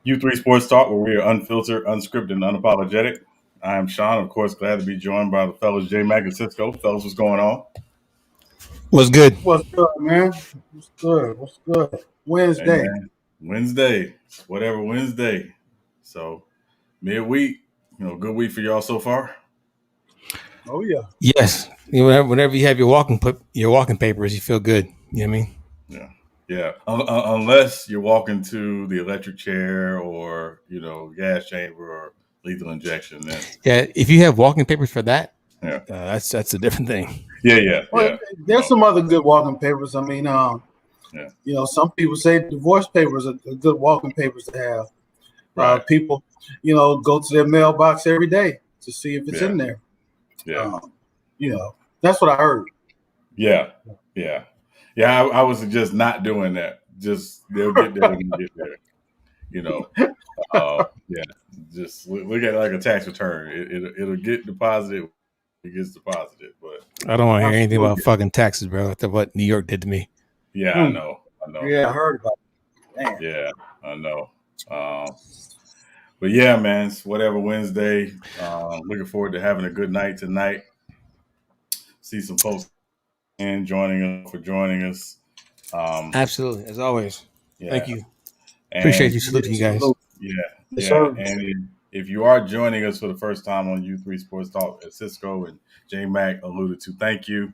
U3 Sports Talk, where we are unfiltered, unscripted, and unapologetic. I am Sean, of course, glad to be joined by the fellas J Mac and Cisco. Fellas, what's going on? What's good? What's good, man? What's good? What's good? Hey, Wednesday. man. Wednesday, whatever Wednesday. So midweek, good week for y'all so far. Oh yeah. Yes. Whenever you have your walking papers, you feel good. You know what I mean? Yeah. Unless you're walking to the electric chair or gas chamber or lethal injection. Then Yeah. If you have walking papers for that, yeah, that's a different thing. Well, there's some other good walking papers. I mean, some people say divorce papers are good walking papers to have. Right. People, go to their mailbox every day to see if it's in there. Yeah. That's what I heard. Yeah. I was just not doing that. Just they'll get there when you get there. Just look at it like a tax return. It'll get deposited. It gets deposited, but I don't want to hear anything about fucking taxes, bro. After what New York did to me. Yeah, I know. Yeah, I heard about it. Man. Yeah, I know. But yeah, man, it's whatever Wednesday. Looking forward to having a good night tonight. See some folks joining us. Absolutely, as always. Yeah. Thank you. Appreciate you. Salute you guys. Yeah. And if you are joining us for the first time on U3 Sports Talk, as Cisco and J Mac alluded to, thank you.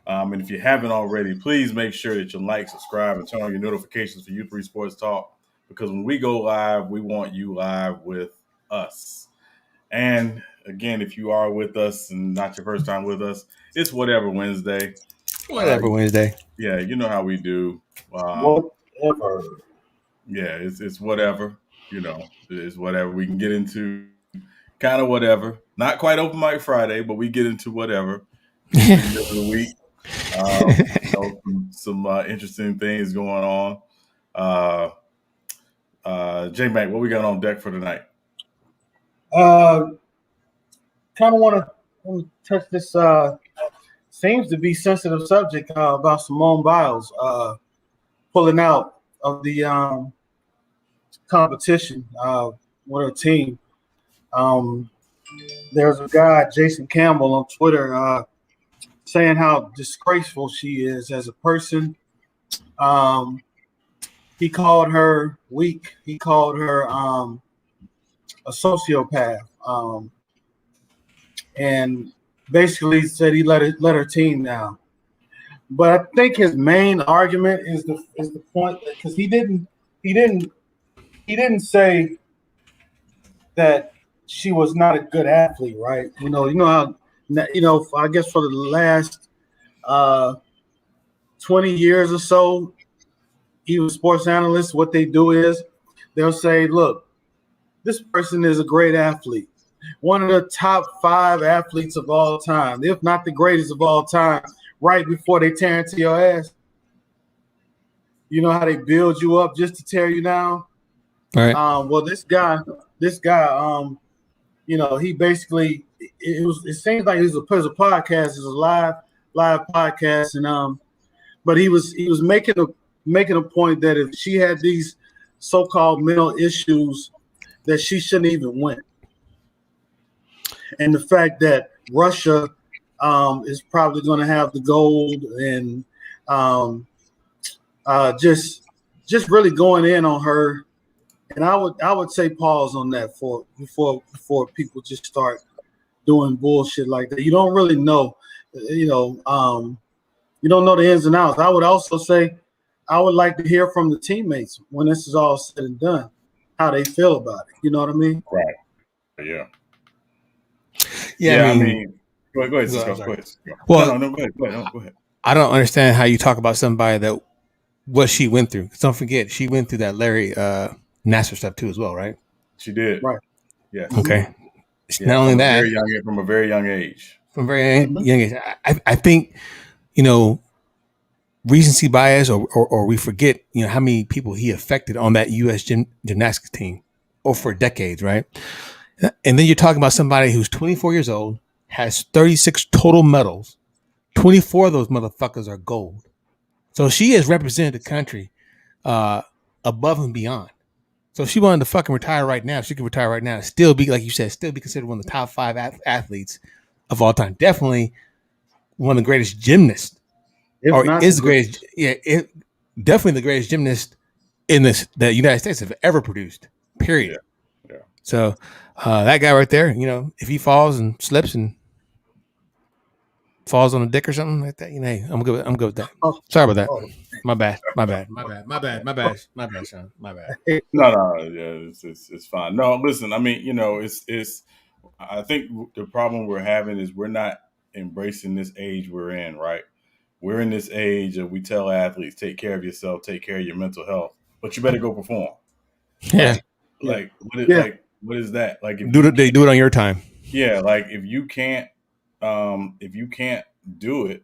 And if you haven't already, please make sure that you like, subscribe, and turn on your notifications for U3 Sports Talk, because when we go live, we want you live with us. And again, if you are with us and not your first time with us, it's whatever Wednesday. Wednesday. Yeah, you know how we do. Whatever. Yeah, it's whatever. It's whatever. We can get into kind of whatever. Not quite open mic Friday, but we get into whatever. In the middle of the week. Some interesting things going on. J Mac, what we got on deck for tonight? Kind of want to touch this. Seems to be sensitive subject about Simone Biles pulling out of the competition with her team. There's a guy, Jason Campbell, on Twitter saying how disgraceful she is as a person. He called her weak. He called her a sociopath, and basically said he let her team down. But I think his main argument is the point, because he didn't say that she was not a good athlete, right? You know how I guess for the last 20 years or so, even sports analysts, what they do is they'll say, look, this person is a great athlete, one of the top 5 athletes of all time, if not the greatest of all time, right before they tear into your ass. You know how they build you up just to tear you down? Right. Well, this guy, he basically, it seems like it was a podcast, it was a live podcast, and but he was making a point that if she had these so-called mental issues, that she shouldn't even win. And the fact that Russia is probably going to have the gold, and just really going in on her. And I would say pause on that before people just start doing bullshit like that. You don't really know, you don't know the ins and outs. I would also say I would like to hear from the teammates when this is all said and done, how they feel about it. You know what I mean? Right. Yeah. Yeah. I mean, go ahead. Go ahead. Well, no, go ahead. I don't understand how you talk about somebody that what she went through. Don't forget, she went through that Larry Nassar stuff too, as well, right? She did. Right. Yeah. Okay. Yeah, not only that, from a very young age. From very young age, I think recency bias, or we forget how many people he affected on that U.S. gymnastics team for decades, right? And then you're talking about somebody who's 24 years old, has 36 total medals. 24 of those motherfuckers are gold. So she has represented the country above and beyond. So if she wanted to fucking retire right now, she could retire right now. Still be, like you said, still be considered one of the top 5 athletes of all time. Definitely one of the greatest gymnasts, if or not is the the greatest. Yeah, definitely the greatest gymnast in the United States have ever produced. Period. Yeah. So that guy right there, if he falls and slips and falls on a dick or something like that, hey, I'm good. I'm good with that. Oh, Sorry about that. oh. My bad, Sean. My bad. No, yeah, it's fine. No, listen, I mean, it's. I think the problem we're having is we're not embracing this age we're in, right? We're in this age of we tell athletes take care of yourself, take care of your mental health, but you better go perform. Yeah, Yeah. Like what is that? Like they do it on your time. yeah, like if you can't do it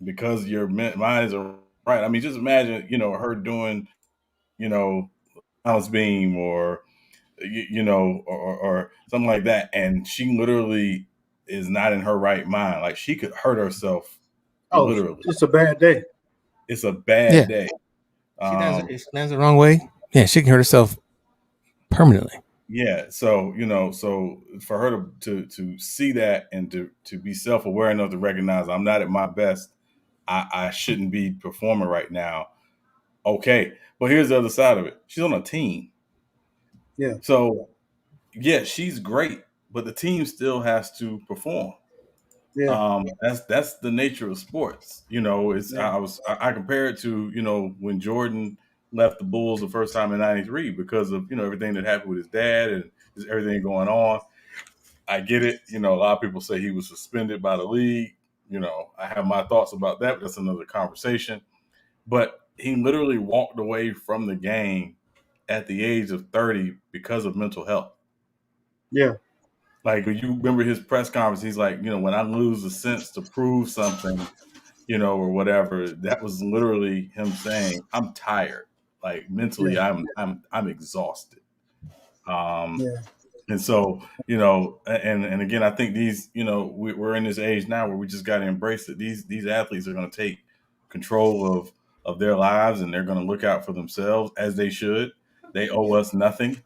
because your mind isn't right. I mean, just imagine, her doing, balance beam or or something like that, and she literally is not in her right mind. Like she could hurt herself. Oh, Literally, it's a bad day. it's a bad Yeah, day. she lands the wrong way. Yeah, she can hurt herself permanently. Yeah, so so for her to see that and to be self aware enough to recognize I'm not at my best, I shouldn't be performing right now. Okay, but here's the other side of it. She's on a team, Yeah. so yeah, she's great, but the team still has to perform. Yeah. That's the nature of sports. It's Yeah. I compare it to when Jordan left the Bulls the first time in '93 because of everything that happened with his dad and just everything going on. I get it. A lot of people say he was suspended by the league. I have my thoughts about that, but that's another conversation. But he literally walked away from the game at the age of 30 because of mental health. Yeah. Like, you remember his press conference, he's like, when I lose the sense to prove something, or whatever, that was literally him saying, I'm tired. Like mentally, Yeah. I'm exhausted. Um, Yeah. and so, and again, I think these, we're in this age now where we just got to embrace it. These athletes are going to take control of their lives, and they're going to look out for themselves as they should. They owe us nothing.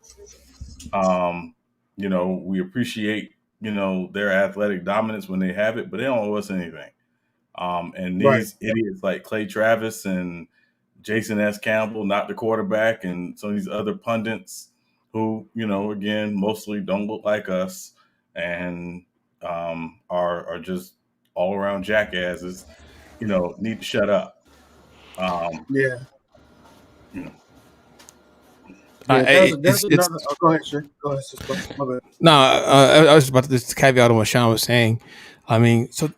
We appreciate, their athletic dominance when they have it, but they don't owe us anything. And Right. these idiots like Clay Travis and Jason S. Campbell, not the quarterback, and some of these other pundits who, again, mostly don't look like us and are just all around jackasses, need to shut up. Yeah. You know, Yeah. There's It's another. Oh, go ahead, sir. Go ahead, sister. My bad. no. I was about to just caveat on what Sean was saying. I mean, so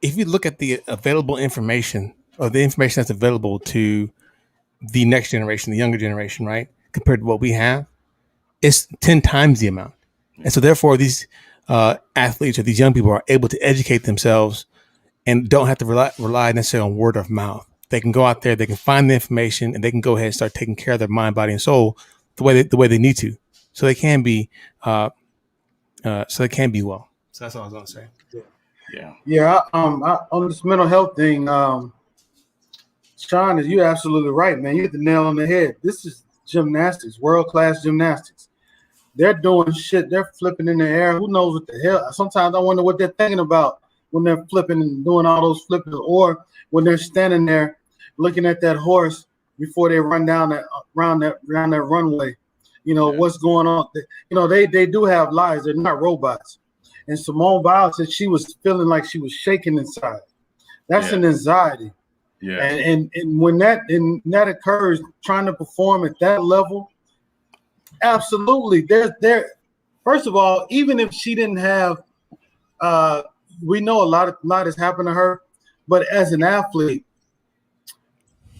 if you look at the available information or the information that's available to the next generation, the younger generation, right, compared to what we have, it's 10 times the amount. And so therefore these athletes or these young people are able to educate themselves and don't have to rely necessarily on word of mouth. They can go out there, they can find the information, and they can go ahead and start taking care of their mind, body, and soul the way they need to, so they can be well. So that's all I was going to say. yeah. Yeah. On this mental health thing, Sean, you're absolutely right, man. You hit the nail on the head. This is gymnastics, world-class gymnastics. They're doing shit. They're flipping in the air. Who knows what the hell? Sometimes I wonder what they're thinking about when they're flipping and doing all those flips, or when they're standing there looking at that horse before they run down that runway. What's going on? They do have lives. They're not robots. And Simone Biles said she was feeling like she was shaking inside. That's an anxiety. Yeah. And when that occurs, trying to perform at that level, absolutely. There. First of all, even if she didn't have, we know a lot has happened to her, but as an athlete,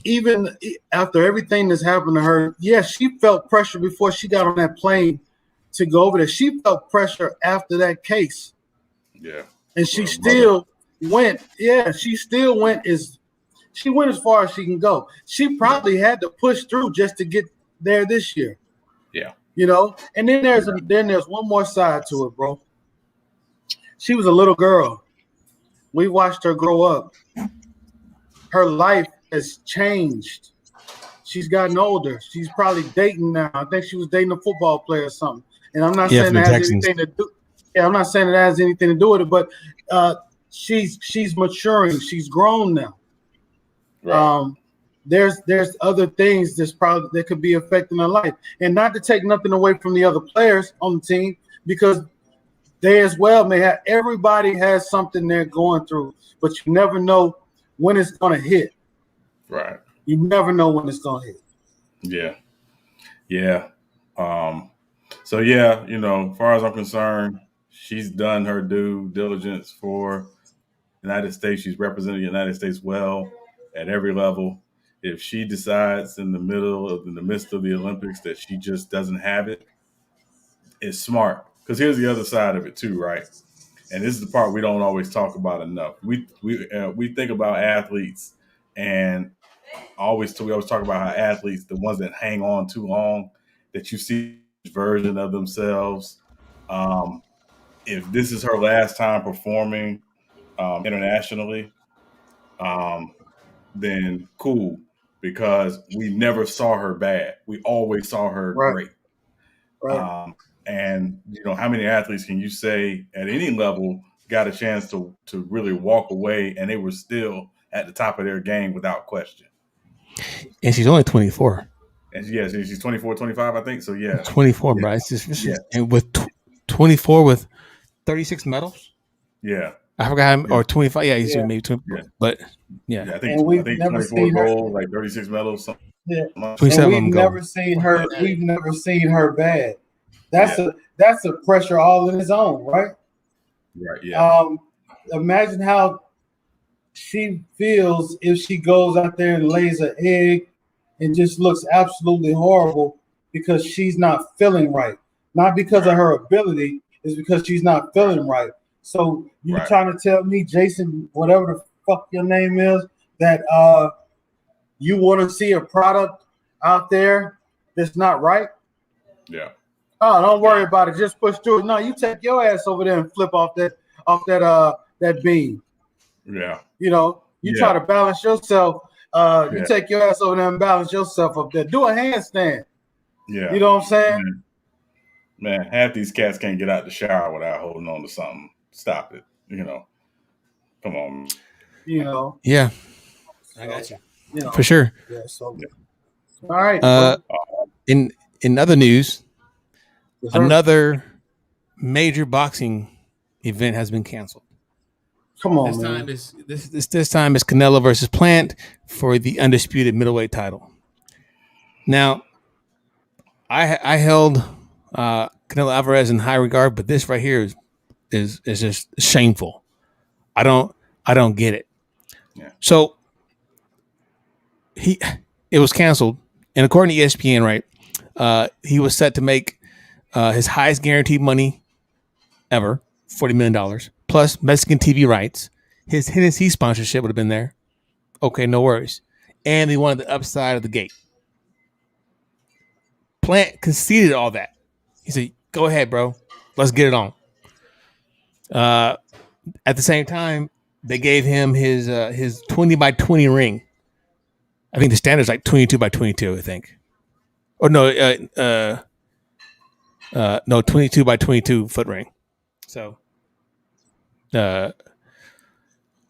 even after everything that's happened to her, yes, she felt pressure before she got on that plane to go over there. She felt pressure after that case. Yeah. And she still went. Yeah, she still went she went as far as she can go. She probably had to push through just to get there this year. Yeah. And then there's one more side to it, bro. She was a little girl. We watched her grow up. Her life has changed she's gotten older. She's probably dating now. I think she was dating a football player or something. And I'm not saying from the that has Texans. anything to do. Yeah, I'm not saying it has anything to do with it, but she's maturing. She's grown now. Right. There's other things that could be affecting her life, and not to take nothing away from the other players on the team, because they as well may have. Everybody has something they're going through, but you never know when it's going to hit. Right. You never know when it's going to hit. Yeah. Yeah. So yeah, as far as I'm concerned, she's done her due diligence for the United States. She's represented the United States well at every level. If she decides in the midst of the Olympics that she just doesn't have it, it's smart. Because here's the other side of it too, right? And this is the part we don't always talk about enough. We think about athletes, and we always talk about how athletes, the ones that hang on too long, that you see version of themselves. If this is her last time performing internationally, then cool, because we never saw her bad. We always saw her great. Right. And how many athletes can you say at any level got a chance to really walk away and they were still at the top of their game without question? And she's only 24. And yeah, she's 24, 25, I think. So yeah, 24, yeah. bro. It's just and with 24 with 36 medals. Yeah, I forgot or 25. Yeah, he's maybe 20. Yeah. But yeah, I think 24 gold, like 36 medals. Yeah, 27 and we've never seen her. We've never seen her bad. That's a pressure all in its own, right? Right. Yeah. Imagine how she feels if she goes out there and lays an egg and just looks absolutely horrible because she's not feeling right. Not because of her ability, it's because she's not feeling right. So you're trying to tell me, Jason, whatever the fuck your name is, that you want to see a product out there that's not right? Yeah. Oh, don't worry about it. Just push through it. No, you take your ass over there and flip off that beam. Yeah. You try to balance yourself. You take your ass over there and balance yourself up there. Do a handstand. Yeah. You know what I'm saying? Man, half these cats can't get out the shower without holding on to something. Stop it. Come on. Yeah. I got you. For sure. Yeah. So. All right. In other news, another major boxing event has been canceled. Come on, man. This time is Canelo versus Plant for the undisputed middleweight title. Now, I held Canelo Alvarez in high regard, but this right here is just shameful. I don't get it. Yeah. So it was canceled, and according to ESPN, right, he was set to make his highest guaranteed money ever, $40 million, plus Mexican TV rights. His Hennessy sponsorship would have been there. Okay, no worries. And he wanted the upside of the gate. Plant conceded all that. He said, go ahead, bro. Let's get it on. At the same time, they gave him his 20 by 20 ring. I think the standard is like 22 by 22, I think. Or no, 22 by 22 foot ring. So, I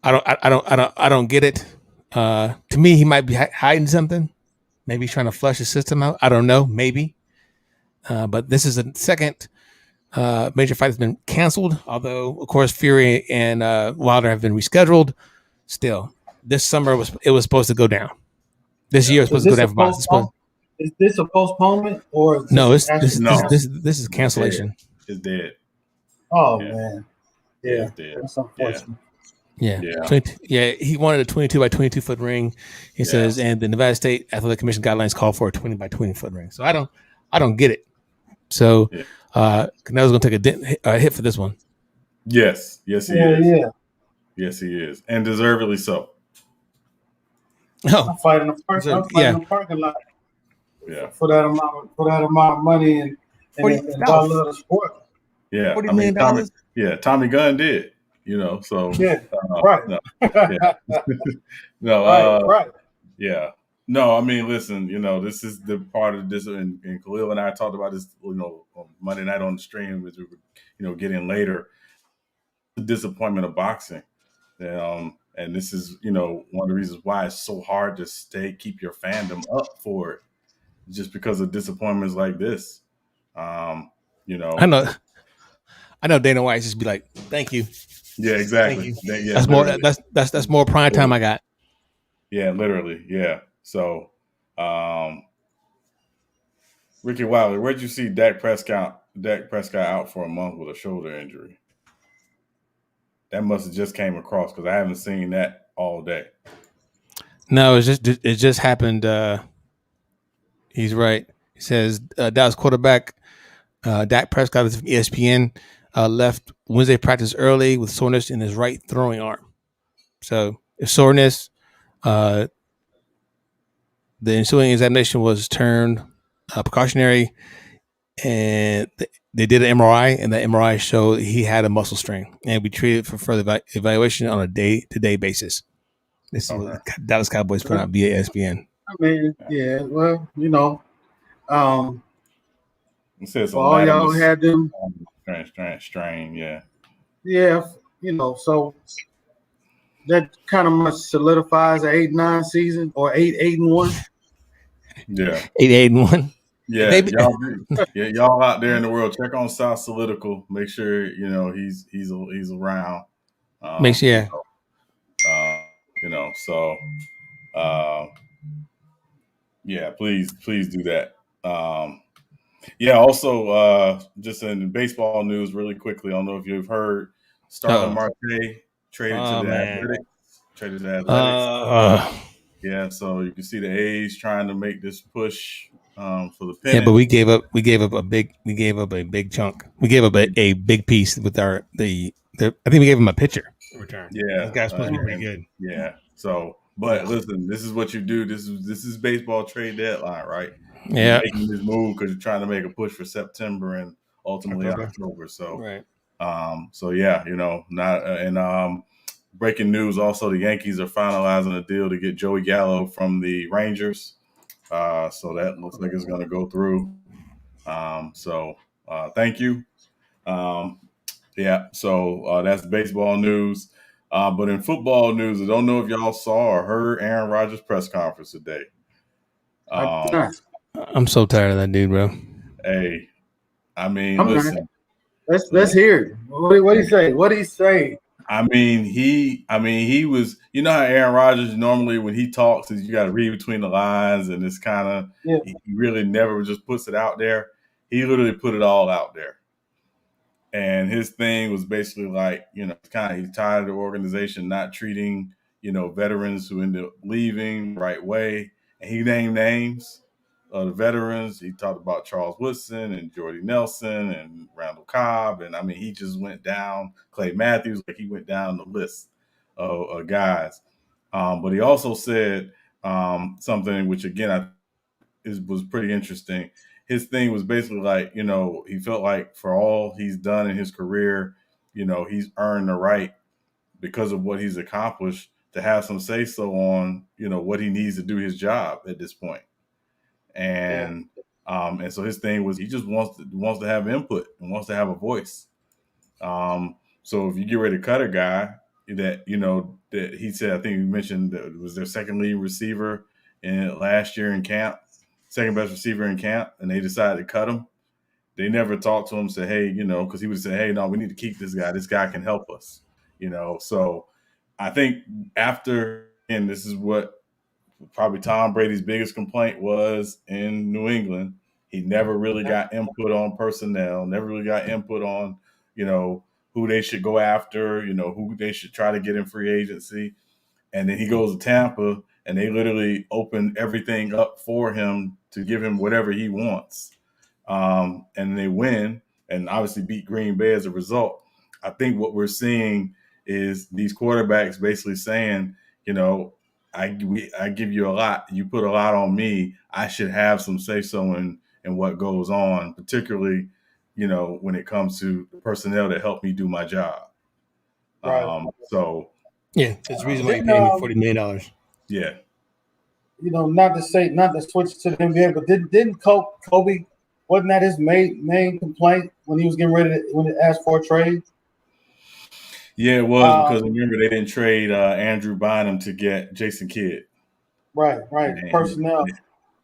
don't get it. To me, he might be hiding something. Maybe he's trying to flush his system out. I don't know. Maybe. But this is the second major fight that's been canceled. Although, of course, Fury and Wilder have been rescheduled. Still, this summer it was supposed to go down. This year was supposed to go down for boxing. Is this a postponement or is no? This is cancellation. It's dead. Oh man, yeah, that's unfortunate. Yeah. He wanted a 22 by 22 foot ring. He says, and the Nevada State Athletic Commission guidelines call for a 20 by 20 foot ring. So I don't get it. So Canelo's gonna take a hit for this one. Yes, he is. Yeah. Yes, he is, and deservedly so. No, I'm fighting the parking lot. Yeah, for that amount of money and dollar of sport. Yeah, $40 million. Tommy Gunn did. So right. no, right. yeah. No, I mean, listen, this is the part of this, and Khalil and I talked about this, on Monday night on the stream as we were, getting later. The disappointment of boxing. And this is, one of the reasons why it's so hard to keep your fandom up for it, just because of disappointments like this. Um, you I know, know. I know Dana White just be like, "Thank you, yeah, thank exactly. you." Yeah, That's more. literally. That's more prime time I got. Yeah, literally. Yeah. So, um, Ricky Wilder, where'd you see Dak Prescott? Dak Prescott out for a month with a shoulder injury. That must have just came across because I haven't seen that all day. No, it just happened. He's right. He says Dallas quarterback Dak Prescott is from ESPN left Wednesday practice early with soreness in his right throwing arm. So, if soreness, uh, the ensuing examination was turned precautionary, and they did an MRI, and the MRI showed he had a muscle strain, and we treated for further evaluation on a day-to-day basis. This is what Okay. Dallas Cowboys put out via ESPN. I mean, yeah. Well, It says for all y'all latimus had them, strain. Yeah. yeah. So that kind of much solidifies an 8-9 season or 8-1. Yeah. 8-8-1. Yeah. Y'all out there in the world, check on South Solitical. Make sure he's around. Makes yeah. So uh, yeah, please do that. Yeah. Also, just in baseball news, really quickly. I don't know if you've heard Starlin Marte traded to the Athletics. Traded to the Athletics. Yeah, so you can see the A's trying to make this push for the pennant. Yeah, but we gave up a big chunk. We gave up a big piece with I think we gave him a pitcher in return. Yeah, that guy's supposed to be pretty good. Yeah. So, but listen, this is what you do. This is baseball trade deadline, right? Yeah, you're making this move because you're trying to make a push for September and ultimately October. So, right. So yeah, not breaking news. Also, the Yankees are finalizing a deal to get Joey Gallo from the Rangers. So that looks like it's going to go through. Thank you. Yeah. So that's baseball news. But in football news, I don't know if y'all saw or heard Aaron Rodgers' press conference today. I'm so tired of that dude, bro. Hey, I mean, listen. Let's hear it. What do you say? What do you say? I mean, he was. You know how Aaron Rodgers normally, when he talks, is you got to read between the lines, and it's kind of he really never just puts it out there. He literally put it all out there, and his thing was basically like, he's tired of the organization not treating veterans who end up leaving the right way, and he named names of the veterans. He talked about Charles Woodson and Jordy Nelson and Randall Cobb. And I mean, he just went down Clay Matthews, like he went down the list of guys. But he also said something which, again, was pretty interesting. His thing was basically like, he felt like for all he's done in his career, he's earned the right because of what he's accomplished to have some say so on, what he needs to do his job at this point. And so his thing was he just wants to have input and wants to have a voice. So if you get ready to cut a guy that that he said, I think he mentioned that it was their second lead receiver in last year in camp, second best receiver in camp, and they decided to cut him. They never talked to him, said, hey, because he would say, hey, no, we need to keep this guy. This guy can help us, So I think after, and this is what probably Tom Brady's biggest complaint was in New England. He never really got input on personnel, never really got input on, who they should go after, who they should try to get in free agency. And then he goes to Tampa and they literally open everything up for him to give him whatever he wants. And they win and obviously beat Green Bay as a result. I think what we're seeing is these quarterbacks basically saying, I give you a lot. You put a lot on me. I should have some say so in what goes on, particularly, when it comes to the personnel that help me do my job. Right. So yeah, it's the reason why you pay me $40 million. Yeah. not to switch to the NBA, but didn't Kobe wasn't that his main complaint when he was getting ready when he asked for a trade? Yeah, it was because remember they didn't trade Andrew Bynum to get Jason Kidd. Right. Personnel. Yeah.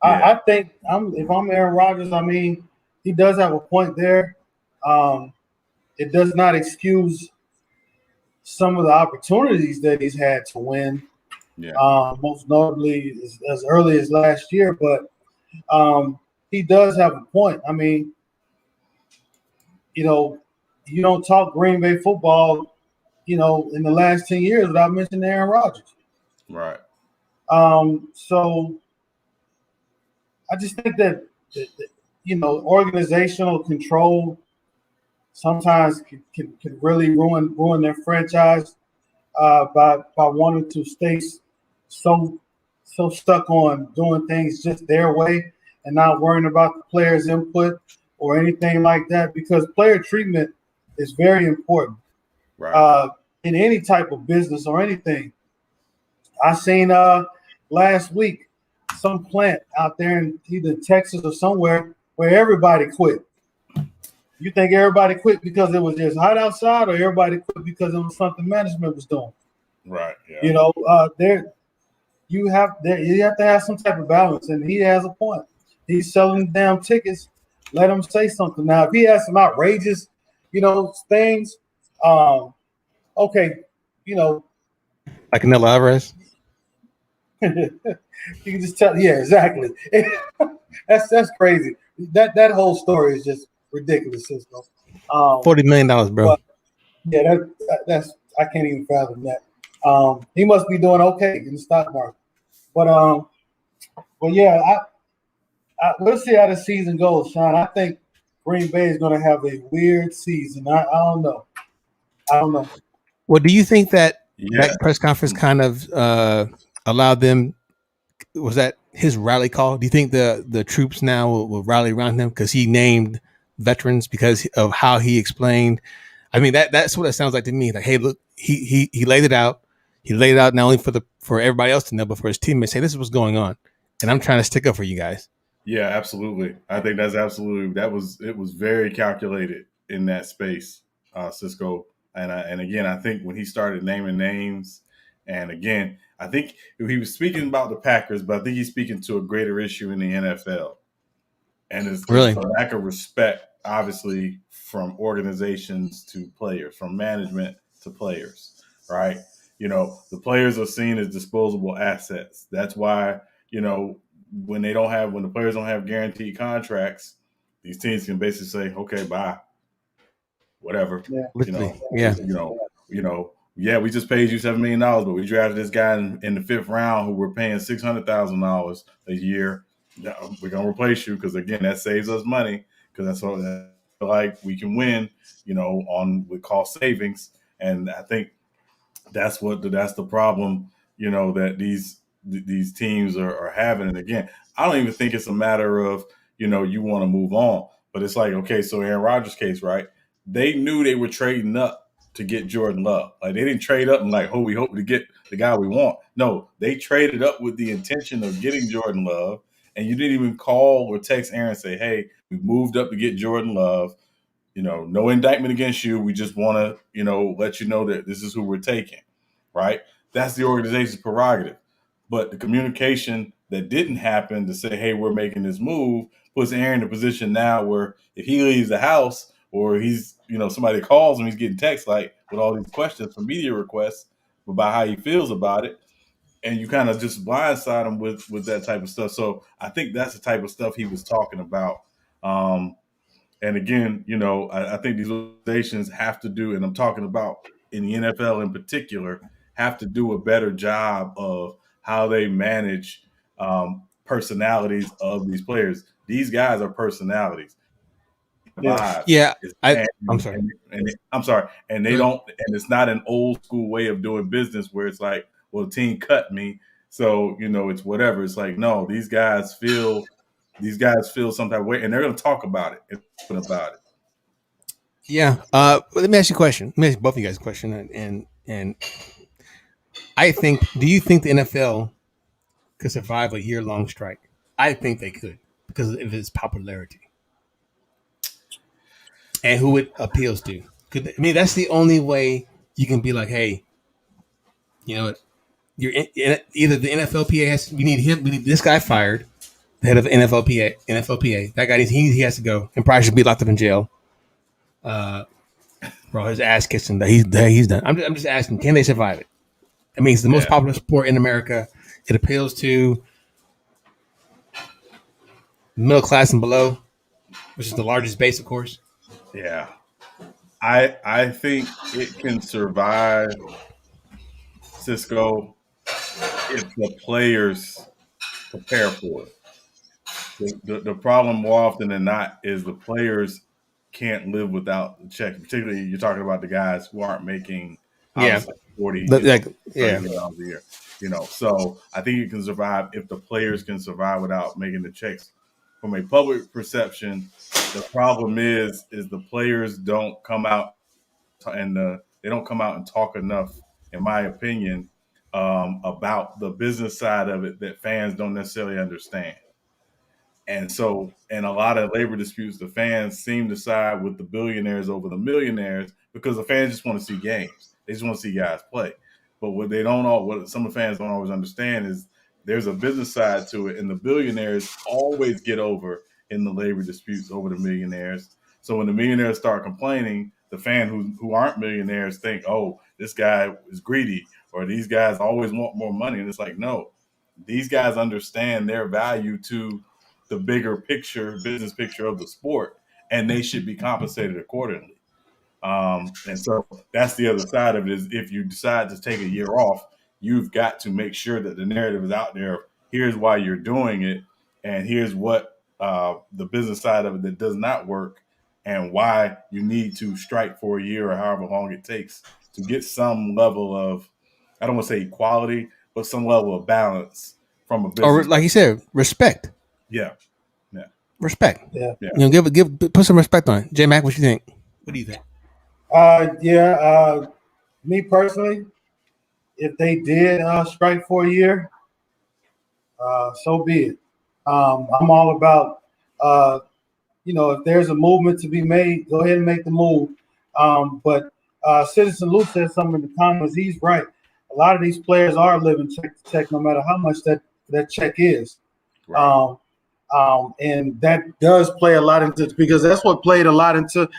I think if I'm Aaron Rodgers, I mean, he does have a point there. It does not excuse some of the opportunities that he's had to win. Yeah. Most notably as early as last year, but he does have a point. I mean, you don't talk Green Bay football, in the last 10 years without mentioning Aaron Rodgers. Right. So I just think that organizational control sometimes can really ruin their franchise by wanting to stay so stuck on doing things just their way and not worrying about the players' input or anything like that, because player treatment is very important. Right. In any type of business or anything. I seen last week some plant out there in either Texas or somewhere where everybody quit. You think everybody quit because it was just hot outside, or everybody quit because it was something management was doing? Right. Yeah. You have to have some type of balance, and he has a point. He's selling damn tickets. Let him say something. Now, if he has some outrageous, things, okay, like Canelo Alvarez. you can just tell. Yeah, exactly. That's crazy. That whole story is just ridiculous, Cisco. $40 million, bro. But, yeah, that's I can't even fathom that. He must be doing okay in the stock market. But yeah, we'll see how the season goes, Sean. I think Green Bay is going to have a weird season. I don't know. Well, do you think that press conference kind of allowed them? Was that his rally call? Do you think the troops now will rally around him because he named veterans because of how he explained? I mean, that's what it sounds like to me. Like, hey, look, he laid it out. He laid it out not only for everybody else to know, but for his teammates. Say, this is what's going on, and I'm trying to stick up for you guys. Yeah, absolutely. I think it was very calculated in that space, Cisco. And again, I think when he started naming names, and again, I think he was speaking about the Packers, but I think he's speaking to a greater issue in the NFL, and it's Really? a lack of respect, obviously, from organizations to players, from management to players, right? The players are seen as disposable assets. That's why, when the players don't have guaranteed contracts, these teams can basically say, okay, bye, whatever. Yeah. Yeah, we just paid you $7 million, but we drafted this guy in the 5th round who we're paying $600,000 a year. We're gonna replace you because again, that saves us money because that's what like we can win, with cost savings. And I think that's the problem, that these teams are having. And again, I don't even think it's a matter of, you want to move on, but it's like, okay, so Aaron Rodgers' case, right? They knew they were trading up to get Jordan Love. Like they didn't trade up and like, oh, we hope to get the guy we want. No, they traded up with the intention of getting Jordan Love. And you didn't even call or text Aaron and say, hey, we moved up to get Jordan Love. No indictment against you. We just want to, let you know that this is who we're taking, right? That's the organization's prerogative. But the communication that didn't happen to say, hey, we're making this move puts Aaron in a position now where if he leaves the house or he's, somebody calls him, he's getting texts like with all these questions for media requests about how he feels about it. And you kind of just blindside him with that type of stuff. So I think that's the type of stuff he was talking about. And again, I think these organizations have to do, and I'm talking about in the NFL in particular, have to do a better job of how they manage personalities of these players. These guys are personalities. Yeah, I'm sorry. I'm sorry. And they don't, and it's not an old school way of doing business where it's like, well, the team cut me. So, it's whatever. It's like, no, these guys feel some type of way, and they're going to talk about it about it. Yeah. Let me ask you a question. Let me ask both of you guys a question. And I think, do you think the NFL, could survive a year-long strike? I think they could because of its popularity and who it appeals to. That's the only way you can be like, hey, you know what? Either the NFLPA we need this guy fired, the head of the NFLPA. That guy he has to go and probably should be locked up in jail. Bro, his ass kissing. He's done. I'm just asking, can they survive it? I mean, it's the most popular sport in America. It appeals to middle class and below, which is the largest base, of course. Yeah. I think it can survive, Cisco, if the players prepare for it. The problem more often than not is the players can't live without the check. Particularly, you're talking about the guys who aren't making obviously 40 $30 a year. So I think it can survive if the players can survive without making the checks. From a public perception, the problem is the players don't come out and they don't come out and talk enough, in my opinion, about the business side of it that fans don't necessarily understand. And so, in a lot of labor disputes, the fans seem to side with the billionaires over the millionaires because the fans just want to see games. They just want to see guys play. But what some of the fans don't always understand is there's a business side to it, and the billionaires always get over in the labor disputes over the millionaires. So when the millionaires start complaining, the fan who aren't millionaires think, oh, this guy is greedy, or these guys always want more money. And it's like, no, these guys understand their value to the bigger picture, business picture of the sport, and they should be compensated accordingly. And so that's the other side of it is if you decide to take a year off, you've got to make sure that the narrative is out there. Here's why you're doing it, and here's what the business side of it that does not work, and why you need to strike for a year or however long it takes to get some level of, I don't want to say equality, but some level of balance from a business. Or like you said, respect. Yeah. Respect. Yeah. Put some respect on it. J Mac, what you think? What do you think? Me personally, if they did strike for a year, so be it. I'm all about, if there's a movement to be made, go ahead and make the move. But Citizen Luke said something in the comments. He's right. A lot of these players are living check to check, no matter how much that check is. Right. And that does play a lot into, because that's what played a lot into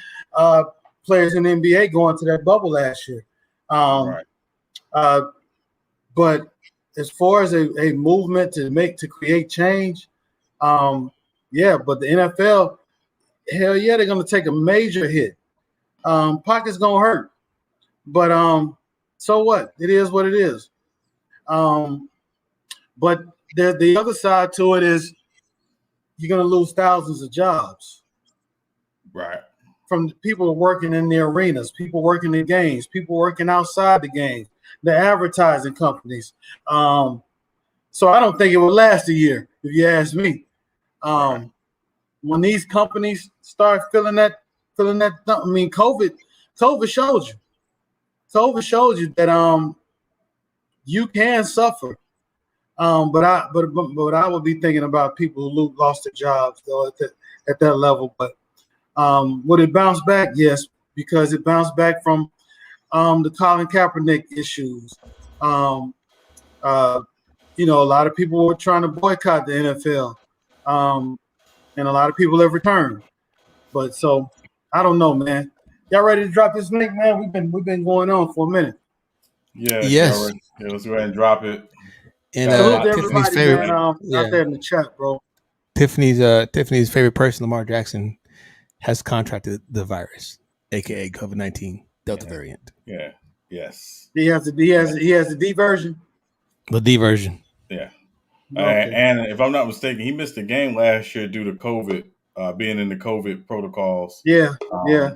players in the NBA going to that bubble last year. Right. But as far as a movement to create change, but the NFL, hell yeah, they're going to take a major hit. Pocket's going to hurt. But so what? It is what it is. But the other side to it is, you're going to lose thousands of jobs. Right. From the people working in the arenas, people working the games, people working outside the games, the advertising companies. So I don't think it will last a year, if you ask me. Right. When these companies start feeling that, I mean, COVID showed you. COVID showed you that you can suffer. But I would be thinking about people who lost their jobs though at that level. But would it bounce back? Yes, because it bounced back from the Colin Kaepernick issues. A lot of people were trying to boycott the NFL, and a lot of people have returned. But so I don't know, man. Y'all ready to drop this link, man? We've been going on for a minute. Yeah. Yes. Yeah, let's go ahead and drop it. And Tiffany's favorite out there in the chat, bro. Tiffany's favorite person, Lamar Jackson, has contracted the virus, aka COVID-19 Delta variant. Yeah. Yes. He has the D version. The D version. Yeah. Okay. And if I'm not mistaken, he missed a game last year due to COVID, being in the COVID protocols. Yeah.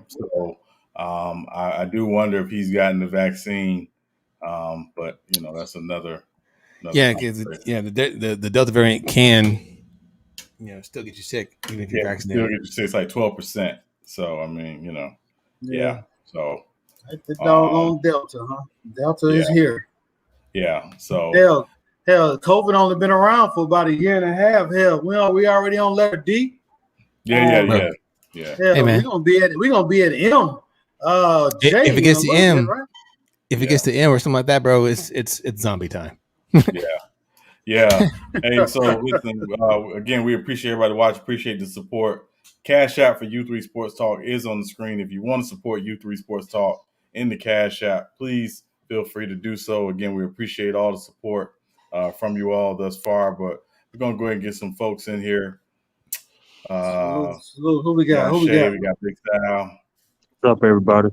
So I do wonder if he's gotten the vaccine. But that's another. Because the Delta variant can, still get you sick even if you're vaccinated. Still get you sick. It's like 12%. So I mean, yeah. So the doggone Delta, huh? Delta is here. Yeah. So Hell, COVID only been around for about a year and a half. Hell, we already on letter D. Yeah. Hell, Hey, man. we're gonna be at M. J If it gets to M, bit, right? if it gets to M or something like that, bro, it's zombie time. Yeah. Hey, so listen, again, we appreciate everybody watching, appreciate the support. Cash App for U3 Sports Talk is on the screen. If you want to support U3 Sports Talk in the Cash App, please feel free to do so. Again, we appreciate all the support from you all thus far, but we're going to go ahead and get some folks in here. Salute. Who we got? We got Big Sal. What's up, everybody?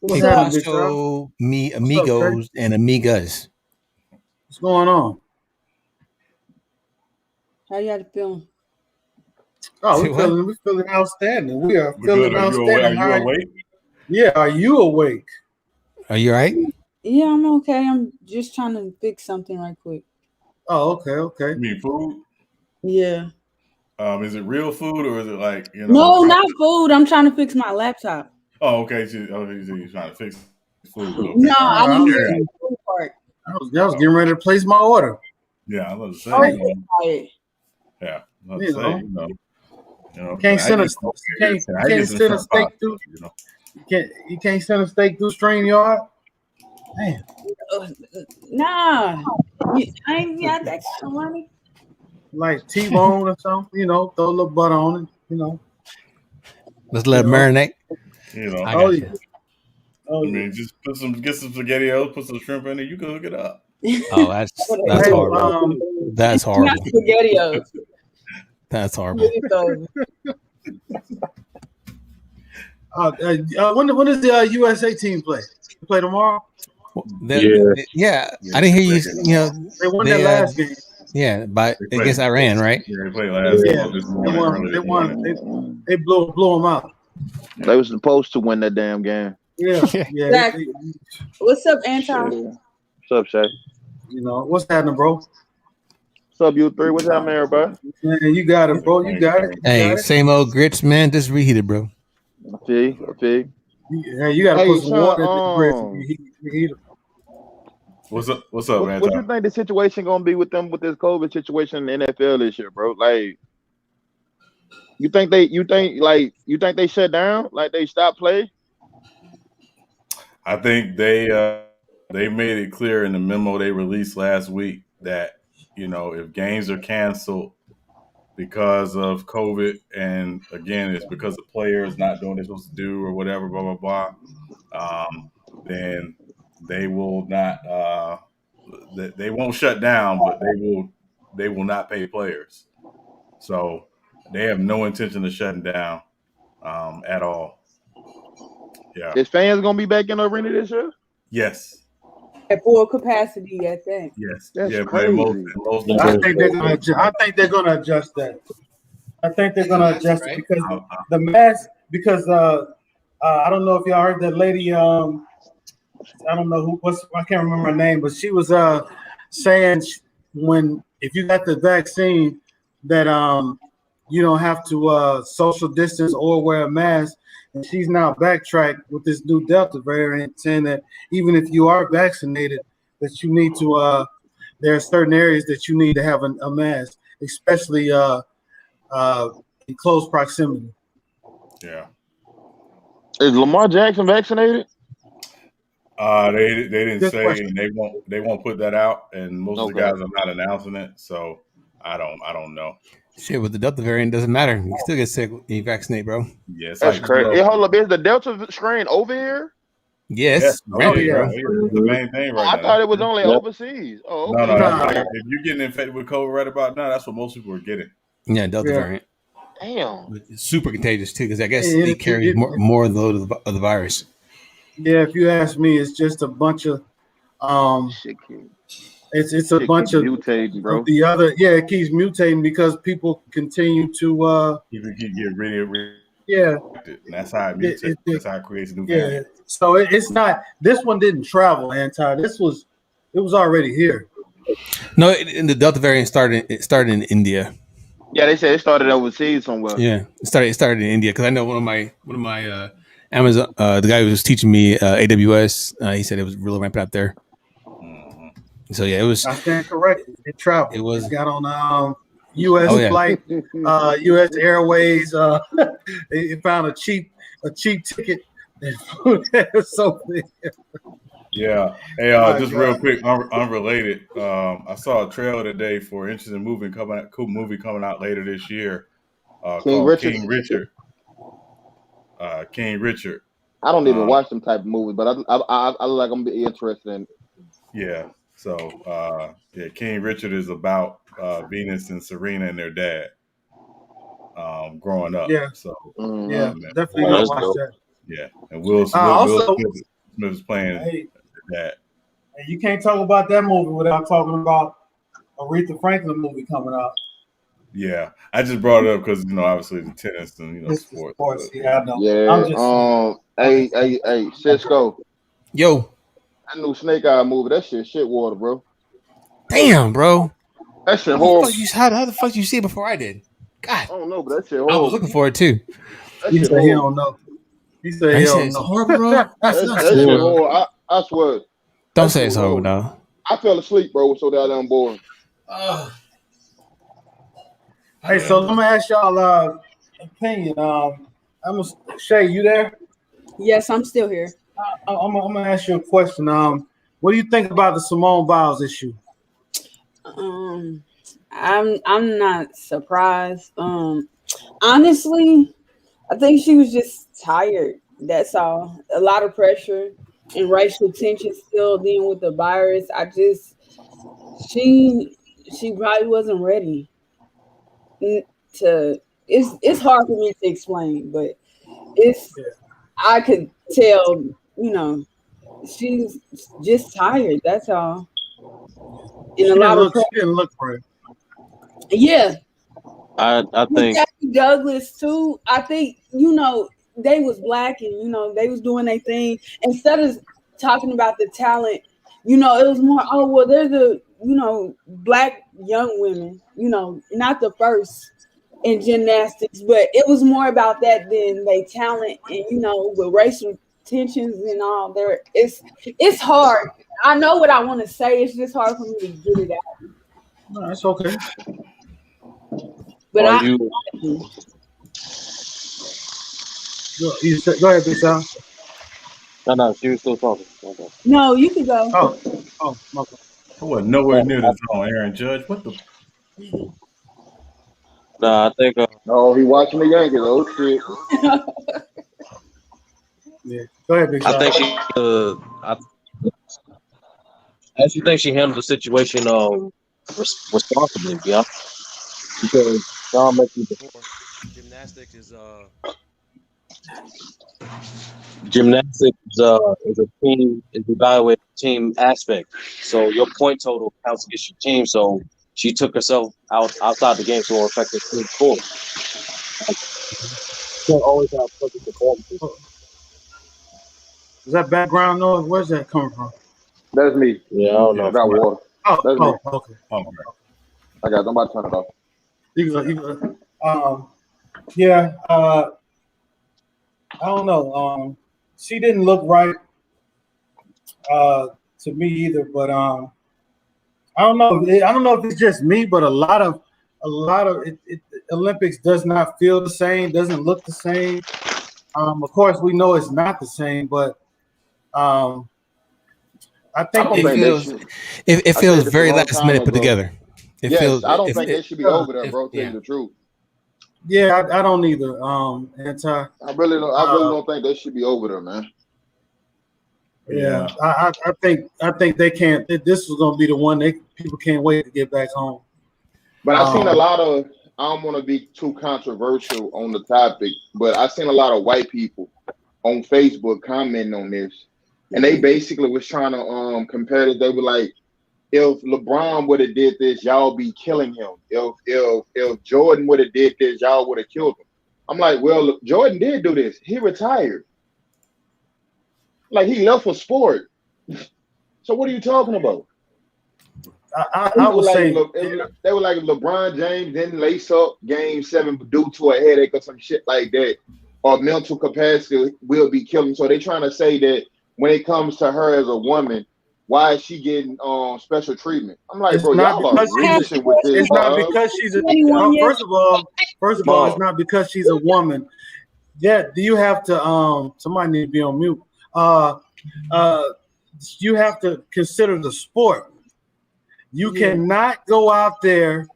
What's happening, Big Sal? So, me amigos and amigas. What's going on? How y'all feeling? Oh, we're feeling outstanding. We are feeling outstanding. Are you awake? Yeah, are you awake? Are you all right? Yeah, I'm okay. I'm just trying to fix something right quick. Oh, okay. You mean food? Yeah. Is it real food or is it like, No, not food. I'm trying to fix my laptop. Oh, okay. So you're trying to fix food. Okay. No, I didn't hear the food part. I was getting ready to place my order. Yeah, I was going to say. Yeah, I was going to say, can't send a steak through. You can't send a steak through StreamYard. Man, nah, I ain't got that kind of money. Like T-bone or something, throw a little butter on it, Let's let it marinate. Oh yeah. I mean, just get some SpaghettiOs, put some shrimp in it. You can hook it up. Oh, that's horrible. That's horrible. Not SpaghettiOs. That's horrible. When does the USA team play? They play tomorrow? Yeah. I didn't hear you. They won their last game. Yeah, against Iran, right? Yeah, they played last game. They won. They blew them out. They was supposed to win that damn game. Yeah. Exactly. What's up, Anton? What's up, Shaq? What's happening, bro? What's up, U3? What's happening, everybody? Man, you got it, bro. You got it. Hey, same old grits, man. Just reheated, bro. I feel. Hey, you got to put some water in the grits and reheat them. What's up, man? What do you think the situation gonna be with them with this COVID situation in the NFL this year, bro? Like, you think they shut down? Like they stop play? I think they made it clear in the memo they released last week that if games are canceled because of COVID, and again it's because the players not doing what they're supposed to do or whatever, blah blah blah, then they will not. They won't shut down, but they will not pay players. So they have no intention of shutting down at all. Yeah. Is fans gonna be back in the arena this year? Yes. At full capacity, I think. Yes. That's crazy. I think they're gonna adjust that. I think they're gonna adjust it because the mask. Because I don't know if y'all heard that lady. I don't know I can't remember her name, but she was saying if you got the vaccine that you don't have to social distance or wear a mask. And she's now backtracked with this new Delta variant, saying that even if you are vaccinated, that you need to there are certain areas that you need to have a mask, especially in close proximity. Yeah. Is Lamar Jackson vaccinated? They didn't Good say, question. and they won't put that out, and most of the guys are not announcing it, so I don't know. Shit, with the Delta variant, doesn't matter. You still get sick when you vaccinate, bro. Yes, That's crazy. Hey, hold up, is the Delta strain over here? Yes, rampant, bro. It's the main thing right now. I thought it was only overseas. Oh, okay. No. If you're getting infected with COVID right about now, that's what most people are getting. Yeah, Delta variant. Damn. It's super contagious too, because I guess it carries more load of the virus. Yeah, if you ask me, it's just a bunch of it's a bunch of mutating, bro. The other, it keeps mutating because people continue to keep getting really and that's how it mutates. That's how it creates a new variant. So it's not. This one didn't travel, Anti. It was already here. No, the Delta variant started in India. Yeah, they said it started overseas somewhere. Yeah, it started in India because I know one of my Amazon the guy who was teaching me AWS. He said it was really rampant out there. Mm-hmm. So yeah, it was. I stand corrected. It traveled. It was. It got on U.S. Oh, yeah. flight, U.S. Airways. They found a cheap ticket. So Yeah. Hey, just God. real quick, unrelated. I saw a trailer today for an interesting movie coming out later this year King called Richard. King Richard. King Richard. I don't even watch them type of movies, but I look like I'm be interested in. Yeah. So King Richard is about Venus and Serena and their dad growing up. Yeah. So yeah, definitely gonna watch that. Yeah, and Will also, Smith is playing that. And you can't talk about that movie without talking about Aretha Franklin movie coming out. Yeah, I just brought it up because obviously the tennis and sports. Yeah, I know. Yeah. Hey, Cisco. Yo. That new Snake Eye movie, that shit water, bro. Damn, bro. That shit horrible. How the fuck did you see it before I did? God. I don't know, but that shit horrible. I was looking for it too. He said he don't know. He said he don't know. Horrible, bro. That shit horrible. I swear. Don't say it's horrible, no. I fell asleep, bro. So damn boring. Hey, so let me ask y'all opinion. Shay, you there? Yes, I'm still here. I'm gonna ask you a question. What do you think about the Simone Biles issue? I'm not surprised. Honestly, I think she was just tired. That's all. A lot of pressure and racial tension still dealing with the virus. She probably wasn't ready to. It's hard for me to explain, but I could tell. She's just tired. That's all. And a lot of she didn't look for it. Yeah. I think Jackie Douglas too. I think they was black and they was doing their thing. Instead of talking about the talent, it was more they're the black young women, not the first in gymnastics, but it was more about that than they talent and with racial tensions and all there. It's hard. I know what I want to say. It's just hard for me to get it out. No, that's okay. But go ahead, Big Sam. No, she was still talking. Okay. No, you can go. Oh, okay. I wasn't nowhere near this on Aaron Judge. What the? Nah, I think. He watching the Yankees. Oh shit. Yeah, go ahead, Big Sam. I think she. I actually think she handled the situation responsibly, because John mentioned before, gymnastics is a team, is evaluated team aspect. So your point total counts against your team. So she took herself outside the game to more effective team score. Can't always have perfect performances. Is that background noise? Where's that coming from? That's me. Yeah, I don't know. I got water. That's me. Okay. I got. I'm about to turn it off. You go. I don't know. She didn't look right to me either, but I don't know. I don't know if it's just me, but a lot of Olympics does not feel the same, doesn't look the same. Of course, we know it's not the same, but I think it feels very last minute put together. I don't think they should be over there, bro. Tell you the truth. Yeah, I don't either. I really don't think they should be over there, man. Yeah, I think they can't. This was going to be the one people can't wait to get back home. But I've seen a lot of. I don't want to be too controversial on the topic, but I've seen a lot of white people on Facebook commenting on this, and they basically was trying to compare it. They were like, if LeBron would have did this, y'all be killing him. If Jordan would have did this, y'all would have killed him. I'm like, well, Jordan did do this. He retired. Like, he left for sport. So what are you talking about? I would say they were like, if LeBron James didn't lace up Game 7 due to a headache or some shit like that, or mental capacity will be killing. So they're trying to say that when it comes to her as a woman, why is she getting special treatment? I'm like, It's bro, not y'all are because reaching with this. it's not because she's a. 21 years. First of all, it's not because she's a woman. Yeah, do you have to? Somebody need to be on mute. You have to consider the sport. You cannot go out there,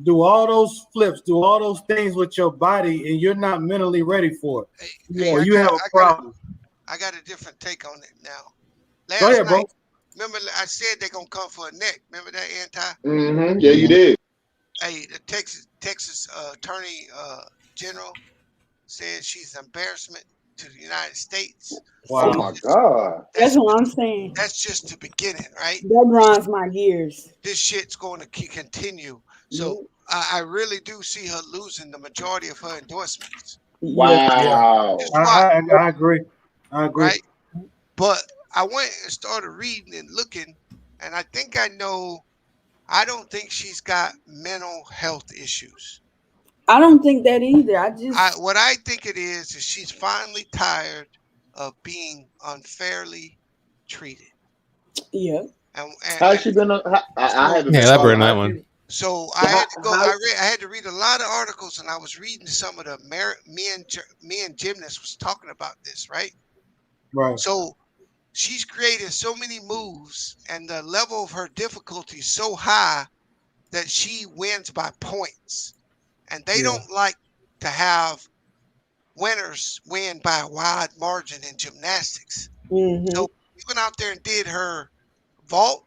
do all those flips, do all those things with your body, and you're not mentally ready for it. Hey, You have a problem. I got a different take on it now. Go ahead, bro. Remember, I said they're gonna come for a neck. Remember that, Anti? Mm-hmm. Yeah, you did. Hey, the Texas Attorney General said she's an embarrassment to the United States. Wow. Oh my God. That's what I'm saying. That's just the beginning, right? That grinds my gears. This shit's going to continue. So I really do see her losing the majority of her endorsements. Wow. I agree. Right? But I went and started reading and looking, and I think I know. I don't think she's got mental health issues. I don't think that either. What I think it is she's finally tired of being unfairly treated. Yeah. And how's she been? I haven't. Yeah, elaborate on that one. So I had to go. I had to read a lot of articles, and I was reading some of the men gymnasts was talking about this, right? Right. So she's created so many moves, and the level of her difficulty is so high that she wins by points. And they don't like to have winners win by a wide margin in gymnastics. Mm-hmm. So she went out there and did her vault,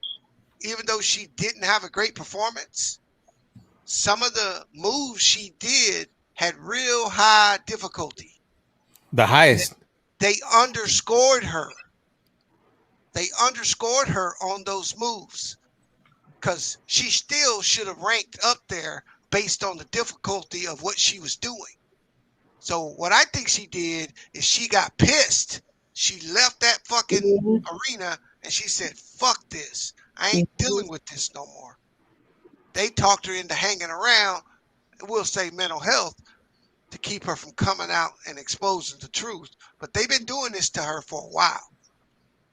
even though she didn't have a great performance. Some of the moves she did had real high difficulty. The highest. They underscored her. They underscored her on those moves because she still should have ranked up there based on the difficulty of what she was doing. So what I think she did is she got pissed. She left that fucking arena and she said, fuck this. I ain't dealing with this no more. They talked her into hanging around, we'll say mental health, to keep her from coming out and exposing the truth. But they've been doing this to her for a while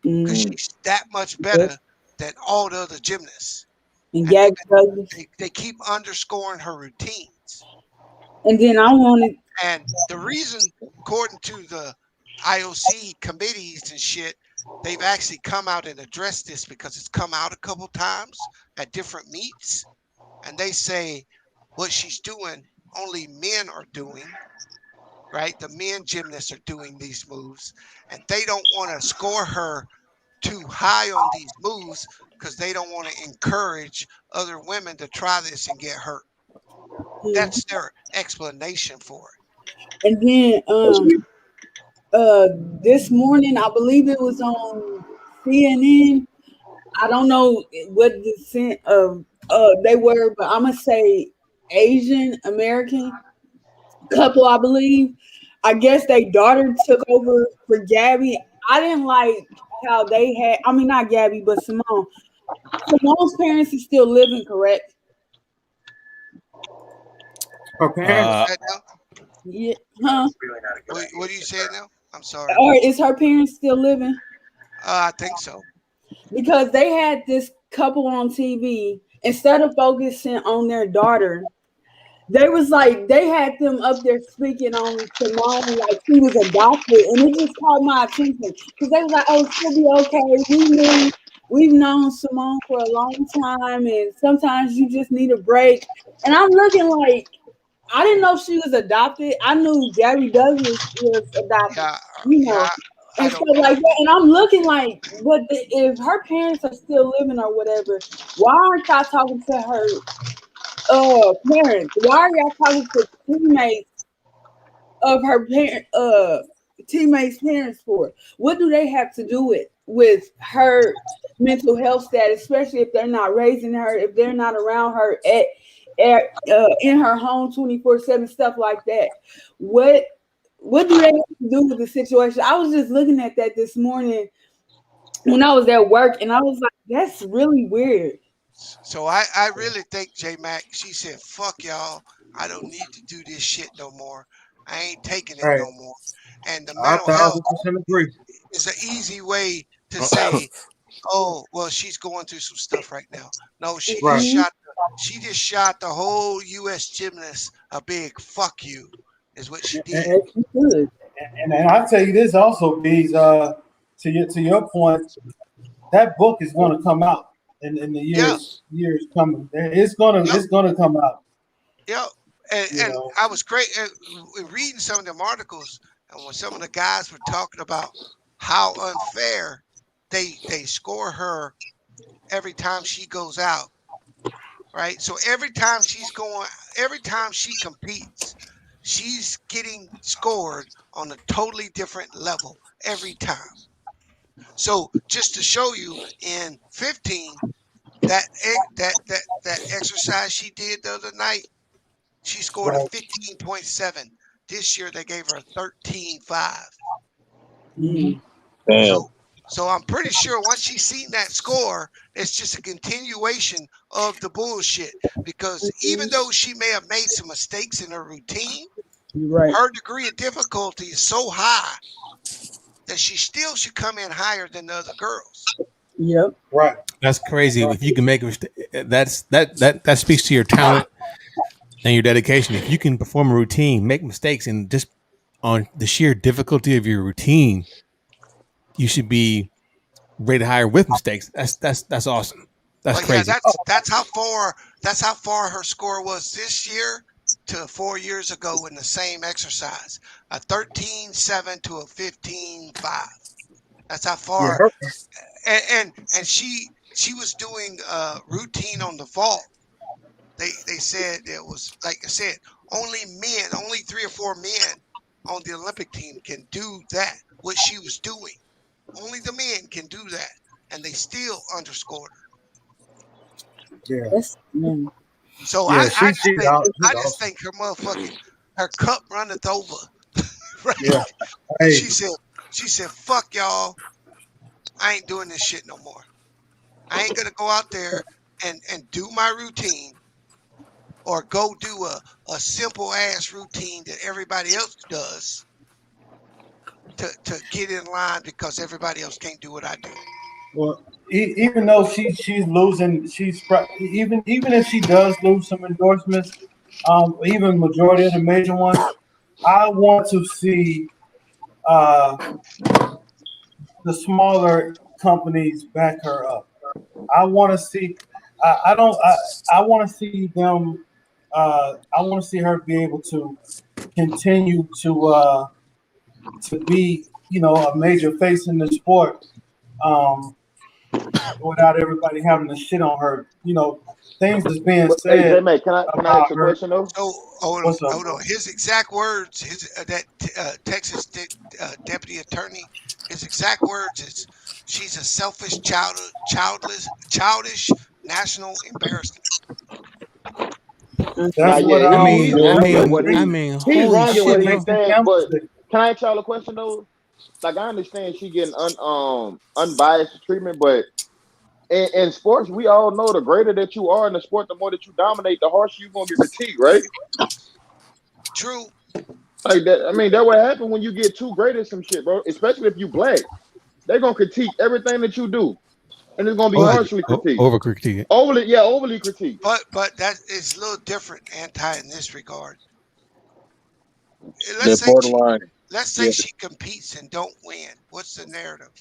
because she's that much better than all the other gymnasts. And they keep underscoring her routines. And then I wanted. And the reason, according to the IOC committees and shit, they've actually come out and addressed this because it's come out a couple times at different meets. And they say what she's doing, only men are doing, right? The men gymnasts are doing these moves. And they don't want to score her too high on these moves because they don't want to encourage other women to try this and get hurt. That's their explanation for it. And then this morning, I believe it was on CNN. I don't know what descent of they were, but I'm gonna say Asian American couple, I believe. I guess their daughter took over for Gabby. I didn't like how they had, I mean, not Gabby, but Simone. Simone's parents is still living, correct? Her parents? Yeah. Huh? What do you say now? I'm sorry. Or is her parents still living? I think so. Because they had this couple on TV. Instead of focusing on their daughter, they was like, they had them up there speaking on Simone like she was adopted, and it just caught my attention because they was like, "Oh, she'll be okay. We've known Simone for a long time, and sometimes you just need a break." And I'm looking like, I didn't know she was adopted. I knew Gary Douglas was adopted, and stuff like that. And I'm looking like, but if her parents are still living or whatever, why aren't y'all talking to her? Parents, why are y'all talking to teammates of her teammates' parents for? What do they have to do with her mental health status, especially if they're not raising her, if they're not around her in her home 24/7, stuff like that? What do they have to do with the situation? I was just looking at that this morning when I was at work, and I was like, that's really weird. So I really think J-Mac, she said, fuck y'all. I don't need to do this shit no more. I ain't taking it no more. And the mental health agree. is an easy way to say Oh, well, she's going through some stuff right now. No, she Right. just shot the whole U.S. gymnast a big fuck you, is what she did. As you could. And I'll tell you this also, Bees, to your point, that book is going to come out in the years coming. It's gonna come out. Yeah, and I was great reading some of them articles, and when some of the guys were talking about how unfair they score her every time she goes out, right? So every time she competes, she's getting scored on a totally different level every time. So just to show you, in 15, that exercise she did the other night, she scored a 15.7. This year they gave her a 13.5. So I'm pretty sure once she's seen that score, it's just a continuation of the bullshit. Because even though she may have made some mistakes in her routine, her degree of difficulty is so high that she still should come in higher than the other girls. Yep. Right. That's crazy. If you can make a mistake, that speaks to your talent and your dedication. If you can perform a routine, make mistakes, and just on the sheer difficulty of your routine, you should be rated higher with mistakes. That's awesome. That's crazy. Yeah, that's how far her score was this year to 4 years ago in the same exercise. A 13.7 to a 15.5. That's how far. And she was doing routine on the vault. They said it was, like I said, only 3 or 4 men on the Olympic team can do that. What she was doing, only the men can do that, and they still underscored her. Yeah. So I just think her cup runneth over. Right? Yeah. Hey. She said, fuck y'all. I ain't doing this shit no more. I ain't gonna go out there and do my routine, or go do a simple ass routine that everybody else does to get in line, because everybody else can't do what I do. Well, even though she's losing, even if she does lose some endorsements, even majority of the major ones, I want to see the smaller companies back her up. I want to see. I want to see them. I want to see her be able to continue to be, a major face in the sport, without everybody having to shit on her. Things that's being said. Hey, J-Mac, can I ask a question though? So hold on. His exact words, Texas deputy attorney, his exact words is, "She's a selfish, childish national embarrassment." That's what I mean, he's wrong in what shit, he's saying. But can I ask y'all a question though? Like, I understand she getting unbiased treatment, but in sports, we all know the greater that you are in the sport, the more that you dominate, the harsher you're gonna be critiqued, right? True. Like that. I mean, that what happen when you get too great at some shit, bro. Especially if you black, they're gonna critique everything that you do, and it's gonna be harshly critiqued, overly critiqued. But that is a little different, in this regard. Let's say she competes and don't win. What's the narrative?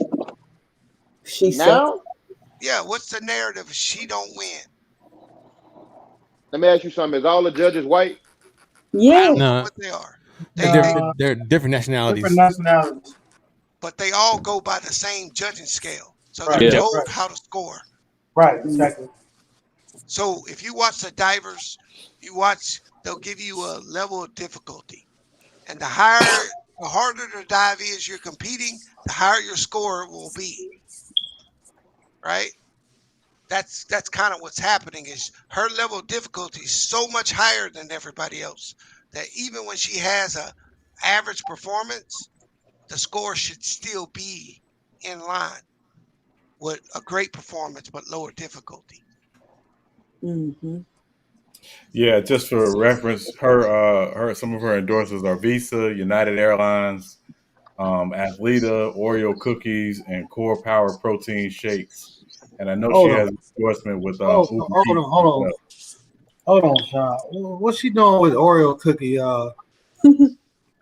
Yeah, what's the narrative if she don't win? Let me ask you something. Is all the judges white? Yeah. I don't know what they are. They're different nationalities. But they all go by the same judging scale. So Right. they're told how to score. Right, exactly. So if you watch the divers, they'll give you a level of difficulty. And the harder the dive is you're competing, the higher your score will be. Right? That's kind of what's happening, is her level of difficulty is so much higher than everybody else that even when she has a average performance, the score should still be in line with a great performance but lower difficulty. Mm-hmm. Yeah, just for reference, her some of her endorsers are Visa, United Airlines, Athleta, Oreo cookies, and Core Power protein shakes. And I know she Hold has on. an endorsement with Hold Uber on, Eats. hold on, Sean. What's she doing with Oreo cookie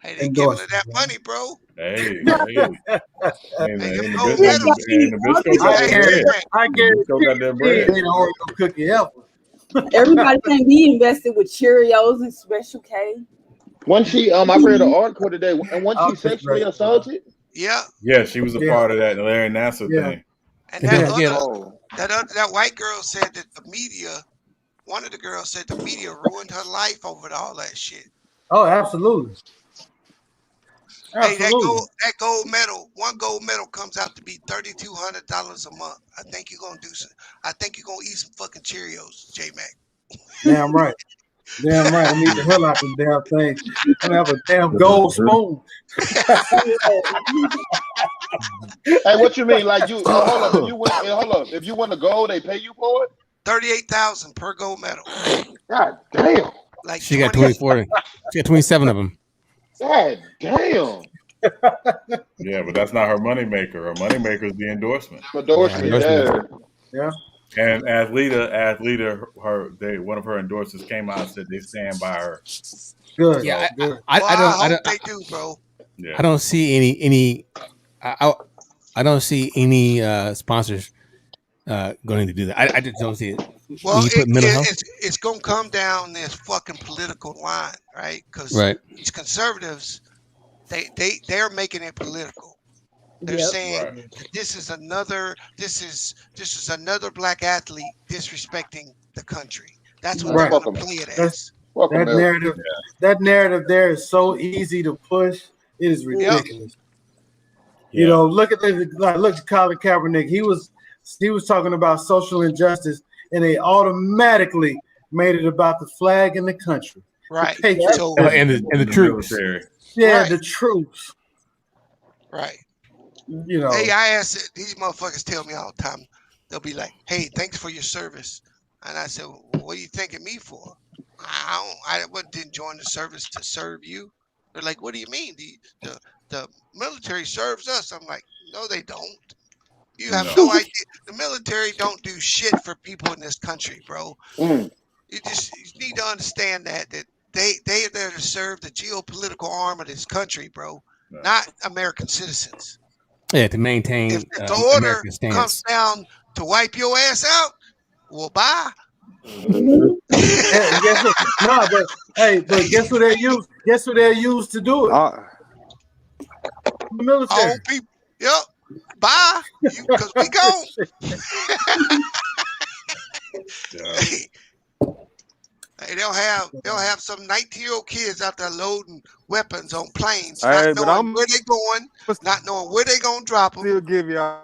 Hey, they giving her endorsement? that money, bro. Hey, and Hey, them the gold bitch, medals. and the bitch still got I that guarantee, bread. I The bitch still got that guarantee bread. ain't an Oreo cookie ever. Everybody can't be invested with Cheerios and Special K. When she, I read an article today, and when I'm she just sexually messing, assaulted. Yeah. Yeah, she was a Yeah. part of that Larry Nassar Yeah. thing. And Yeah, that yeah. other, that white girl said that the media, one of the girls said the media ruined her life over all that shit. Oh, absolutely. Hey, Absolutely. that gold medal, one gold medal comes out to be $3,200 a month. I think you're gonna do some. I think you're gonna eat some fucking Cheerios, J Mac. Damn right. Damn right. I'm eating the hell out of them damn things. I'm gonna have a damn gold spoon. Hey, what you mean? Like you? Hold up. If you win, hold up. If you win the gold, they pay you for it. 38,000 per gold medal. God damn. Like She got 20. 24. She got 27 of them. God damn. Yeah, but that's not her moneymaker. Her moneymaker is the endorsement. Endorsement. Yeah. Yeah. And Athleta, one of her endorsers came out and said they stand by her. Good. Yeah, Good. I hope they do, bro. Yeah. I don't see any. I don't see any sponsors going to do that. I just don't see it. Well, When you put mental health, it's gonna come down this fucking political line, right? Because right? these conservatives, they're making it political. They're saying Right. that this is another black athlete disrespecting the country. That's what Right. they're gonna play it as. That narrative. That narrative there is so easy to push. It is ridiculous. Yeah. You know, look at Colin Kaepernick. He was talking about social injustice, and they automatically made it about the flag and the country, Right? The Patriots, And the troops. Military. yeah, Right. the troops. Right. You know, Hey, I asked these motherfuckers tell me all the time. They'll be like, "Hey, thanks for your service," and I said, well, "What are you thanking me for? I didn't join the service to serve you." They're like, "What do you mean? The military serves us?" I'm like, "No, they don't. You have no idea. The military don't do shit for people in this country, bro. You need to understand that they're there to serve the geopolitical arm of this country, bro, not American citizens." Yeah, to maintain If the order American comes stance. down to wipe your ass out, well, bye. guess what? No, but hey, but guess what they use? Guess what they use to do it? The military. Own people. Yep. Bye. Because we gone. Hey, they'll have some 19-year-old kids out there loading weapons on planes, not knowing where they're going, not knowing where they're gonna drop them. Still give y'all.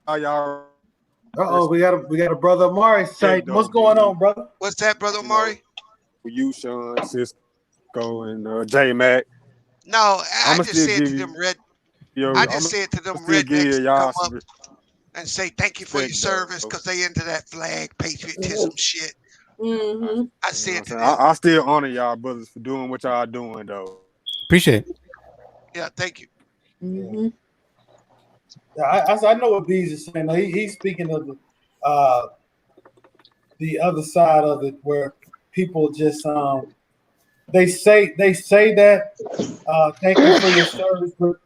We got a brother Amari site. What's going on, brother? What's that, brother Amari? You, Sean, Cisco, and J Mac. No, I just said to them rednecks to come up and say thank you for your service because they into that flag patriotism shit. Mm-hmm. I said to them, I still honor y'all brothers for doing what y'all doing though. Appreciate it. Yeah, thank you. Mm-hmm. Yeah, I know what Bees is saying. He's speaking of the other side of it, where people just they say that thank you for your service, but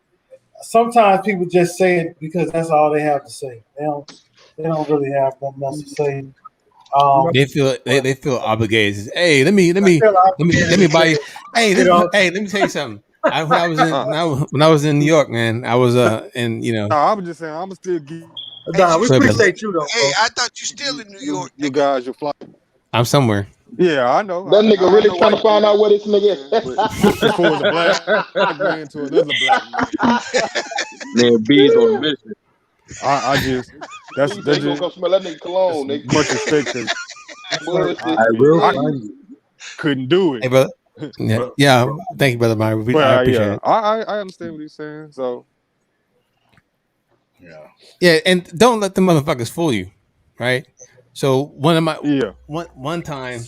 sometimes people just say it because that's all they have to say. They don't really have nothing else to say. They feel obligated. Hey, let me buy you. Hey, let me tell you something. When I was in New York, man, I was and you know. No, I was just saying I'm still give. We appreciate you though. Hey, I thought you still in New York. You guys, your flight. I'm somewhere. Yeah, I know. That nigga really trying to find out where this nigga is. As far as a black man to another black man, bees on a mission. I just that's just gonna smell that nigga cologne. Nigga. Much respect. I couldn't do it. Hey, brother. Yeah, thank you, brother Myron. I appreciate it. I understand what he's saying. So yeah, and don't let the motherfuckers fool you, right? So one time,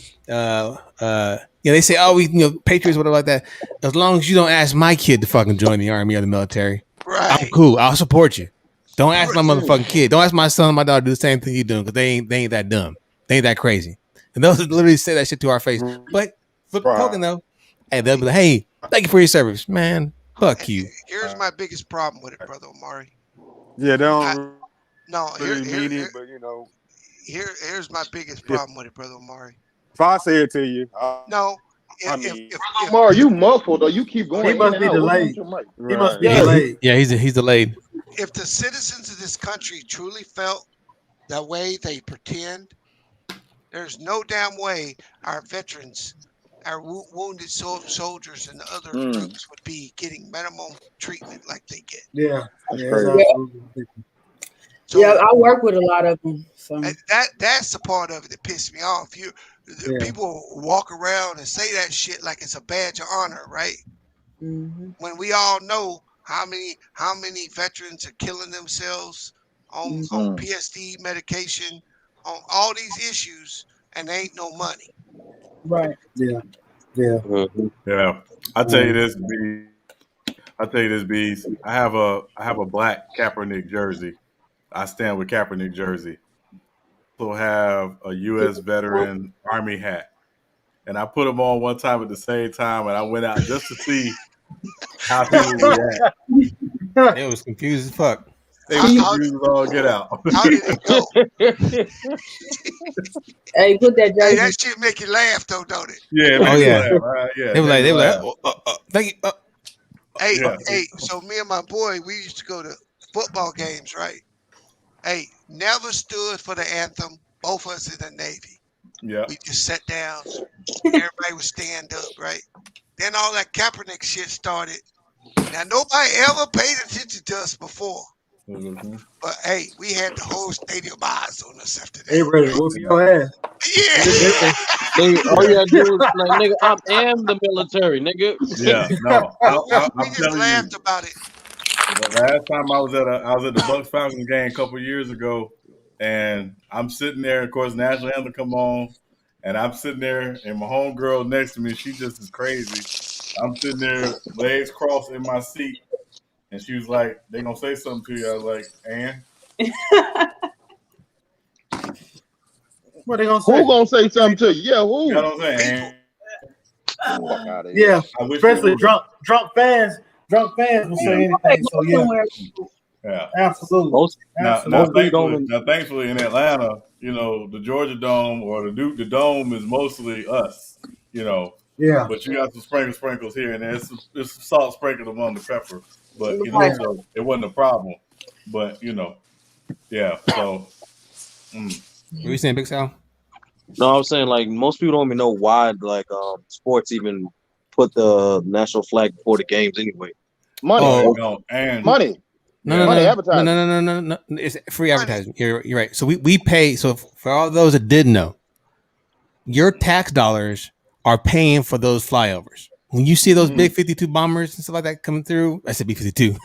they say, oh, Patriots, whatever like that. As long as you don't ask my kid to fucking join the army or the military, I'm cool. I'll support you. Don't ask my motherfucking kid. Don't ask my son and my daughter to do the same thing you're doing because they ain't that dumb. They ain't that crazy. And they'll literally say that shit to our face. But for the token though, hey, they'll be like, hey, thank you for your service, man. Fuck you. Here's my biggest problem with it, brother Omari. Yeah, they don't really mean it, but here's my biggest problem with it, brother Omari. If I say it to you, if Lamar, you muffled or you keep going. He must be delayed. He must be delayed. Yeah, he's delayed. If the citizens of this country truly felt the way they pretend, there's no damn way our veterans, our wounded soldiers, and the other groups would be getting minimum treatment like they get. Yeah. So, I work with a lot of them. So. That's the part of it that pissed me off. People walk around and say that shit like it's a badge of honor, right? Mm-hmm. When we all know how many veterans are killing themselves on PSD medication, on all these issues, and there ain't no money. Right. Yeah. Yeah. I'll tell you this, Bees. I have a black Kaepernick jersey. I stand with Kaepernick jersey. I also have a U.S. veteran Army hat. And I put them on one time at the same time, and I went out just to see how people react. It was confused as fuck. They was confused as all get out. How did it go? Hey, put that jersey. Hey, that shit make you laugh though, don't it? Yeah. Laugh. Yeah. They were like, thank you. Hey. So me and my boy, we used to go to football games, right? Hey, never stood for the anthem. Both of us in the Navy. Yeah. We just sat down. Everybody would stand up, right? Then all that Kaepernick shit started. Now nobody ever paid attention to us before. Mm-hmm. But hey, we had the whole stadium eyes on us after that. They ready to whoop your ass. Yeah. Nigga, all you gotta do is like, nigga, I am the military, nigga. Yeah, no. We just laughed about it. The last time I was at the Bucks Falcons game a couple years ago, and I'm sitting there. Of course, national anthem come on, and I'm sitting there, and my homegirl next to me, she just is crazy. I'm sitting there, legs crossed in my seat, and she was like, "They gonna say something to you." I was like, "And." What they gonna say? Who gonna say something to you? Yeah, who? You know what I'm saying? Yeah, especially drunk fans. Drunk fans will say anything. So yeah, absolutely. Now, thankfully, in Atlanta, the Georgia Dome or the Dome is mostly us. Yeah. But you got some sprinkles here and there. It's some salt sprinkled among the pepper, but so it wasn't a problem. But yeah. So. What are you saying, Big Sal? No, I was saying like most people don't even know why sports even put the national flag before the games anyway. Money. Money. Money advertising. No. It's free advertising. You're right. So we pay. So for all those that didn't know, your tax dollars are paying for those flyovers. When you see those big 52 bombers and stuff like that coming through, I said B-52.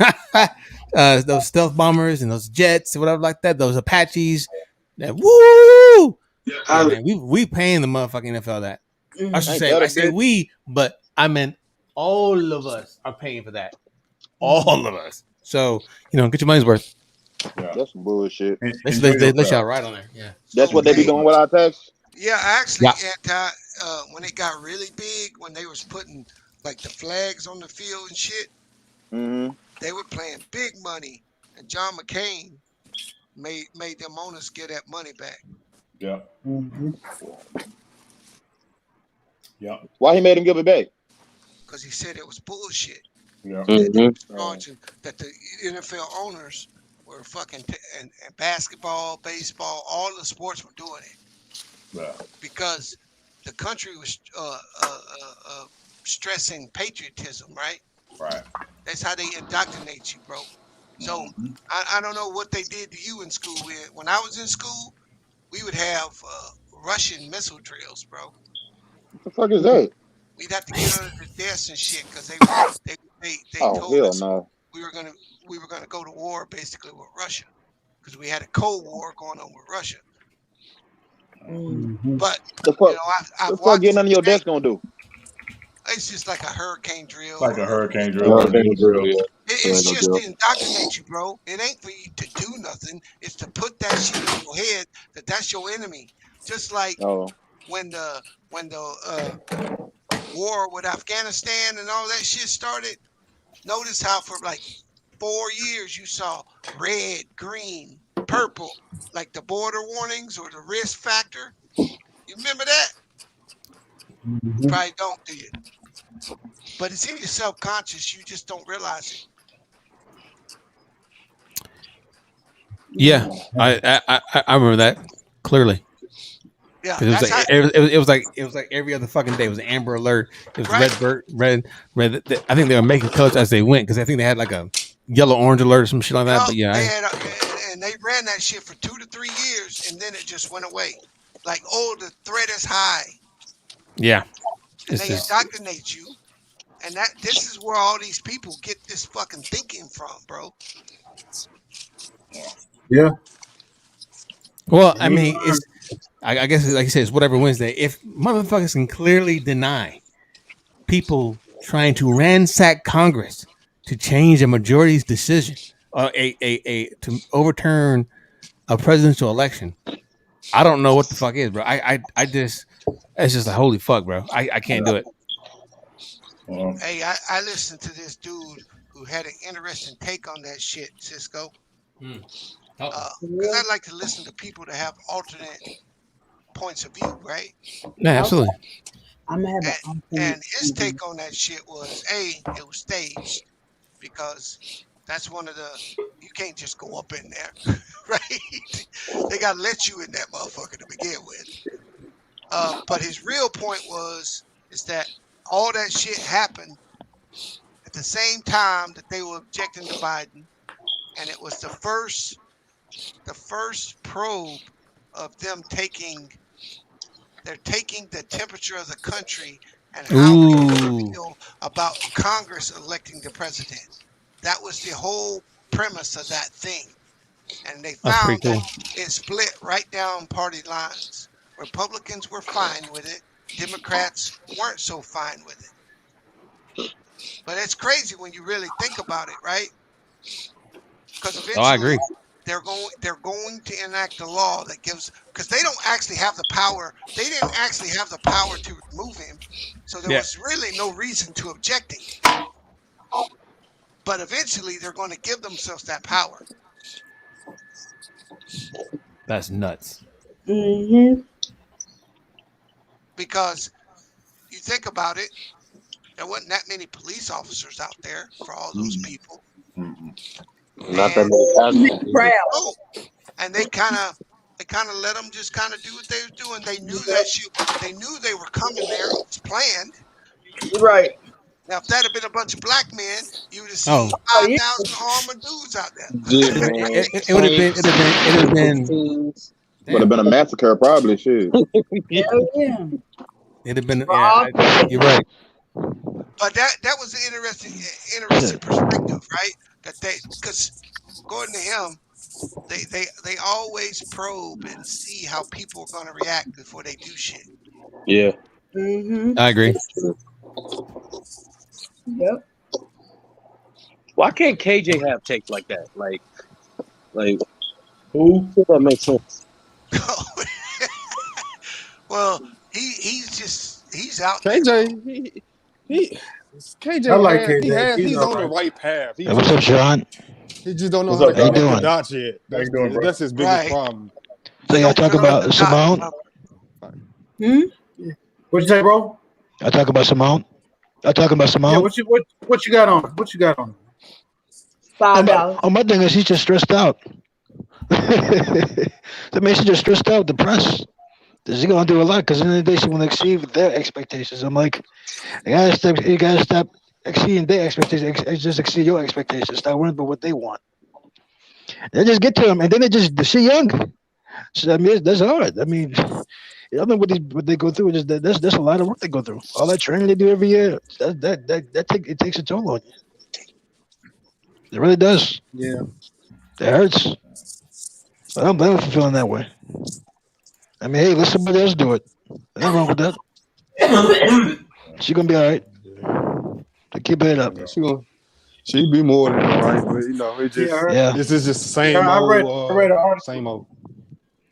Those stealth bombers and those jets and whatever like that, those Apaches. That woo! Yeah, man, we paying the motherfucking NFL that. I should say, I say we, but I meant all of us are paying for that. All of us. So, get your money's worth. Yeah. That's some bullshit. Let y'all right on there. Yeah. That's what they be doing with our tax? Yeah, actually, when it got really big, when they was putting like the flags on the field and shit, they were playing big money. And John McCain made them owners get that money back. Yeah. Yeah. Why he made him give it back? Because he said it was bullshit. Yeah. That the NFL owners were fucking and basketball, baseball, all the sports were doing it. Yeah. Because the country was stressing patriotism, right? Right. That's how they indoctrinate you, bro. So I don't know what they did to you in school. When I was in school, we would have Russian missile drills, bro. What the fuck is that? We'd have to get under the desks and shit because they told us we were gonna go to war basically with Russia because we had a Cold War going on with Russia. But the fuck getting under your desk gonna do? It's just like a hurricane drill. Like a hurricane drill. It's just to indoctrinate you, bro. It ain't for you to do nothing. It's to put that shit in your head that that's your enemy. Just like when the war with Afghanistan and all that shit started. Notice how for like 4 years you saw red, green, purple, like the border warnings or the risk factor. You remember that? You probably don't, do you? But it's in your subconscious. You just don't realize it. Yeah, I remember that clearly. Yeah, it was like every other fucking day. It was an Amber Alert. It was red. I think they were making colors as they went because I think they had like a yellow orange alert or some shit like that. But yeah, and they ran that shit for 2 to 3 years, and then it just went away. Like, oh, the threat is high. Yeah, and they indoctrinate you, and this is where all these people get this fucking thinking from, bro. Yeah. Well, I mean, it's. I guess, like you said, it's whatever Wednesday. If motherfuckers can clearly deny people trying to ransack Congress to change a majority's decision, to overturn a presidential election, I don't know what the fuck is, bro. I just, it's just like holy fuck, bro. I can't do it. Hey, I listened to this dude who had an interesting take on that shit, Cisco. Because I like to listen to people that have alternate points of view, right? Yeah, absolutely. And his take on that shit was, it was staged because that's one of the, you can't just go up in there, right? They got to let you in that motherfucker to begin with. But his real point is that all that shit happened at the same time that they were objecting to Biden, and it was the first probe of them taking the temperature of the country and how people feel about Congress electing the president. That was the whole premise of that thing. And they found that it split right down party lines. Republicans were fine with it. Democrats weren't so fine with it. But it's crazy when you really think about it, right? Because eventually, I agree. They're going to enact a law that gives, because they don't actually have the power. They didn't actually have the power to remove him, so there was really no reason to objecting. But eventually, they're going to give themselves that power. That's nuts. Mm-hmm. Because you think about it, there wasn't that many police officers out there for all those people. Not that many. Oh, and they kind of let them just kind of do what they were doing. They knew that shit. They knew they were coming there. It was planned. Right. Now, if that had been a bunch of black men, you would have seen 5,000 armored dudes out there. It would have been. Would have been a massacre, probably. Shit. Hell yeah. It'd have been. Yeah, you're right. But that was an interesting perspective, right? That because according to him, they always probe and see how people are going to react before they do shit. Yeah. Mm-hmm. I agree. Yep. Why can't KJ have takes like that? Like who? That makes sense. Well, he's out. KJ, KJ, I like KJ. He's on the right path. What's up, Sean? He just don't know how to connect the dots yet. That's his biggest problem. So y'all talk about Simone? What you say, bro? I talk about Simone. Yeah, what you got on? What you got on? $5. My thing is he's just stressed out. I mean, she's just stressed out, depressed. She's gonna do a lot because in the end of the day she want to exceed their expectations. I'm like, you gotta stop exceeding their expectations. Just exceed your expectations. Stop worrying about what they want. They just get to them, and then she young. So I mean, that's hard. I mean, I don't know what they go through. That's a lot of work they go through. All that training they do every year. It takes a toll on you. It really does. Yeah, it hurts. But I don't blame her for feeling that way. I mean, hey, let somebody else do it. Nothing wrong with that. She's gonna be all right. To keep it up. She'd be more than right, but it just this is just the same old. I read an article. Same old.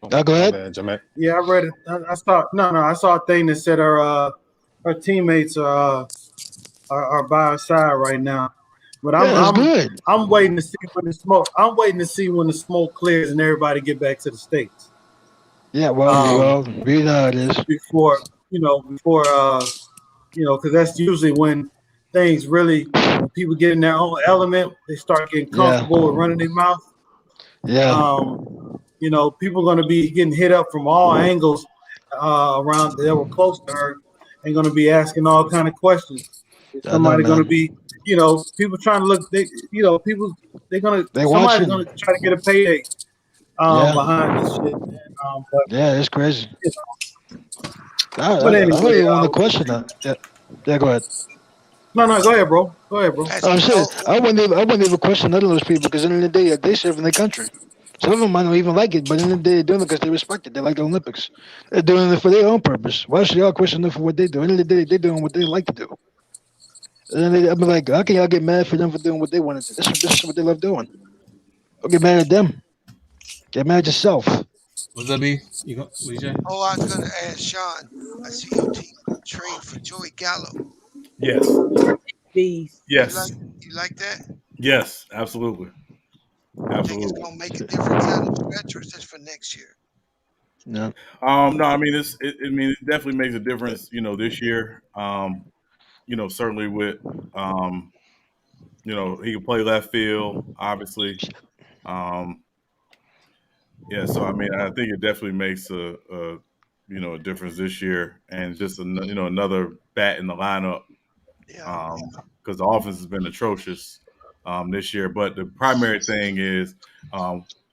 Go ahead. Yeah, I read it. I saw a thing that said her teammates are by her side right now. But I'm waiting to see when the smoke. I'm waiting to see when the smoke clears and everybody get back to the States. Yeah, well, we know it is before because that's usually when things really, when people get in their own element, they start getting comfortable with running their mouth. Yeah. People are going to be getting hit up from all angles around that were close to her, and going to be asking all kind of questions. Somebody going to be, people trying to look. Somebody's going to try to get a payday behind this shit. It's crazy. But anyway, I really want to question that. Yeah, go ahead. No, go ahead, bro. I'm saying I wouldn't even question none of those people because at the end of the day, they serve in their country. Some of them might not even like it, but in the end of the day, they're doing it because they respect it. They like the Olympics. They're doing it for their own purpose. Why should y'all question them for what they do? At the end of the day, they're doing what they like to do. And then I'm like, how can y'all get mad for them for doing what they want to do? This is what they love doing. Don't get mad at them. Get mad at yourself. What's that be? You go, DJ? Oh, I was gonna ask Sean. I see your team trade for Joey Gallo. Yes. Yes. You like that? Yes, absolutely. I think it's gonna make a difference out of the stretch, or just for next year. No. No, I mean it definitely makes a difference, this year. Certainly with he can play left field, obviously. So I mean, I think it definitely makes a difference this year, and just another bat in the lineup. Because the offense has been atrocious this year. But the primary thing is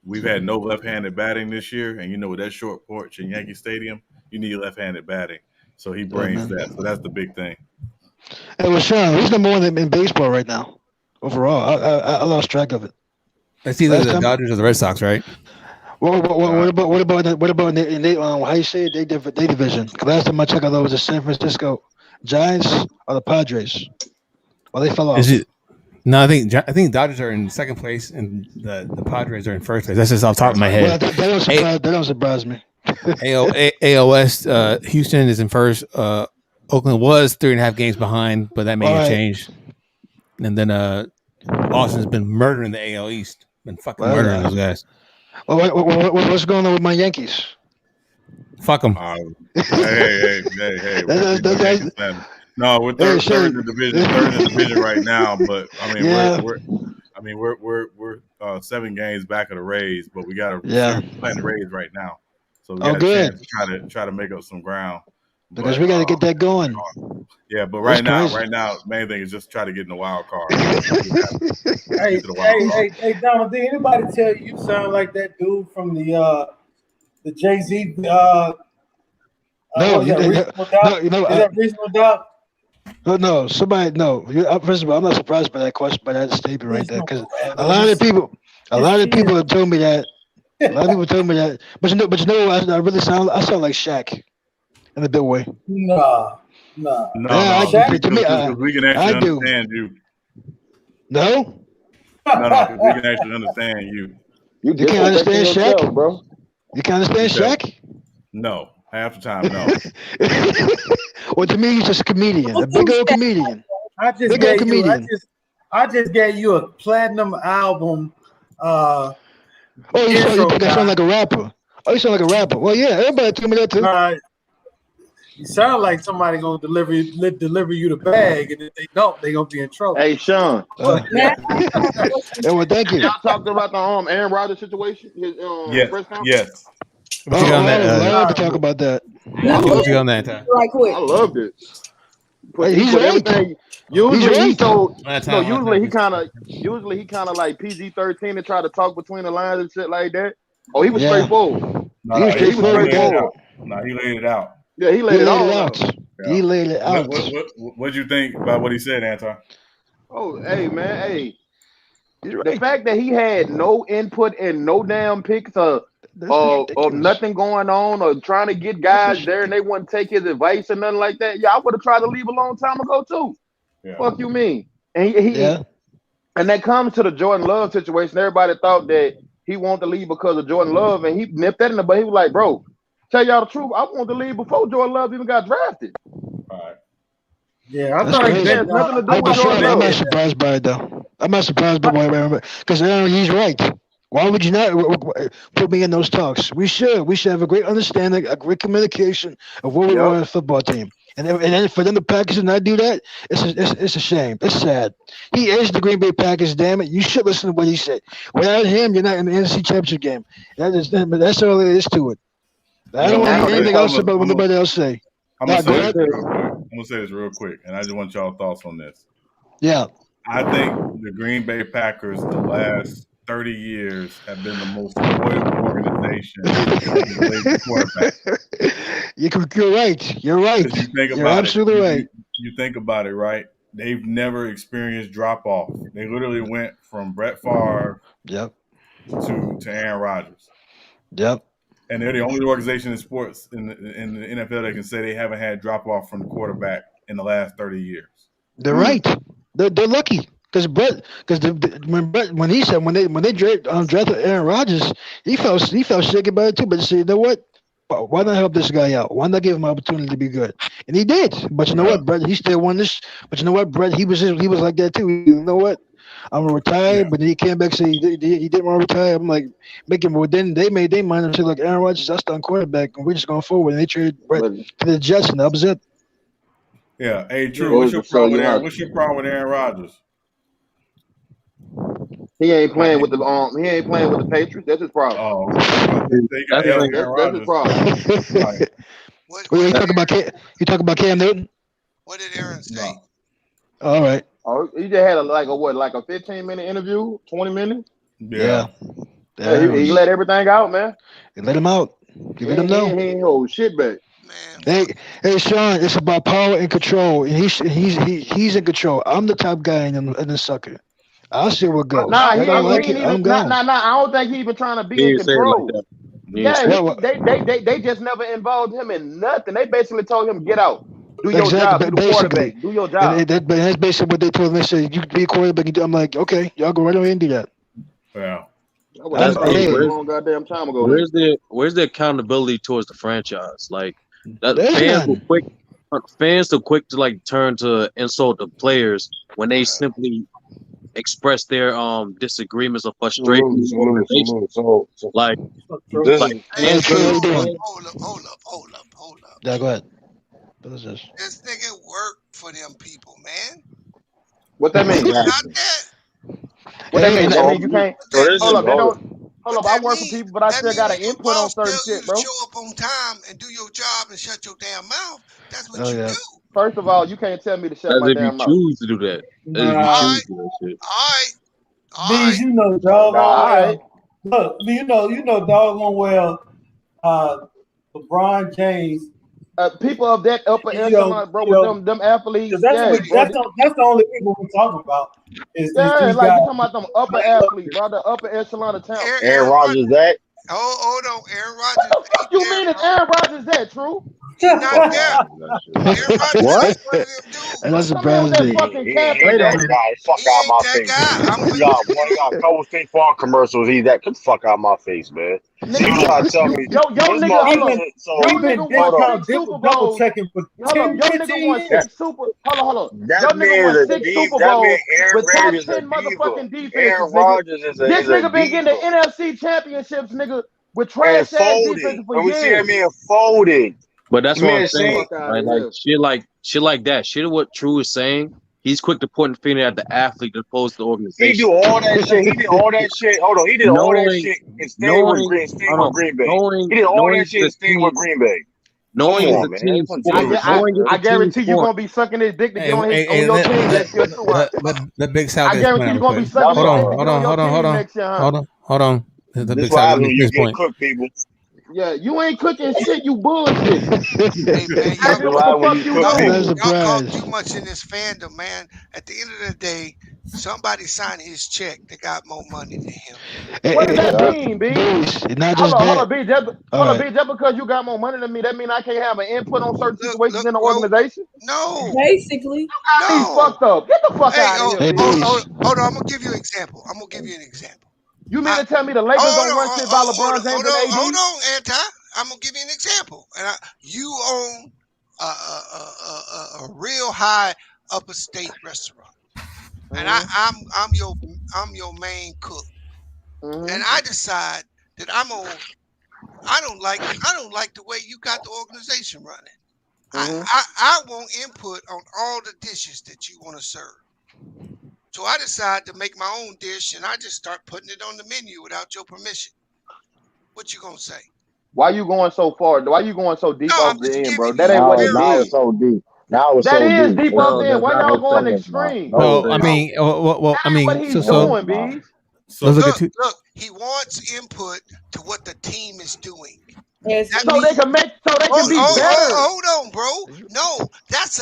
we've had no left-handed batting this year, and with that short porch in Yankee Stadium, you need left-handed batting. So he brings that. So that's the big thing. Hey, well, Sean, who's number one in baseball right now? Overall, I lost track of it. It's either the Dodgers or the Red Sox, right? What about how you say it? They division. Last time I checked, I thought it was the San Francisco Giants or the Padres. Well, they fell off. No, I think Dodgers are in second place and the Padres are in first place. That's just off the top of my head. Well, that don't surprise me. AOS, Houston is in first. Oakland was 3.5 games behind, but that may have changed. And then Boston's been murdering the AL East. Been fucking murdering those guys. Well, what's going on with my Yankees? Fuck them. Hey. No, we're third in the division right now. But I mean, we're 7 games back of the Rays, but we got to play the Rays right now. So we got a chance to try to make up some ground. Because we got to get that going. Yeah, but right now, main thing is just try to get in the wild card. Hey, Donald, did anybody tell you sound like that dude from the Jay-Z? No, is that Reasonable Doubt? No, somebody. No, first of all, I'm not surprised by that question, by that statement right there, because a lot of people have told me that. A lot of people told me that, but you know, I sound like Shaq. In a big way. No. To me, we can actually understand you. No, because we can actually understand you. You can't understand Shaq, bro. You can't understand Shaq? No, half the time, no. Well, to me, he's just a comedian, a big old comedian. I just gave you a platinum album. You think I sound like a rapper? Oh, you sound like a rapper. Well, yeah, everybody told me that too. You sound like somebody gonna deliver you the bag, and if they don't, they gonna be in trouble. Hey, Sean. Well, thank you. Y'all talked about the Aaron Rodgers situation. His press conference. Yes. What you on that? I love to talk about that. What you on that? Right quick. I loved it. He's right. Usually he kind of like PG-13 and try to talk between the lines and shit like that. Oh, he was straightforward. He was straightforward. No, he laid it out. Yeah, he laid it out. Yeah. He laid it out. What'd you think about what he said, Anton? Oh, hey, man, hey. The fact that he had no input and no damn picks of nothing going on or trying to get guys there and they wouldn't take his advice or nothing like that. Yeah, I would have tried to leave a long time ago too. Yeah. Fuck you mean? And and that comes to the Jordan Love situation. Everybody thought that he wanted to leave because of Jordan Love, and he nipped that in the butt. He was like, bro, tell y'all the truth. I wanted to leave before Jordan Love even got drafted. All right. Yeah, I thought it has nothing to do with Jordan I'm Love. not surprised by it though. I'm not surprised by it because he's right. Why would you not put me in those talks? We should have a great understanding, a great communication of what we want as a football team. And then for them to Packers and not do that, it's a shame. It's sad. He is the Green Bay Packers. Damn it! You should listen to what he said. Without him, you're not in the NFC Championship game. That's all there is to it. I don't want anything else about what nobody else say. I'm gonna say this real quick, and I just want y'all thoughts on this. Yeah, I think the Green Bay Packers the last 30 years have been the most loyal organization. You're right. You're right. You're absolutely right. You think about it, right? They've never experienced drop off. They literally went from Brett Favre to Aaron Rodgers. Yep. And they're the only organization in sports in the NFL that can say they haven't had drop off from the quarterback in the last 30 years. They're right. They're lucky. When they drafted Aaron Rodgers, he felt sick about it too. But he said, you know what? Why not help this guy out? Why not give him an opportunity to be good? And he did. But you know what, Brett? He still won this. But you know what, Brett? He was like that too. You know what? I'm gonna retire, but then he came back and said he didn't want to retire. I'm like, making more. Then they made their mind and said, like, Aaron Rodgers, that's done quarterback, and we're just going forward. And they traded Brett to the Jets, and that was it. Yeah. Hey, True. What's your problem with Aaron Rodgers? He ain't playing with the Patriots. That's his problem. Oh, that's his problem. Right. You talking about Cam Newton? What did Aaron say? All right. Oh, he just had a 15-minute interview, 20 minutes. Yeah. He let everything out, man. He let him out. You let him know. He ain't hold shit back. Hey, Sean, it's about power and control, and he's in control. I'm the top guy in the sucker. I'll see what goes. I don't think he even trying to be in control. They just never involved him in nothing. They basically told him, get out. Do your job. Be the quarterback. Do your job. But that's basically what they told him. They said, you can be a quarterback. I'm like, okay, y'all go right away and do that. Yeah. That's a long goddamn time ago. Where's the accountability towards the franchise? Like, fans are quick to like turn to insult the players when they simply express their disagreements or frustrations. Hold up. Yeah, go ahead. What is this? This nigga work for them people, man. What that mean? Not that. What that mean? That mean you can't. Hold up. I work for people, but I still got an input on certain shit, bro. Show up on time and do your job and shut your damn mouth. That's what you do. First of all, you can't tell me to shut my damn mouth. Choose to do that. All right. You know, doggone well. Look, you know, doggone well. LeBron James. People of that upper echelon, bro, with them athletes. That's the only people we talk about. Is you talking about them upper athletes, bro, the upper echelon of town. Aaron Rodgers, that. Hold on, Aaron Rodgers. What the fuck you mean is Aaron Rodgers that, True? Not there. What? And that's surprising. Fuck out my face. Y'all Cold State Farm commercials. He's that. Get the fuck out of my face, man. You trying to tell me? Yo, nigga, double checking for 10, 15 years. Hold on. That man is a Super Bowl with top 10 motherfucking defenses. Aaron Rodgers is a This nigga been getting the NFC championships, nigga, with trash ass defense for years. We see him being folded. But that's what I'm saying. Like shit like that. Shit what True is saying. He's quick to point the finger at the athlete as opposed to the organization. He do all that shit. He did all that shit. Hold on. He did all that shit and stayed with Green Bay. He did all that shit and stayed with Green Bay. I guarantee you gonna be sucking his dick to get on your team next year too. The Big South. I guarantee you gonna be sucking his dick to get on your team next year. Hold on. The Big South. You get cooked, people. Yeah, you ain't cooking shit, you bullshit. Y'all talk too much in this fandom, man. At the end of the day, somebody signed his check that got more money than him. What does that mean, B? Not just Hold that. on, B. Just because you got more money than me, that mean I can't have an input on certain situations in the organization? No. Basically. No. Fucked up. Get the fuck out of here, B. Hold on. I'm gonna give you an example. You mean to tell me the Lakers don't run shit by LeBron James and AD? Hold on, Anti. I'm gonna give you an example. And you own a real high upper state restaurant, and I'm your main cook, and I decide that I don't like the way you got the organization running. I want input on all the dishes that you want to serve. So I decide to make my own dish, and I just start putting it on the menu without your permission. What you gonna say? Why you going so far? Why you going so deep off the end, bro? That ain't what it now is. It's so deep. Now it's that so is deep. deep off the end. Why y'all going extreme? Well, I mean, what he's doing, B. Look, he wants input to what the team is doing. Yes, so they can be better. Hold on, bro. No, that's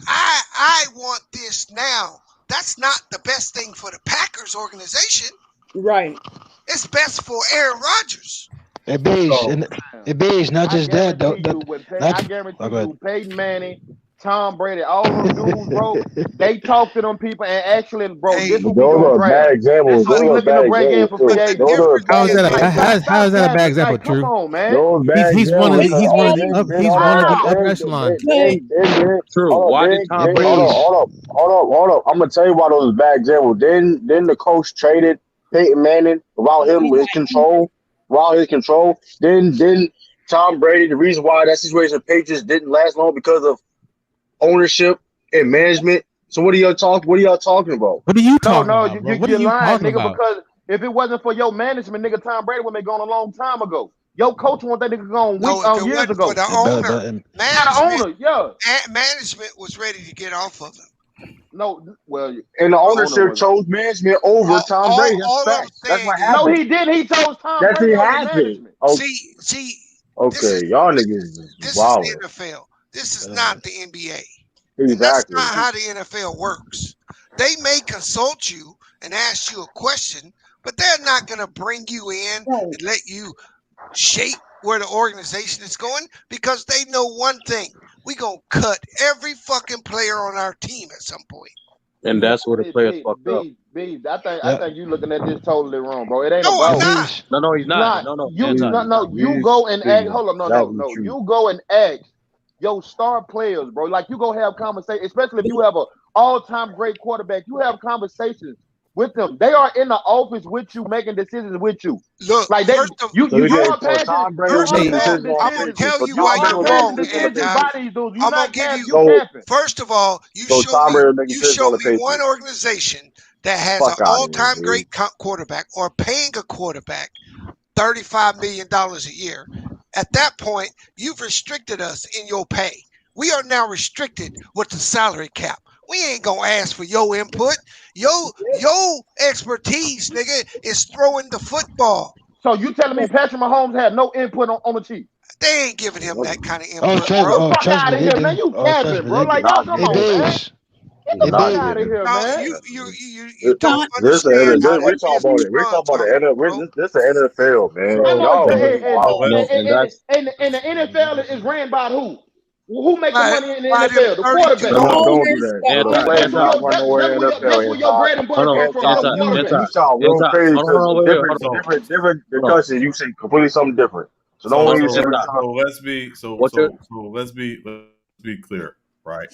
I want this now. That's not the best thing for the Packers organization. Right. It's best for Aaron Rodgers. It is not just that. I guarantee you, Peyton Manning, Tom Brady, all those dudes, bro, they talk to them people and actually, bro, this is what we gonna draft. This is what we looking to bring in for free agents. How is that a bad example, like, Drew? come on, man. He's one of the upper echelon. True. Why did Tom Brady? Hold up. I'm gonna tell you why those bad examples. Then the coach traded Peyton Manning without his control. Then Tom Brady. The reason why that situation of Patriots didn't last long because of ownership and management. So what are y'all talking about? What are you talking about? You're lying, nigga. Because if it wasn't for your management, nigga, Tom Brady would have been gone a long time ago. Your coach want that nigga gone years ago. For the owner, management was ready to get off of him. No, well, and the ownership chose management over Tom Brady. That's what happened. No, he didn't. He chose Tom Brady over management. See. Okay, y'all niggas. This is the NFL. This is not the NBA. Exactly. And that's not how the NFL works. They may consult you and ask you a question, but they're not going to bring you in and let you shape where the organization is going because they know one thing. We're going to cut every fucking player on our team at some point. And that's where the players fucked up. I think you looking at this totally wrong, bro. It ain't about No, he's not. You go and ask. Hold up, no. You go and ask your star players, bro. Like you go have conversations, especially if you have a all-time great quarterback. You have conversations with them. They are in the office with you, making decisions with you. Look, like they, you are passing. I'm gonna tell you why you're wrong. I'm gonna give you. First of all, you show me one organization that has an all-time great quarterback or paying a quarterback $35 million a year. At that point, you've restricted us in your pay. We are now restricted with the salary cap. We ain't gonna ask for your input. Your expertise, nigga, is throwing the football. So you telling me Patrick Mahomes had no input on the Chiefs? They ain't giving him that kind of input, bro. Fuck out of here, man. You capping, bro. Like, y'all come on, man. Get the fuck out of here, man. You don't understand. We're talking about it. We're talking about the NFL. This is the NFL, man. And the NFL is ran by who? Who makes the money in the NFL? The quarterback. Don't do that. That's where your bread and butter came from. You sound real crazy. Different discussion. You say completely something different. So don't even say let's be clear, right?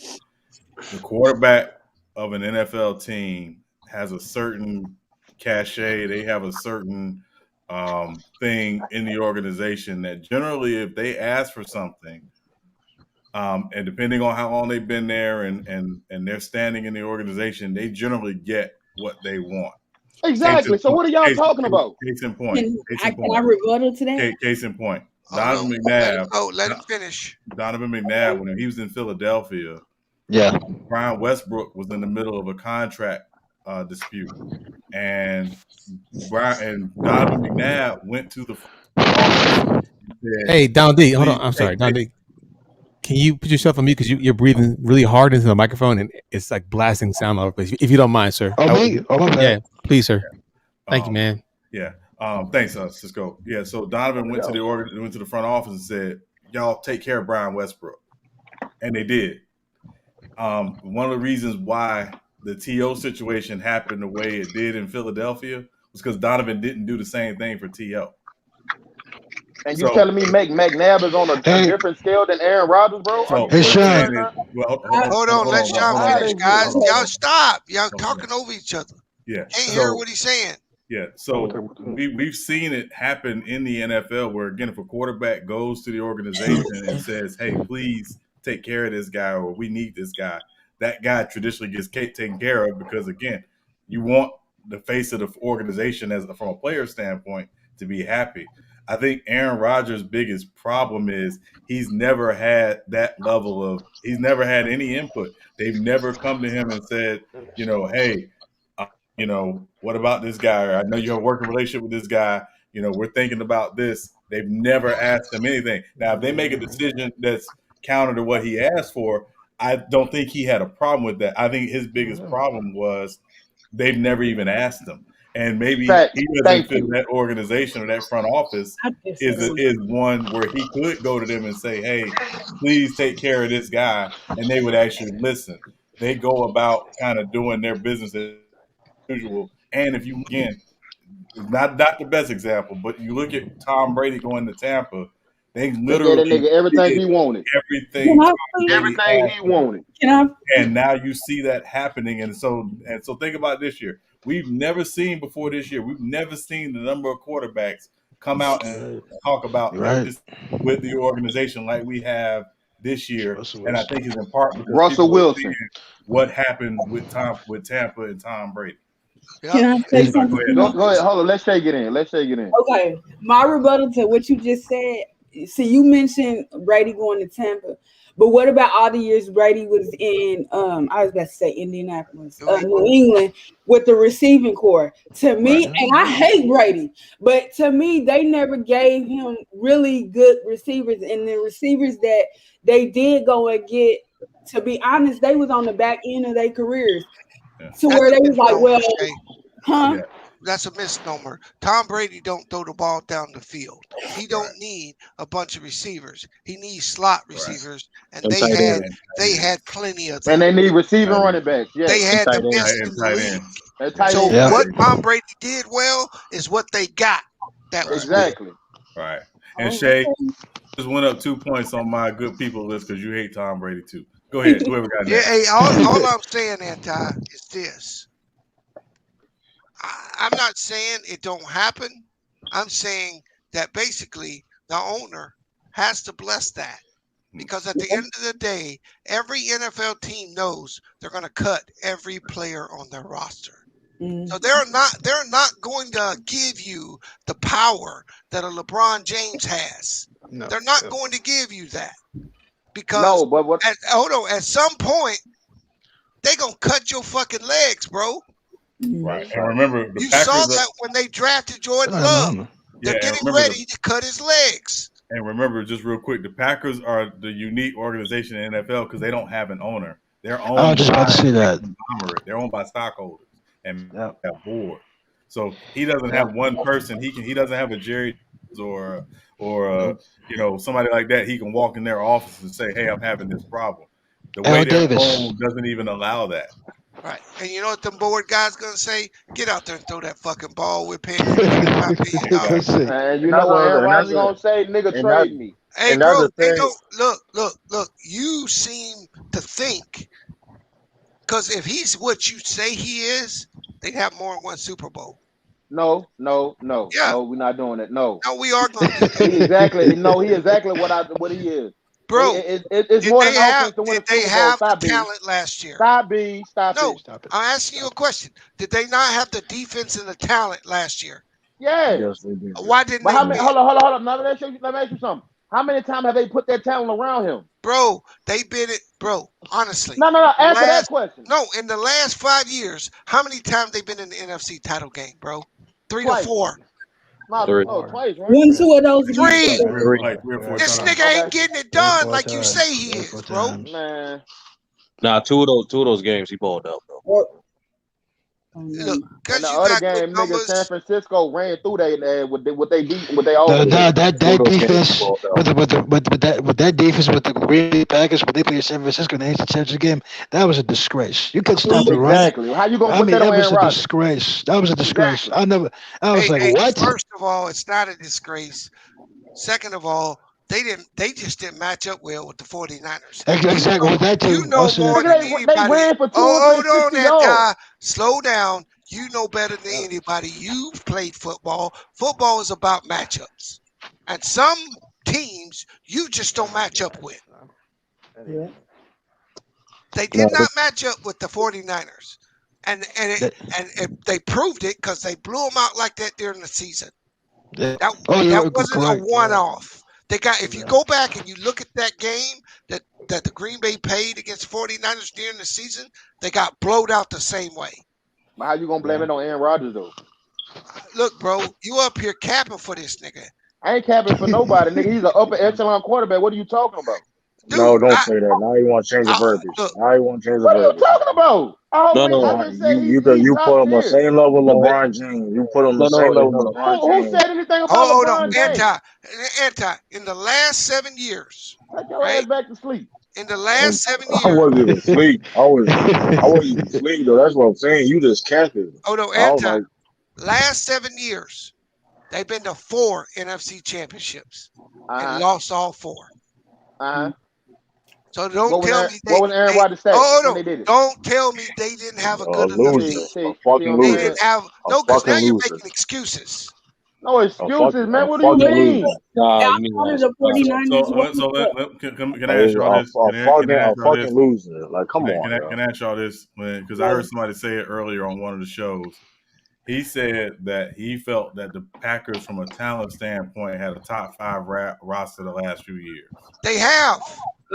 The quarterback of an NFL team has a certain cachet. They have a certain thing in the organization that generally, if they ask for something, and depending on how long they've been there and their standing in the organization, they generally get what they want. Exactly. So what are y'all talking about? Case in point. Can I rebuttal to that? Case in point. Donovan McNabb. Let him finish. Donovan McNabb, when he was in Philadelphia, Brian Westbrook was in the middle of a contract dispute, and Donovan McNabb went to the office. Hey, Don D, hold on. I'm sorry, Don D. Can you put yourself on mute because you're breathing really hard into the microphone and it's like blasting sound all over the place. If you don't mind, sir. Oh, me? Oh, my bad. Yeah, please, sir. Thank you, man. Yeah. Thanks, Cisco. Yeah. So Donovan went to the front office and said, "Y'all take care of Brian Westbrook," and they did. One of the reasons why the TO situation happened the way it did in Philadelphia was because Donovan didn't do the same thing for TO. And you telling me McNabb is on a different scale than Aaron Rodgers, bro? Hey, Sean. Hold on, let Sean finish, guys. Y'all stop. Y'all talking over each other. Yeah. Can't hear what he's saying. Yeah, so we've seen it happen in the NFL where, again, if a quarterback goes to the organization and says, "Hey, please take care of this guy," or "We need this guy," that guy traditionally gets taken care of because, again, you want the face of the organization from a player standpoint to be happy. I think Aaron Rodgers' biggest problem is he's never had that level of – he's never had any input. They've never come to him and said, "Hey, what about this guy? Or I know you have a working relationship with this guy. We're thinking about this." They've never asked him anything. Now, if they make a decision that's counter to what he asked for, I don't think he had a problem with that. I think his biggest problem was they've never even asked him. And maybe he doesn't fit that organization or that front office is one where he could go to them and say, "Hey, please take care of this guy," and they would actually listen. They go about kind of doing their business as usual. And if you, again, not the best example, but you look at Tom Brady going to Tampa, they literally gave that nigga everything he wanted. Everything he wanted. And now you see that happening. And so think about this year. We've never seen before this year. We've never seen the number of quarterbacks come out and talk about this with the organization like we have this year. And I think it's in part because Russell Wilson. What happened with Tampa and Tom Brady. Can I say something? Go ahead. Hold on. Let's take it in. Okay. My rebuttal to what you just said. See, you mentioned Brady going to Tampa, but what about all the years Brady was in? I was about to say Indianapolis, New England, with the receiving core. To me, and I hate Brady, but to me, they never gave him really good receivers, and the receivers that they did go and get, to be honest, they was on the back end of their careers. To where they was like, well, Yeah. That's a misnomer. Tom Brady don't throw the ball down the field. He don't need a bunch of receivers. He needs slot receivers, and they had plenty of them. And they need receiving running backs. Yeah. They had the best in the league. So what Tom Brady did well is what they got. That was exactly right. And Shay just went up 2 points on my good people list because you hate Tom Brady too. Go ahead. Whoever got that. Hey, all I'm saying, Anti, is this. I'm not saying it don't happen. I'm saying that basically the owner has to bless that, because at the end of the day, every NFL team knows they're going to cut every player on their roster. So they're not going to give you the power that a LeBron James has. No, they're not going to give you that, because at some point they're going to cut your fucking legs, bro. Right. And remember, you saw that when they drafted Jordan Love. They're getting ready to cut his legs. And remember, just real quick, the Packers are the unique organization in the NFL because they don't have an owner. They're owned. I was just about to say that. They're owned by stockholders and a board. So he doesn't have one person. He doesn't have a Jerry or somebody like that. He can walk in their office and say, "Hey, I'm having this problem." The way they're owned doesn't even allow that. Right. And you know what the board guy's going to say? Get out there and throw that fucking ball. We're paying you $5 million. And you know what Aaron Rodgers going to say? Nigga, trade me. Hey, bro, look, you seem to think, because if he's what you say he is, they'd have more than one Super Bowl. No. Yeah. No, we're not doing it. No, we are going to do that. He exactly what he is. Bro, it's more than offense to win a Super Bowl. Did they have the talent last year? Stop it. I'm asking you a question. Did they not have the defense and the talent last year? Yeah. Yes, they did. Why didn't they? Hold on. Now, let me ask you something. How many times have they put that talent around him? Bro, they've been it. Bro, honestly. No. Answer that question. No, in the last 5 years, how many times they been in the NFC title game, bro? 3 Twice. to 4. Twice, right? 1, 2 of those Three. against the Three or four This times. nigga ain't getting it done like you say he Three or is, four bro. times. Man. Nah, two of those games he balled out, bro. Look, And because the you other got good game, nigga, numbers. San Francisco ran through they with they all That defense balled out. with that defense with the Green Bay Packers when they played San Francisco in the AFC Championship game, that was a disgrace. You couldn't stop the run. Exactly. How you gonna I put mean, that on that was Aaron a Rodgers? disgrace. That was a disgrace. Exactly. I was like, what? First of all, it's not a disgrace. Second of all, they just didn't match up well with the 49ers. Exactly. With that You too. know more than They anybody. ran for Hold on 260 there, yards. guy. Slow down. You know better than anybody. You've played football. Football is about matchups. And some teams you just don't match up with. Yeah. They did not match up with the 49ers. And they proved it because they blew them out like that during the season. That wasn't correct. a one-off. They got, if you go back and you look at that game that the Green Bay played against 49ers during the season, they got blowed out the same way. But how you gonna blame it on Aaron Rodgers though? Look, bro, you up here capping for this nigga. I ain't capping for nobody, nigga. He's an upper echelon quarterback. What are you talking about? Dude, No, don't say that. Now you want to change the verbiage. Now you want to change the What are you verbiage. talking about? I just said You he's put top him on the tier. same level LeBron James. You put him on the same level LeBron Who James. said anything about Hold LeBron on, James? Anti. In the last 7 years, Take your ass back to sleep. In the last 7 years, I wasn't even asleep. I wasn't even asleep though. That's what I'm saying. You just capping. Oh no, Anti. Last 7 years, they've been to 4 NFC championships and lost all 4. So don't tell me what was Aaron Rodgers' stats when they did it? Don't tell me they didn't have a good enough team. A fucking They loser. didn't have because now you're making excuses. No excuses, man. What do you mean? Outside of the 49ers, can I ask y'all this? A fucking loser. Like, come on. Can I ask y'all this? Because I heard somebody say it earlier on one of the shows. He said that he felt that the Packers, from a talent standpoint, had a top 5 roster the last few years. They have.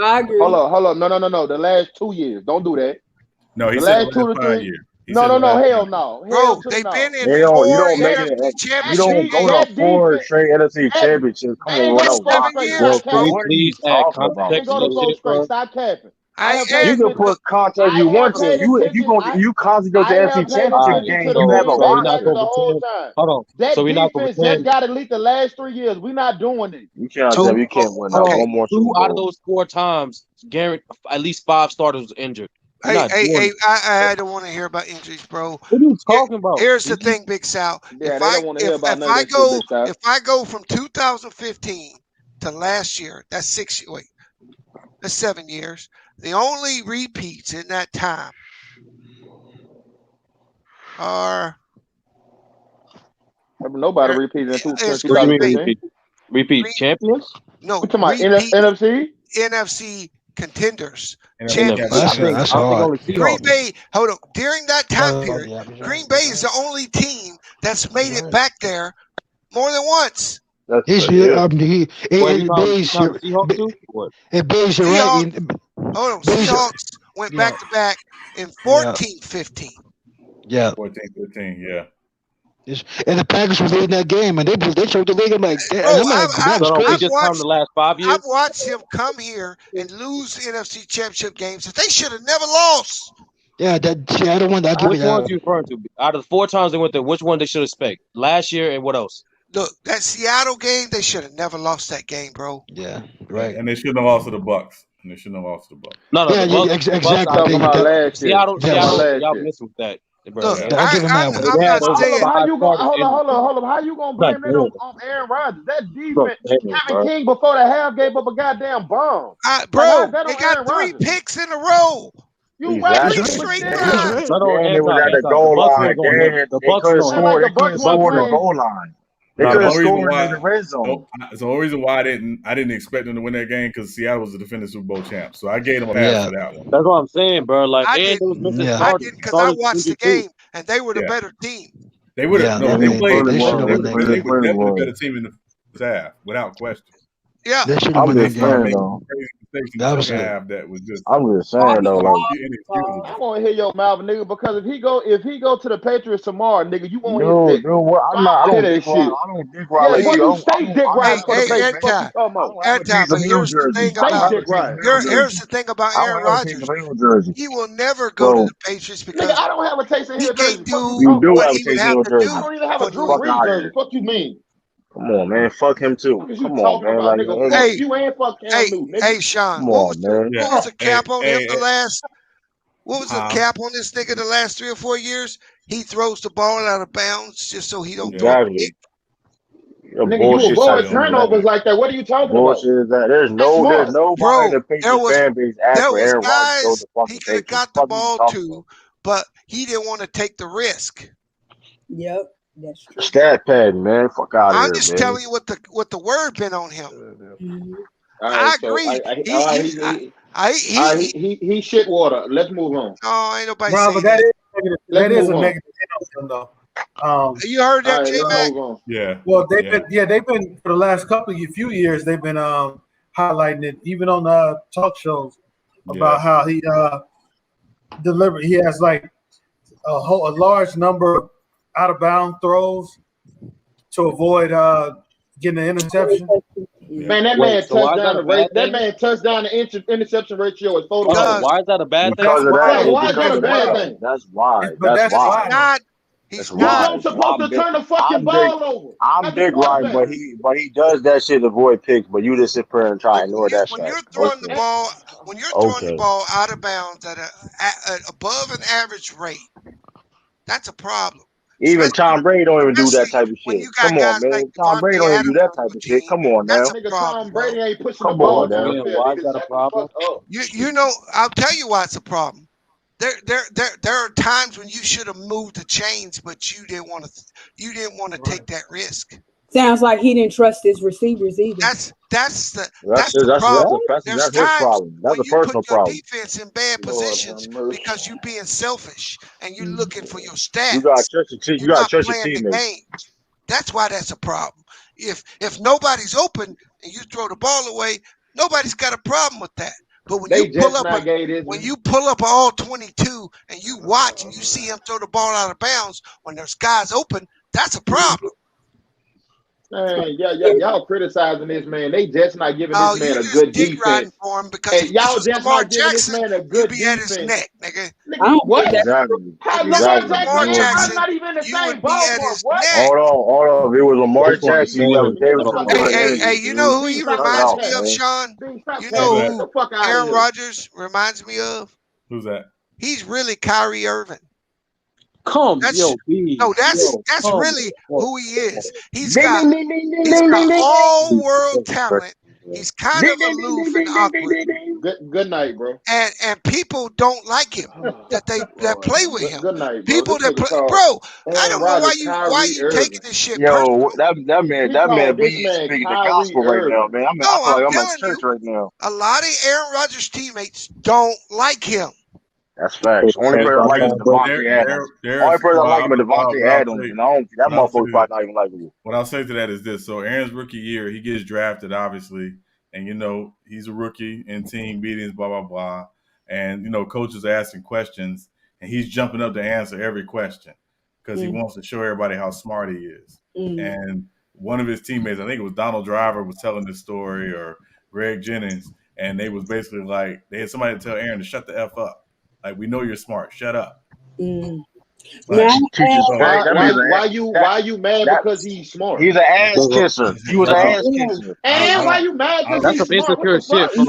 I agree. Hold on. No. The last 2 years. Don't do that. No, he the said last 2 to 3 years. No. Hell no. Bro, they've been in you 4 don't make it. NFC You don't go to 4 straight NFC championships. Come on, Please add context to this shit, bro. Stop capping. You can put context you want to. You constantly go to NFC championship game. You have a roster the whole time. Hold on. That so we're not defense going just got elite the last 3 years. We're not doing it. You can't win that one more. 2 out of those 4 times, Garrett, at least 5 starters was injured. I don't want to hear about injuries, bro. What are you talking about? Here's the thing, Big Sal. If I go from 2015 to last year, that's 6 years. Wait, that's 7 years. The only repeats in that time are nobody repeated in 2015. Repeat champions? No, talking about NFC contenders. That's hard. Green Bay, hold on. During that time period, Green Bay is the only team that's made it back there more than once. Hold on. Seahawks went back to back in 14-15. Yeah. 14-15, yeah. And the Packers were leading that game, and they showed the league. I'm like, the last 5 years. I've watched him come here and lose NFC championship games that they should have never lost. Yeah, I don't want that. Which ones are you referring to? Out of the 4 times they went there, which one they should expect? Last year and what else? Look, that Seattle game, they should have never lost that game, bro. Yeah, right. And they shouldn't have lost to the Bucks. Exactly. Seattle, y'all missed with that. Look, I'm not saying. Hold on. How you gonna blame it on Aaron Rodgers? That defense, Kevin King before the half gave up a goddamn bomb. Bro, they got 3 picks in a row. You right? 3 straight times. They was at the goal line. They couldn't score. They couldn't score the goal line. They couldn't score in the red zone. So the reason why I didn't expect them to win that game because Seattle was the defending Super Bowl champ. So I gave them a pass for that one. That's what I'm saying, bro. Like I didn't because I watched the game and they were the better team. They would have. They played. They definitely the better team in the first half, without question. Yeah, I'm just saying though. conversation you have that was just. I'm just saying though, like I want to hear your mouth, nigga, because if he go to the Patriots tomorrow, nigga, you won't hear dick. What? I don't dick ride. I don't dick ride like you stay dick riding for the Patriots. Fuck you talking about? But here's the thing about here's the thing about Aaron Rodgers. He will never go to the Patriots because I don't have a taste of he Hill jersey. can't do You do what have a he would taste have of to Hill do. jersey. I don't even have a Drew Brees jersey. Fuck you mean? Come on, man. Fuck him too. Come on, man. Like, fuck you and fuck Cam Newton, nigga. Hey, Sean, what was the cap on him the last? What was the cap on this nigga the last 3 or 4 years? He throws the ball out of bounds just so he don't throw it. Nigga, you avoid turnovers like that. What are you talking about? Is that there's nobody in the Patriots fan base asked for Aaron Rodgers to go to he could have got the ball to, but he didn't want to take the risk. Yep, that's true. Stat pad, man. Fuck out of here, I'm just telling you what the word been on him. Mm-hmm. I agree. He shit water. Let's move on. Oh, ain't nobody saying that. That is a negative on him, though. You heard that, J-Mac? Yeah. Well, they've been for the last few years. They've been highlighting it, even on talk shows, about how he delivered. He has like a large number of out of bound throws to avoid getting an interception. Man, that man touchdown to interception ratio is 4 to 1. Why is that a bad thing? Why is that a bad thing? That's why. He's not supposed to turn the fucking ball over. I'm big right, but he does that shit to avoid picks. But you just sit there and try to ignore that shit. When you're throwing the ball out of bounds at an above an average rate, that's a problem. Even Tom Brady don't even do that type of shit. Come on, man. Tom Brady don't even do that type of shit. Come on now. Tom Brady ain't pushing the ball down. Why is that a problem? You know, I'll tell you why it's a problem. There are times when you should have moved the chains, but you didn't want to take that risk. Sounds like he didn't trust his receivers either. That's the problem. That's his problem. That's a personal problem. Defense in bad positions because you're being selfish and you're looking for your stats. You got to trust your teammates. That's why that's a problem. If nobody's open and you throw the ball away, nobody's got a problem with that. But when you pull up all 22 and you watch and you see him throw the ball out of bounds when there's guys open, that's a problem. Man, y'all criticizing this man. They just not giving this man a good defense. For him because y'all just not giving this man a good defense. At his neck, nigga. What? Exactly. Lamar Jackson, not even the same ballpark. What? Hold on. If it was Lamar Jackson, Hey, you know who he reminds me of, Sean? You know who Aaron Rodgers reminds me of? Who's that? He's really Kyrie Irving. That's really who he is. He's got all world talent. He's kind of aloof and awkward. Good night, bro. And people don't like him that play with him. Good night, bro. People that play, bro. I don't know why you taking this shit. Yo, that man be speaking the gospel right now, man. I feel like I'm at church right now. A lot of Aaron Rodgers teammates don't like him. That's facts. Only player I like is Devontae Adams. Only player I like him is Devontae Adams. And that motherfucker's probably not even likable. What I'll say to that is this. So Aaron's rookie year, he gets drafted, obviously. And, he's a rookie in team meetings, blah, blah, blah. And, coaches are asking questions. And he's jumping up to answer every question because he wants to show everybody how smart he is. And one of his teammates, I think it was Donald Driver, was telling this story, or Greg Jennings. And they was basically like, they had somebody tell Aaron to shut the F up. Like, we know you're smart. Shut up. Why you mad because he's smart? He's an ass kisser. He was an ass kisser. And why you mad because he's smart? That's some insecure shit from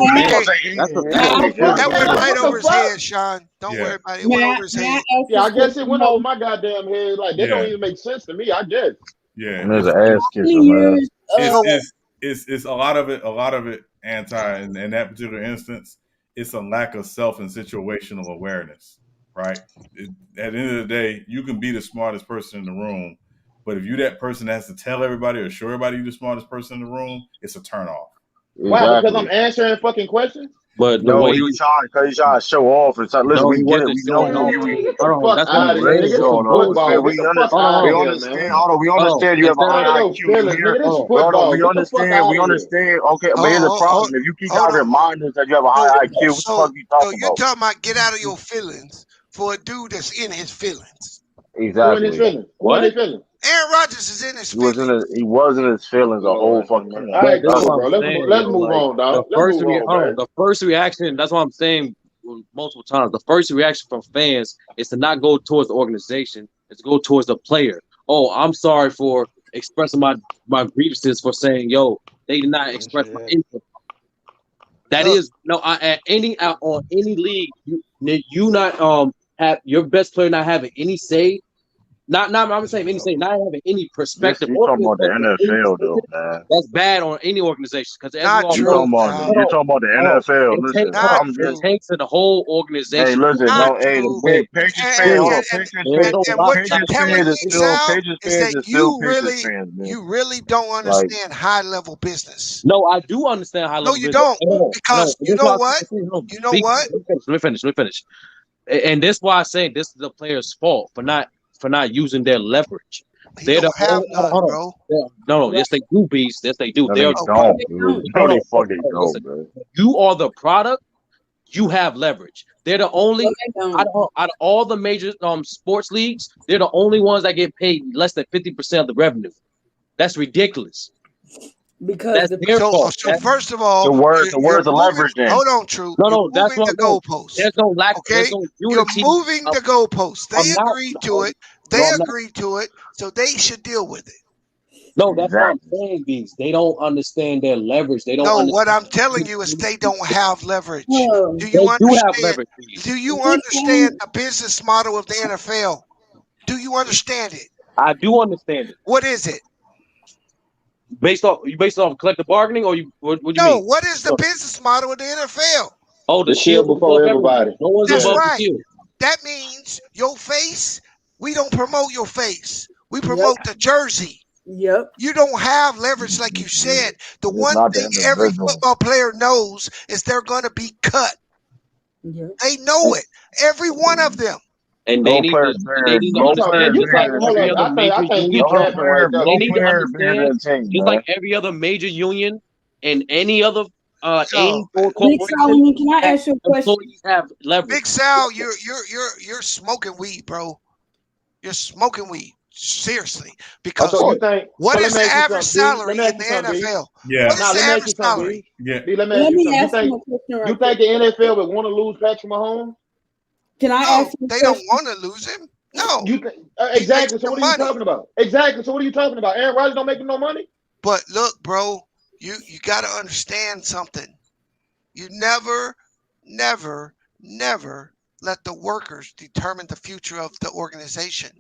That went right over his head, Sean. Don't worry about it. It went over his head. Yeah, I guess it went over my goddamn head. Like, that don't even make sense to me, I guess. Yeah. He's an ass kisser, man. It's a lot of it, anti, in that particular instance. It's a lack of self and situational awareness, right? At the end of the day, you can be the smartest person in the room, but if you that person that has to tell everybody or show everybody you're the smartest person in the room, it's a turnoff. Why? Because I'm answering fucking questions? But the No, way he was trying because he trying to show off. And so, listen, no, we he get it. wasn't We know showing you. off. You Hold on, Fuck that's you what out of here, red nigga. This is zone though. football. We Get the fuck understand. out hold of We on, here, understand. man. Hold on. We hold on. understand you have a Instead of high Mind your IQ. You feelings, hear? nigga. This hold is on, Hold on. football. We Get the fuck understand. out We of here. understand. Okay, but here's the problem. If you keep Hold out of on. reminders that you have a So, high IQ, what the fuck you so talking you're about? talking about get out of your feelings for a dude that's in his feelings. Who in his Exactly. feelings? Who in what? his feelings? Aaron Rodgers is in his feelings. He was in his feelings a whole Lord, fucking. man. Come All on, But right, this is brother. cool, what I'm bro. saying, Let's yo. move Like on, dog. Let's move on, hold on, man. the first reaction. That's what I'm saying multiple times. The first reaction from fans is to not go towards the organization. It's to go towards the player. Oh, I'm sorry for expressing my grievances for saying, yo, they did not express my input. That Look, is no. On any league, you not have your best player not having any say. Not I'm saying any say, not having any This perspective you or talking about the input on any NFL though, decision. man. That's bad on any organization because as we not all You know, true, talking about dog. hold you on, talking about the hold on. NFL. It Listen, takes hold Not on. I'm It just true. takes to the whole hey, organization listen, Not no, hey, true. the Patriots fan, hold on, Patriots There's fan, no And what you're lopsided Patriots telling fans me, is organization. still Sal, Patriots is fans that is still Patriots you fans, man. really don't Like, understand high level business. No, I do understand high No, level you business. don't, No, because this you is know why what? You know what? let me finish. And this is why I say this is the player's fault for not using their leverage. He They're the don't have only none, hold on. bro. No, yes they do, Beast. Yes they do. no, They're they the Okay. don't, product. dude. No, Hold they on, fucking listen. don't, man. You are the product. You have leverage. They're the only No, they don't. out of all the major sports leagues, they're the only ones that get paid less than 50% of the revenue. That's ridiculous. Because That's the their fault. So first of all, So you're where's the moving. leverage then? Hold on, True. You're No, that's moving what the no. goalposts. There's no lack. Okay, There's no you're unity. moving the goalposts. They I'm not. agreed to it. No, They I'm not. agreed to it, so they should deal with it. No, that's what I'm Exactly. saying, Beast. They don't understand their leverage. They don't No, what understand. I'm telling you is they don't have leverage. Do They you do have understand? leverage, Beast. Do you big understand the business model of the NFL? Do you understand it? I do understand it. What is it? Based off collective bargaining, or what do you No, mean? what is the business model of the NFL? Oh, the The shield shield is before above everyone. everybody. No one's That's Yeah. above the right. shield. That means your face, we don't promote your face. We Yep. promote the jersey. Yep. You don't have leverage like you said. The It's one not the thing every individual. football player knows is they're going to be cut. Yep. They know it. Every one of them. And No players they better. need to No understand players You just like better talking? than Hold every up. other team. I major think you union. No capping right player, there. They no need to player better understand than team, just man. like every other major union and any other Yo, aim for Big corporation Solomon, can I that ask you a question? employees have leverage. Big Sal, you're smoking weed, bro. You're smoking weed. Seriously. Because So you think? what So let is me the ask you average something, B. Let salary me ask in you the something, B. NFL? Yeah. What is Now the let me ask you average something, salary? B. Yeah. B. Let me ask Let you me something. ask him a question right You quick. think the NFL would want to lose Patrick Mahomes? Can I No, ask you a they don't question? want to lose him. No. You think He makes exactly? So the what are you money. talking about? Exactly. So what are you talking about? Aaron Rodgers don't make no money. But look, bro, you got to understand something. You never let the workers determine the future of the organization.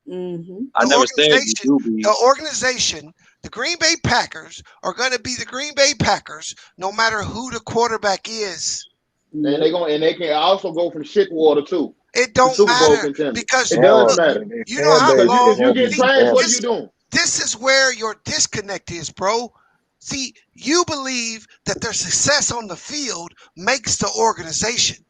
Mm-hmm. I never said you do, The organization, the Green Bay Packers are going to be the Green Bay Packers no matter who the quarterback is. And they can also go from shit water too. It don't Super Bowl matter contender. because It does look, matter. you know how Because long if you get trash, what are you this, doing? this is where your disconnect is, bro. See, you believe that their success on the field makes the organization,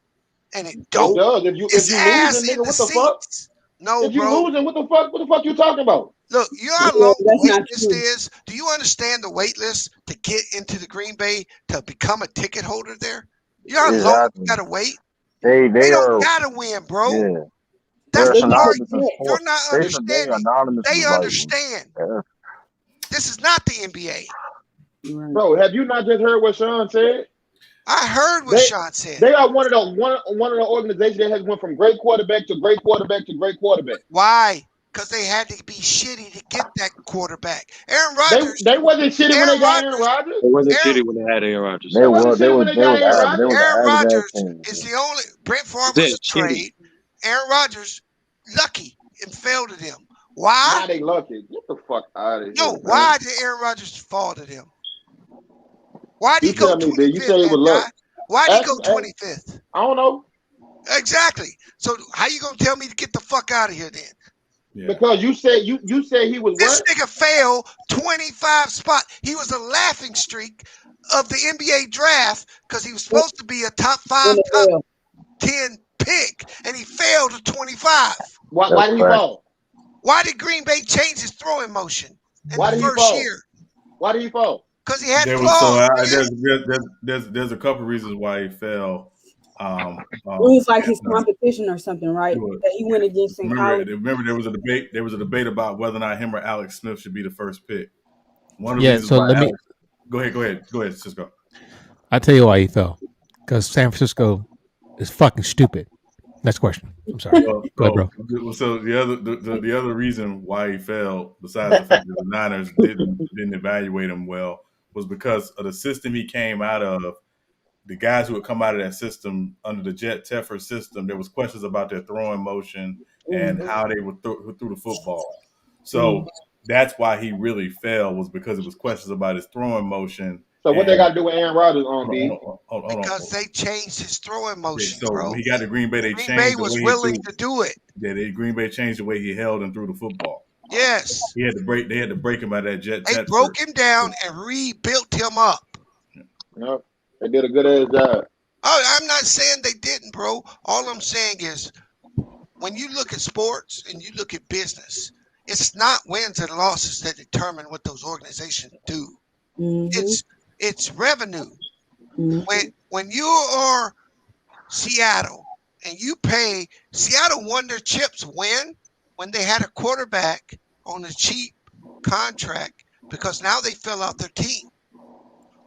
and it don't. It does. It's If you ass losing, in nigga, the what the fuck? seats. No, If you bro. losing, what the fuck you talking about? Look, you know how Yeah, long the that's wait not list true. is? Do you understand the wait list to get into the Green Bay to become a ticket holder there? You know how long you Exactly. gotta wait? They They don't are gotta win, bro. yeah. That's They're the part synonymous with you're sport. not They understanding. anonymous They with like understand. yeah. This is not the NBA. Right. Bro, have you not just heard what Sean said? I heard what Sean said. They are one of the organizations that has went from great quarterback to great quarterback to great quarterback. Why? Because they had to be shitty to get that quarterback. Aaron Rodgers. They wasn't shitty when they got Aaron Rodgers. It wasn't shitty when they had Aaron Rodgers. They was Aaron Rodgers. Aaron average ass Rodgers team. is the only. Brent Favre That's was a it, shitty. trade. Aaron Rodgers, lucky and fell to them. Why? Now they lucky. Get the fuck out of here. No, man. why did Aaron Rodgers fall to them? Why did You he go tell me, B. You 25th, say it that was luck. guy? Why did he go 25th? I don't know. Exactly. So how you gonna tell me to get the fuck out of here then? Yeah. Because you said he was This what? nigga fell 25 spot. He was a laughing streak of the NBA draft because he was supposed to be a top 5, top 10 pick, and he failed to 25. Why did he fall? Why did Green Bay change his throwing motion in Why the did he first fall? year? Why did he fall? Because he had There was flaws. there's a couple reasons why he fell. It was like his competition or something, right? That he went against in college. Remember, there was a debate. There was a debate about whether or not him or Alex Smith should be the first pick. One of the reasons why Alex, go ahead, Cisco. I'll tell you why he fell. Because San Francisco is fucking stupid. Next question. I'm sorry. Go ahead, bro. So the other reason why he fell, besides the fact that the Niners didn't evaluate him well, was because of the system he came out of. The guys who would come out of that system under the Jet Teffer system, there was questions about their throwing motion and how they would throw the football. So that's why he really fell, was because it was questions about his throwing motion. So what they got to do with Aaron Rodgers on B? Because they changed his throwing motion, so bro. when he got to Green Bay, Green Bay was willing to do it. Yeah, Green Bay changed the way he held and threw the football. Yes. They had to break him out of that Jet. They broke him down and rebuilt him up. Yep. They did a good ass job. Oh, I'm not saying they didn't, bro. All I'm saying is when you look at sports and you look at business, it's not wins and losses that determine what those organizations do. It's revenue. When you are Seattle and you pay, Seattle won their chips when they had a quarterback on a cheap contract because now they fill out their team.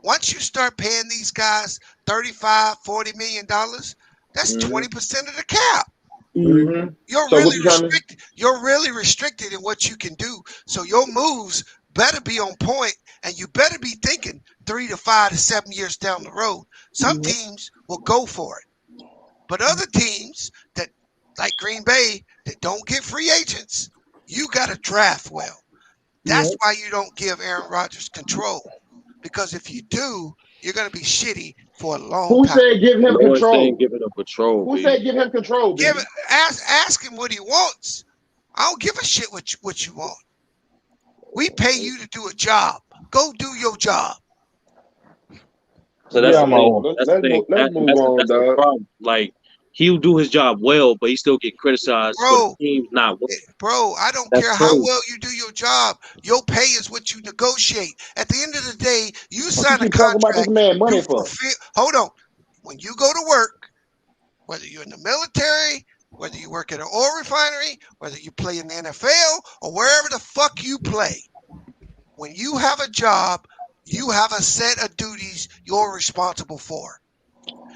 Once you start paying these guys $35-40 million, that's 20% of the cap. You're really restricted. You're really restricted in what you can do. So your moves better be on point, and you better be thinking 3 to 5 to 7 years down the road. Some teams will go for it, but other teams that, like Green Bay, that don't get free agents, you got to draft well. That's why you don't give Aaron Rodgers control. Because if you do, you're going to be shitty for a long time. Who said give him control? Give it up control. Who said give him control? Ask him what he wants. I don't give a shit what you want. We pay you to do a job. Go do your job. So that's the thing. Let's move on, dog. Like, he'll do his job well, but he still get criticized for the team's not well. Bro, I don't care how well you do your job. Your pay is what you negotiate. At the end of the day, you sign a contract. About this man money for? Hold on. When you go to work, whether you're in the military, whether you work at an oil refinery, whether you play in the NFL, or wherever the fuck you play, when you have a job, you have a set of duties you're responsible for.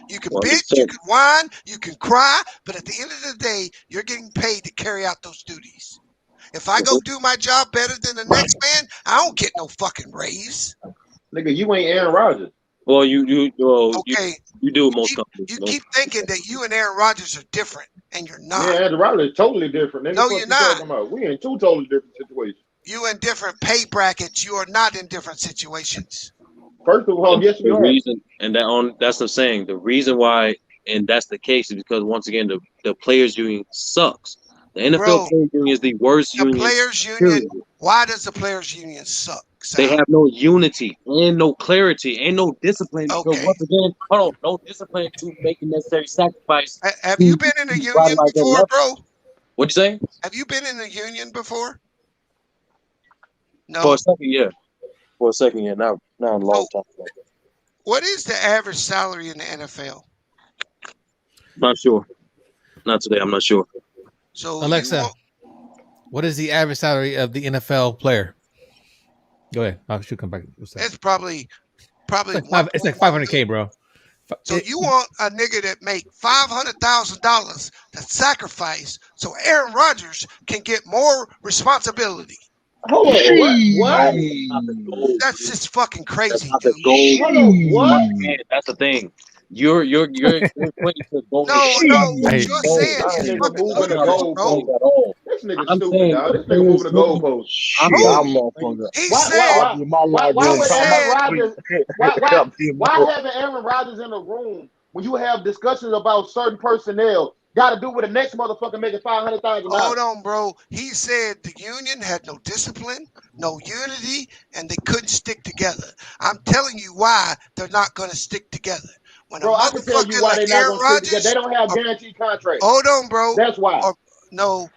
You can bitch, you can whine, you can cry, but at the end of the day, you're getting paid to carry out those duties. If I go do my job better than the next man, I don't get no fucking raise. Nigga, you ain't Aaron Rodgers. Well, you do most companies. You keep thinking that you and Aaron Rodgers are different, and you're not. Yeah, Aaron Rodgers is totally different. Nigga, no, you're not. About? We in two totally different situations. You in different pay brackets. You are not in different situations. First of all, yes, we are. Reason, and that's what I'm saying. The reason why, and that's the case, is because once again, the players union sucks. The NFL players union is the worst union. The players union. Why does the players union suck? They have no unity and no clarity and no discipline. Okay. Because once again, no discipline to make the necessary sacrifice. Have you been in a union before, bro? What'd you say? Have you been in a union before? No. For a second, yeah. For a second, yeah. Not a long time ago. What is the average salary in the NFL? Not sure. Not today. I'm not sure. So Alexa, what is the average salary of the NFL player? Go ahead. I should come back. It's probably it's like $500K, bro. So you want a nigga that make $500,000 to sacrifice so Aaron Rodgers can get more responsibility. Hold on, what? That's just fucking crazy, dude. What? Man, that's the thing. You're pointing to gold. No, what you're saying is fucking moving the goalpost. This nigga stupid, dog. This nigga moving the goalpost. Why having Aaron Rodgers in the room when you have discussions about certain personnel got to do with the next motherfucker making $500,000? Hold on, bro. He said the union had no discipline, no unity, and they couldn't stick together. I'm telling you why they're not going to stick together. When bro, I can tell you why they're not going to stick together. They don't have guaranteed contracts. Hold on, bro. That's why. No.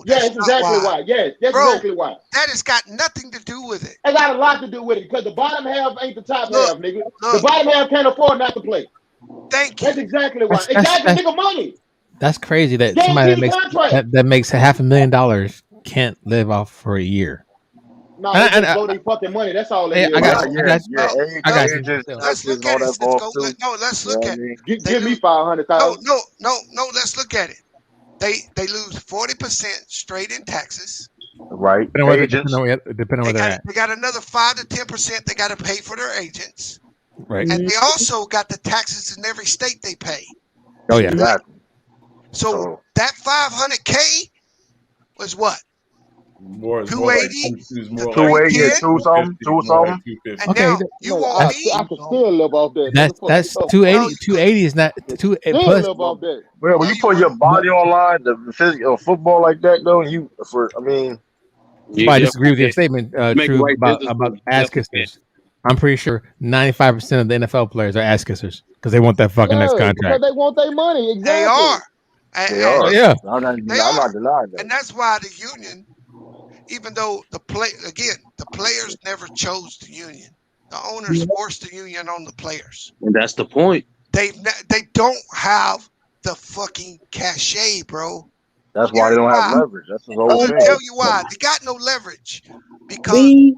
Yes, that's exactly why. Yes, that's exactly why. That has got nothing to do with it. It got a lot to do with it because the bottom half ain't the top half, nigga. The bottom half can't afford not to play. Thank you. That's exactly why. Exactly, nigga, money. That's crazy that somebody that makes $500,000 can't live off for a year. No, they just blow their fucking money. That's all they do. I got you. Let's look at it. Let's look at it. Give me $500,000. No. Let's look at it. They lose 40% straight in taxes. Right. Depending on where they're at. They got another 5 to 10% they got to pay for their agents. Right. And they also got the taxes in every state they pay. Oh yeah. Exactly. So that $500K was what? More 280, 2 something. And now you want me? I can still live off that. That's 280. 280 is not still plus. live off that. Well, when you put your body online, the physical football like that, though, I disagree with your statement, True, about ass kissers. I'm pretty sure 95% of the NFL players are ass kissers because they want that fucking next contract. Because they want their money. Exactly. They are. Yeah. I'm not denying that. And that's why the union, even though the players never chose the union. The owners forced the union on the players. And that's the point. They don't have the fucking cachet, bro. That's why they don't have leverage. That's the whole thing. I'll tell you why. They got no leverage. Because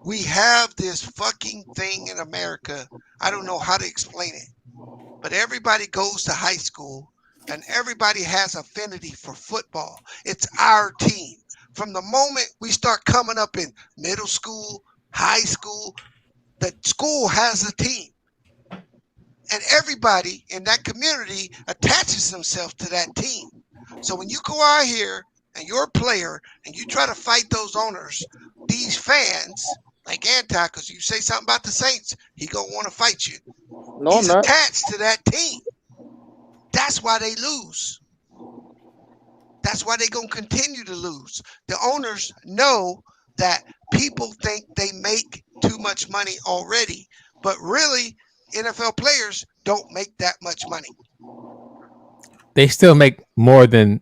we have this fucking thing in America. I don't know how to explain it. But everybody goes to high school and everybody has affinity for football. It's our team. From the moment we start coming up in middle school, high school, the school has a team. And everybody in that community attaches themselves to that team. So when you go out here and you're a player and you try to fight those owners, these fans, like because you say something about the Saints, he gonna want to fight you. No, He's I'm not. attached to that team. That's why they lose. That's why they're going to continue to lose. The owners know that people think they make too much money already, but really, NFL players don't make that much money. They still make more than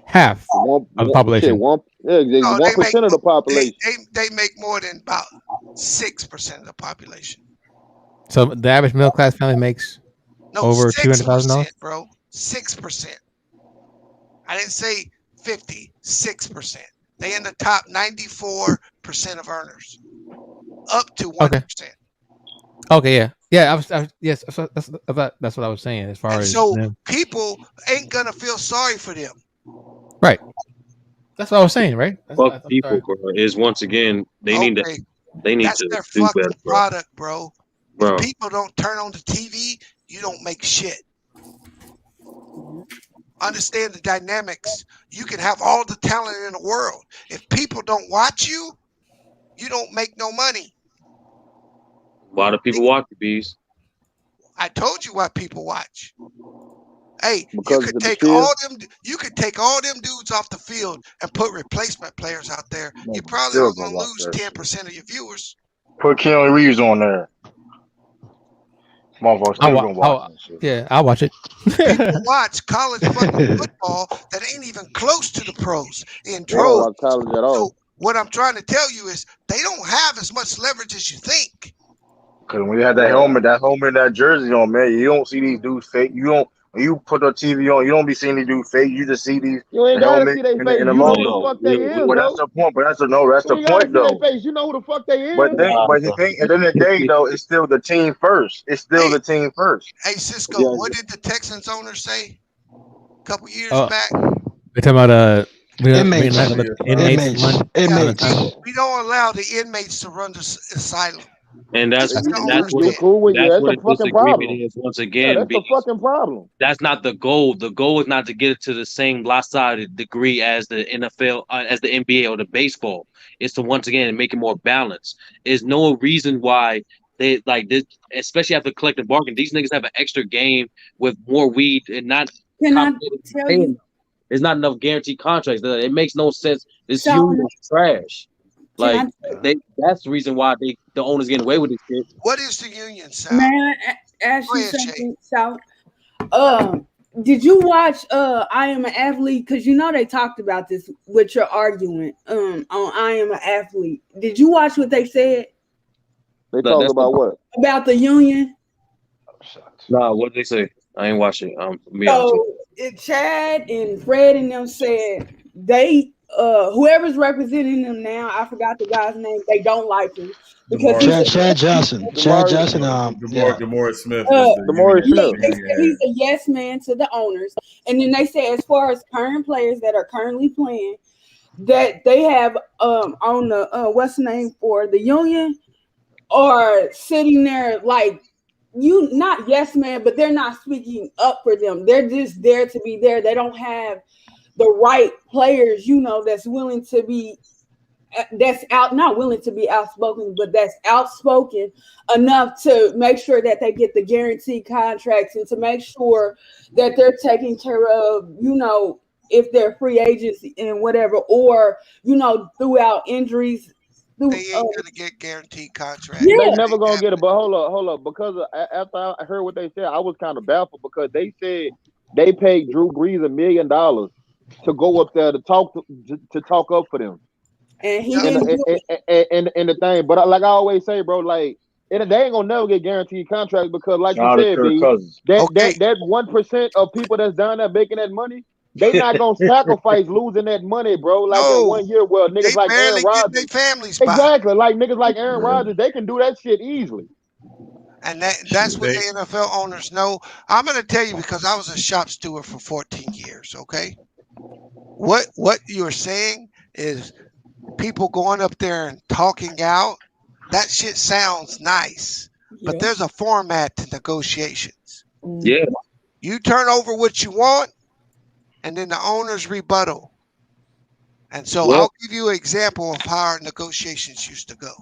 half of the population. 1% of the population. They make more than about 6% of the population. So the average middle class family makes over $200,000, bro. 6%. I didn't say 50. 6%. They in the top 94% of earners, up to 1%. Okay, yeah. Yes, that's what I was saying. As far as people ain't gonna feel sorry for them. Right. That's what I was saying. Right. Fuck people, bro. Is once again they need to. That's their do fucking better, product, bro. Bro. If people don't turn on the TV, you don't make shit. Understand the dynamics. You can have all the talent in the world. If people don't watch you, you don't make no money. Why do people watch the bees? I told you why people watch. Hey, because you could take all them dudes off the field and put replacement players out there. You probably are gonna lose 10% of your viewers. Put Keanu Reeves on there. Motherfuckers still gonna watch that shit. Yeah, I'll watch it. People watch college fucking football that ain't even close to the pros in droves. So what I'm trying to tell you is they don't have as much leverage as you think. Because when you have that helmet, that jersey on, man, you don't see these dudes fake. When you put the TV on, you don't be seeing these dudes fake. You just see these. You ain't gotta see they face. You know who the fuck they is, But that's the point. That's the point, though. You know who the fuck they is. But the thing, at the end of the day, though, it's still the team first. It's still the team first. Hey, Cisco, what did the Texans owner say a couple years back? We're talking about inmates. We don't allow the inmates to run the asylum. And that's what the fucking problem is once again. That's the fucking problem. That's not the goal. The goal is not to get it to the same lopsided degree as the NFL, as the NBA or the baseball. It's to once again make it more balanced. There's no reason why They like this, especially after collective bargain. These niggas have an extra game with more weed and not. Can I tell you? There's not enough guaranteed contracts. It makes no sense. This So- union is trash. Like that's the reason why the owners getting away with this shit. What is the union, Sal? Man, ask Go you ahead, something, Sal. Did you watch I Am an Athlete? Because you know they talked about this with your argument on I Am an Athlete. Did you watch what they said? They talk about what? About the union? Nah, what did they say? I ain't watching. So Chad and Fred and them said they whoever's representing them now, I forgot the guy's name, they don't like him. Because Chad Johnson. Chad Johnson. DeMaurice Smith. He's a yes man to the owners. And then they say, as far as current players that are currently playing, that they have on the what's the name for the union are sitting there like you not yes man, but they're not speaking up for them. They're just there to be there. They don't have the right players, that's willing to be not willing to be outspoken, but that's outspoken enough to make sure that they get the guaranteed contracts and to make sure that they're taking care of, if they're free agents and whatever, or, throughout injuries. They ain't gonna get guaranteed contracts. Yeah. They never gonna get it. But hold up. Because after I heard what they said, I was kind of baffled because they said they paid Drew Brees $1 million to go up there to talk up for them. And he and the thing, but like I always say, bro, like they ain't gonna never get guaranteed contracts because, like you said, B, that 1% of people that's down there making that money, they not gonna sacrifice losing that money, bro. Like in 1 year, well, niggas like Aaron Rodgers, their families exactly, like niggas like Aaron Rodgers, they can do that shit easily. And that's what the NFL owners know. I'm gonna tell you because I was a shop steward for 14 years. Okay, what you're saying is people going up there and talking out, that shit sounds nice, but there's a format to negotiations. Yeah. You turn over what you want, and then the owners rebuttal. And so I'll give you an example of how our negotiations used to go.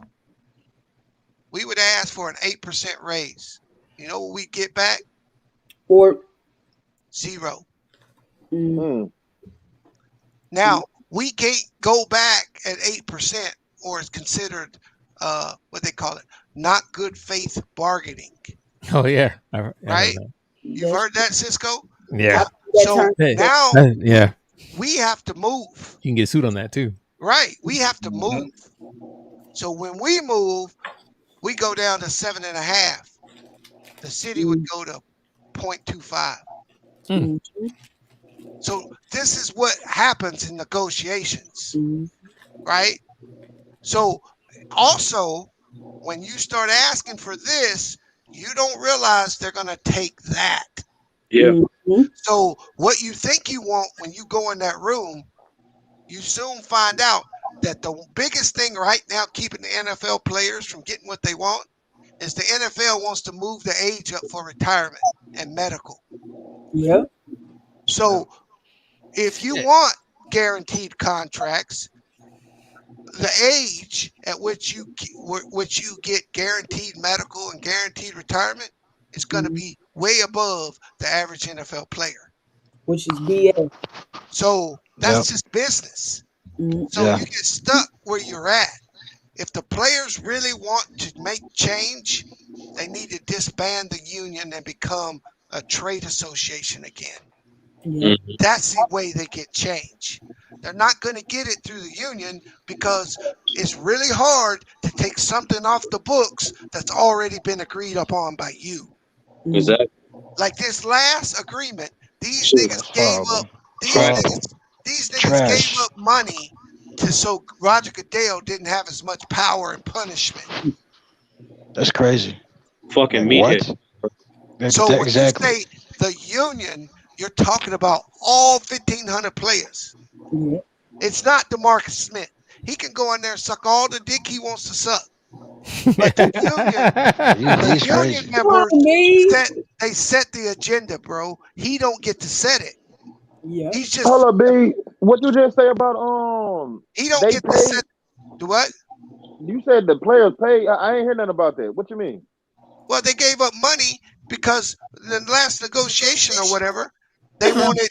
We would ask for an 8% raise. You know what we get back? Or 0. Mm-hmm. Now, we can't go back at 8%, or it's considered what they call it, not good faith bargaining. Oh yeah, right? You've heard that, Cisco? Yeah. So now, we have to move. You can get sued on that too. Right, we have to move. So when we move, we go down to 7.5. The city would go to 0.25. Mm-hmm. So this is what happens in negotiations, right? So also, when you start asking for this, you don't realize they're going to take that. Yeah. So what you think you want when you go in that room, you soon find out that the biggest thing right now keeping the NFL players from getting what they want is the NFL wants to move the age up for retirement and medical. Yeah. So if you want guaranteed contracts, the age at which you get guaranteed medical and guaranteed retirement is going to be way above the average NFL player, which is BS. So that's just business. So you get stuck where you're at. If the players really want to make change, they need to disband the union and become a trade association again. Mm-hmm. That's the way they get change. They're not going to get it through the union because it's really hard to take something off the books that's already been agreed upon by you. Exactly. Like this last agreement, these niggas gave up. These niggas gave up money so Roger Goodell didn't have as much power and punishment. That's crazy. Fucking meathead. So when you say the union, you're talking about all 1,500 players. Yeah. It's not DeMarcus Smith. He can go in there and suck all the dick he wants to suck. But the union members set the agenda, bro. He don't get to set it. Yeah. He's just hold up, B. What you just say about he don't get to set the what? You said the players pay. I ain't hear nothing about that. What you mean? Well, they gave up money because the last negotiation or whatever, they wanted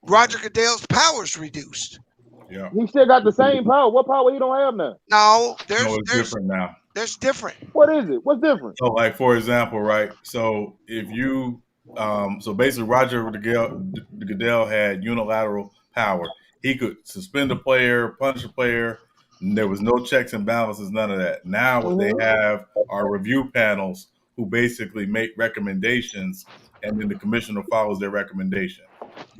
Roger Goodell's powers reduced. Yeah. He still got the same power. What power he don't have now? No, it's different now. There's different. What is it? What's different? So, like for example, right? So if you, so basically, Roger Goodell had unilateral power. He could suspend a player, punish a player. And there was no checks and balances, none of that. Now what they have are review panels who basically make recommendations, and then the commissioner follows their recommendation.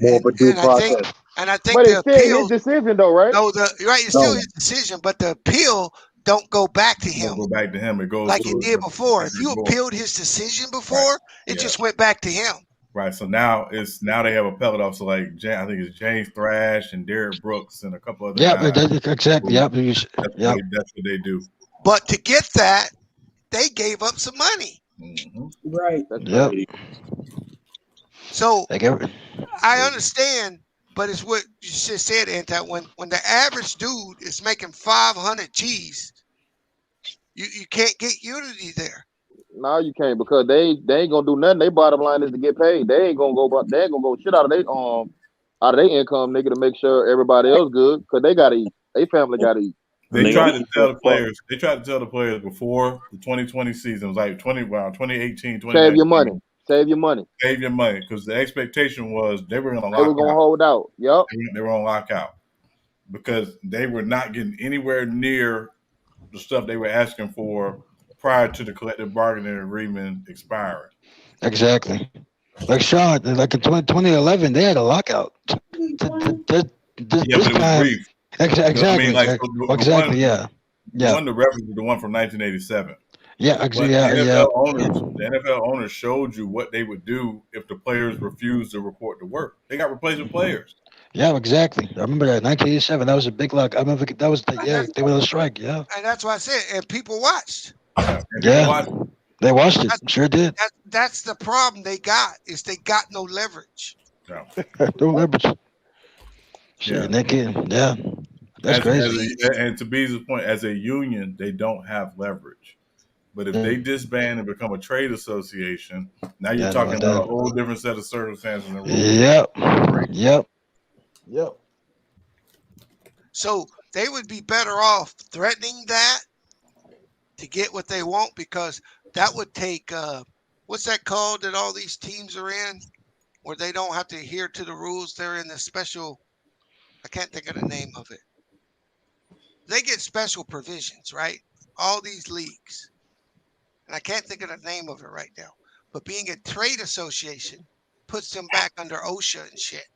More of a due process. I think but the it's still appeal, his decision, though, right? No, it's still his decision, but the appeal don't go back to him. Don't go back to him. It goes like to it did before. If you appealed his decision before, it just went back to him. Right. So now they have appellate officer like I think it's James Thrash and Derek Brooks and a couple other guys. Exactly. That's what they do. But to get that, they gave up some money. Mm-hmm. Right. So I understand, but it's what you just said, Anton. When the average dude is making 500 G's, you can't get unity there. No, you can't, because they ain't gonna do nothing. Their bottom line is to get paid. They ain't gonna go shit out of their income, nigga, to make sure everybody else good, because they gotta eat. Their family gotta eat. They tried to tell the players. They tried to tell the players before the 2020 season. It was like 2018, 2019. Save your money. Save your money. Save your money, because the expectation was they were gonna hold out. Yep. They were gonna lock out because they were not getting anywhere near the stuff they were asking for prior to the collective bargaining agreement expiring. Exactly. Like Sean, like in 2011, they had a lockout. But it was brief. Exactly. I mean, like, exactly. The one to reference is the one from 1987. Yeah, exactly. The NFL owners showed you what they would do if the players refused to report to work. They got replacement players. Yeah, exactly. I remember that 1987. That was a big lock. I remember that was they went on strike. Yeah, and that's what I said. And people watched. They watched it. Sure did. That's the problem they got, is they got no leverage. No leverage. Shit, that's crazy. And to Bees' point, as a union, they don't have leverage. But if they disband and become a trade association, now you're talking about a whole different set of circumstances and rules. Yep. So they would be better off threatening that to get what they want, because that would take what's that called that all these teams are in, where they don't have to adhere to the rules. They're in the special, I can't think of the name of it. They get special provisions, right? All these leagues. And I can't think of the name of it right now. But being a trade association puts them back under OSHA and shit.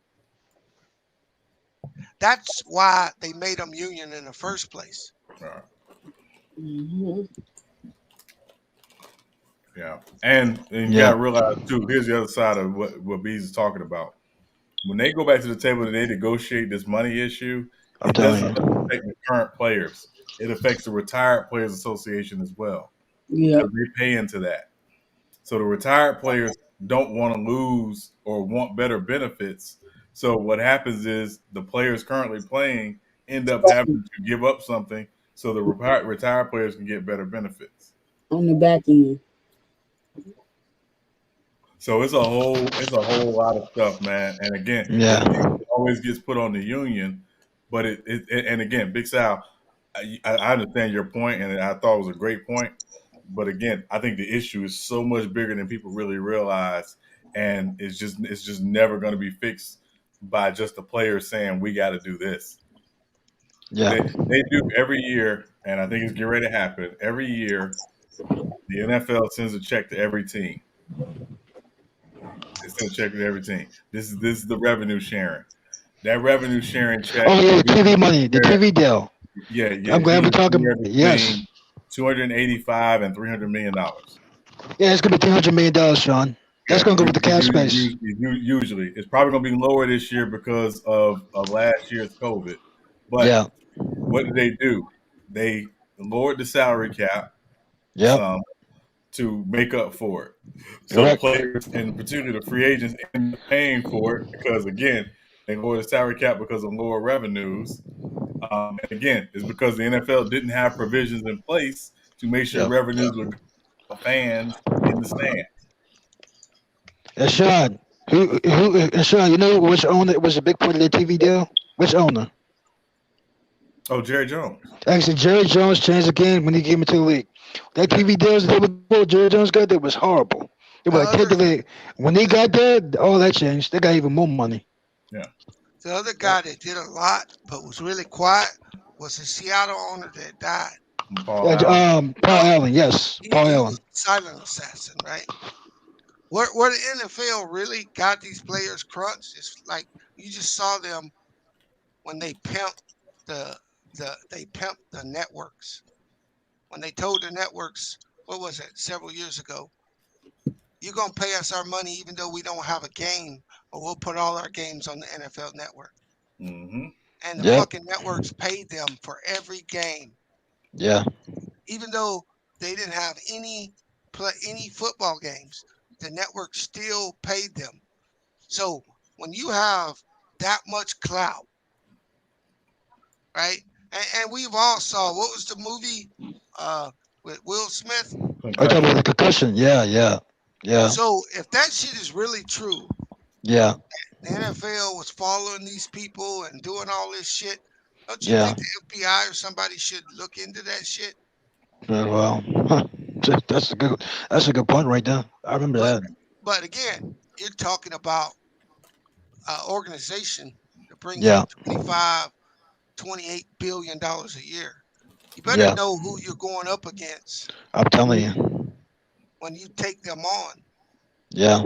That's why they made them union in the first place. Mm-hmm. Yeah. And you got to realize, too, here's the other side of what Bees is talking about. When they go back to the table and they negotiate this money issue, it doesn't affect the current players. It affects the Retired Players Association as well. Yeah. They pay into that. So the retired players don't want to lose or want better benefits. So what happens is the players currently playing end up having to give up something so the retired players can get better benefits. On the back end. So it's a whole lot of stuff, man. And again, it always gets put on the union. But and again, Big Sal, I understand your point, and I thought it was a great point. But again, I think the issue is so much bigger than people really realize, and it's just never going to be fixed by just the players saying we got to do this. Yeah, they do every year, and I think it's getting ready to happen. Every year, the NFL sends a check to every team. They send a check to every team. This is the revenue sharing. That revenue sharing check. Oh yeah, the TV money, the TV deal. Yeah. I'm glad we're talking. Yes. $285 and $300 million. Yeah, it's gonna be $300 million, Sean. That's gonna go with the cap space. Usually, it's probably gonna be lower this year because of last year's COVID. But what did they do? They lowered the salary cap to make up for it. So the players, and particularly the free agents, end up paying for it because again, they lowered the salary cap because of lower revenues. Again, it's because the NFL didn't have provisions in place to make sure revenues would go to fans in the stands. And Sean, Sean, you know which owner was a big part of the TV deal? Which owner? Oh, Jerry Jones. Actually, Jerry Jones changed the game when he came into the league. That TV deals that Jerry Jones got there was horrible. It was like when he got there, all that changed. They got even more money. Yeah. The other guy that did a lot but was really quiet was the Seattle owner that died. Paul Allen. Paul Allen, yes. Paul Allen. Silent assassin, right? Where the NFL really got these players crunched is like you just saw them when they pimped the networks. When they told the networks, what was it, several years ago, you're gonna pay us our money even though we don't have a game, or we'll put all our games on the NFL network. Mm-hmm. And the fucking networks paid them for every game. Yeah. Even though they didn't have any football games, the network still paid them. So when you have that much clout, right? And we've all saw, what was the movie with Will Smith? I talking about the concussion. Yeah. So if that shit is really true, the NFL was following these people and doing all this shit, don't you think the FBI or somebody should look into that shit? Well, that's a good point right there. I remember that. But again, you're talking about an organization that brings in $28 billion a year. You better know who you're going up against. I'm telling you. When you take them on. Yeah.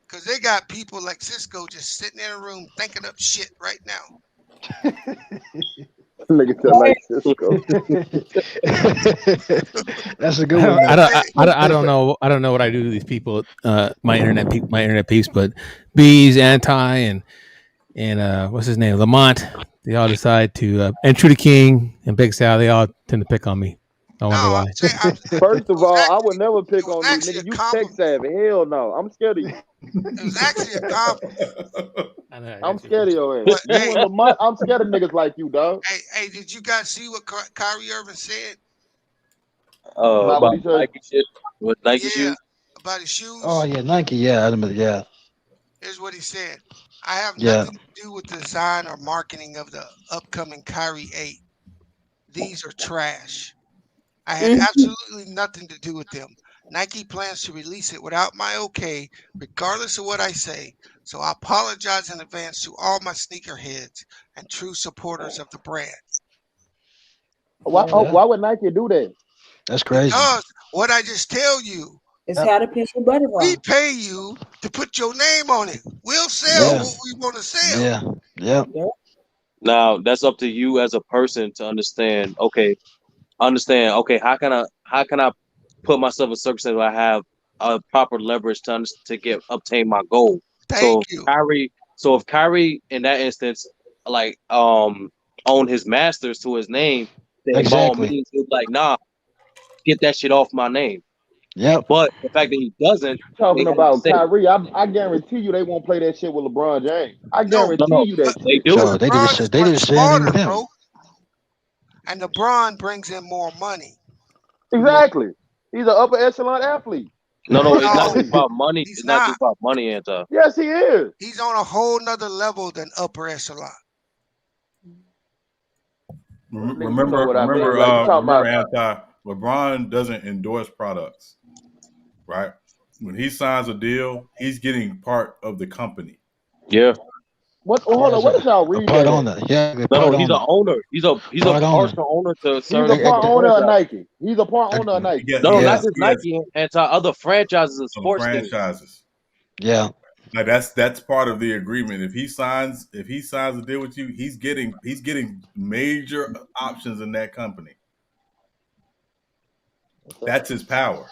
Because they got people like Cisco just sitting in a room thinking up shit right now. Nigga said like Cisco. That's a good one. I don't know. I don't know what I do to these people. My internet peeps, but Bees, Anti, and what's his name, Lamont. They all decide to, and True the King and Big Sal. They all tend to pick on me. I wonder why. First of all, I would never pick on you, nigga. You tech savvy. Hell no. I'm scared of you. It was actually a compliment. I'm scared of your ass. I'm scared of niggas like you, dog. Hey, did you guys see what Kyrie Irving said? About Nike shit. With Nike shoes? About his shoes? Oh, yeah, Nike. Yeah. Here's what he said. I have nothing to do with the design or marketing of the upcoming Kyrie 8. These are trash. I had absolutely nothing to do with them. Nike plans to release it without my okay, regardless of what I say. So I apologize in advance to all my sneakerheads and true supporters of the brand. Why would Nike do that? That's crazy. Because what I just tell you. It's how to pitch a butterfly. We pay you to put your name on it. We'll sell what we want to sell. Yeah. Now that's up to you as a person to understand. Okay, how can I put myself in circumstances where I have a proper leverage to obtain my goal? Thank you. If Kyrie in that instance, like owned his masters to his name, then by all means he'd be like, nah, get that shit off my name. Yeah. But the fact that he doesn't, talking about Kyrie, I guarantee you they won't play that shit with LeBron James. I guarantee you that they do. No, they didn't say anything with him. Bro. And LeBron brings in more money. Exactly. He's an upper echelon athlete. No, it's not just about money. It's not just about money, Anta. Yes, he is. He's on a whole nother level than upper echelon. Remember, Anti, LeBron doesn't endorse products, right? When he signs a deal, he's getting part of the company. Yeah. What is y'all reading? Part owner. Yeah. No, he's an owner. He's a partial owner to. He's a part owner of Nike. He's a part owner of Nike. No, not just Nike, and to other franchises and sports franchises. Yeah. Like that's part of the agreement. If he signs a deal with you, he's getting major options in that company. That's his power.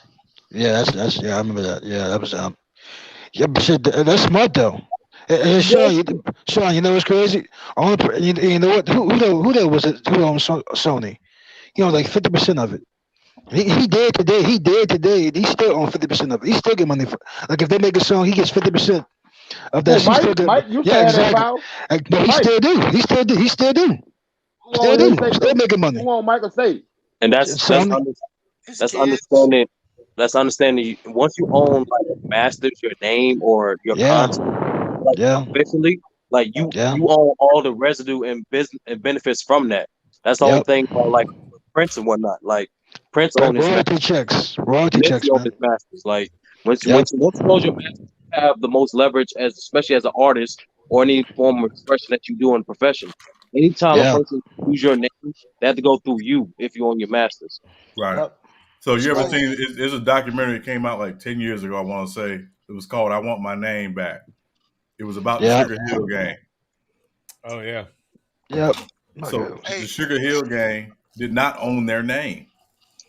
Yeah, that's I remember that. Yeah, that was but shit, that's smart though. And Sean, you know what's crazy? You know what? Who that was it? Who owned Sony? You know, like 50% of it. He did today. He still owns 50% of it. He still get money for. Like if they make a song, he gets 50% of that. Mike, you said that about? No, he still do. Still do. Still making money. Who on Michael State? And that's understanding. That's understanding. Once you own like masters, your name or your content, like officially, like you own all the residue and business and benefits from that. That's the only thing about like Prince and whatnot. Like Prince owned his royalty checks, man. His masters. Like once you close your masters, you have the most leverage, especially as an artist or any form of expression that you do in the profession. Anytime a person use your name, they have to go through you if you own your masters. Right. Yep. So you ever seen? There's a documentary that came out like 10 years ago. I want to say it was called "I Want My Name Back." It was about the Sugar Hill Gang. Oh yeah. Yep. So the Sugar Hill Gang did not own their name.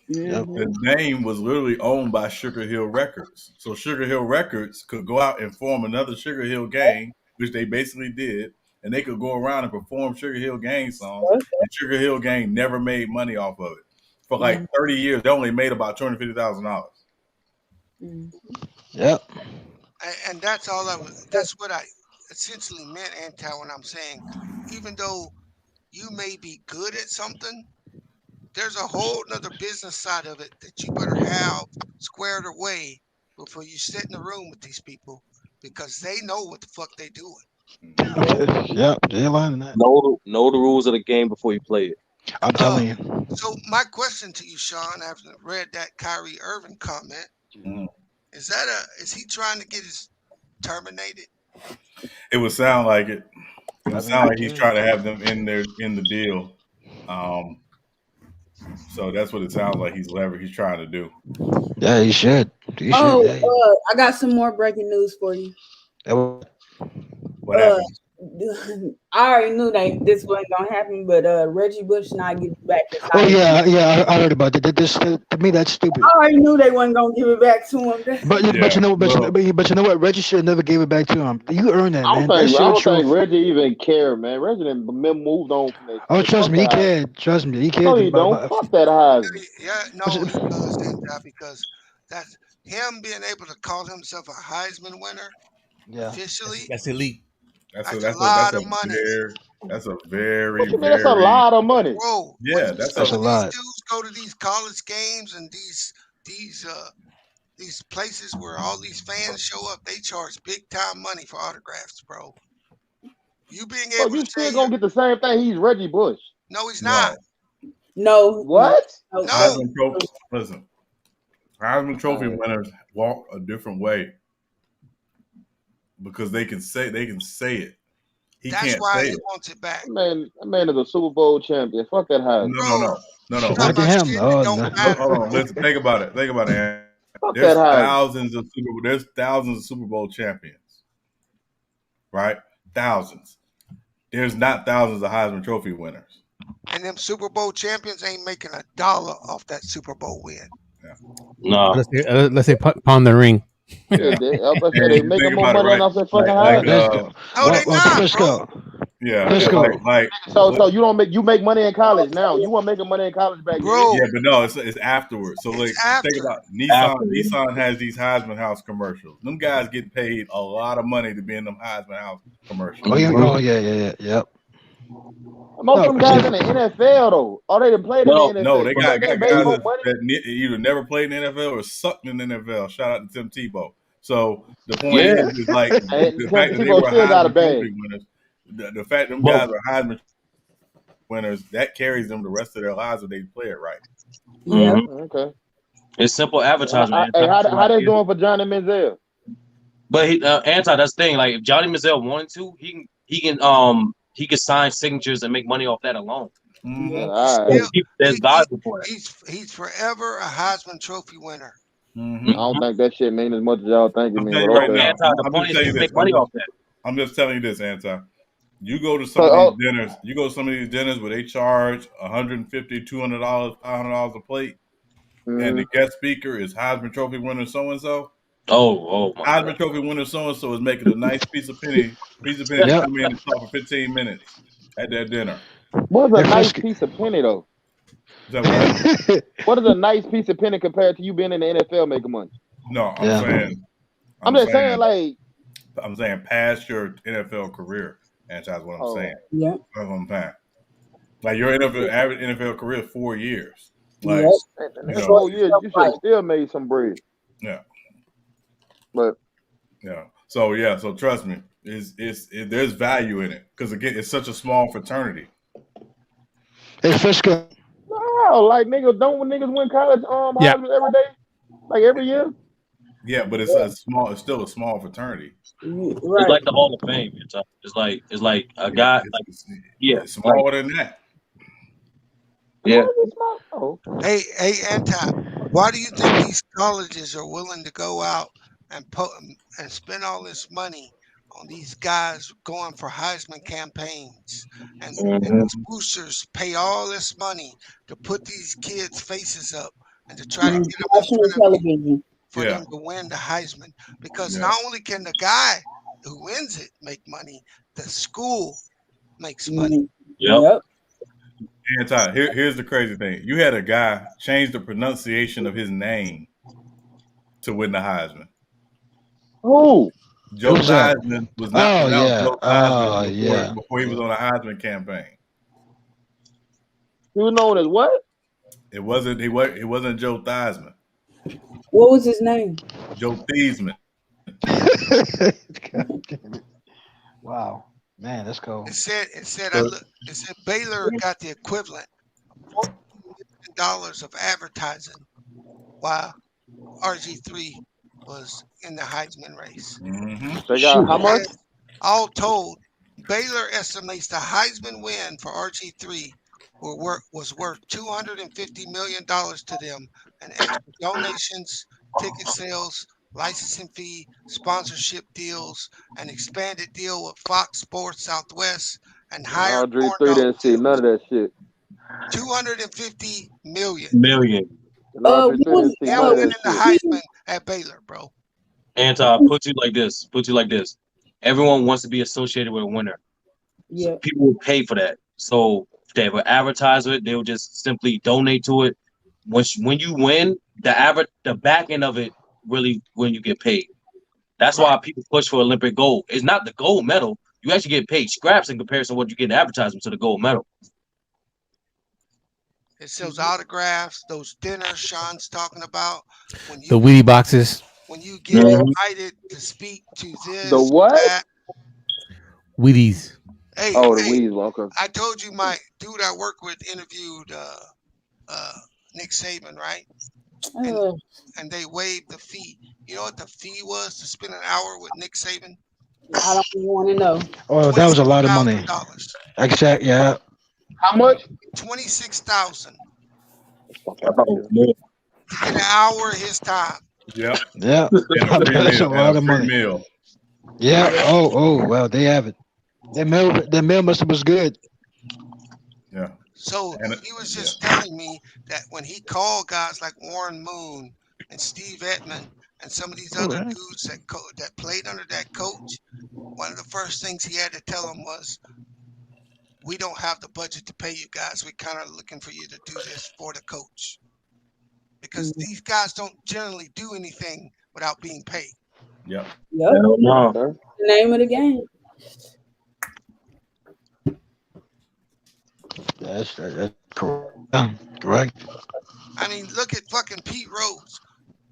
Yep. The name was literally owned by Sugar Hill Records. So Sugar Hill Records could go out and form another Sugar Hill Gang, which they basically did, and they could go around and perform Sugar Hill Gang songs. And Sugar Hill Gang never made money off of it. For like 30 years, they only made about $250,000. Yep. And that's all that's what I essentially meant, Anti, when I'm saying, even though you may be good at something, there's a whole nother business side of it that you better have squared away before you sit in the room with these people, because they know what the fuck they doing. Yep, they're lying that. Know the rules of the game before you play it. I'm telling you. So my question to you, Sean, after I read that Kyrie Irving comment, is he trying to get his terminated? It would sound like it. It would sound like he's trying to have them in the deal. So that's what it sounds like he's trying to do. Yeah, he should. I got some more breaking news for you. What happened? I already knew that this wasn't gonna happen, but Reggie Bush not getting back. I heard about that. To me, that's stupid. I already knew they wasn't gonna give it back to him. But you know what? Reggie should have never gave it back to him. You earned that, man. I don't think Reggie even cared, man. Reggie done moved on from that. Oh, trust me, he cared. Trust me, he cared. No, he don't. Fuck that Heisman. Yeah, no, he does, because that's him being able to call himself a Heisman winner. Yeah, officially. That's elite. That's a lot of money. That's a very, that's a lot of money. Bro, yeah, that's a lot. These dudes go to these college games and these places where all these fans show up. They charge big time money for autographs, bro. You being able you still gonna get the same thing. He's Reggie Bush. No, he's not. No. What? No. Listen, Heisman Trophy winners walk a different way. Because they can say it. That's why he wants it back. That man is a Super Bowl champion. Fuck that Heisman. No. Look at him. Hold on. Listen, think about it. Man. There's thousands of Super Bowl champions. Right? Thousands. There's not thousands of Heisman Trophy winners. And them Super Bowl champions ain't making $1 off that Super Bowl win. Yeah. No. Let's say pawn the ring. Yeah, they making more money off that fucking Heisman. No, they not, bro. Yeah, so you make money in college now. You weren't making money in college back then. Yeah, but no, it's afterwards. So think about Nissan has these Heisman House commercials. Them guys get paid a lot of money to be in them Heisman House commercials. Yeah. Most of them guys in the NFL though. Oh, they didn't play in the NFL. No, they got guys that either never played in the NFL or sucked in the NFL. Shout out to Tim Tebow. So the point is like the fact that they were Heisman Trophy winners. The fact them guys are Heisman winners, that carries them the rest of their lives if they play it right. Yeah. Okay. It's simple advertisement. How they doing for Johnny Manziel? But that's the thing. Like if Johnny Manziel wanted to, he can sign signatures and make money off that alone. There's valuable for it. He's forever a Heisman Trophy winner. I don't think that shit means as much as y'all think it means. I'm just telling you this, Anti. You go to some of these dinners. You go to some of these dinners where they charge $150, $200, $500 a plate, and the guest speaker is Heisman Trophy winner so and so. Oh, Heisman Trophy winner so and so is making a nice piece of penny to come in and talk for 15 minutes at that dinner. What's a nice piece of penny though? What is a nice piece of penny compared to you being in the NFL making money? No, I'm saying past your NFL career. And that's what I'm saying. Yeah. That's what I'm saying. Like your average NFL career is 4 years. Like, Yep. That's 4 years. You should have still made some bread. Yeah. But yeah. So trust me, there's value in it because again, it's such a small fraternity. Hey, Frisco. No, like niggas win college Heisman every day, like every year. Yeah, but it's still a small fraternity. Right. It's like the Hall of Fame. It's like a guy. It's smaller than that. Yeah. Hey, Anti, why do you think these colleges are willing to go out and spend all this money on these guys going for Heisman campaigns and these boosters pay all this money to put these kids' faces up and to try to get them in front of television for them to win the Heisman? Because not only can the guy who wins it make money, the school makes money. Yep. Anti, here's the crazy thing. You had a guy change the pronunciation of his name to win the Heisman. Who? Joe Theismann was not pronounced Joe Theismann before he was on a Heisman campaign. He was known as what? It wasn't Joe Theismann. What was his name? Joe Theismann. Wow. Man, let's go. It said Baylor got the equivalent of $14 million of advertising while RG3 was in the Heisman race. Mm-hmm. They got how much? All told, Baylor estimates the Heisman win for RG3 was worth $250 million to them, and extra donations, ticket sales, licensing fee, sponsorship deals, an expanded deal with Fox Sports Southwest, and higher RG3 didn't see none of that shit. $250 million. RG3 didn't see none of that the shit. Heisman at Baylor, bro. Anti, put you like this. Everyone wants to be associated with a winner. Yeah. So people will pay for that. So if they ever advertise it, they will just simply donate to it. When you win, the back end of it really when you get paid. That's why people push for Olympic gold. It's not the gold medal. You actually get paid scraps in comparison to what you get in advertisement to the gold medal. It sells autographs, those dinners Sean's talking about. The Wheatie boxes. When you get invited to speak to this, the what? That. Wheaties. Hey, the Wheaties, Walker. I told you my dude I work with interviewed Nick Saban, right? And they waived the fee. You know what the fee was to spend an hour with Nick Saban? I don't even want to know. Oh, that was a lot of money. Exactly. Yeah. How much? $26,000. To get an hour of his time. Yep. Yeah. That's a lot of money. Meal. Yeah. Oh, well, they have it. Their meal must have was good. Yeah. So he was just telling me that when he called guys like Warren Moon and Steve Edman and some of these other dudes that played under that coach, one of the first things he had to tell them was, we don't have the budget to pay you guys. We're kind of looking for you to do this for the coach. Because these guys don't generally do anything without being paid. Yep. The name of the game. That's correct. I mean, look at fucking Pete Rose.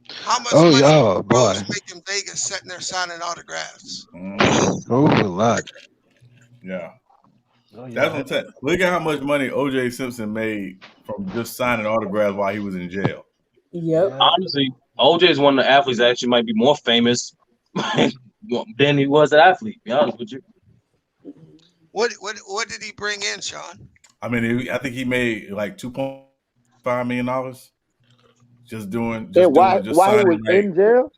How much money Rose making Vegas sitting there signing autographs? A lot. Yeah. That's what I'm saying. Look at how much money O.J. Simpson made from just signing autographs while he was in jail. Yep. Honestly, O.J. is one of the athletes that actually might be more famous than he was an athlete. To be honest with you. What did he bring in, Sean? I mean, I think he made like $2.5 million just doing. While he was in jail.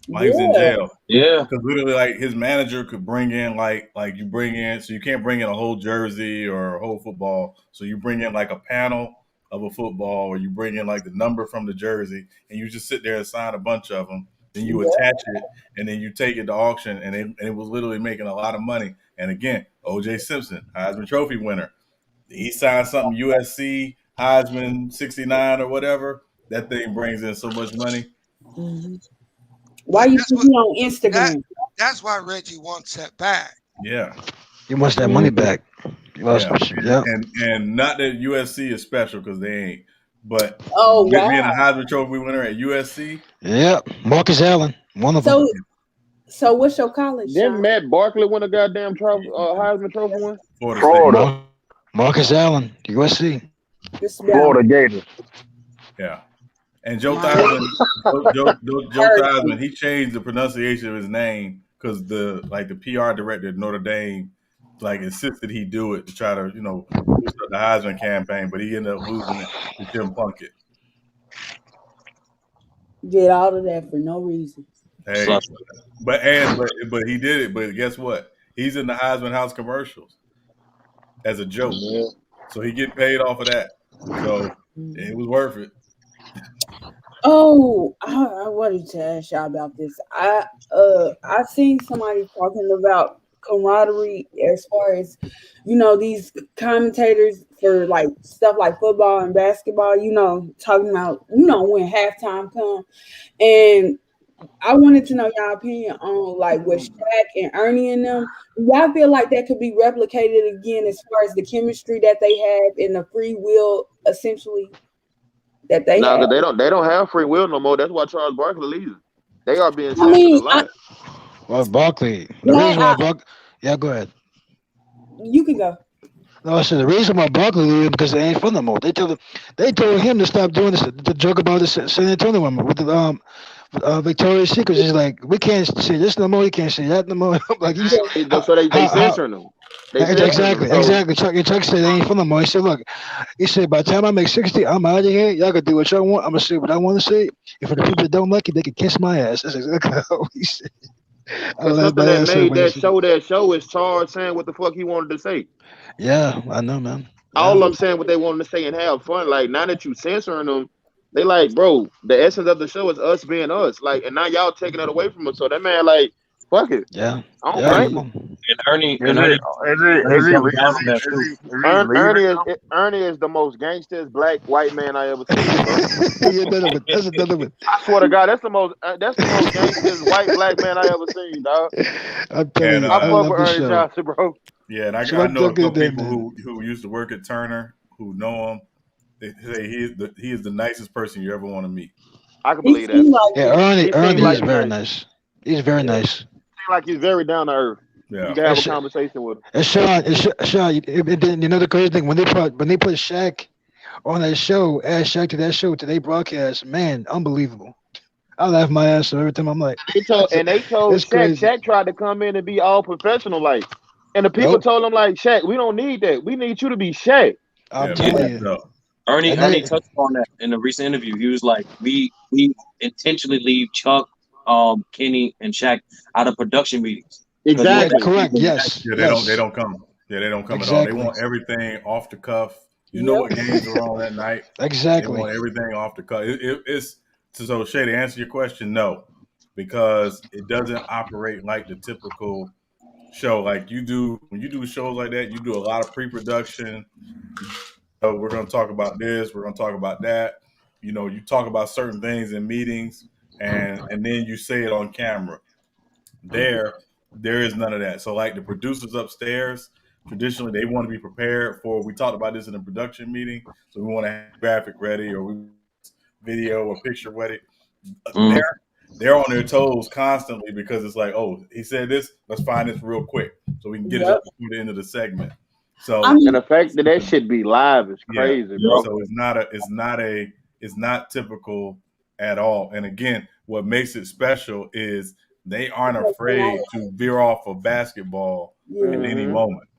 While he was in jail. Yeah. Because literally, like, his manager could bring in, like you bring in, so you can't bring in a whole jersey or a whole football. So you bring in, like, a panel of a football, or you bring in, like, the number from the jersey, and you just sit there and sign a bunch of them. Then you attach it, and then you take it to auction, and it was literally making a lot of money. And again, O.J. Simpson, Heisman Trophy winner. He signed something USC, Heisman 69 or whatever. That thing brings in so much money. Mm-hmm. Why you put me on Instagram? That's why Reggie wants that back. Yeah. He wants that money back. Yeah. And not that USC is special because they ain't, but being a Heisman Trophy winner at USC. Yeah, Marcus Allen, one of them. So what's your college? Didn't Matt Barkley win a goddamn Heisman Trophy one? Florida. Marcus Allen, USC. Florida Gators. Yeah. And Joe Theismann, he changed the pronunciation of his name because the PR director at Notre Dame insisted he do it to try to, boost up the Heisman campaign, but he ended up losing it to Jim Plunkett. Did all of that for no reason. Hey, but he did it. But guess what? He's in the Heisman House commercials as a joke, so he get paid off of that. So it was worth it. Oh, I wanted to ask y'all about this. I seen somebody talking about camaraderie as far as these commentators for stuff like football and basketball. Talking about when halftime come, and I wanted to know y'all opinion on with Shaq and Ernie and them. Y'all feel like that could be replicated again as far as the chemistry that they have and the free will essentially that they have? They don't have free will no more. That's why Charles Barkley leaves. They are being censored a lot. Well, Barkley. The reason why go ahead. You can go. No, I said the reason why Barkley leaving because they ain't fun no more. They told him to stop doing this. The joke about the San Antonio woman with the Victoria's Secret is we can't say this no more. You can't say that no more. So they censoring them. Exactly. Chuck said they ain't fun no more. He said, look, by the time I make 60, I'm out of here. Y'all can do what y'all want. I'm gonna say what I want to say. And for the people that don't like it, they can kiss my ass. That's exactly how he said. Something that made that show is Charles saying what the fuck he wanted to say. Yeah, I know, man. All of them saying what they wanted to say and have fun. Now that you censoring them, they bro, the essence of the show is us being us. And now y'all taking it away from us. So that man, fuck it. Yeah. I don't blame him. Ernie is the most gangstest black white man I ever seen. That's another one. I swear to God, that's the most gangstest white black man I ever seen, dog. I'm telling you, I fuck with Ernie Johnson, bro. Yeah, and I know a couple people who used to work at Turner who know him. They say he is the nicest person you ever want to meet. I can believe that. Ernie is very nice. He's very nice. Like he's very down to earth. Yeah. You can have a conversation with him. And Sean, the crazy thing when they put Shaq on that show, add Shaq to that show to they broadcast, man, unbelievable. I laugh my ass off every time. I'm like, they told Shaq tried to come in and be all professional, and the people told him Shaq, we don't need that. We need you to be Shaq. I'm telling you. Ernie touched on that in a recent interview. He was like, we intentionally leave Chuck, Kenny, and Shaq out of production meetings. Exactly. Correct. Yes. Yeah, they don't come. Yeah, they don't come at all. They want everything off the cuff. You know what games are on that night. Exactly. They want everything off the cuff. It's so Shay, to answer your question, no, because it doesn't operate like the typical show. Like you do when you do shows like that, you do a lot of pre-production. We're going to talk about this. We're going to talk about that. You talk about certain things in meetings, and then you say it on camera. There is none of that. So, the producers upstairs, traditionally, they want to be prepared for. We talked about this in a production meeting, so we want to have graphic ready, or we video or picture ready. They're on their toes constantly because it's oh, he said this. Let's find this real quick so we can get it up before the end of the segment. So and the fact that shit be live is crazy, bro. So it's not typical at all. And again, what makes it special is they aren't afraid to veer off of basketball at any moment.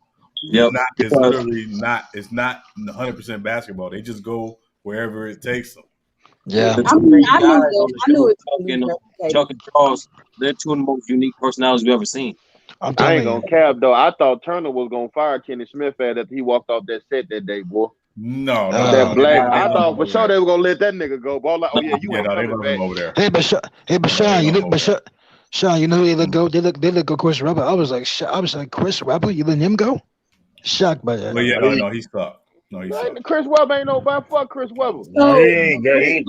It's literally not. It's not 100% basketball. They just go wherever it takes them. Yeah. I knew it. Chuck and Charles, they're two of the most unique personalities we've ever seen. I ain't gonna cap though. I thought Turner was gonna fire Kenny Smith after he walked off that set that day, boy. No, I thought for sure they were gonna let that nigga go. But oh yeah, you ain't coming back. Over there. Hey, but Sean, Sean, you know who they let go? They let go Chris Webber. I was like, Chris Webber, you letting him go? Shocked by that. But yeah, no, he sucked. No, he sucked. Chris Webber ain't nobody. Fuck Chris Webber. No, he ain't good. He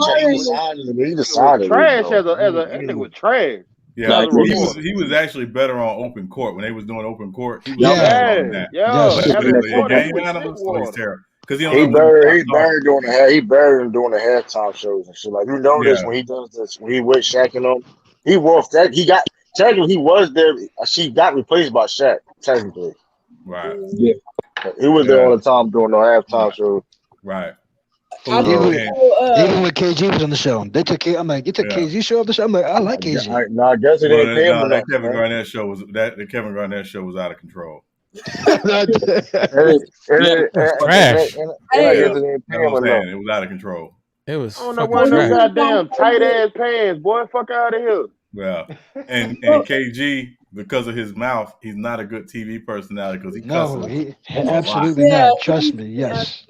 decided. Trash as a nigga was trash. Yeah, he was actually better on open court when they was doing open court. He was Yeah, on that. Game animals, he's terrible because he buried doing the halftime shows and shit. Like you notice when he does this, when he with Shaq and them, he was that he got technically he was there. She got replaced by Shaq technically. Right. Yeah. He was there all the time doing the halftime shows. Right. Even when KG was on the show, they took I'm like, you took KG show off the show. I'm like, I like KG. I guess it ain't paying enough. That Kevin Garnett show was the Kevin Garnett show was out of control. Trash. It was out of control. It was. I don't know why no goddamn tight ass pants, boy. Fuck out of here. Yeah, and KG, because of his mouth, he's not a good TV personality because he cusses. No, he absolutely not. Trust me, yes.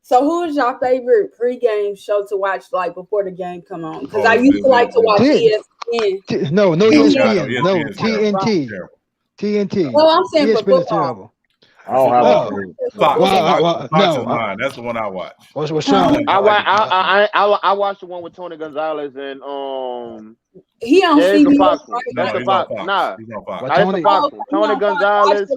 So, who is your favorite pregame show to watch, like before the game come on? Because I used to like to watch ESPN. No ESPN. No TNT. TNT. Well, I'm saying ESPN for football. is terrible. I don't have Fox is mine. That's the one I watch. What's wrong? I watched the one with Tony Gonzalez and he on CBS. That's the Fox. Nah, he's on Fox. That's the Fox. Tony Gonzalez.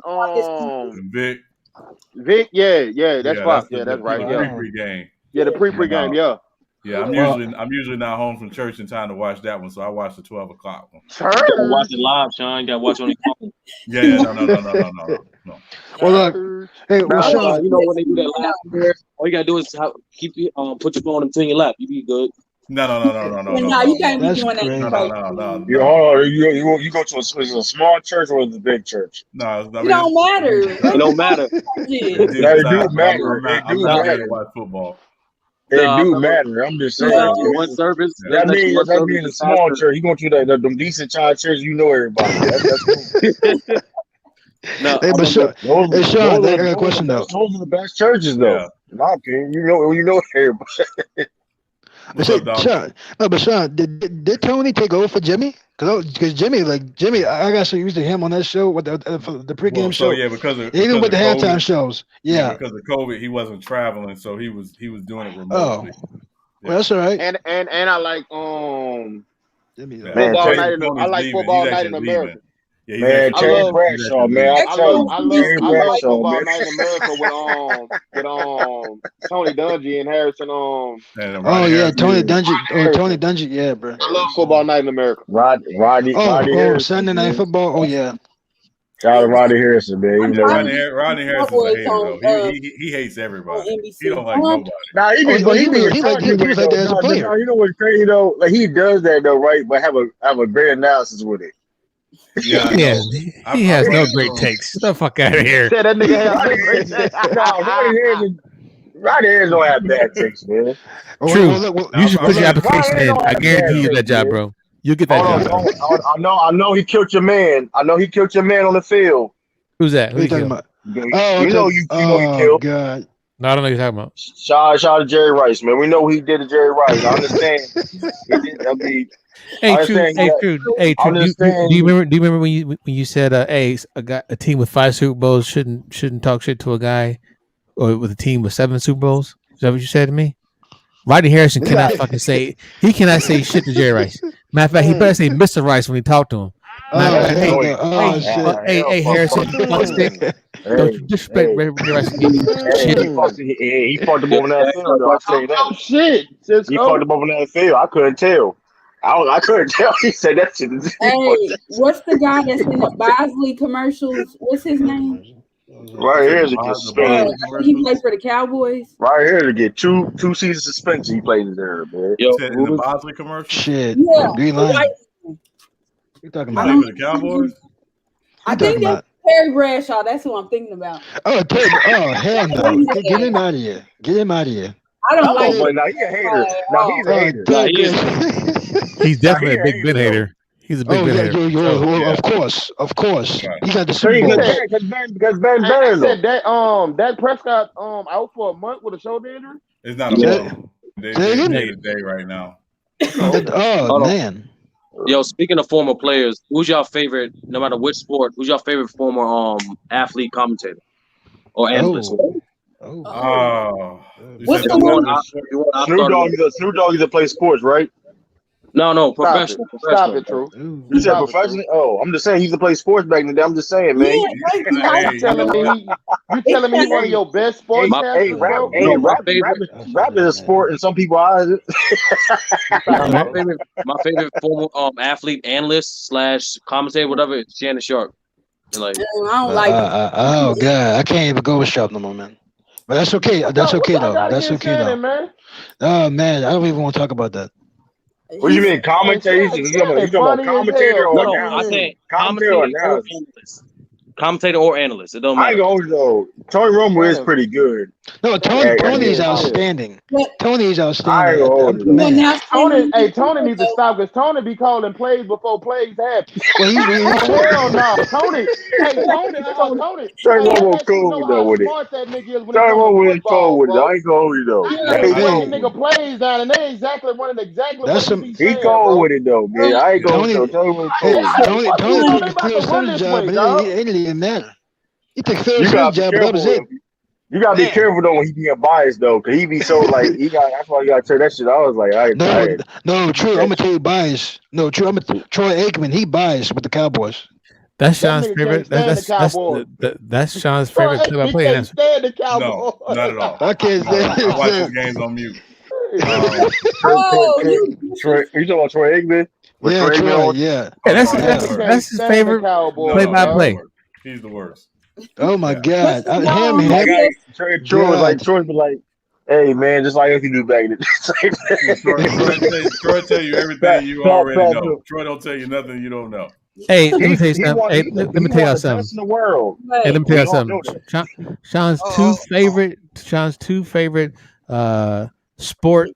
Vic. Yeah, that's Fox. Yeah, that's right. Yeah, pre-game. Yeah, the pre-game. Yeah. Yeah, I'm usually not home from church in time to watch that one, so I watch the 12 o'clock one. Watch it live, Sean. You gotta watch on your phone. No. Well, look, hey, Sean, you know when they do that live there, all you gotta do is keep put your phone between your lap. You be good. No. No, you can't be doing that. No. You go to a small church or the big church? No, it don't matter. It don't matter. It do matter. I'm not here to watch football. It do matter. I'm just saying. One service. That means a small church. You go to them decent child churches, you know everybody. That's cool. No, hey, but Sean, I got a question though. Those are the best churches, though. Yeah. In my opinion, you know everybody. But Sean, did Tony take over for Jimmy? Because Jimmy, I got so used to him on that show with the pregame show. Yeah, because of even with the COVID, halftime shows. Yeah, because of COVID, he wasn't traveling, so he was doing it remotely. Well, that's all right. And I like Jimmy. Football night. I like football night in America. Yeah, man, Terry Bradshaw, man. I love football night in America with Tony Dungy and Harrison. Tony Dungy, yeah, bro. I love football night in America. Roddy Harrison. Sunday night football. Oh yeah. Shout out to Roddy Harrison, man. Rodney Harrison's a hater, though. He hates everybody. He don't like nobody. Nah, he was like that as a player. You know what's crazy though? Like he does that though, right? But have a great analysis with it. Yeah, he has no great takes. Get the fuck out of here. That nigga has no great takes. Roddy Harrison don't have bad takes, man. True. You should put your application in. I guarantee you that job, bro. You'll get that job. I know he killed your man. I know he killed your man on the field. Who's that? Who you talking about? You know he killed. God. No, I don't know what you're talking about. Shout out to Jerry Rice, man. We know what he did to Jerry Rice. I understand. True. Do you remember when you said, a team with 5 Super Bowls shouldn't talk shit to a guy, or with a team with 7 Super Bowls? Is that what you said to me? Rodney Harrison cannot fucking say shit to Jerry Rice. Matter of fact, he better say Mr. Rice when he talked to him. Hey, Harrison, don't you disrespect Reggie Rice again. He fucked him over that field, though. I'll tell you that. Oh, shit. He fucked him over that field. I couldn't tell. I couldn't tell. He said that shit. Hey, what's the guy that's in the Bosley commercials? What's his name? Right here to get suspended. He played for the Cowboys. Right here to get two season suspension. He played there, man. In the Bosley commercial. Shit. Yeah. Green line. You talking about for the Cowboys? I think that's Terry Bradshaw. That's who I'm thinking about. Oh, Terry. Oh, hell no. Get him out of here. I don't like him. Now he's a hater. He's a hater. He's definitely a Big Ben hater. He's a big hater. Of course. He got the Super Bowl. Because Ben said that Prescott out for a month with a shoulder injury. It's not a month. They're day right now. Oh man. Yo, speaking of former players, who's your favorite? No matter which sport, who's your favorite former athlete commentator or analyst? What's the one? Snoop Dogg either play sports, right? No, Stop it. professional. Stop it, True. You said Stop it, professional? Oh, I'm just saying he used to play sports back in the day. I'm just saying, man. Yeah, You telling me he one of your best Hey, sportscasters, bro? My favorite, rap is a sport in some people's eyes. my favorite former athlete, analyst / commentator, whatever, is Shannon Sharp. And like, I don't like. Oh God, I can't even go with Sharp no more, man. But that's okay. That's okay though. That's okay though. Man. Oh man, I don't even want to talk about that. What do you mean, commentators? You talking about commentator or no, analyst? I said Commentator or analyst? Commentator or analyst. It don't I matter. ain't though. Tony Romo is pretty good. No, Tony's outstanding. Tony's I outstanding. Tony needs to stop because Tony be calling plays before plays happen. Well, hell no, Tony. Tony. Tony Romo cool though with it. Tony Romo is cool with it. I ain't gonna hold you though. Nigga plays down and they exactly running exactly that's what he's he cool with it though, man. I ain't gonna hold Tony Romo cool. Tony took the clear center job, but it didn't even matter. He took clear center job, but that was it. You gotta be careful though when he being biased though, cause he be so like that's why you gotta turn that shit. I was like, no, true. I'm gonna tell you biased. No, true. Troy Aikman. He biased with the Cowboys. That's Sean's favorite. That's Sean's favorite play-by-play answer. No, not at all. I can't stand I watch his games on mute. You talking about Troy Aikman? Yeah, Troy. Yeah. That's his favorite play-by-play. He's the worst. Oh my God! Troy be like, "Hey man, just like you do back in the day." Troy tell you everything you already know. Troy don't tell you nothing you don't know. Hey, let me tell you something. Hey, let me tell you something. In the world. Hey, let me tell you something. Sean's two favorite sport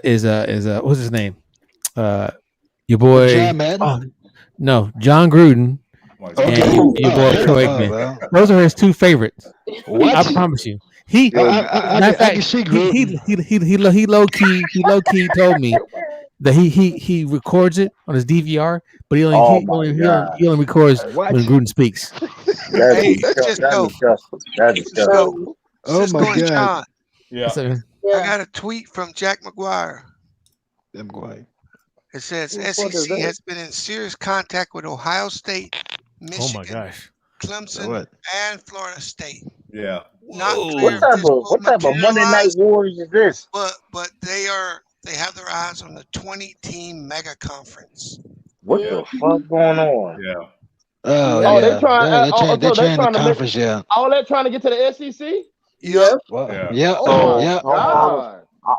is what's his name? Your boy John Madden? No, John Gruden. And your boy Troy Aikman. Those are his two favorites. What? I promise you. He low key told me that he records it on his DVR, but he only records when Gruden speaks. That's disgusting. Oh my God! Yeah. I got a tweet from Jack McGuire. It says SEC has been in serious contact with Ohio State, Michigan, Clemson, and Florida State. Yeah. Not clear what type of Monday Night Wars is this? But they have their eyes on the 20-team mega conference. What the fuck going on? Yeah. They're trying the conference. Yeah. Oh, they're trying to get to the SEC. Yeah.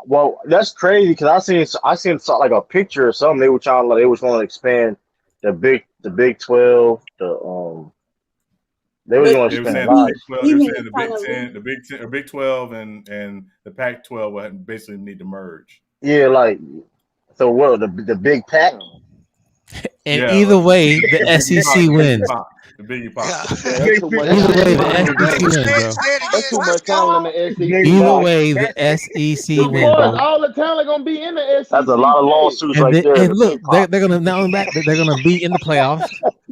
Well, that's crazy because I seen like a picture or something. They were trying to expand the Big 12. They were going to expand the Big 10, or Big 12 and the Pac-12 would basically need to merge. Yeah, like so. What the Big Pac? And either way, the SEC wins. The Biggie Pop. Either way, the SEC wins, bro. That's too much talent in the SEC. Either way, the SEC wins, bro. All the talent gonna be in the SEC. That's a lot of lawsuits there. And look, they're gonna not only that, they're gonna be in the playoffs.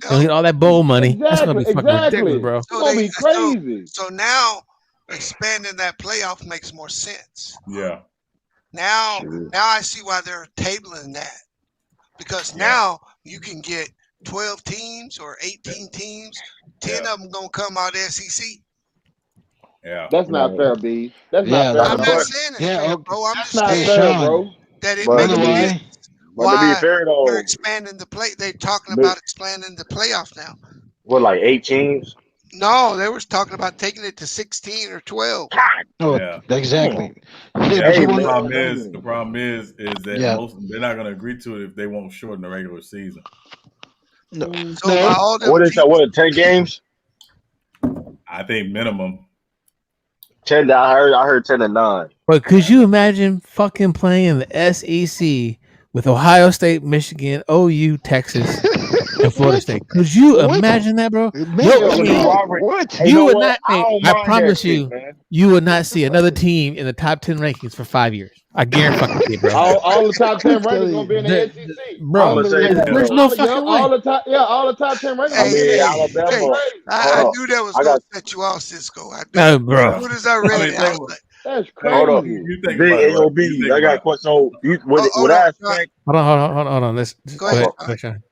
They'll get all that bowl money. That's gonna be fucking ridiculous, bro. It's gonna be crazy. So now expanding that playoff makes more sense. Yeah. Now I see why they're tabling that. Because now you can get 12 teams or 18 teams, 10 of them gonna come out SEC. Yeah, that's not fair, B. That's not fair. I'm not saying it's fair, bro. I'm just saying, bro, that it makes sense. Why they're expanding the play? They're talking about expanding the playoff now. What, like 8 teams? No, they were talking about taking it to 16 or 12. Oh, exactly. The problem is that they're not going to agree to it if they won't shorten the regular season. No. What is that? What, 10 games? I think minimum. 10. I heard 10 and 9. But could you imagine fucking playing in the SEC with Ohio State, Michigan, OU, Texas, and Florida State? Could you imagine that, bro? You would not. I promise you, you would not see another team in the top 10 rankings for 5 years. I guarantee it, bro. All the top 10 rankings gonna be in the SEC, bro. There's no fucking way. All the top 10 rankings. I knew that was gonna set you off, Cisco. No, bro. As soon as I read it, I was like, That's Hold up. crazy. You think Big about it, right? AOB. You think I got a about it. question. So, what hold I on, expect? Hold on. Let's Go ahead. Go ahead, Sean.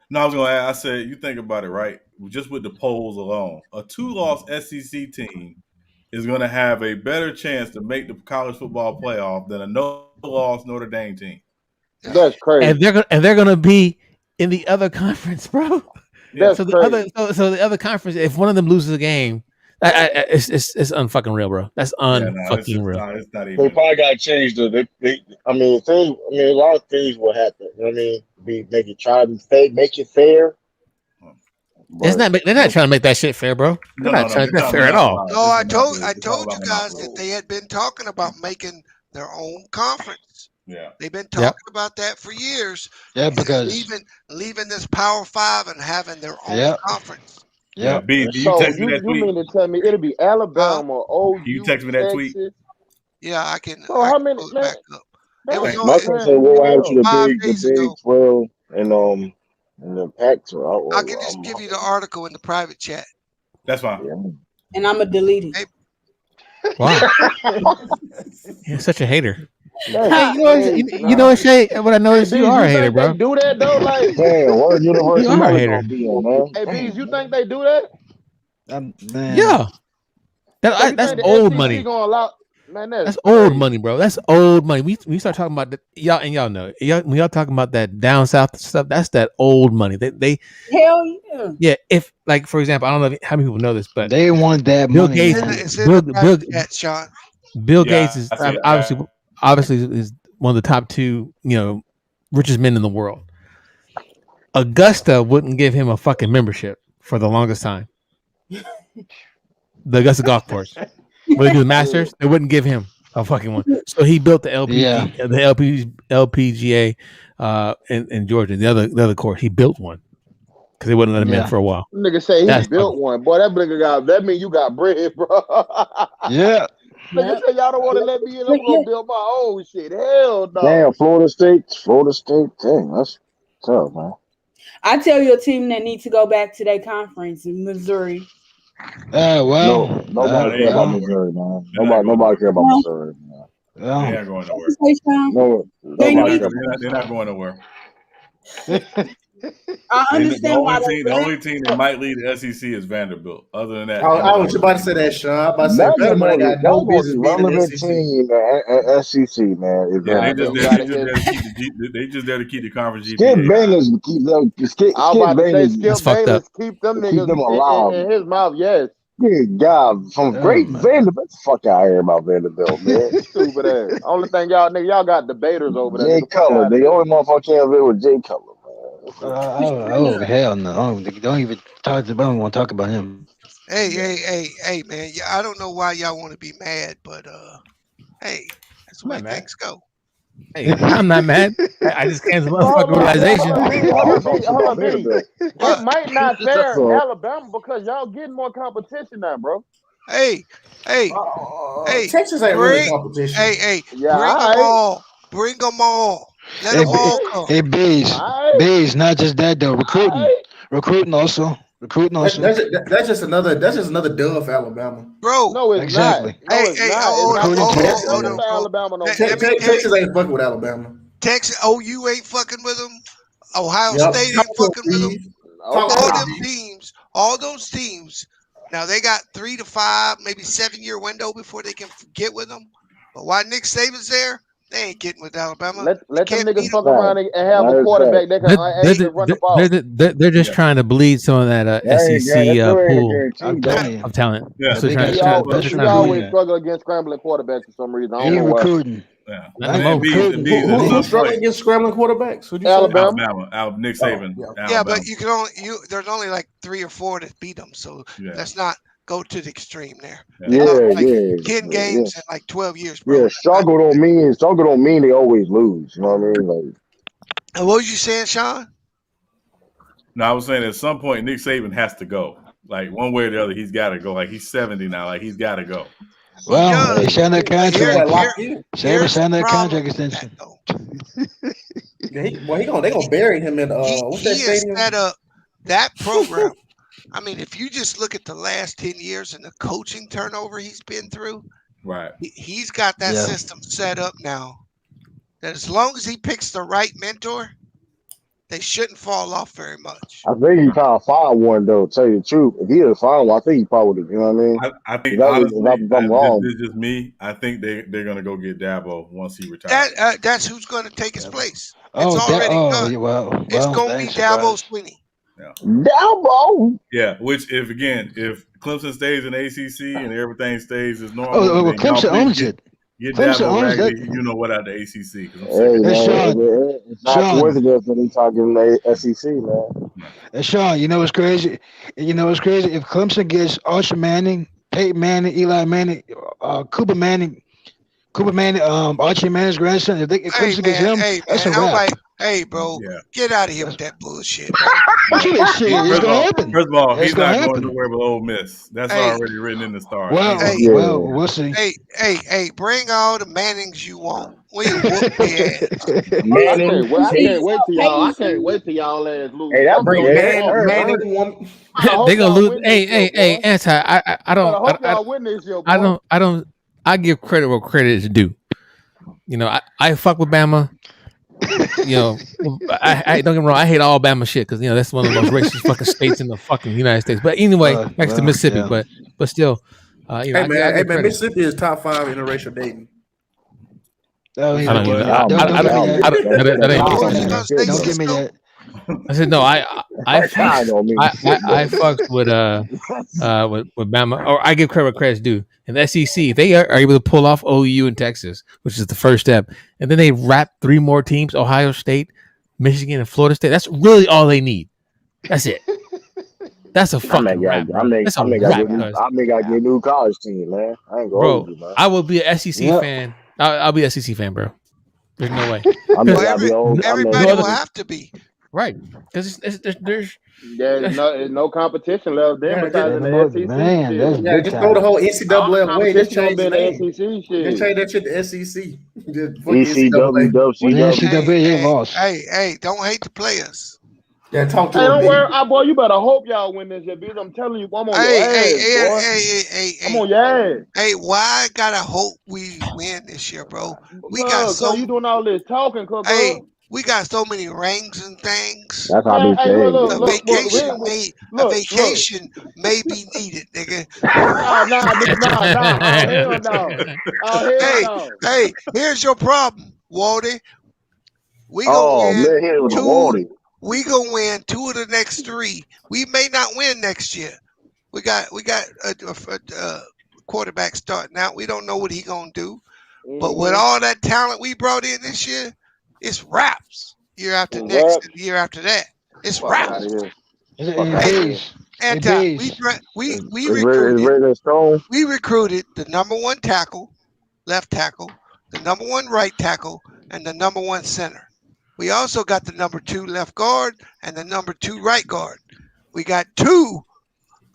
No, I was going to ask. I said, you think about it, right? Just with the polls alone, a 2-loss SEC team is going to have a better chance to make the college football playoff than a no-loss Notre Dame team. That's crazy. And they're gonna be in the other conference, bro. That's so the crazy. the other conference, if one of them loses a game, it's unfucking real, bro. That's unfucking real. It's not They even. probably got to change the. I mean, a lot of things will happen. You know what I mean? Make it try to make it fair. It's not. They're not trying to make that shit fair, bro. They're not trying to make that fair at all. No, I told you guys that they had been talking about making their own conference. Yeah, they've been talking about that for years. Yeah, because leaving this Power 5 and having their own conference. Yeah. B, so you mean to tell me it'll be Alabama, OU, you text me that Texas? tweet? Yeah, I can. So how many? Man, it was my son said, "What happened to the Big 12 and the Pac-12?" I can just give you the article in the private chat. That's fine. And I'm going to delete it. Wow. You're such a hater. Hey, you know what, Shay? What I noticed, you are a hater, bro. They do that though, like damn, what universe you are a hater. Hey, Bees, you think they do that? Man. Yeah, that's old money. That's old money, bro. That's old money. We start talking about y'all know when y'all talking about that down south stuff. That's that old money. They hell yeah. Yeah, if like for example, I don't know how many people know this, but they want that Bill money. Gates, Bill Gates is obviously is one of the top 2, richest men in the world. Augusta wouldn't give him a fucking membership for the longest time. The Augusta golf course. When they do the Masters, they wouldn't give him a fucking one. So he built the LPGA in Georgia, the other course. He built one because they wouldn't let him in for a while. Nigga say he built one. Boy, that nigga that mean you got bread, bro. Yeah. Nigga say y'all don't want to let me in. I'm gonna build my own shit. Hell no. Damn, Florida State. Dang, that's tough, man. I tell you a team that needs to go back to their conference in Missouri. Nobody care about Missouri, man. Nobody care about Missouri, man. They're not going nowhere. They're not going nowhere. I understand why the only team that might lead the SEC is Vanderbilt. Other than that, I was about to say that, Sean. I was about to say Vanderbilt got no business being in the SEC. Team at SEC, man. They just there to keep the conference. Skip Bayless keep them. Skip Bayless keep them niggas alive in his mouth. Yes. Good God, from great Vanderbilt. Fuck out here about Vanderbilt, man. Stupid ass. Only thing y'all got debaters over there. Jay Cutler, the only motherfucker can't live with Jay Cutler. Oh hell no! Don't even talk to. I don't want to talk about him. Hey, man! I don't know why y'all want to be mad, but hey, that's the way things go. Hey, I'm not mad. I just canceled the motherfucking organization. Hold on, it might not fare Alabama because y'all getting more competition now, bro. Hey, Texas ain't really competition. Hey, bring them all. Let them all come. Hey, Bees, not just that though. Recruiting also. That's just another dub for Alabama, bro. No, it's exactly. Not. No, it's not. Alabama. Texas ain't fucking with Alabama. Texas, OU ain't fucking with them. Ohio State ain't fucking with them. All those teams. Now they got 3 to 5, maybe 7-year window before they can get with them. But while Nick Saban's there, they ain't getting with Alabama. Let them niggas fuck around and have a quarterback that can actually run the ball. They're just trying to bleed some of that SEC pool of talent. Yeah. You always struggle against scrambling quarterbacks for some reason. I don't know recruiting. Yeah. Who's struggling against scrambling quarterbacks? Alabama. Nick Saban. Yeah, but you can there's only like 3 or 4 that beat them. So let's not go to the extreme there. 10 games in like 12 years, bro. Yeah, struggle don't mean they always lose. You know what I mean? Like, and what was you saying, Sean? No, I was saying at some point Nick Saban has to go. Like one way or the other, he's got to go. Like he's 70 now. Like he's got to go. Well, they signed that contract. Signed that contract extension. They gonna bury him in what's that stadium? Set up that program. I mean, if you just look at the last 10 years and the coaching turnover he's been through, Right. He's got that system set up now that as long as he picks the right mentor, they shouldn't fall off very much. I think he probably found one though. To tell you the truth, if he had found one, I think he probably would have. You know what I mean? I think If I'm wrong. this is just me. I think they're gonna go get Dabo once he retires. That's who's going to take his place. It's already done. Well, it's going to be Dabo Swinney. Yeah. Dabo. Yeah. Which, if Clemson stays in ACC and everything stays as normal. Well, Clemson owns it. Get Dabo Raggedy, you know what, out the ACC. It's not coincidence that they talking the SEC, man. And Sean, you know what's crazy? If Clemson gets Archie Manning, Peyton Manning, Eli Manning, Cooper Manning, Archie Manning's grandson, if Clemson gets him, that's a wrap. Hey, bro, get out of here with that bullshit. It's going to happen. First of all, he's not going nowhere with Ole Miss. That's already written in the stars. Well, we'll see. Hey, bring all the Mannings you want. We whoop their ass. Manning. I can't wait till y'all. I can't wait till y'all ass lose. Hey, that bring Manning one. They gonna lose. Hey, Anti. I don't. I hope y'all win this year. I don't. I give credit where credit is due. You know, I fuck with Bama. You know, I don't get me wrong. I hate all Bama shit because that's one of the most racist fucking states in the fucking United States. But anyway, next to Mississippi, but still, hey man, Mississippi is top 5 interracial dating. Don't give me that. I said no. I fucked with Bama, or I give credit where credit's due. And the SEC, they are able to pull off OU and Texas, which is the first step, and then they wrap 3 more teams: Ohio State, Michigan, and Florida State. That's really all they need. That's it. That's a fucking wrap. I may got get new college team, man. I ain't going to, man. I will be an SEC fan. I'll be an SEC fan, bro. There's no way. Everybody will have to be. Right, because there's no competition left there besides the SEC. Man, just throw the whole NCAA away. Just change the SEC shit. Just change that shit to SEC. Hey, don't hate the players. Yeah, talk to Hey, don't worry, boy. You better hope y'all win this year, bitch. I'm telling you, I'm on your ass, I'm on your ass. Hey, why I gotta hope we win this year, bro? We got so you doing all this talking, cause we got so many rings and things. That's how we say. A vacation may be needed, nigga. Hey, here's your problem, Waldy. We gonna win 2 of the next 3. We may not win next year. We got a quarterback starting out. We don't know what he gonna do, but with all that talent we brought in this year, it's raps. Year after next, and the year after that, it's raps. We recruited the number 1 tackle, left tackle, the number 1 right tackle, and the number 1 center. We also got the number 2 left guard and the number 2 right guard. We got 2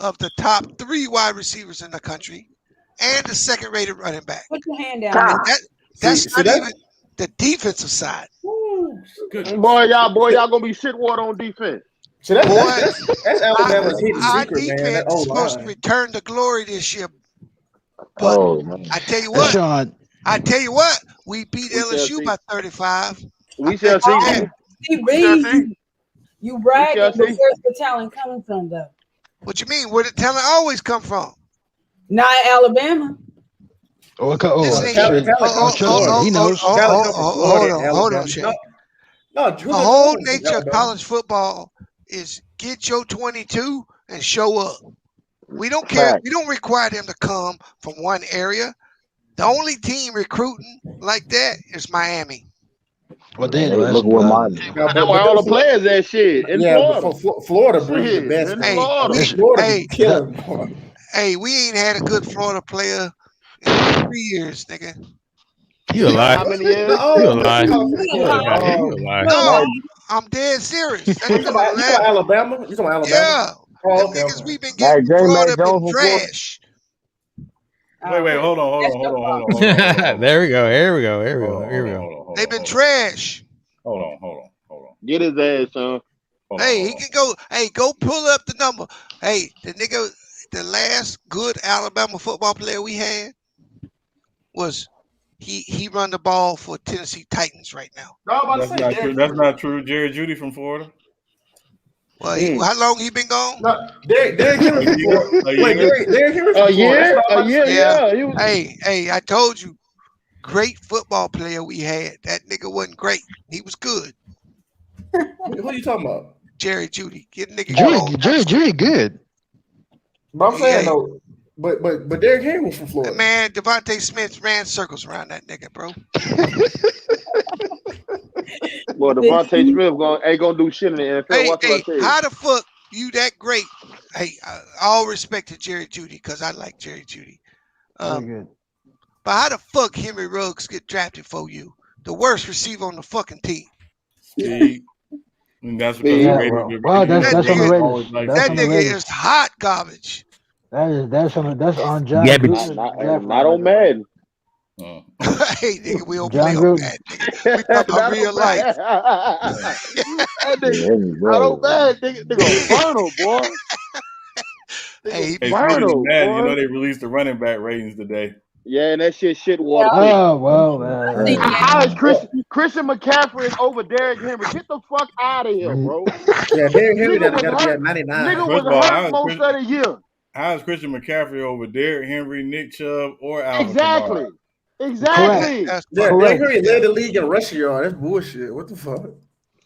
of the top 3 wide receivers in the country and the second-rated running back. Put your hand down. That's not even the defensive side. Boy, y'all gonna be shit water on defense. So that's Alabama's hidden our secret, defense man. is supposed to return to glory this year. But I tell you what, we beat LSU by 35. We shall see. You brag, but where's the talent coming from, though? What you mean? Where did talent always come from? Not Alabama. Hold on, Shaq. The whole nature of college football is get your 22 and show up. We don't care. We don't require them to come from one area. The only team recruiting like that is Miami. Well, then look where mine. That's why all the players that shit. In Florida brings the best. Hey, we ain't had a good Florida player in 3 years, nigga. You alive? How many years? You alive? No, I'm dead serious. You talking about Alabama? You talking about Alabama? Yeah. Oh, okay. Niggas we've been getting Florida been trash. Wait, hold on. There we go. They've been trash. Hold on. Get his ass, son. Hey, he can go. Hey, go pull up the number. Hey, the last good Alabama football player we had was he run the ball for Tennessee Titans right now. No, I'm about to That's say not true. That's not true. Jerry Judy from Florida. Well, how long he been gone? No, Derrick Henry from Florida. Wait, Derrick Henry from A Florida. year, yeah. Yeah. Hey, I told you, great football player we had. That nigga wasn't great. He was good. Who are you talking about? Jerry Judy. Get nigga Jerry good. But I'm saying though, but Derrick Henry was from Florida. Man, Devontae Smith ran circles around that nigga, bro. Well, Devontae Smith ain't gonna do shit in the NFL. Hey, Watch what I tell you. how the fuck you that great? Hey, all respect to Jerry Judy because I like Jerry Judy. Very good. But how the fuck Henry Ruggs get drafted for you? The worst receiver on the fucking team. Steve. And that's because that's on the Raiders. That nigga is hot garbage. That's on John. Yeah, not on Madden. Hey, nigga, we don't play on that. Nigga. We talking about real life. That nigga, not on Madden. Nigga, Final, boy. Hey, Madden, you know they released the running back ratings today. Yeah, and that shit water. Oh well, how is Christian McCaffrey is over Derrick Henry? Get the fuck out of here, bro. Yeah, Derrick Henry got to be at 99. Nigga was hurt most of the year. How is Christian McCaffrey over Derrick Henry, Nick Chubb, or Alvin Exactly. Kamara? Exactly. Yeah, Derrick Henry led the league in rushing yard. That's bullshit. What the fuck?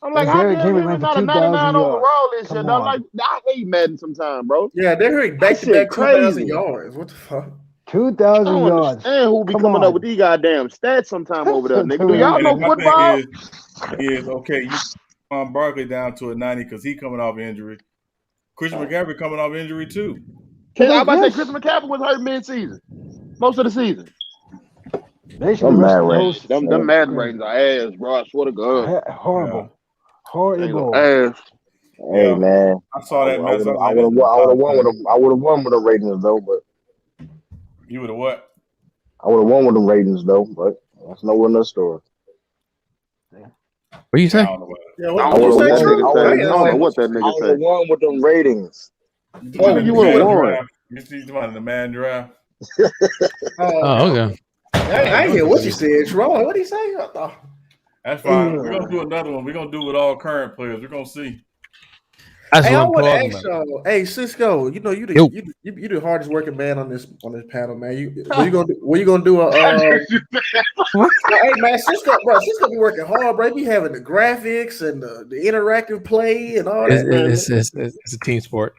I'm like, how Derrick Henry not a 99 overall this year? I hate Madden sometimes, bro. Yeah, Derrick Henry back-to-back 2,000 yards. What the fuck? 2,000 yards. And who be coming up with these goddamn stats sometime over there, nigga? Do y'all know football? Is okay. You put Barkley down to a 90 because he coming off injury. Christian McCaffrey coming off injury too. I was about to say Christian McCaffrey was hurt mid-season, most of the season. Them Madden ratings are ass, bro. I swear to God. Horrible. Ass. Hey man, I saw that. I would have won with them. I would have won with the ratings though, but you would have what? I would have won with the ratings though, but that's nowhere in the story. What you say? I would have won with them ratings. You would have won. You see in the Madden draft. Okay. I ain't hear what you said, Troy. What did he say? That's fine. We're gonna do another one. We're gonna do with all current players. We're gonna see. That's I what want I'm to ask y'all. Hey, Cisco, you know you the hardest working man on this panel, man. What you gonna do? Hey man, Cisco be working hard, bro. Be having the graphics and the interactive play and all that. It's a team sport.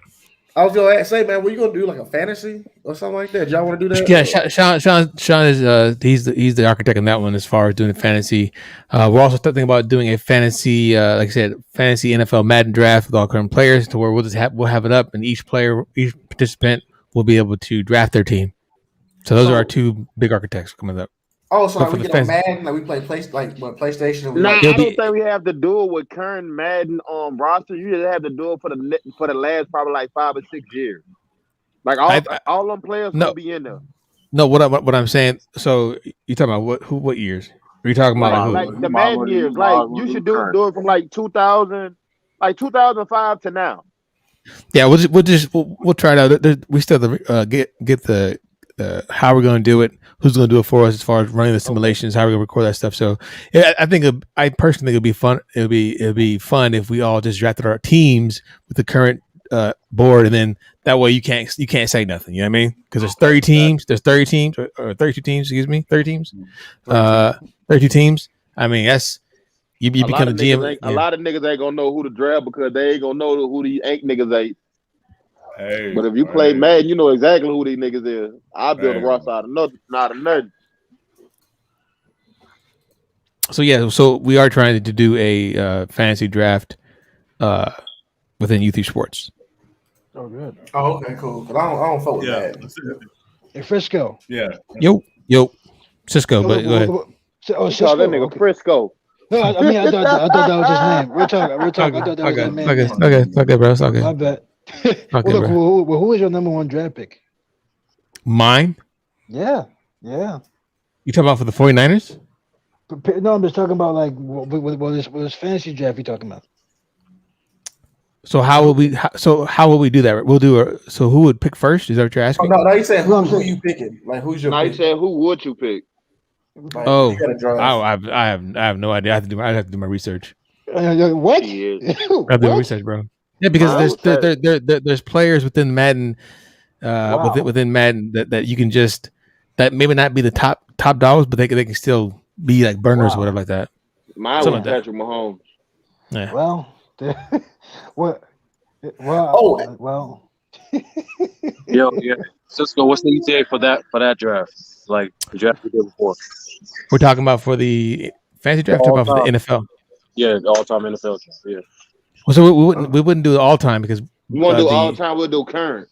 I was gonna say, man, what you gonna do, like a fantasy or something like that? Y'all want to do that? Yeah, Sean is he's the architect on that one as far as doing the fantasy. We're also thinking about doing a fantasy, like I said, fantasy NFL Madden draft with all current players, to where we'll have it up, and each participant will be able to draft their team. So those are our two big architects coming up. Oh, so like we get on Madden, like we play PlayStation. I don't think we have to do it with current Madden roster. You just have to do it for the last probably like 5 or 6 years. Like all them players will be in there. No, what I'm saying. So you talking about what years? Are you talking about like the Madden years? Like you should do it from like 2000, like 2005 to now. Yeah, we'll try it out. We still have to get the how we're going to do it, who's going to do it for us as far as running the simulations, how we're going to record that stuff. So I personally think it'll be fun. It'll be fun if we all just drafted our teams with the current board, and then that way you can't say nothing. You know what I mean? Because there's 30 teams. There's 30 teams or 32 teams. Excuse me, 30 teams. 32 teams. I mean, that's you become the GM. A lot of niggas ain't gonna know who to draft because they ain't gonna know who the ain't niggas ain't. Hey, but if you play Madden, you know exactly who these niggas is. I build a roster out of nothing. So we are trying to do a fantasy draft within U3 Sports. Oh, good. Oh, okay, cool. Cause I don't fuck with that. Hey, Frisco. Yeah. Yo, Cisco. But go ahead. Oh, Cisco, that nigga okay. Frisco. No, I mean I thought that was his name. We're talking. I thought that was his name. Okay, bro. It's okay. My bad. Okay, look, who is your number one draft pick? Mine? Yeah. You talking about for the 49ers? No, I'm just talking about like what is fantasy draft you talking about? So how will we do that? We'll do so who would pick first? Is that what you're asking? Oh, no, you said who you picking? Like who's your pick? You said who would you pick? Like, Oh, you gotta draft. I have no idea. I have to do my research. What? I have to do my research, bro. Yeah, because there's players within Madden, within Madden that you can just that maybe not be the top dollars, but they can still be like burners or whatever like that. Mine Something was like that. Patrick Mahomes. Yeah. Well, what? Well. Yeah. Cisco, what's the ETA for that draft? Like the draft we did before. We're talking about for the fantasy draft, talking about for the NFL. Yeah, the all-time NFL draft. Yeah. Well, so we wouldn't do the all time because we won't do all time. We'll do current.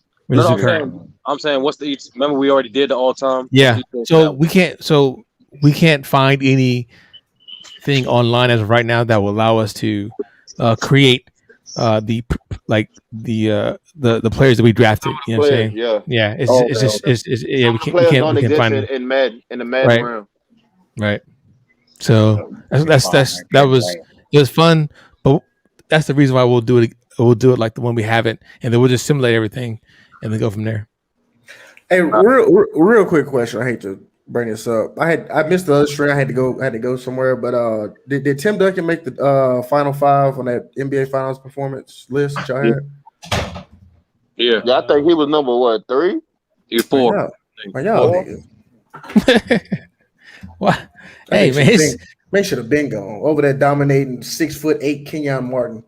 I'm saying what's the each? Remember we already did the all time. Yeah. So we can't find anything online as of right now that will allow us to create the players that we drafted. You know what I'm saying? Yeah. We can't find it in the Madden round. Right. So it was fun, but that's the reason why we'll do it. We'll do it like the one we haven't, and then we'll just simulate everything, and then go from there. Hey, real quick question. I hate to bring this up. I missed the other stream. I had to go somewhere. But did Tim Duncan make the final 5 on that NBA Finals performance list that y'all had? Yeah, I think he was number 3. He was 4. Y'all what? Hey man, should have been gone over that dominating 6'8" Kenyon Martin.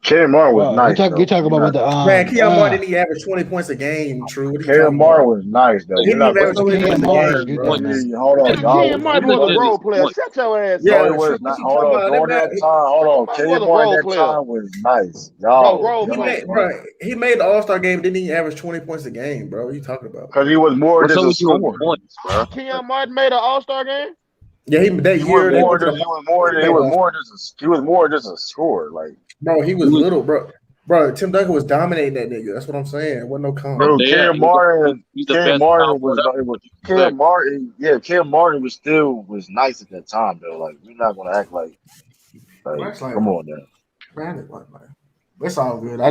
Kenyon Martin was nice. You talk about the man. Kenyon Martin didn't average 20 points a game. True. Kenyon Martin was nice though. He didn't average 20 points a game. Hold on, Kenyon Martin was a role player. Shut your ass. Yeah, it was not. Hold on. Kenyon Martin that time was nice. Y'all, he made the All-Star game. Didn't even average 20 points a game, bro. What are you talking about? Because he was more than a scorer. Kenyon Martin made an All-Star game. Yeah, he was more just a scorer. Like, bro, he was little, bro. Bro, Tim Duncan was dominating that nigga. That's what I'm saying. It wasn't no comment. Bro, Cam Martin was nice at that time though. Like, we're not gonna act like come on now. It's all good. I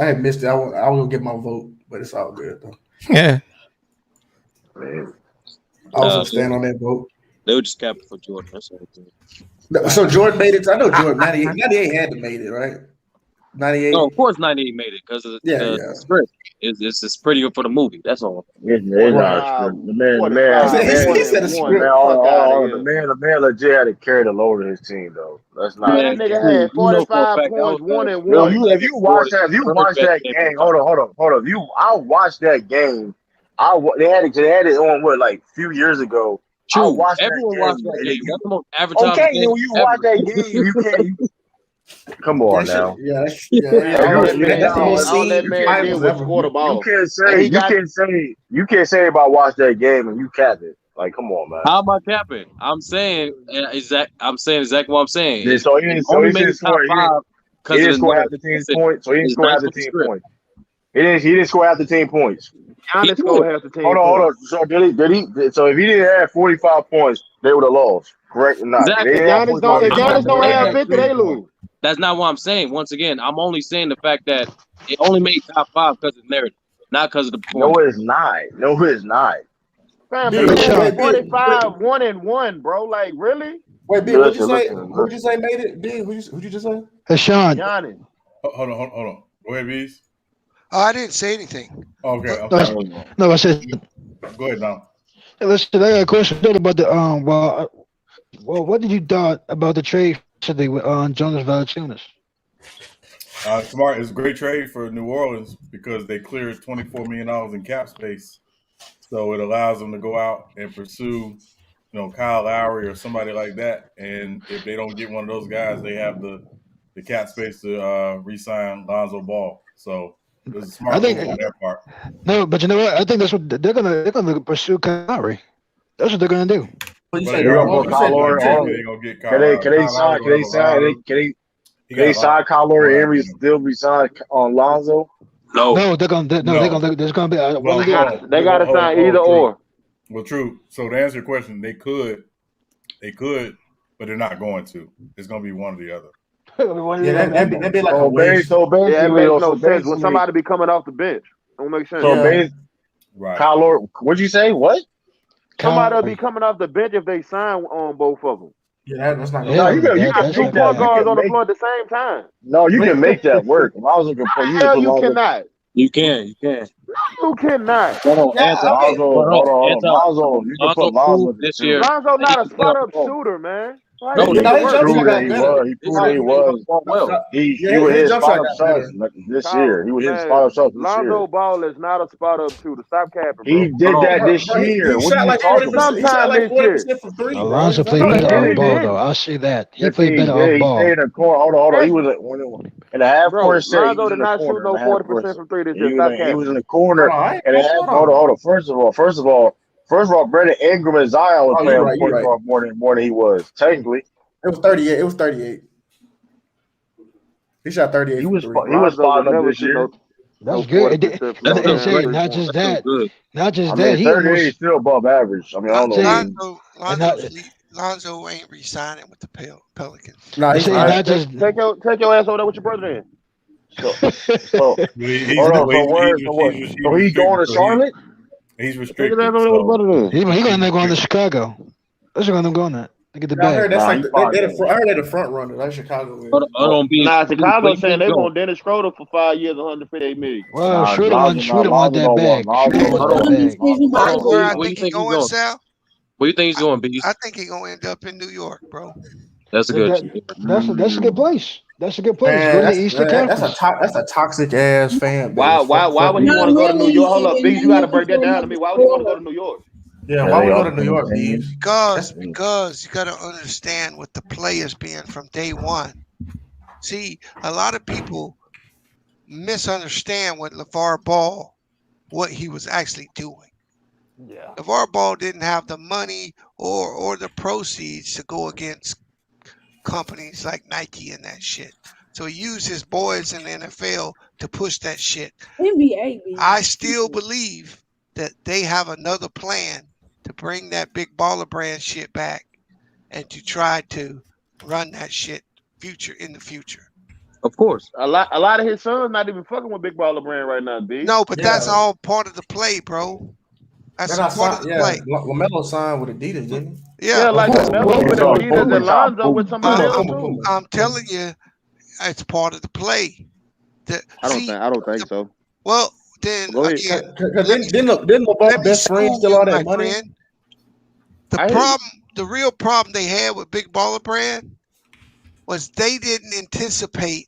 had missed it. I was gonna get my vote, but it's all good though. Yeah. Man. I was gonna stand on that vote. They were just capping for Jordan. That's everything. So Jordan made it. I know Jordan 98 had to made it, right? 98. No, of course 98 made it because of the script. It's pretty good for the movie. That's all. The man legit had to carry the load of his team though. That's not. That nigga had 45 points, 1-1. If you watch that game, hold on. I watched that game. They had it on like a few years ago. True. Everyone watched that game. That's the most advertised okay, game. When you watch that game, you can't. Come on now. That's all that man did was score the ball. You can't say about watch that game and you cap it. Like, come on, man. How am I capping? I'm saying exactly what I'm saying. Yeah, so he didn't score half the team's points. So he didn't score half the team points. He didn't score half the team points. Giannis scored half the team. Hold on. So did he? So if he didn't have 45 points, they would have lost. Correct or not? Exactly. If Giannis don't have 50, they lose. That's not what I'm saying. Once again, I'm only saying the fact that it only made top 5 because of narrative, not because of the performance. No, it's not. Fam, 45, 1-1, bro. Like, really? Wait, B, what'd you say made it? B, who'd you just say? Hassan. Giannis. Hold on. Go ahead, Bees. I didn't say anything. Okay. No, I said. Go ahead now. Hey, listen, I got a question about the Well, what did you thought about the trade today with Jonas Valanciunas? Smart. It's a great trade for New Orleans because they cleared $24 million in cap space, so it allows them to go out and pursue, Kyle Lowry or somebody like that. And if they don't get one of those guys, they have the cap space to re-sign Lonzo Ball. So. It was a smart move on their part. No, but you know what? I think that's what they're gonna pursue Kyrie. That's what they're gonna do. They're gonna get Kyrie. Can they sign Kyle Lowry and still be signed on Lonzo? No, there's gonna be. They gotta sign either or. Well, true. So to answer your question, they could, but they're not going to. It's gonna be one or the other. That'd be like it makes no sense when somebody be coming off the bench. Don't make sense. Right. Kyle Lowry, what'd you say? What? Somebody will be coming off the bench if they sign on both of them. Yeah, that's not No, gonna you got can two make that. point guards on the Make, floor at the same time. no, you can make that work. If I was looking for you to Hell, put you Lonzo. cannot. You can. You cannot. Hold on, Anton. Lonzo, hold on. Lonzo, you can put Lonzo proved at the this two. year. Lonzo not a He spot up Oh. shooter, man. Why No, he no, need his to jump work? shot got better. He proved that he was. well. He Yeah, was his his jump spot shot up got shots better. this year. He was his spot Man, up shots this Lonzo year. Ball is not a spot up shooter. Stop capping, bro. He did that Bro, this year. he What are shot you like talking 40%. about? He shot Sometime like this year. 40% from three, bro. Alonzo His jump played shot better got off he better. ball, didn't. though. I'll say that. He Yes, played he better off did. He ball. stayed in the corner. Hold on. He was in the half Bro, court set. He Lonzo was did in the not shoot corner in no the half 40% court. from three this He year. Stop was capping. in the corner and Hold on. First of all, Brandon Ingram and Zion was Oh, playing you're right. point guard more than he was technically. It was 38. It was 38. He shot 38 He from was three. Lonzo spotting would up never this shoot year. no That's good. 40% from That's no still damn Say great. three not point. just That's still that, good. not just I that. mean, He 38 is almost still above average. I mean, I don't know. say Lonzo ain't re-signing with the Pelicans. No, he's say not. not just. Take your ass over there with your brother then. So He's hold on. So where? So what? So he going to Charlotte? He's Take his restricted. ass over there with your brother then. He gonna end up going to Chicago. That's gonna go on that. They get the I heard bag. that's Nah, like he I fine. heard they're the front runner. That's Chicago. Hold on, B. Nah, Chicago Where saying you they going? want Dennis Schroeder for 5 years, 158 million. Well, Nah, Schroeder want Lonzo that don't bag. want. Schroeder Lonzo wants don't that want. bag. You Hold know on, where B. I Where you think think he's he's going, going? Sal? Where you think he's going, B? I think he's gonna end up in New York, bro. That's a good. That's a good place. That's a good place. Man, Go to the Eastern Conference. that's a toxic ass fan Why base. would he Not want to go to New really, York? Hold up, and Bees, you they're got to looking break that for down to another me. Why would he want to go scorer. to New York? Yeah, Yeah, why they would we go all to New York, Bees? Because you got to understand what the players being from day one. See, a lot of people misunderstand what LeVar Ball, what he was actually doing. Yeah. LeVar Ball didn't have the money or the proceeds to go against companies like Nike and that shit. So he used his boys in the NFL to push that shit. NBA. I still believe that they have another plan to bring that big baller brand shit back and to try to run that shit in the future. Of course. A lot of his sons not even fucking with Big Baller Brand right now, B. No, but that's all part of the play, bro. That's part of the play. LaMelo signed with Adidas, didn't he? Yeah, like LaMelo with Adidas and Lonzo with somebody else too. I'm telling you, it's part of the play. I don't think so. Well, then go ahead. Didn't LeVar best friend steal all that money? The real problem they had with Big Baller Brand was they didn't anticipate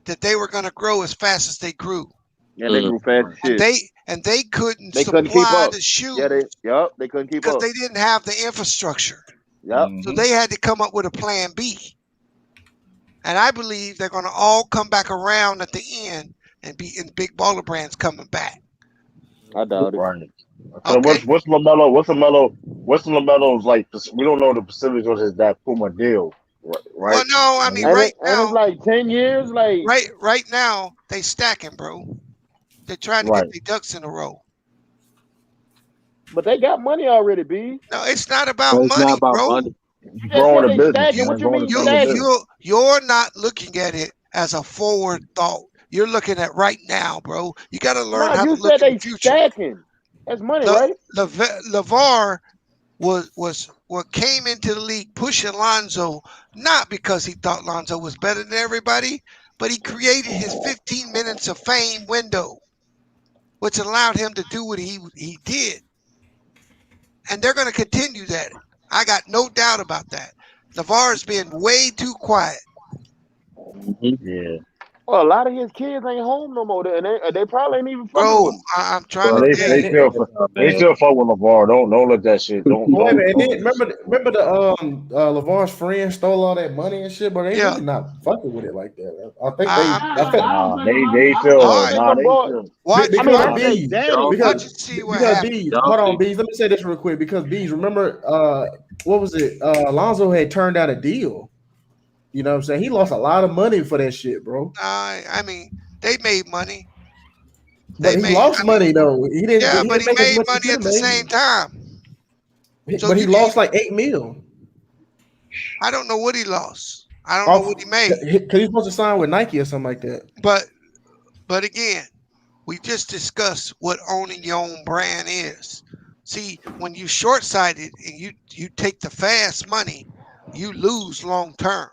that they were going to grow as fast as they grew. Yeah, they grew fast as shit. And they couldn't keep supply up. the shoes. They couldn't keep Because up. they didn't have the infrastructure. Yep. So they had to come up with a plan B. And I believe they're going to all come back around at the end and Big Baller Brand's coming back. I doubt it. Right. So what's LaMelo's like? We don't know the specifics of that Puma deal, right? Well, no, I mean, and now it's like 10 years, like right now they stacking, bro. They're trying to get their ducks in a row. But they got money already, B. No, it's not about money, bro. Money. Growing a business. What you mean you're not looking at it as a forward thought. You're looking at right now, bro. You got to learn how to look at the future. Stacking. That's money, right? LeVar was what came into the league pushing Lonzo, not because he thought Lonzo was better than everybody, but he created his 15 minutes of fame window, which allowed him to do what he did. And they're going to continue that. I got no doubt about that. LeVar's been way too quiet. Yeah. Well, a lot of his kids ain't home no more, and they probably ain't even fucking with him. I'm trying to tell you. They still fuck with LeVar. Don't let that shit. Remember the LeVar's friend stole all that money and shit, but they really not fucking with it like that. I think they still. Hold on, Bees. Let me say this real quick because Bees, remember what was it? Lonzo had turned down a deal. You know what I'm saying? He lost a lot of money for that shit, bro. I mean, they made money. But he lost money though. He didn't. Yeah, but he made money at the same time. But he lost like $8 million. I don't know what he lost. I don't know what he made. Because he's supposed to sign with Nike or something like that. But again, we just discussed what owning your own brand is. See, when you short-sighted and you take the fast money, you lose long term.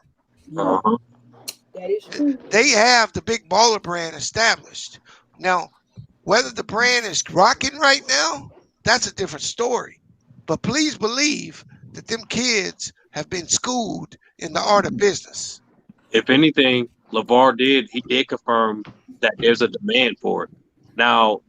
That is true. They have the big baller brand established. Now, whether the brand is rocking right now, that's a different story. But please believe that them kids have been schooled in the art of business. If anything, he did confirm that there's a demand for it. Now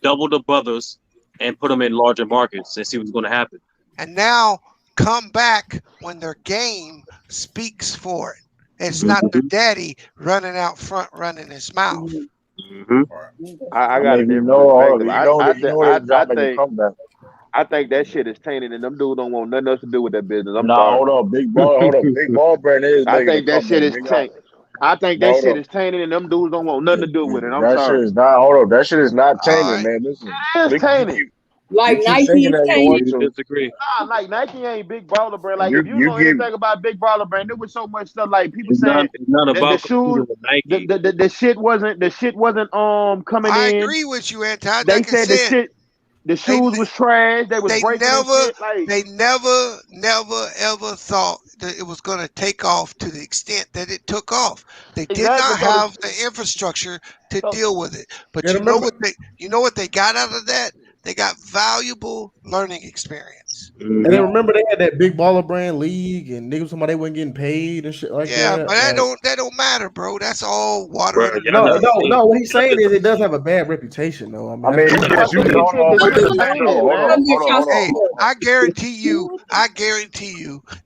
double the brothers and put them in larger markets and see what's going to happen. And now come back when their game speaks for it. It's not their daddy running out front, running his mouth. Mm-hmm. I got a different perspective. I think that shit is tainted, and them dudes don't want nothing else to do with that business. I'm sorry. Hold on, big ball brand is. I think that shit is tainted. I think that shit is tainted, and them dudes don't want nothing to do with it. I'm sorry. Shit is not. Hold on, that shit is not tainted, man. Listen, it is tainted. Like Nike is tainted. Disagree. Nah, like Nike ain't big baller brand. Like if you know anything about big baller brand, there was so much stuff like people saying the shoes, the shit wasn't coming in. I agree with you, Anti. They said the shoes was trash. They was breaking shit. Like they never ever thought that it was going to take off to the extent that it took off. They did not have the infrastructure to deal with it. But you know what they got out of that? They got valuable learning experience. And then remember they had that big baller brand league, and niggas somebody they weren't getting paid and shit like that. Yeah, but that don't matter, bro. That's all water. No. What he's saying is it does have a bad reputation, though. Hey, I guarantee you,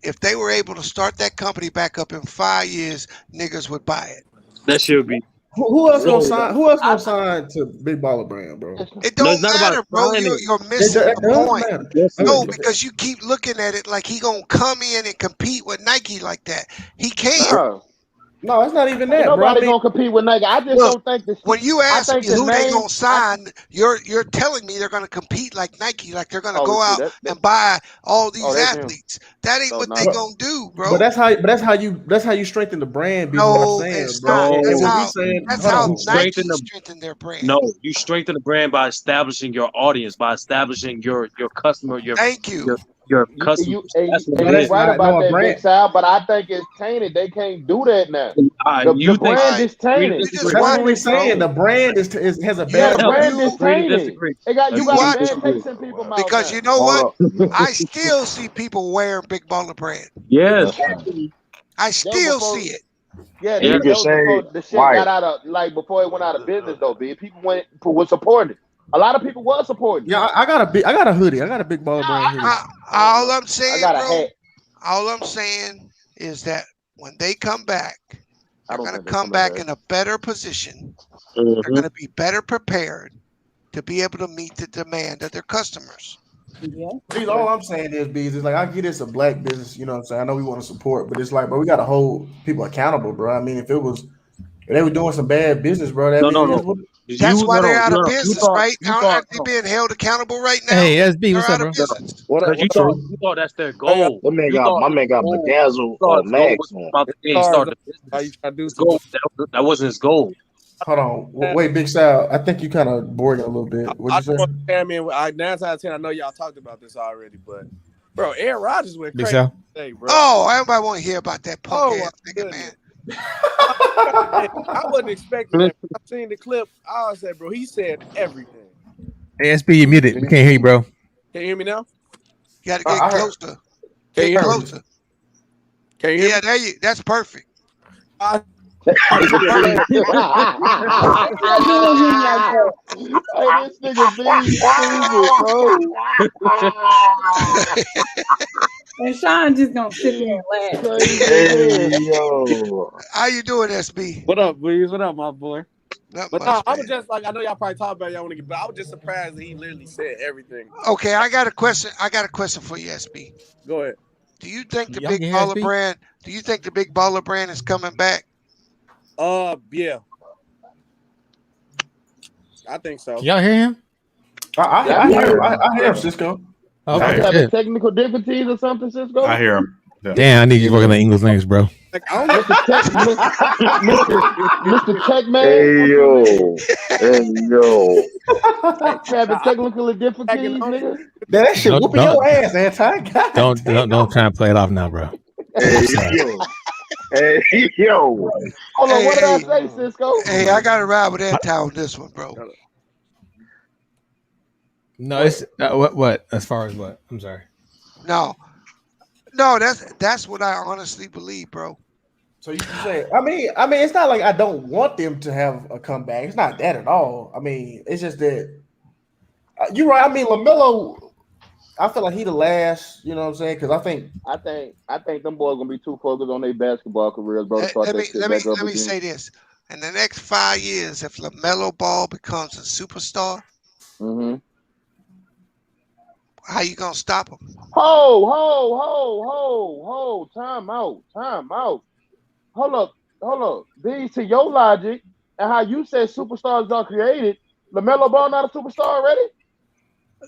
if they were able to start that company back up in 5 years, niggas would buy it. That should be. Who else gonna sign? Who else gonna sign to Big Baller Brand, bro? It don't matter, bro. You're missing the point. No, because you keep looking at it like he gonna come in and compete with Nike like that. He can't. No, it's not even that. Nobody gonna compete with Nike. I just don't think this. When you ask me who they gonna sign, you're telling me they're gonna compete like Nike, like they're gonna go out and buy all these athletes. That ain't what they gonna do, bro. But that's how you strengthen the brand. No, it's not. That's how Nike strengthen their brand. No, you strengthen the brand by establishing your audience, by establishing your customer. Thank you. Your customer. You're right about that, Big Sal, but I think it's tainted. They can't do that now. The brand is tainted. That's what we're saying. The brand has a bad. The brand is tainted. You got a bad taste in people's mouth. Because you know what? I still see people wearing Big Baller Brand. Yes. I still see it. Yeah, the shit got out of before it went out of business though. People was supporting it. A lot of people was supporting. Yeah, I got a hoodie. I got a Big Baller Brand hoodie. All I'm saying, I got a hat. All I'm saying is that when they come back, they're going to come back in a better position. They're going to be better prepared to be able to meet the demand of their customers. Yeah. All I'm saying is like I get it's a black business, you know what I'm saying? I know we want to support, but it's like, bro, we got to hold people accountable, bro. I mean, if they were doing some bad business, bro, that's why they're out of business, right? Aren't they being held accountable right now? Hey, SB, what's up, bro? You thought that's their goal. My man got bedazzled Max on. That wasn't his goal. Hold on. Wait, Big Sal, I think you kind of bored it a little bit. What'd you say? I mean, 9 out of 10, I know y'all talked about this already, but bro, Aaron Rodgers went Big crazy Sal? today, bro. Oh, everybody want to hear about that punk ass nigga, man. I wasn't expecting that. I seen the clip. I said, bro, he said everything. Hey, SB, you muted. We can't hear you, bro. Can you hear me now? You got to get closer. Get closer. Can you hear me? Yeah, there you. That's perfect. This nigga being stupid, bro. And Sean just gonna sit there and laugh. Hey, yo. How you doing, SB? What up, Breeze? What up, my boy? But I was just like, I know y'all probably talk about y'all want to get, but I was just surprised that he literally said everything. Okay, I got a question. For you, SB. Go ahead. Do you think the Big Baller Brand? Do you think the Big Baller Brand is coming back? Yeah. I think so. Y'all hear him? I hear him, Cisco. Okay. Having technical difficulties or something, Cisco? I hear him. Damn, I need you working on English language, bro. Like, I don't know. Mr. Checkman. Hey yo. Having technical difficulties, nigga. That shit whooping your ass, anti. Don't try and play it off now, bro. Hey yo. Hey yo. Hold on, what did I say, Cisco? Hey, I gotta ride with that on this one, bro. No, it's what? As far as what? I'm sorry. No, that's what I honestly believe, bro. So you say, I mean, it's not like I don't want them to have a comeback. It's not that at all. I mean, it's just that you're right. I mean, LaMelo, I feel like he the last. You know what I'm saying? Because I think them boys gonna be too focused on their basketball careers, bro. Let me say this: in the next 5 years, if LaMelo Ball becomes a superstar, how you gonna stop him? Ho! Time out. Hold up. These to your logic and how you said superstars are created. LaMelo Ball not a superstar already?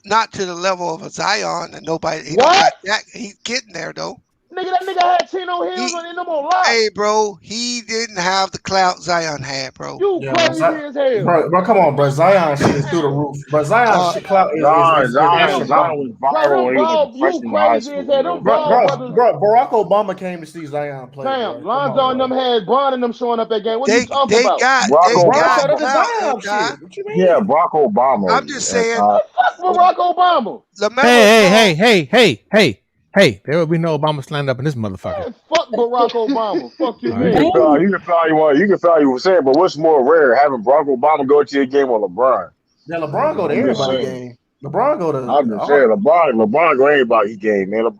Not to the level of a Zion and nobody. What? He's getting there though. Nigga, that nigga had Chino Hills on them on lock. Hey, bro, he didn't have the clout Zion had, bro. You crazy as hell. Bro, come on, bro. Zion shit is through the roof. But Zion shit clout is Zion was viral. You crazy as hell. Bro, Barack Obama came to see Zion play. Damn, Lonzo and them had Bron and them showing up that game. What you talking about? What you mean? Yeah, Barack Obama. I'm just saying. Fuck Barack Obama. Hey, there will be no Obama slammed up in this motherfucker. Man, fuck Barack Obama. Fuck you, man. You can probably say it, but what's more rare, having Barack Obama go to your game or LeBron? Yeah, LeBron go to everybody's game. LeBron go to. I'm just saying, LeBron go to everybody's game, man.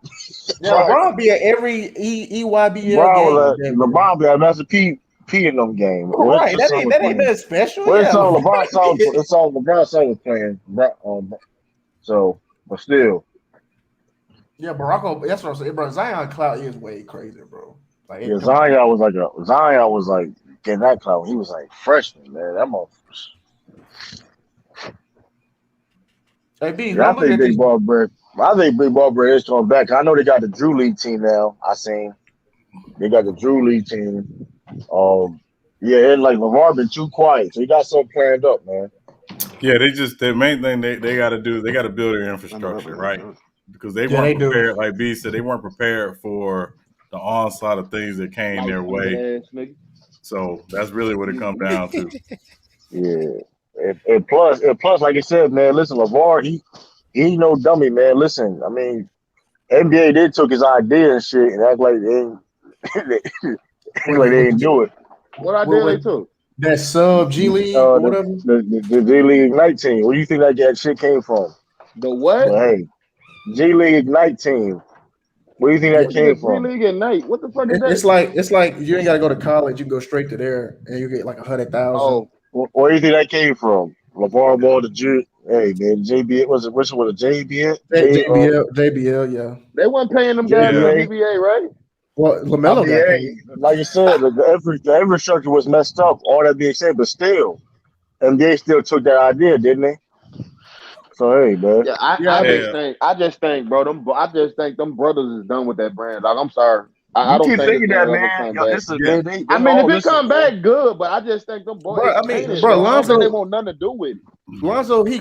LeBron be at every EYBL game. LeBron be at Master P in them game. Right, that ain't nothing special. Well, it's on LeBron song. It's on LeBron song was playing. So, but still. Yeah, that's what I'm saying, bro. Zion clout is way crazier, bro. Like, yeah, Zion was like getting that clout. He was like freshman, man. That motherfucker. Hey, B, I think Big Ball Bread is coming back. I know they got the Drew League team now. I seen they got the Drew League team. Yeah, and like Lamar been too quiet, so he got something planned up, man. Yeah, the main thing they got to do, they got to build their infrastructure, right? Because they weren't prepared, like B said, they weren't prepared for the onslaught of things that came their way. So that's really what it comes down to. Yeah, and plus, like I said, man, listen, LeVar, he ain't no dummy, man. Listen, I mean, NBA they took his idea and shit and act like they didn't do it. What idea they took? That sub G League or whatever. The G League Ignite team. Where do you think that shit came from? The what? Well, hey, G League Ignite team. Where do you think that came from? G League Ignite. What the fuck is that? It's like you ain't gotta go to college. You can go straight to there and you get like 100,000. Oh, where do you think that came from? LeVar Ball, the G. Hey man, JBL was it? Which one was it? JBL? JBL, yeah. They weren't paying them guys in the NBA, right? Well, LaMelo got paid. Like you said, the infrastructure was messed up. All that being said, but still, NBA still took that idea, didn't they? So hey, man. Yeah, I just think, bro. I just think them brothers is done with that brand. Like, I'm sorry. I don't think that, man. I mean, if it come back, good. But I just think them boys. Lonzo, they want nothing to do with it. Lonzo, he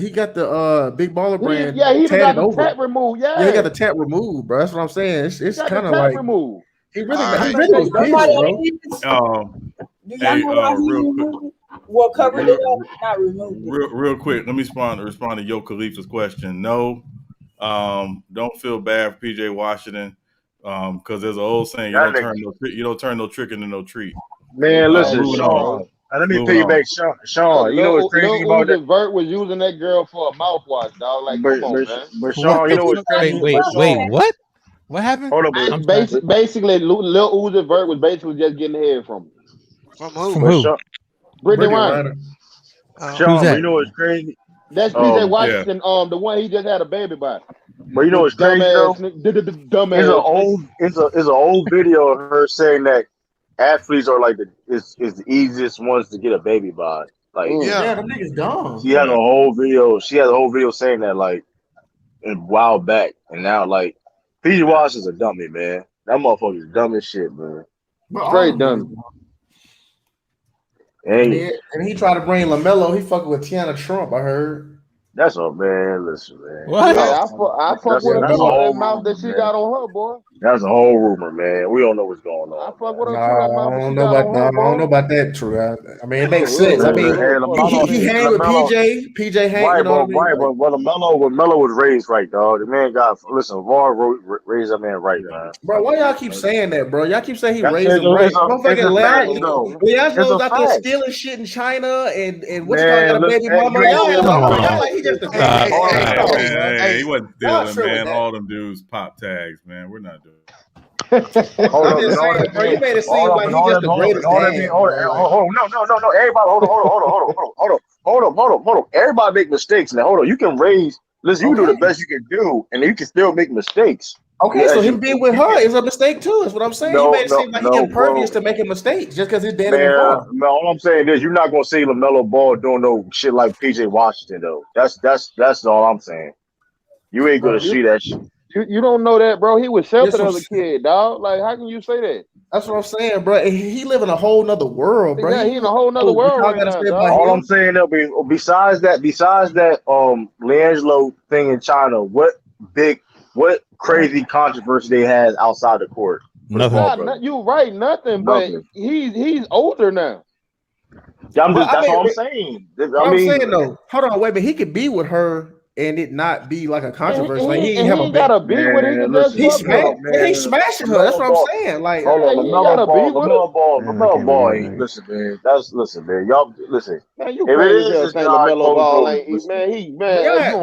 got the Big Baller brand. He got the tap removed. Yeah, he got the tap removed, bro. That's what I'm saying. It's kind of like removed. He really was pissed, bro. Real quick. Well, covered it up, not removed it. Real quick, let me respond to Yo Khalifa's question. No, don't feel bad for PJ Washington, because there's an old saying, you don't turn no trick into no treat. Man, listen, Sean. Let me piggyback, Sean. You know what's crazy about that? Vert was using that girl for a mouthwash, dog. Like, come on, man. But Sean, you know what's crazy? Wait, what? What happened? Hold on, basically, Lil Uzi Vert was basically just getting head from him. From who? From who? Brittany Reiner. Sean, you know what's crazy? That's PJ Washington, the one he just had a baby by. But you know what's crazy though? It's an old video of her saying that athletes are like the easiest ones to get a baby by. Like, yeah, the nigga's dumb. She had a whole video. Saying that like a while back, and now like PJ Washington's a dummy, man. That motherfucker's dumb as shit, man. Straight dummy. Hey, And he tried to bring LaMelo. He fucking with Tiana Trump, I heard. that's a man. Listen, man. What? Yeah, I fuck with her that's a too. That whole mouth that rumor, she man. got on her, boy. That's a whole rumor, man. We don't know what's going on. I fuck with her Nah, too. That I mouth that don't she know got about on that. her, I don't know boy. about that, true. I mean, it makes Look, sense. I look, mean, look, look, he hang with PJ hang, you know what I mean? Right, but LaMelo was raised right, dog. The man got Vaughn raised that man right, man. Bro, why y'all keep saying that, bro? Y'all keep saying he That's raised it, him right. it's a Motherfucking fact, though. It's Leandro's a out there fact. stealing shit in China, and what's Man, got a look, baby hey, mama. you Y'all ain't ain't gonna about lie. y'all like he just a Hey, he wasn't y'all stealing, true with man. that. All them dudes pop tags, man. We're not doing it. I'm just saying, bro. You made it seem like he just the greatest dad. No. Everybody, hold on. Everybody make mistakes. Now, hold on. You can raise. Listen, you can do the best you can do, and you can still make mistakes. Okay, so him being with her is a mistake too. Is what I'm saying. You made it seem like he impervious to making mistakes just because his daddy was Man, all I'm saying is you're not gonna see LaMelo Ball doing no shit like PJ Washington though. That's all I'm saying. You ain't gonna see that shit. You don't know that, bro. He was sheltered as a kid, dog. Like, how can you say that? That's what I'm saying, bro. He live in a whole nother world, bro. Yeah, he in a whole nother world right now, dog. All I'm saying, besides that, LiAngelo thing in China, what crazy controversy they had outside the court? Nothing. You right, nothing. But he's older now. Yeah, that's all I'm saying. I'm saying though, hold on, wait, but he could be with her and it not be like a controversy. Like he ain't gotta be with her. He can just he's smashing her. That's what I'm saying. Like, hold on, LaMelo Ball. Listen, man. Listen, man. Y'all listen. Man, you crazy as hell saying LaMelo Ball ain't. You don't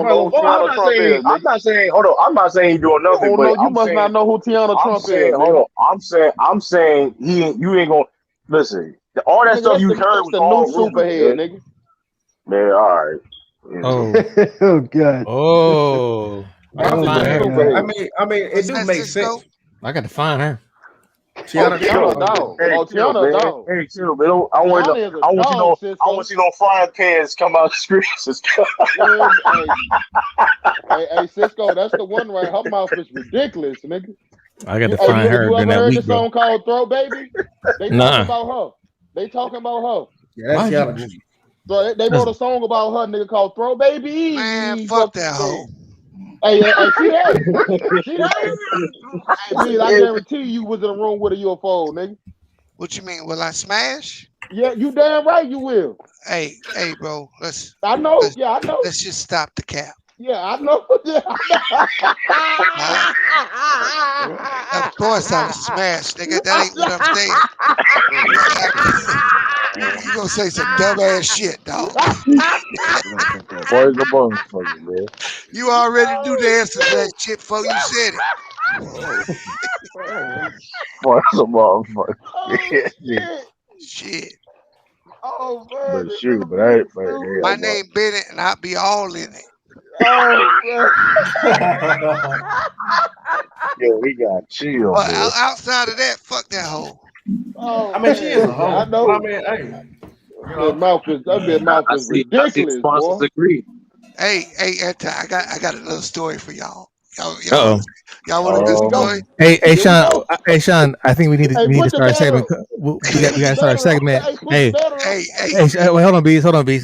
know who Tiana Trump is. I'm not saying. Hold on. I'm not saying he doing nothing. But you must not know who Tiana Trump is. Hold on. I'm saying you ain't gonna listen. All that stuff you heard was all new superhead, nigga. Man, all right. Oh, God. Oh, I mean, it do make sense. I got to find her. Tiana dog. Tiana dog. Hey, chill, man. I want to see no frying pans come out of the screens. Hey, Cisco, that's the one right. Her mouth is ridiculous, nigga. I got to find her during that week, the song called "Throw Baby"? They talking about her. They talking about her. Yeah, that's So they wrote a song about her, nigga, called "Throw Baby." Man, fuck that hoe. Hey, see that? See that? Hey, please, I guarantee you was in a room with a UFO, nigga. What you mean? Will I smash? Yeah, you damn right you will. Hey, bro. I know. Let's just stop the cap. Yeah, I know. Of course I was smashed, nigga. That ain't what I'm saying. You gonna say some dumbass shit, dog. You already knew the answer to that shit before you said it. Shit. Oh man. But shoot, but I my name Bennett and I'll be all in it. Oh Yo, we got chill. But outside of that, fuck that hoe. Oh, I mean, she is a hoe. I know. I mean, hey. That mouth is ridiculous, boy. Agree. Hey, I got another story for y'all. Y'all want a good story? Hey, Sean. I think we need to start a segment. We got to start a segment. Hey, wait, hold on, bees. Let me.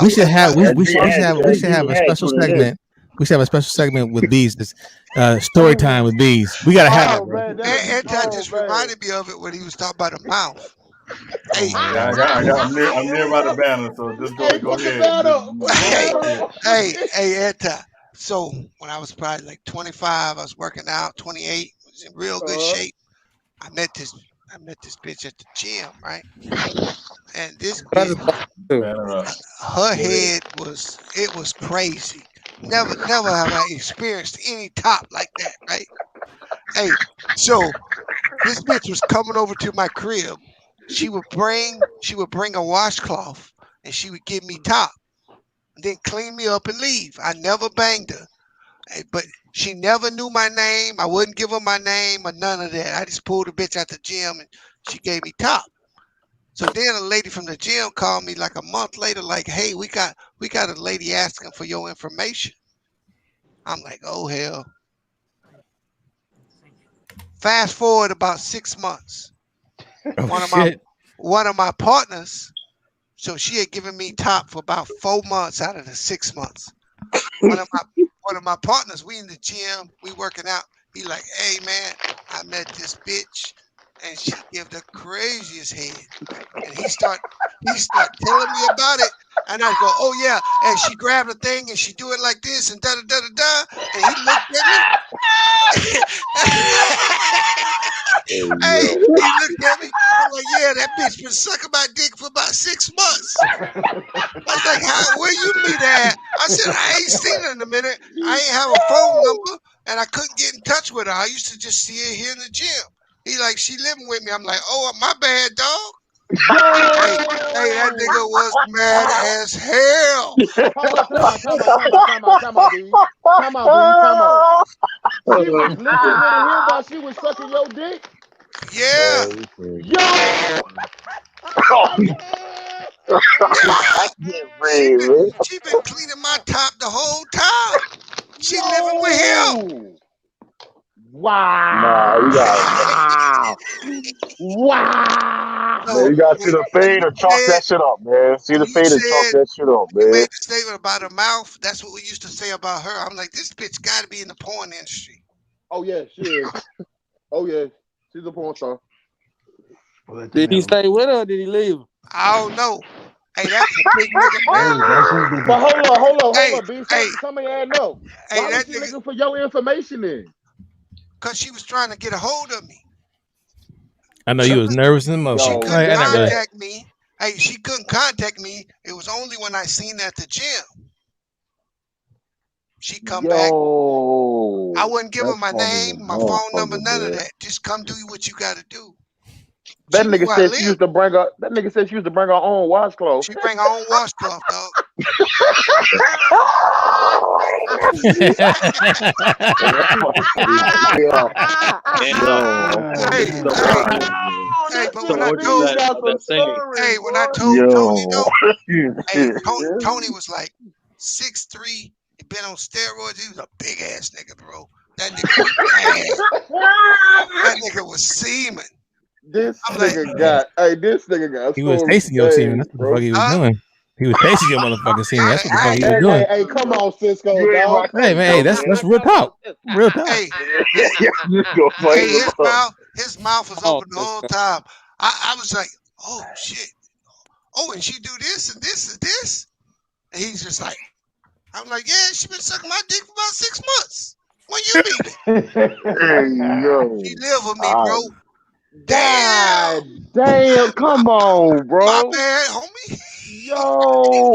We should have a special segment. We should have a special segment with bees. This story time with bees. We gotta have it, bro. Anti just reminded me of it when he was talking about a mouth. Hey, I'm near by the banner, so just go ahead. Hey, Anti. So when I was probably like 25, I was working out. 28, was in real good shape. I met this bitch at the gym, right? And this bitch, her head was crazy. Never have I experienced any top like that, right? Hey, so this bitch was coming over to my crib. She would bring a washcloth and she would give me top, then clean me up and leave. I never banged her. But she never knew my name. I wouldn't give her my name or none of that. I just pulled the bitch out the gym and she gave me top. So then a lady from the gym called me like a month later, like, hey, we got a lady asking for your information. I'm like, oh hell. Fast forward about 6 months. Oh, shit. One of my partners, so she had given me top for about 4 months out of the 6 months. One of my partners, we in the gym, we working out. He like, hey man, I met this bitch and she give the craziest head. And he start telling me about it. And I go, oh yeah. And she grabbed a thing and she do it like this and da da da da da. And he looked at me. Hey, he looked at me. I'm like, yeah, that bitch been sucking my dick for about 6 months. I was like, where you meet at? I said, I ain't seen her in a minute. I ain't have a phone number and I couldn't get in touch with her. I used to just see her here in the gym. He like, she living with me. I'm like, oh, my bad, dog. Hey, that nigga was mad as hell. Come on, B. She was living with him while she was sucking your dick? Yeah. She been cleaning my top the whole time. She living with him. Wow. Wow. Man, you got to see the fade or chalk that shit up, man. See the fade and chalk that shit up, man. You made the statement about her mouth. That's what we used to say about her. I'm like, this bitch got to be in the porn industry. Oh, yeah, she is. Oh, yeah. She's a porn star. Did he stay with her or did he leave? I don't know. Hey, that's a big nigga. But hold on, B. Somebody add up. Why was she looking for your information then? Because she was trying to get a hold of me. I know you was nervous in the motion. She couldn't contact me. Hey, she couldn't contact me. It was only when I seen her at the gym. She come back. I wouldn't give her my name, my phone number, none of that. Just come do what you got to do. That nigga said she used to bring her. That nigga said she used to bring her own washcloth. She bring her own washcloth, dog. Hey, but when I told Tony though, hey, Tony was like 6'3", he been on steroids. He was a big ass nigga, bro. That nigga was semen. This nigga got. He was tasting your semen. That's what the fuck he was doing. He was tasting your motherfucking semen. That's what the fuck he was doing. Hey, come on, Cisco, dog. Hey, man, hey, that's real talk. Real talk. Hey, his mouth was open the whole time. I was like, oh shit. Oh, and she do this and this and this. And he's just like, I'm like, yeah, she been sucking my dick for about 6 months. When you meet it? She live with me, bro. Damn, come on, bro. My bad, homie. Yo.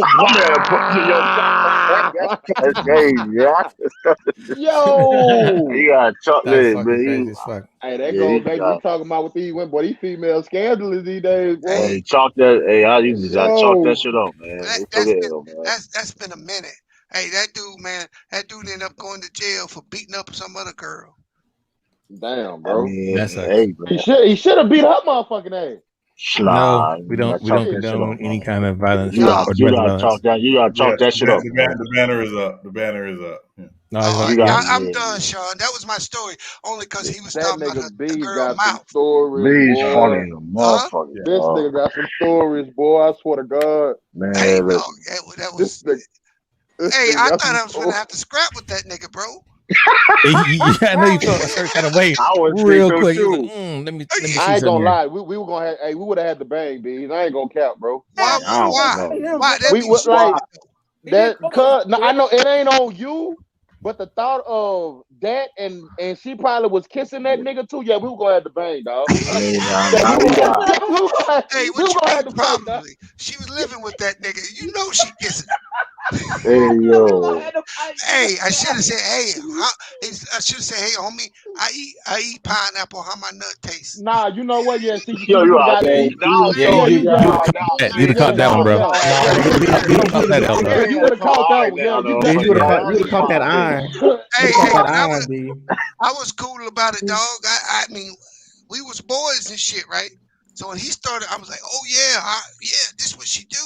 You got chocolate, man. Hey, that goes back to we talking about what these women, boy. These female scandalous these days, boy. Hey, chalk that. Hey, I used to chalk that shit up, man. That's been a minute. Hey, that dude ended up going to jail for beating up some other girl. Damn, bro. Hey, he should have beat her motherfucking ass. No, we don't condone any kind of violence. You gotta chalk that shit up. The banner is up. The banner is up. Yeah. No, I'm done, Sean. That was my story. Only because he was talking about the girl mouth. B's funny, motherfucker. This nigga got some stories, boy. I swear to God. Man, hey, dog, that was. Hey, I thought I was gonna have to scrap with that nigga, bro. I know you felt a certain kind of way real quick. Like, let me see. I ain't gonna lie. We were gonna have. Hey, we would have had the bang, B. I ain't gonna cap, bro. Why? We would like that. Cause no, I know it ain't on you, but the thought of that and she probably was kissing that nigga too. Yeah, we were gonna have the bang, dog. Hey, what you mean probably? She was living with that nigga. You know she kissing. Hey, yo. Hey, I should have said, hey, homie, I eat pineapple. How my nut tastes? Nah, you know what? Yeah, see, you'd have caught that one, bro. You would have caught that L, bro. You would have caught that one. You would have caught that iron. I was cool about it, dog. I mean, we was boys and shit, right? So when he started, I was like, oh yeah, this what she do.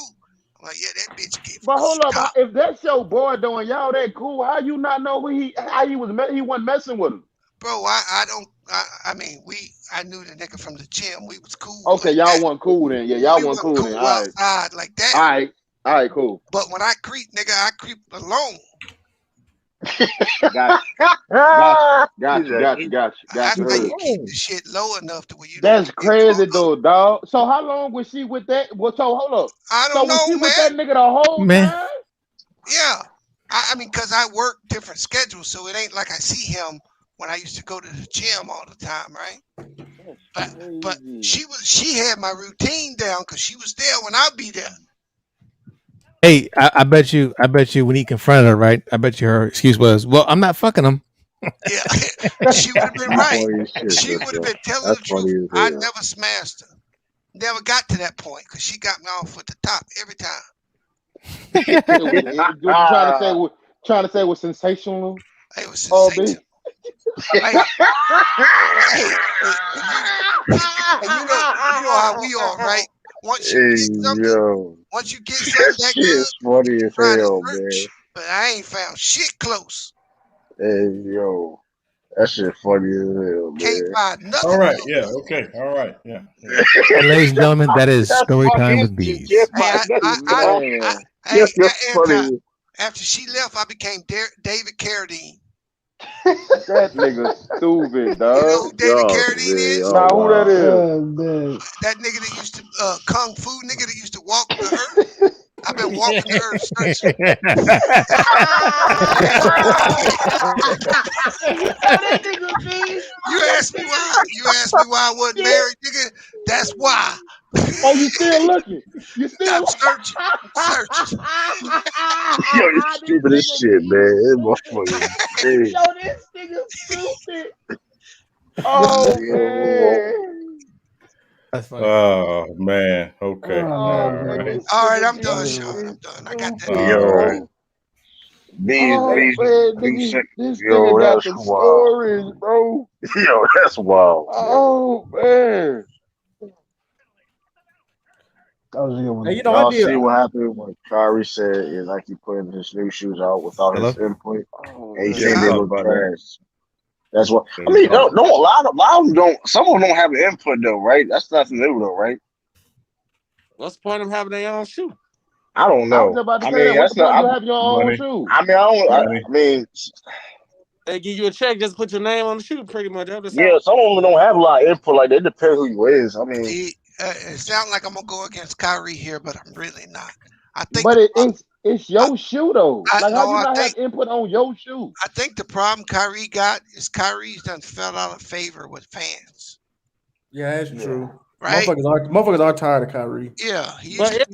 Like, yeah, that bitch gave. But hold up, if that's your boy doing y'all that cool, how you not know he wasn't messing with him? Bro, I don't I mean, I knew the nigga from the gym. We was cool. Okay, like y'all that. wasn't cool then. Yeah, y'all We wasn't wasn't cool then. All right. outside like that. All right, cool. But when I creep, nigga, I creep alone. Got you. That's how you keep the shit low enough to where you That's don't crazy though, dog. So how long was she with that? Well, so hold up. I So don't was know, she man. with that nigga the whole time? Yeah. I mean, because I work different schedules, so it ain't like I see him when I used to go to the gym all the time, right? But she had my routine down because she was there when I'd be there. Hey, I bet you when he confronted her, right? I bet you her excuse was, "Well, I'm not fucking him." Yeah, she would have been right. She would have been telling the truth. I never smashed her. Never got to that point because she got me off at the top every time. Trying to say was sensational. It was sensational. Hey, you know how we are, right? Once you get something, that good, funny as hell, man. But I ain't found shit close. Hey, yo. That shit funny as hell, man. Can't find nothing. All right, yeah, okay, all right, yeah. And ladies and gentlemen, that is story time with bees. After she left, I became David Carradine. That nigga stupid, dog. You know who David Carradine is? Nah, who that is? That nigga that used to kung fu nigga that used to walk the earth. I've been walking the earth searching. You asked me why. You asked me why I wasn't married, nigga. That's why. Oh, you still looking? You still I'm searching. Yo, you stupid as shit, man. It was funny. Yo, this nigga stupid. Oh man. That's funny. Oh man. Okay. All right, I'm done, Sean. I'm done. I got that. Yo. This nigga got the stories, bro. Yo, that's wild. Oh man. Hey, you know, y'all see what happened when Kyrie said Nike putting his new shoes out without his input, and he said they look trash. That's what I mean. No, a lot of them don't. Some of them don't have an input though, right? That's nothing new though, right? What's the point of having their own shoe? I don't know. I was about to say that. What's the point of having your own shoe? I mean, I mean, they give you a check, just put your name on the shoe, pretty much. Yeah, some of them don't have a lot of input. Like, it depends who you is. I mean, it sounds like I'm gonna go against Kyrie here, but I'm really not. I think, but it's your shoe though. How you not have input on your shoe? I think the problem Kyrie got is Kyrie's done fell out of favor with fans. Yeah, that's true. Right? Motherfuckers are tired of Kyrie. Yeah, he had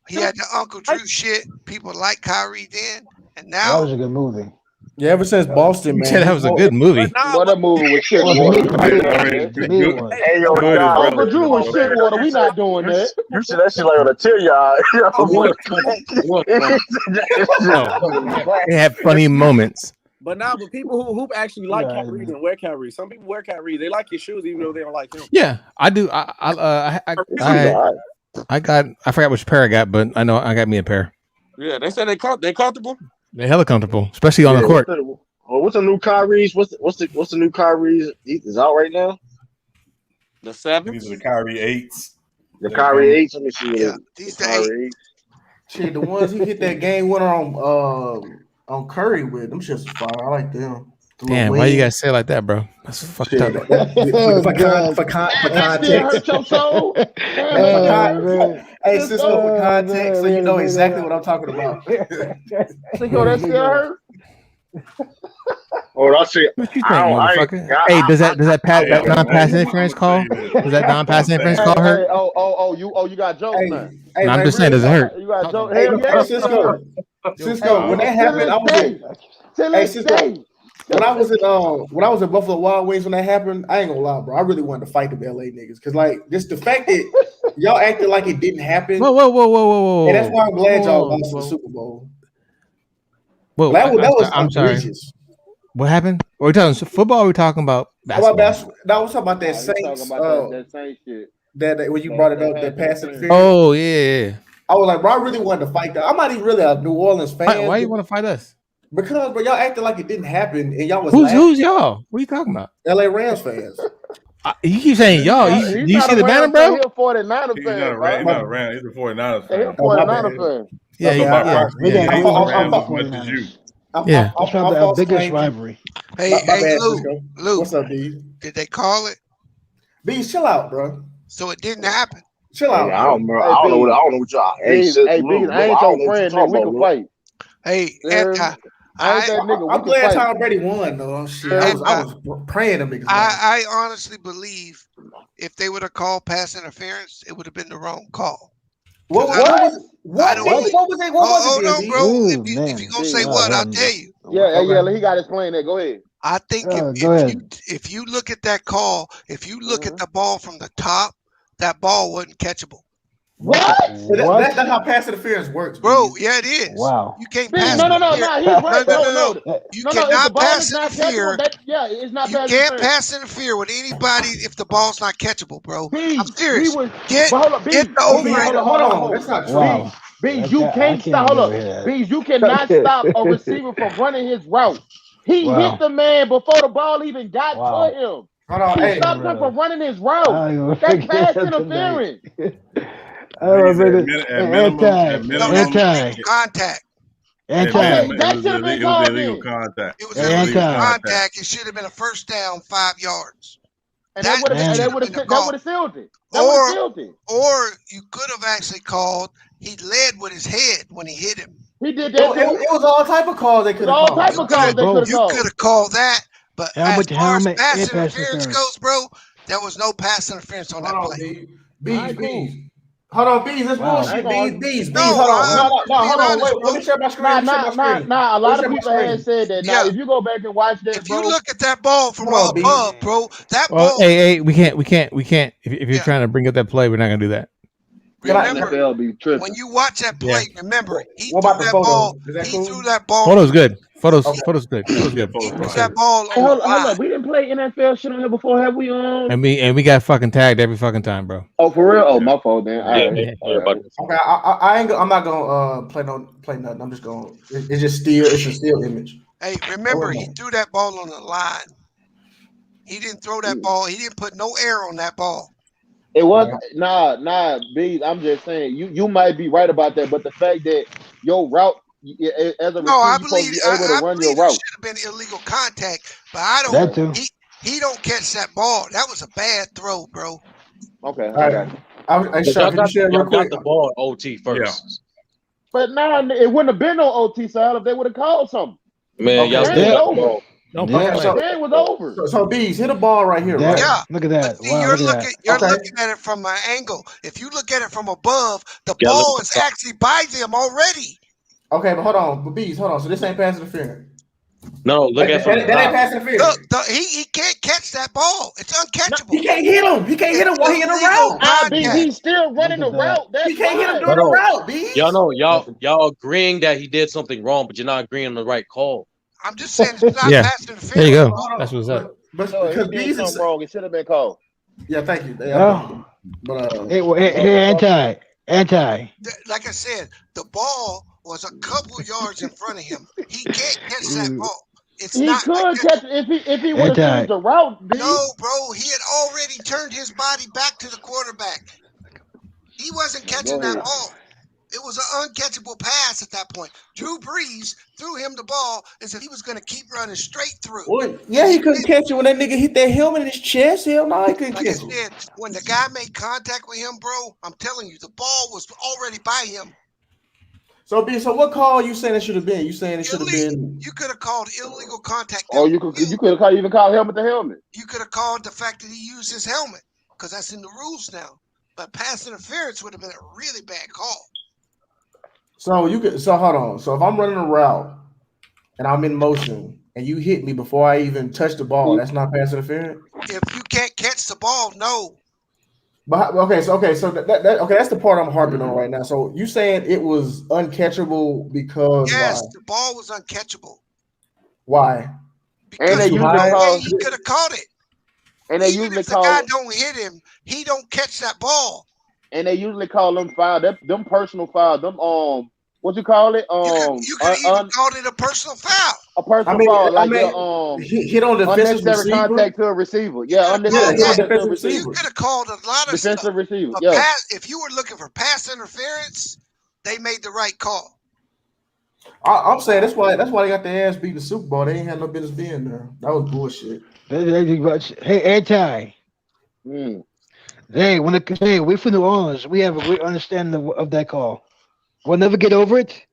the Uncle Drew shit. People like Kyrie then, and now that was a good movie. Yeah, ever since Boston, man. That was a good movie. What a movie with shit water. Hey, yo, Uncle Drew with shit water. We not doing that. You said that shit like on a tear, y'all. They have funny moments. But people who actually like Kyrie and wear Kyrie. Some people wear Kyrie. They like your shoes even though they don't like him. Yeah, I do. I forgot which pair I got, but I know I got me a pair. Yeah, they said they comfortable. They're hella comfortable, especially on the court. What's the new Kyrie's? What's the new Kyrie's? Is out right now? The 7. These are the Kyrie 8s. The Kyrie 8s. Let me see. Yeah, these the 8s. Shit, the ones he hit that game winner on Curry with them shits fire. I like them. Damn, why you guys say it like that, bro? That's fucked up. For context. Hurt your soul. Hey, Cisco, for context, so you know exactly what I'm talking about. Cisco, that still hurt? Oh, that's it. What you think, motherfucker? Hey, does that non-pass interference call? Does that non-pass interference call hurt? You got jokes now. Hey, I'm just saying, does it hurt? You got jokes. Hey, Cisco, when that happened, I was Cisco. When I was in Buffalo Wild Wings when that happened, I ain't gonna lie, bro. I really wanted to fight the LA niggas because, like, just the fact that y'all acted like it didn't happen. Whoa! And that's why I'm glad y'all lost the Super Bowl. Whoa, that was I'm sorry. What happened? Are we talking football? Or are we talking about basketball? I was talking about that Saints. That Saints shit. That when you brought it up, that pass interference. Oh yeah. I was like, bro, I really wanted to fight that. I'm not even really a New Orleans fan. Why you want to fight us? Because, but y'all acting like it didn't happen, and y'all was Who's y'all? What are you talking about? LA Rams fans. You keep saying y'all. Do you see the banner, bro? He's a 49er He's fan, not a bro. He's not a Ram. He's a 49ers fan. He's a 49er fan. Yeah, So yeah, yeah. We got he we hates the got Rams the as much as you. 49ers. Yeah. That's probably our biggest rivalry. Hey, My bad, Lou, Cisco. Lou, What's up, B? did they call it? B, chill out, bro. So it didn't happen. Chill out. I don't remember. I don't know what y'all. Hey, Bees, sis, hey, Lou, Bees, Lou, I ain't I don't your know what you friend, nigga. talking We about, can Lou. fight. Hey, Yeah. I ain't that nigga. I'm We can glad fight. Tom Brady won, though. Shit, I was praying them niggas. I honestly believe if they would have called pass interference, it would have been the wrong call. What was it? What was it? Hold on, bro. Ooh, If you're gonna say what, I'll tell you. Yeah. He got to explain that. Go ahead. I think if you look at that call, if you look at the ball from the top, that ball wasn't catchable. What? That's how pass interference works, bro. Yeah, it is. Wow. You can't Bees, pass. no. He's right. No. You If the cannot ball pass is not interfere. catchable, it's not You pass can't interference. pass interfere with anybody if the ball's not catchable, bro. Bees, I'm serious. Get hold up, the overrated. Hold on. That's not true. Wow. Bees, you can't stop. Hold up. Bees, you cannot stop a receiver from running his route. He hit the man before the ball even got to him. Hold on. He stopped him from running his route. That's pass interference. Contact. That should have been called illegal contact. It was illegal contact. It should have been a first down, 5 yards. And that would have sealed it. Or you could have actually called. He led with his head when he hit him. He did that. It was all type of calls they could have called. You could have called that. But as far as pass interference goes, bro, there was no pass interference on that play. Bees. Hold on, Bees. That's bullshit. Bees. No, Hold on. Wait, let me share my screen. Nah. A lot of people had said that. Now, if you go back and watch that, if you look at that ball from above, bro, that Well, ball. hey, we can't. If you're trying to bring up that play, we're not gonna do that. Remember, when you watch that play, remember he threw that ball. He threw that ball. Photos good. Photos good. Photos good. He threw that ball. Hold up. We didn't play NFL shit on here before, have we? And we got fucking tagged every fucking time, bro. Oh, for real? Oh, my fault then. Okay, I'm not gonna play nothing. I'm just gonna. It's a still image. Hey, remember he threw that ball on the line. He didn't throw that ball. He didn't put no air on that ball. It was nah, Bees. I'm just saying you might be right about that, but the fact that your route as a receiver, I you're believe supposed to be able to run your route. Should have been illegal contact, but I don't. He don't catch that ball. That was a bad throw, bro. Okay, I got you. Y'all got the ball at OT first. Yeah. But it wouldn't have been no OT side if they would have called something. Man, y'all still got the ball. The game was over. So Bees, hit a ball right here, right? Yeah. Look at that. See, you're looking at it from an angle. If you look at it from above, the ball is actually by them already. Okay, but hold on. But Bees, hold on. So this ain't pass interference. No, look at that ain't pass interference. Look, he can't catch that ball. It's uncatchable. He can't hit him. He can't hit him while he in the route. He's still running the route. He can't hit him during the route, Bees. Y'all know, y'all agreeing that he did something wrong, but you're not agreeing on the right call. I'm just saying it's not pass interference. There you go. That's what's up. But because Bees is wrong, it should have been called. Yeah, thank you. Anti. Like I said, the ball was a couple yards in front of him. He can't catch that ball. He could catch it if he would have changed the route. No, bro, he had already turned his body back to the quarterback. He wasn't catching that ball. It was an uncatchable pass at that point. Drew Brees threw him the ball as if he was going to keep running straight through. Well, yeah, he couldn't catch it when that nigga hit that helmet in his chest. Hell no, he couldn't catch it. When the guy made contact with him, bro, I'm telling you, the ball was already by him. So what call you saying it should have been? You saying it should have been? You could have called illegal contact. Oh, you could have even called helmet to helmet. You could have called the fact that he used his helmet because that's in the rules now. But pass interference would have been a really bad call. So hold on. So if I'm running a route and I'm in motion and you hit me before I even touch the ball, that's not pass interference? If you can't catch the ball, no. But okay, so that's the part I'm harping on right now. So you saying it was uncatchable because the ball was uncatchable. Why? Because he could have caught it. And they Even usually if the guy don't hit him, he don't catch that ball. And they usually call them foul. Them personal foul. Them what you call it? You could even called it a personal foul. A personal foul, like hit on defensive unnecessary receiver. Contact to a receiver. Yeah, unnecessary contact to a receiver. You could have called a lot of defensive stuff. receiver. Yeah. If you were looking for pass interference, they made the right call. I'm saying that's why they got their ass beat the Super Bowl. They ain't had no business being there. That was bullshit. Hey, anti. Hey, we're from New Orleans. We have a great understanding of that call. We'll never get over it.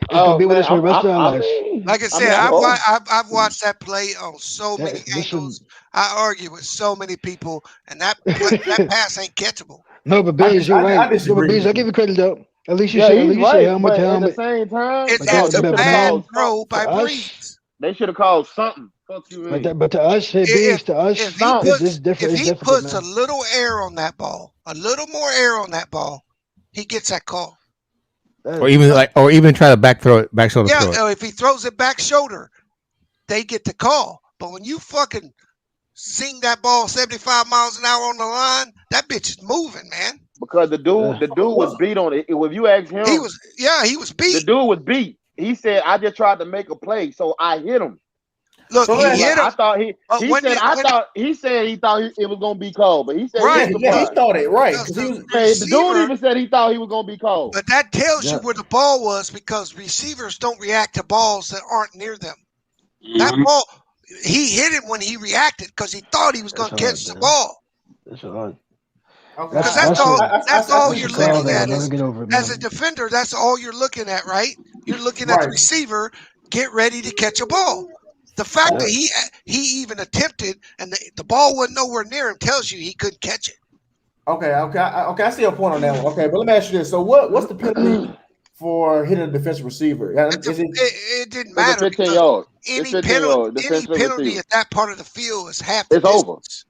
It's gonna be with us for the rest of our lives. Like I said, I've watched that play on so many angles. I argue with so many people, and that pass ain't catchable. No, but Bees, you're right. Bees, I'll give you credit though. At least you say helmet to helmet. At the same time, it's a bad throw by Breeze. They should have called something. Fuck you, but to us, if he puts a little air on that ball, a little more air on that ball, he gets that call. Or even try to back shoulder throw it. Yeah, if he throws it back shoulder, they get the call. But when you fucking sing that ball 75 miles an hour on the line, that bitch is moving, man. Because the dude was beat on it. If you ask him, he was beat. The dude was beat. He said, "I just tried to make a play, so I hit him." Look, he hit him. I thought he said he thought it was gonna be called, but he said he thought it right. The dude even said he thought he was gonna be called. But that tells you where the ball was, because receivers don't react to balls that aren't near them. That ball, he hit it when he reacted because he thought he was gonna catch the ball. That's hard. Because that's all you're looking at. As a defender, that's all you're looking at, right? You're looking at the receiver get ready to catch a ball. The fact that he even attempted and the ball wasn't nowhere near him tells you he couldn't catch it. Okay. I see a point on that one. Okay, but let me ask you this: so what's the penalty for hitting a defensive receiver? It didn't matter. 15 yards. Any penalty at that part of the field is half the distance.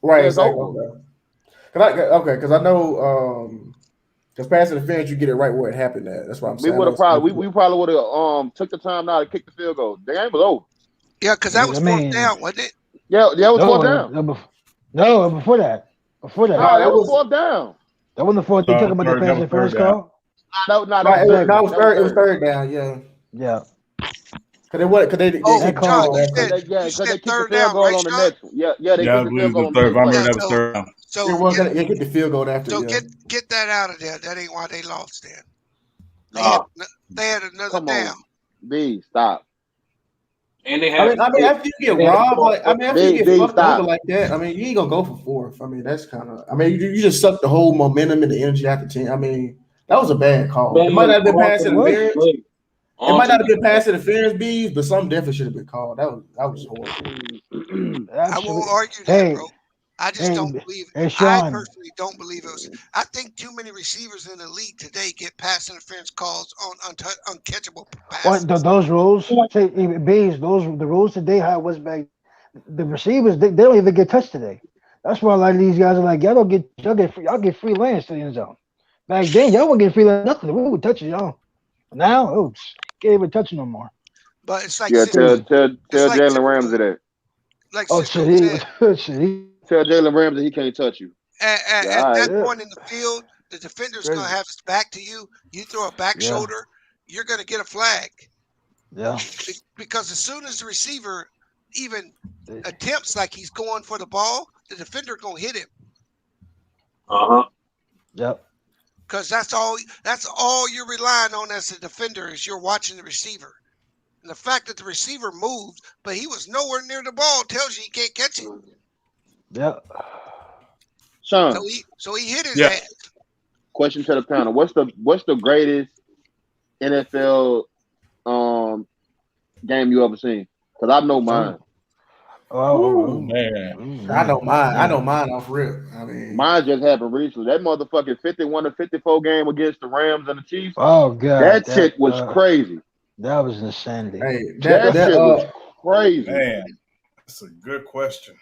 Over. Right. It's over. Because I know because passing the fence, you get it right where it happened at. That's what I'm saying. We probably would have took the time now to kick the field goal. The game was over. Yeah, because that was fourth down, wasn't it? Yeah, it was fourth down. No, before that. No, that was fourth down. That wasn't the fourth. You talking about the passing first call? No, it was third down. Yeah. Because they kicked the field goal on the next one. Yeah, they kicked the field goal on the next one. So they get the field goal after. So get that out of there. That ain't why they lost then. They had another down. B, stop. And they had. After you get robbed, after you get fucked over like that, you ain't gonna go for fourth. That's kind of. You just suck the whole momentum and the energy out the team. That was a bad call. It might not have been pass interference. It might not have been pass interference, B's, but something definitely should have been called. That was horrible. I won't argue that, bro. I just don't believe it. I personally don't believe it was. I think too many receivers in the league today get pass interference calls on uncatchable passes. Those rules, the rules today, how it was back, the receivers, they don't even get touched today. That's why a lot of these guys are like, y'all get free lands to the end zone. Back then, y'all wouldn't get free land, nothing. We would touch y'all. Now, can't even touch no more. But it's like tell Jalen Ramsey that. Like tell Jalen Ramsey he can't touch you. At that point in the field, the defender's going to have his back to you. You throw a back shoulder, you're going to get a flag. Yeah. Because as soon as the receiver even attempts like he's going for the ball, the defender going to hit him. Yep. Because that's all you're relying on as a defender is you're watching the receiver. And the fact that the receiver moved, but he was nowhere near the ball tells you he can't catch it. Yeah. Sean. So he hit his ass. Question to the panel: What's the greatest NFL game you ever seen? Because I know mine. Oh man, I know mine off rip. Mine just happened recently. That motherfucking 51-54 game against the Rams and the Chiefs. Oh god, that shit was crazy. That was insanity. Hey, that shit was crazy. Man, that's a good question.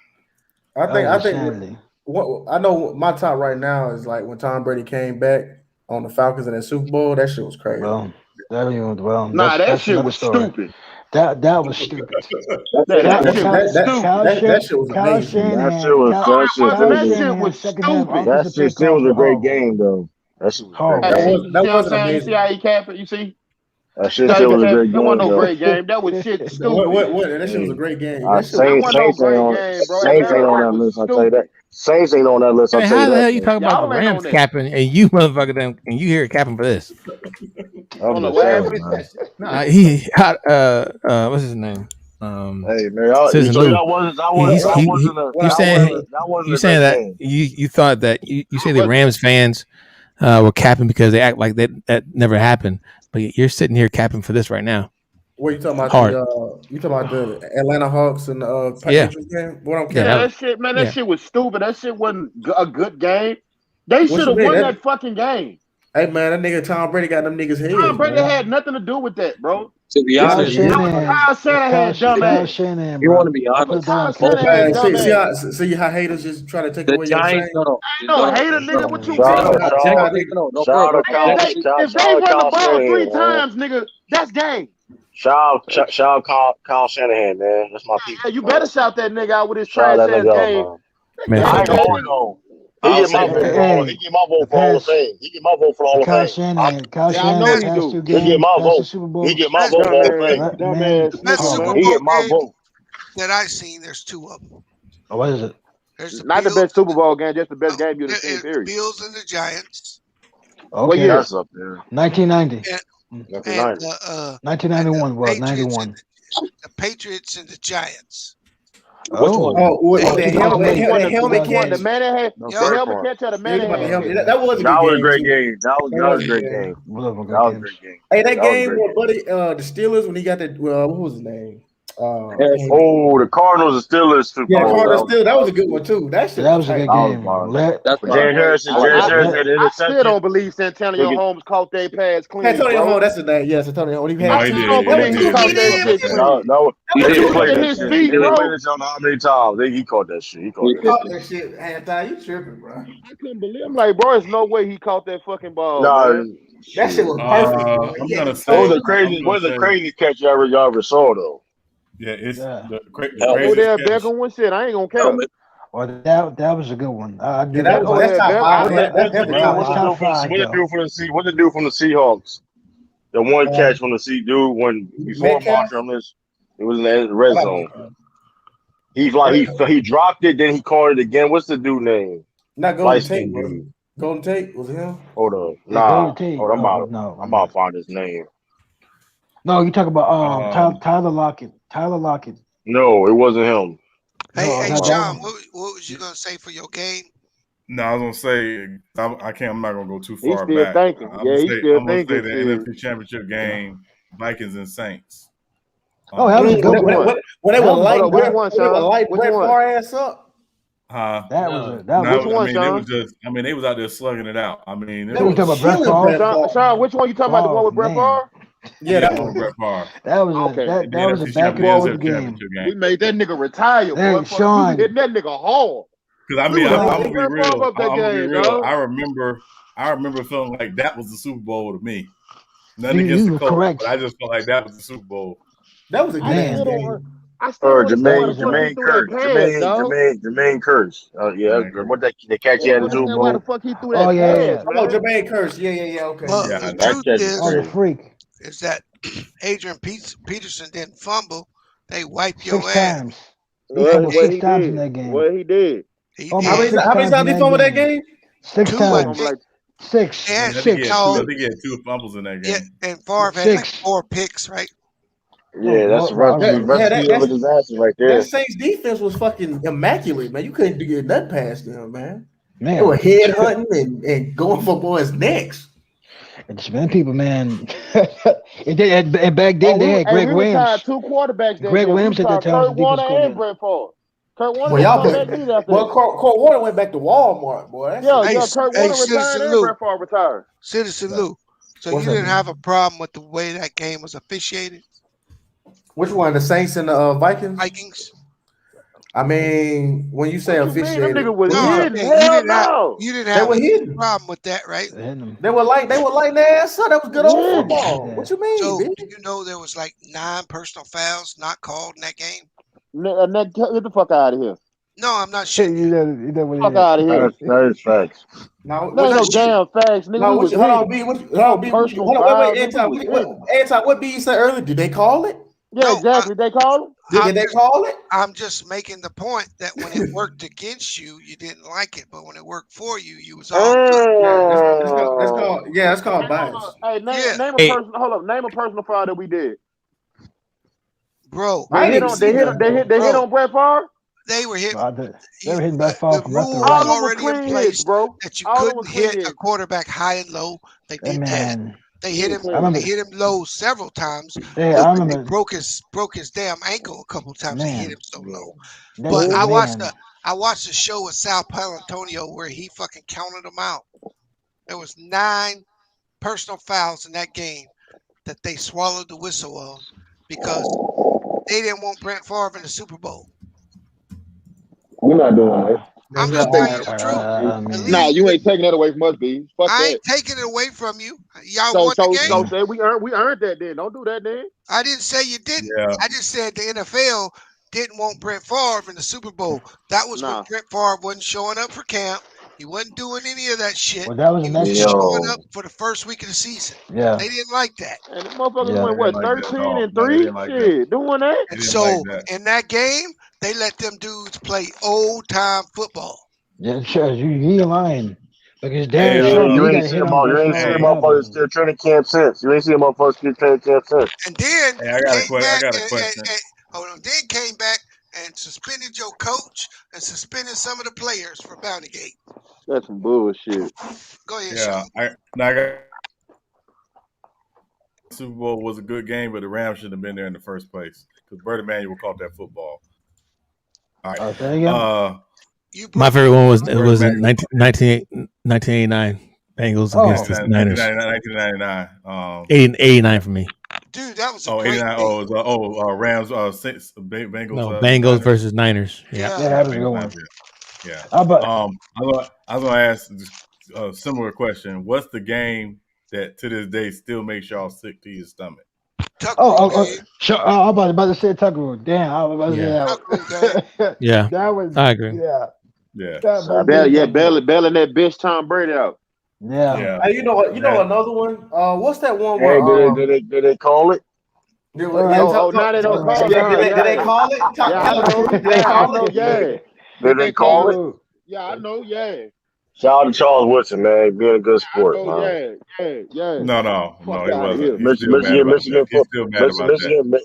I think what I know my top right now is like when Tom Brady came back on the Falcons in that Super Bowl. That shit was crazy. That shit was stupid. That was stupid. That shit was amazing. That shit was a great game though. That wasn't amazing. You see how he capped it? You see? That shit still was a great That wasn't game, no though. great game. That was shit stupid. What? That shit was a great game. That Saints ain't wasn't no great game, bro. Saints ain't on that list. I'll tell you that. Saints ain't on that list. I'll And tell how you the that. hell you talking about the Y'all ain't Rams on that. capping and you motherfucker them and you hear it capping for this? I'm the just saying, last man. What's his name? Hey man, Citizen so Lou. that wasn't You a saying great that game. you thought that you say the Rams fans were capping because they act like that never happened, but you're sitting here capping for this right now. What you talking about? Hard. You talking about the Atlanta Hawks and the Patriots game? What I'm that shit, man. That shit was stupid. That shit wasn't a good game. They should have won that fucking game. Hey man, that nigga Tom Brady got them niggas heads. Tom Brady had nothing to do with that, bro. To be honest, Kyle Shanahan, dumbass. You want to be honest? Kyle Shanahan, dumbass. See how haters just try to take The away your shame? Giants, no, hater, nigga. What you If they run the ball 3 times, nigga, that's game. Shout Kyle Shanahan, man. That's my people. You better shout that nigga out with his trash ass game. Man, I ain't going though. He get my vote for Hall of Fame. He get my vote for Hall of Fame. Kyle Shanahan, past 2 games, he get my vote. Super Bowl. He get my vote for Hall of Fame. That Super Bowl he get my vote. that I've seen, there's 2 of them. Oh, what is it? There's not the best Super Bowl game, just the best game you've seen. Period. Bills and the Giants. Okay, that's up there. 1990. 1991. Well, 91. The Patriots and the Giants. The helmet catch. The man had the helmet catch or the man had. That was a great game. That was a great game. Hey, that game with Buddy, the Steelers when he got that. What was his name? The Cardinals and Steelers. Cardinals Steelers. That was a good one too. That was a good game. James Harrison had an I still don't believe Santonio Holmes caught their pass clean. Antonio Holmes, that's his name. Yes, Antonio Holmes. He caught that shit clean. No, he didn't play his feet, bro. How many times he caught that shit? He caught that shit. Anthony, you tripping, bro? I couldn't believe. I'm like, bro, there's no way he caught that fucking ball. That shit was perfect. I'm gonna say what was the craziest catch y'all ever saw though? Yeah, it's the craziest Beckham one shit. I ain't gonna count. Well, that was a good one. What the dude from the Seahawks? The one catch from the dude when before Marshall missed, it was in the red zone. He dropped it, then he caught it again. What's the dude name? Not Golden Tate. Golden Tate was it him? Hold on, I'm about to find his name. No, you talk about Tyler Lockett. No, it wasn't him. Hey, John, what was you gonna say for your game? No, I was gonna say I can't. I'm not gonna go too far he's still back. Thinking. He's still thinking. I'm gonna say the NFC Championship game, Vikings and Saints. That was a good one. When they were light, Which one? Far ass up. Which one, Sean? They was out there slugging it out. I mean, you talking about Brett Favre? Sean, which one you talking about? The one with Brett Favre? Yeah, that was Brett Favre. That was a back and forth game. We made that nigga retire. Hey, Sean, hitting that nigga hard. Because I'm gonna be real. I remember feeling like that was the Super Bowl to me. Nothing against the Colts, but I just felt like that was the Super Bowl. That was a good game. Jermaine Curse. What the catch he had to do? Why the fuck he threw that? Jermaine Curse. Yeah. Okay. The truth is a freak. Is that Adrian Peterson didn't fumble? They wiped your 6 ass. times. He fumbled 6 times in that game. Well, he did. How many times did he fumble that game? 6 times. 6. I think he had 2 fumbles in that game. Yeah, and Favre had like 4 picks, right? Yeah, that's recipe of a disaster right there. That Saints defense was fucking immaculate, man. You couldn't get nothing past them, man. They were head hunting and going for boys' necks. It's been people, man. and back then they had Greg Williams. 2 quarterbacks. Greg Williams at that time. Kurt Warner and Brett Favre. Kurt Warner. Kurt Warner went back to Walmart, boy. Kurt Warner retired and Brett Favre retired. Citizen Lou. So you didn't have a problem with the way that game was officiated? Which one? The Saints and the Vikings? Vikings. I mean, when you say officiated, you didn't have a problem with that, right? They were lighting their ass up. That was good old football. What you mean? So do you know there was like 9 personal fouls not called in that game? Get the fuck out of here. No, I'm not sure. Fuck out of here. That is facts. No, That's no damn facts, nigga. No, we was hold on, hitting. B. Hold on, Personal wait, foul, Anton. nigga, we was hitting. Anton, what B said earlier? Did they call it? Yeah, No, exactly. They call him. Did they call it? I'm just making the point that when it worked against you, you didn't like it, but when it worked for you, you was all good. That's called bias. Hey, name a person. Hold up. Name a personal foul that we did. Bro, They hit on Brett Favre. They were hitting. They were hitting Brett Favre from left to Rule right. was already in place, bro. that you All couldn't hit a quarterback high and low. They did that. They hit him. They hit him low several times. Hey, I remember. They broke his damn ankle a couple times. They hit him so low. That But was- I watched the show with Sal Palantonio where he fucking counted them out. There was 9 personal fouls in that game that they swallowed the whistle on because they didn't want Brett Favre in the Super Bowl. We're not doing that. I'm just telling you the truth. Nah, you ain't taking that away from us, B. Fuck I that. ain't taking it away from you. Y'all So won the game. So say we earned that then. Don't do that then. I didn't say you didn't. Yeah. I just said the NFL didn't want Brett Favre in the Super Bowl. That was when Brett Favre wasn't showing up for camp. He wasn't doing any of that shit. Well, that was he the was next just year. showing up for the first week of the season. Yeah. They didn't like that. And the motherfuckers Yeah. went what, They didn't like that at all. 13 and No, they 3? didn't like that. Shit, doing that. And didn't so like that. in that game, they let them dudes play old time football. Yeah, sure. You ain't lying. Because Hey, Darren Sharp, You he ain't got see hit him on you Brett ain't see Favre him level. motherfuckers still training camp since. You ain't see him motherfuckers still training camp since. And then Hey, I got a came question. I back got a question. then came back and suspended your coach and suspended some of the players for Bountygate. That's some bullshit. Go ahead, Yeah, Sean. I got Super Bowl was a good game, but the Rams shouldn't have been there in the first place because Bert Emanuel caught that football. All right. Say again? My favorite one was in 1989 Bengals against the Niners. 1999. 89 for me. Dude, that was a 89. Oh, it was, Rams. Bengals. No, Bengals versus Niners. Yeah, that was a good one. Yeah. I was gonna ask a similar question. What's the that to this day still makes y'all sick to your stomach? Sure. I was about to say Tucker Rule. Damn, I was about to say that. Yeah, that was. I agree. Yeah. Bailing that bitch Tom Brady out. Yeah. Hey, you know what? You know another one. What's that one? Hey, Where, did they call it? Now they don't call it. Did they call it? Did they call it? Yeah. Did they call it? Yeah, I know. Yeah. Shout out to Charles Woodson, man, being a good sport, man. Yeah. No, he wasn't.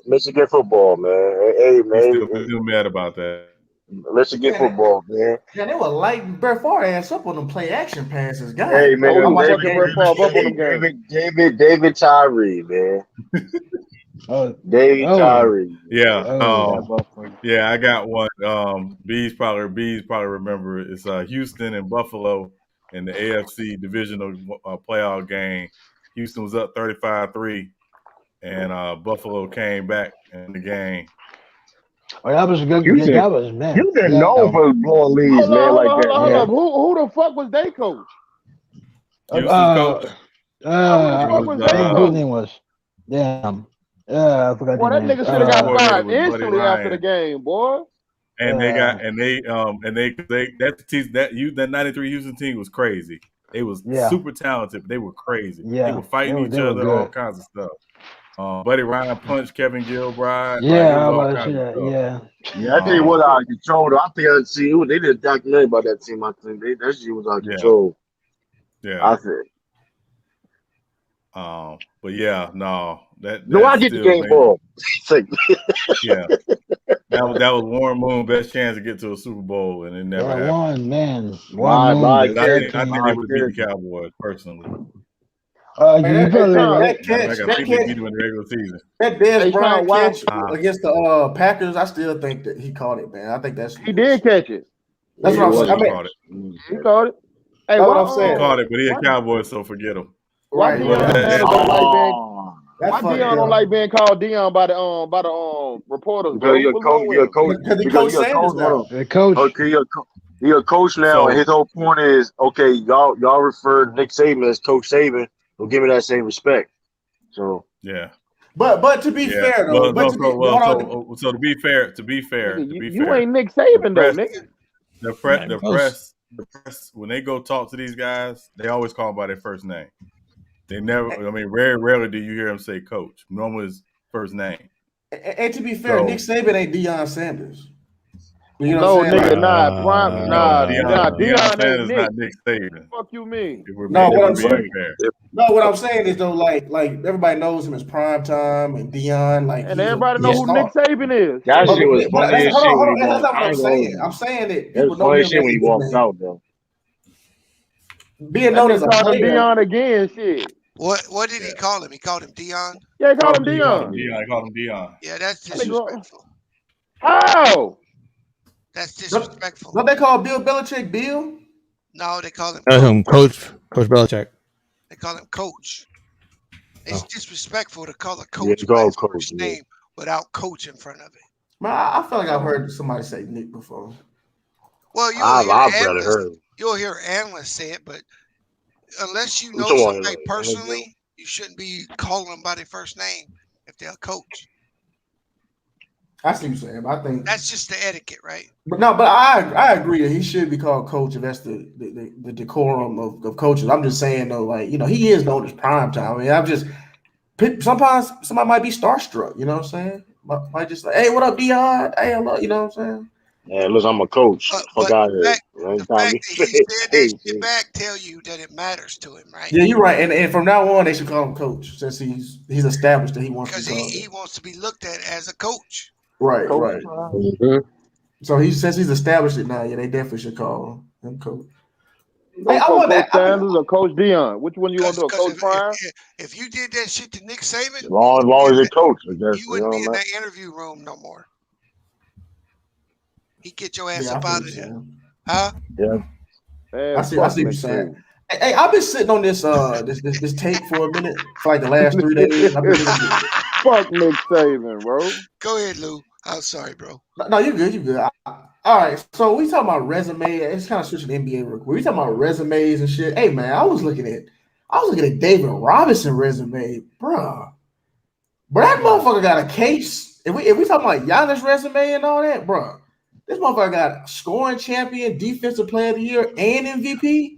Michigan football, man. Hey, man. He's still mad about that. Michigan football, man. Yeah, they were lighting Brett Favre ass up on them play action passes, guys. Hey, man, David Tyree, man. David Tyree. Yeah, I got one. Bees probably remember it. It's Houston and Buffalo in the AFC divisional playoff game. Houston was up 35-3, and Buffalo came back in the game. Oh, that was a good. You didn't know for blowing leads, man, like that. Hold up. Who the fuck was they coach? Houston's coach. Whose name was? Damn. I forgot. Boy, that nigga should have got fired instantly after the game, boy. And that 93 Houston team was crazy. They was super talented, but they were crazy. Yeah. They were fighting each other, all kinds of stuff. Buddy Ryan punched Kevin Gilbride. Yeah, I was about to say that. Yeah, I tell you what, out of control. Though. I think I see they did a documentary about that team. I think that shit was out of control. Yeah, I think. But yeah, no, I get the game ball. Yeah, that was Warren Moon best chance to get to a Super Bowl, and it never happened. One man. I think they would beat the Cowboys personally. That Dez Bryant catch against the Packers, I still think that he caught it, man. I think he did catch it. That's what I'm saying. He caught it. Hey, what I'm saying. He caught it, but he a Cowboy, so forget him. Why Deion don't like being called Deion by the reporters? Because he coach Sanders now. He a coach now, and his whole point is, okay, y'all refer Nick Saban as Coach Saban, well, give me that same respect. So but to be fair though, to be fair, you ain't Nick Saban though, nigga. The press the press, when they go talk to these guys, they always call them by their first name. They never. I mean, rarely do you hear them say coach. Normally, it's first name. And to be fair, Nick Saban ain't Deion Sanders. You know what I'm saying? Deion Sanders ain't not Nick Saban. Fuck you mean? What I'm saying is though, like everybody knows him as Prime Time and Deion, like, and everybody know who Nick Saban is. That shit was funny as shit. Hold on, that's not what I'm saying. I'm saying that people know him shit when he walked out, though. Being known as a player. Deion again, shit. What did he call him? He called him Deion? Yeah, he called him Deion. I called him Deion. Yeah, that's disrespectful. How? That's disrespectful. What they call Bill Belichick, Bill? No, they call him Coach Belichick. They call him Coach. It's disrespectful to call a coach by his first name without coach in front of it. Man, I feel like I've heard somebody say Nick before. Well, you'll hear analysts say it, but unless you know somebody personally, you shouldn't be calling them by their first name if they're a coach. I see what you're saying. I think that's just the etiquette, right? But I agree that he should be called coach if that's the decorum of coaches. I'm just saying though, like, you know, he is known as Prime Time. I mean, I'm just sometimes somebody might be starstruck. You know what I'm saying? Might just like, hey, what up, Deion? Hey, hello. You know what I'm saying? Yeah, listen, I'm a coach. Fuck out here. The fact that he said that shit back tell you that it matters to him, right? Yeah, you're right. And from now on, they should call him coach since he's established that he wants to. Because he wants to be looked at as a coach. Right, right. Mm-hmm. So since he's established it now, yeah, they definitely should call him coach. Hey, I want Coach Sanders or Coach Deion. Which one you want to do? Coach Prime? If you did that shit to Nick Saban, as long as a coach, I guess, you wouldn't be in that interview room no more. He'd get your ass up out of there. Huh? Yeah. I see what you're saying. Hey, I've been sitting on this this tape for a minute for like the last 3 days. Fuck Nick Saban, bro. Go ahead, Lou. I'm sorry, bro. No, you're good. You're good. All right. So we talking about resume. It's kind of switching to NBA real quick. We talking about resumes and shit. Hey man, I was looking at David Robinson resume, bro. But that motherfucker got a case. If we talking about Giannis resume and all that, bro, this motherfucker got scoring champion, defensive player of the year, and MVP.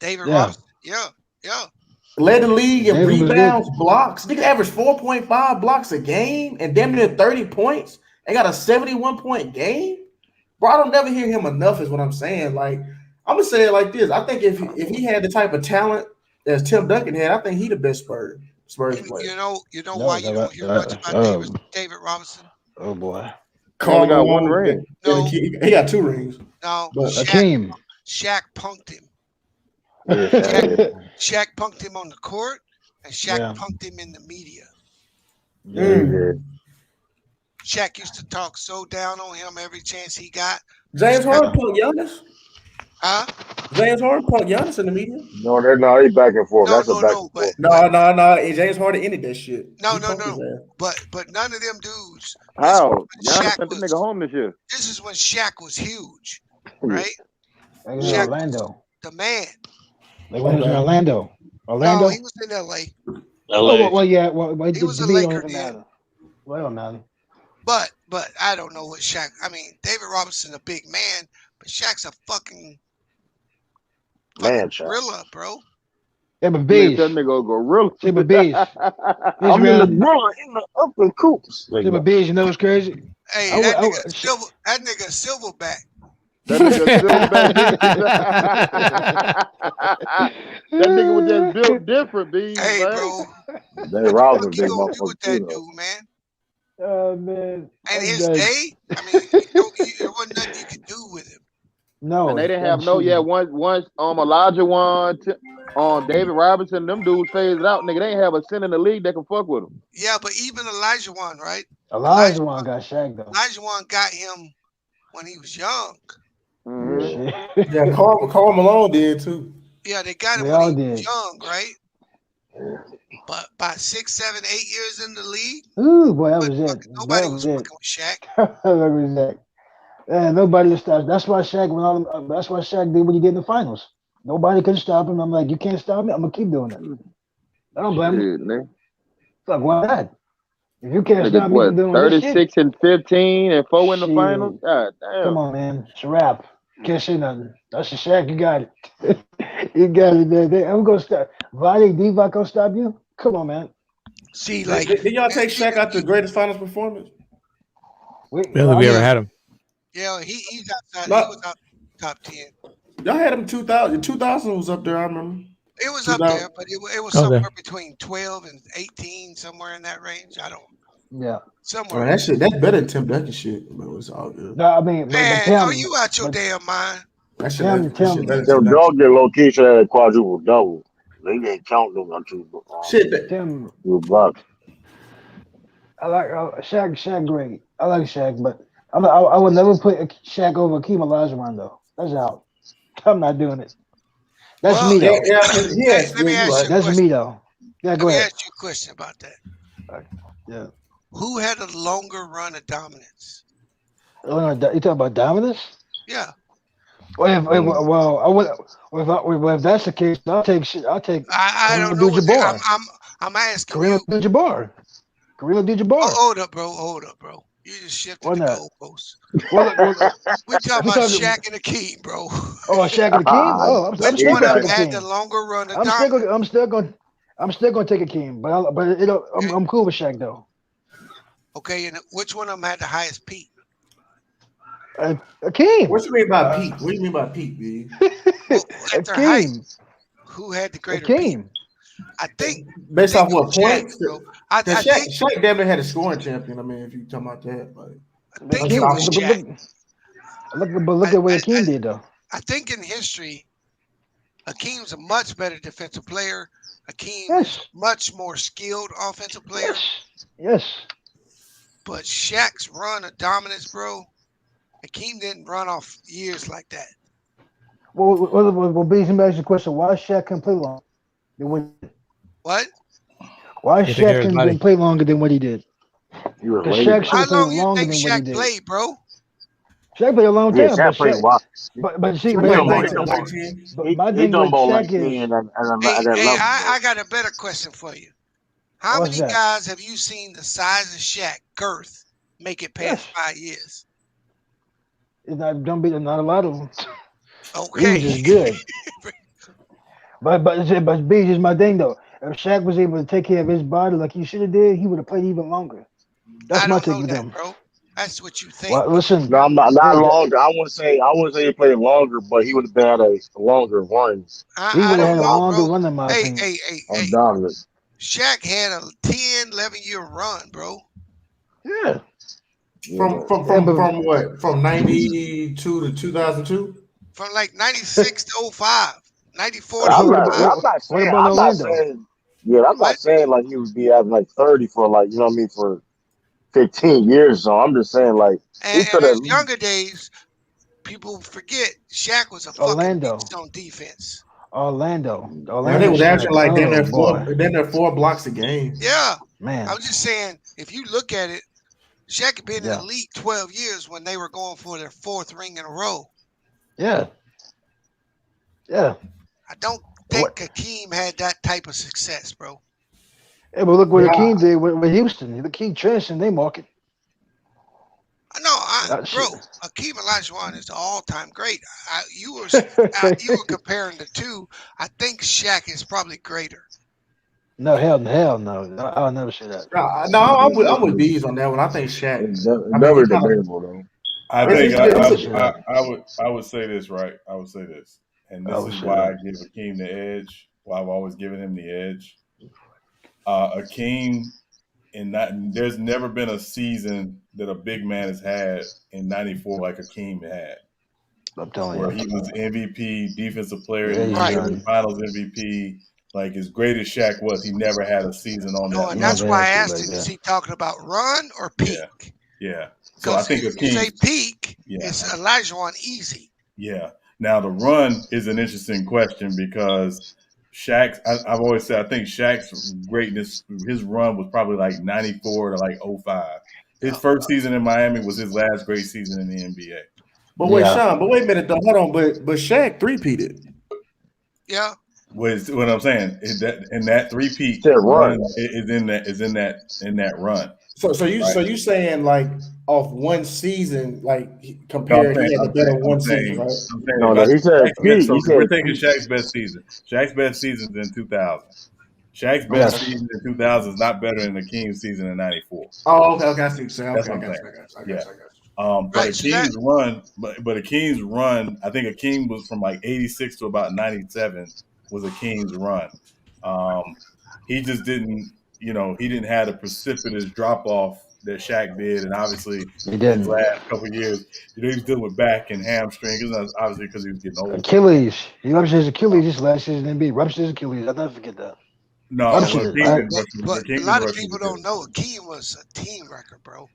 David Robinson. Yeah. Led the league in rebounds, blocks. Nigga averaged 4.5 blocks a game and damn near 30 points. And got a 71-point game. Bro, I don't never hear him enough is what I'm saying. Like, I'm gonna say it like this. I think if he had the type of talent as Tim Duncan had, I think he the best Spurs player. You know why you don't hear much about David Robinson? Oh boy. Carl got one ring. No, he got 2 rings. No, Hakeem. Shaq punked him. Shaq punked him on the court, and Shaq punked him in the media. Shaq used to talk so down on him every chance he got. James Harden punked Giannis. Huh? James Harden punked Giannis in the media. No, they're not. They back and forth. That's a back and forth. No. James Harden ended that shit. No. But none of them dudes. How? Giannis sent the nigga home this year. This is when Shaq was huge, right? Shaq, Orlando. The man. They went to Orlando. No, he was in L.A. Well, yeah. He was a Laker then. Well, don't matter. But I don't know what Shaq. I mean, David Robinson's a big man, but Shaq's a fucking gorilla, bro. Yeah, but beige. That nigga a gorilla. Yeah, but beige. I'm in the gorilla in the upper coops. Yeah, but beige, you know what's crazy? Hey, that nigga silverback. That nigga was just built different, B. Hey, bro. They robbing big motherfucker. What you gonna do with that dude, man? Oh man. And his day, I mean, there wasn't nothing you could do with him. No. And they didn't have once Olajuwon, David Robinson, them dudes phased out, nigga. They ain't have a center in the league that can fuck with him. Yeah, but even Olajuwon, right? Olajuwon got Shaq though. Olajuwon got him when he was young. Mm-hmm. Yeah, Karl Malone did too. Yeah, they got him when he was young, right? But by 6, 7, 8 years in the league, ooh boy, that was it. Nobody was fucking with Shaq. That was Shaq. Yeah, nobody was stopped. That's why Shaq that's what Shaq did when you get in the finals. Nobody could stop him. I'm like, you can't stop me. I'm gonna keep doing it. I don't blame him. Fuck, why not? If you can't stop me from doing 36 and 15 and 4 in the finals. God damn. Come on, man. It's a wrap. Can't say nothing. That's a Shaq. You got it. You got it, man. I'm gonna stop. Vonnie Divac gonna stop you? Come on, man. See, like, did y'all take Shaq out the greatest finals performance? I don't think we ever had him. Yeah, he's outside. No. He was out top 10. Y'all had him 2000. 2000 was up there, I remember. It was up there, but it was somewhere between 12 and 18, somewhere in that range. I don't. Yeah. Somewhere. That shit, that's better than Tim Duncan shit, but it's all good. No, I mean, man, Tim, you out your damn mind? That shit, that shit better Them than dog get low key should have quadruple double. They didn't count them until shit. Tim. Bucks. I like Shaq. Shaq great. I like Shaq, but I would never put Shaq over Hakeem Olajuwon though. That's out. I'm not doing it. That's me though. Let me ask you. That's me though. Yeah, go ahead. Let me ask you a question about that. Yeah. Who had a longer run of dominance? Oh, no, you talking about dominance? Yeah. If that's the case, I'll take. I don't know. I'm asking Kareem you. Abdul-Jabbar. Kareem Abdul-Jabbar. Hold up, bro. You just shifted the goalposts. We talking about Shaq and Hakeem, bro. Oh, Shaq and Hakeem. Oh, I'm still one going of to them take had Hakeem. the longer run of dominance. I'm still going to take Hakeem, but I'm cool with Shaq though. Okay, and which one of them had the highest peak? Hakeem. What you mean by peak? What do you mean by peak, B? At their height, who had the greater peak? I think based off what points? I think Shaq damn near had a scoring champion. I mean, if you talking about that, but I think it was Shaq. Look at what Hakeem did though. I think in history, Hakeem's a much better defensive player. Hakeem is much more skilled offensive player. Yes. But Shaq's run of dominance, bro, Hakeem didn't run off years like that. Well, B, let me ask you a question. Why Shaq couldn't play long? What? Why Shaq couldn't play longer than what he did? Because Shaq should have played longer than what he did. Played, bro? Shaq played a long time. Shaq played but see, my thing with Shaq is. I got a better question for you. How many guys have you seen the size of Shaq, girth, make it past 5 years? Not a lot of them. Okay. He was just good. but B is my thing though. If Shaq was able to take care of his body like he should have did, he would have played even longer. That's my take with him, bro. That's what you think. Well, listen, no, I'm not longer. I wouldn't say he played longer, but he would have been at a longer run. He would have had a longer run in my opinion. Hey. Shaq had a 10, 11-year run, bro. Yeah. From what? From 92 to 2002? From like 96 to 05. 94 to 05. I'm not saying like he would be at like 30 for like, you know what I mean, for 15 years. So I'm just saying like. And in his younger days, people forget Shaq was a fucking beast on defense. Orlando. They was actually like they're 4 blocks a game. Yeah. Man. I was just saying, if you look at it, Shaq had been in the league 12 years when they were going for their 4th ring in a row. Yeah. Yeah. I don't think Hakeem had that type of success, bro. Yeah, but look what Hakeem did with Houston. Hakeem transcended their market. Bro, Hakeem Olajuwon is the all-time great. You were comparing the two. I think Shaq is probably greater. No, hell no. I'll never say that. No, I'm with Bees on that one. I think Shaq. Never debatable though. I would say this, right? I would say this, and this is why I give Hakeem the edge. Why I've always given him the edge. Hakeem, there's never been a season that a big man has had in '94 like Hakeem had. I'm telling you, he was MVP, defensive player, Finals MVP. Like as great as Shaq was, he never had a season on that. And that's why I asked him: is he talking about run or peak? Yeah. So I think if you say peak, it's Olajuwon easy. Yeah. Now the run is an interesting question because Shaq's. I've always said I think Shaq's greatness, his run was probably like '94 to like 05. His first season in Miami was his last great season in the NBA. But wait, Sean. But wait a minute, though. Hold on. But Shaq three-peated. Yeah. What I'm saying is that in that three-peat run is in that run. So you saying like off one season, like compared, he had the better one season, right? No, he said peak. He said we're taking peak. Shaq's best season. Shaq's best season is in 2000. Shaq's best season in 2000 is not better than Hakeem's season in '94. Oh, okay. I see what you're saying. That's Okay, what I'm saying. I got you. But Hakeem's run, but Hakeem's run, I think Hakeem was from like 86 to about 97 was Hakeem's run. He just didn't, he didn't have a precipitous drop off that Shaq did, and obviously his last couple of years, he was dealing with back and hamstring, obviously because he was getting old. Achilles, he ruptured his Achilles this last season in NBA. Ruptured his Achilles. I'll never forget that. No, but a lot of people don't know Hakeem was a team record, bro.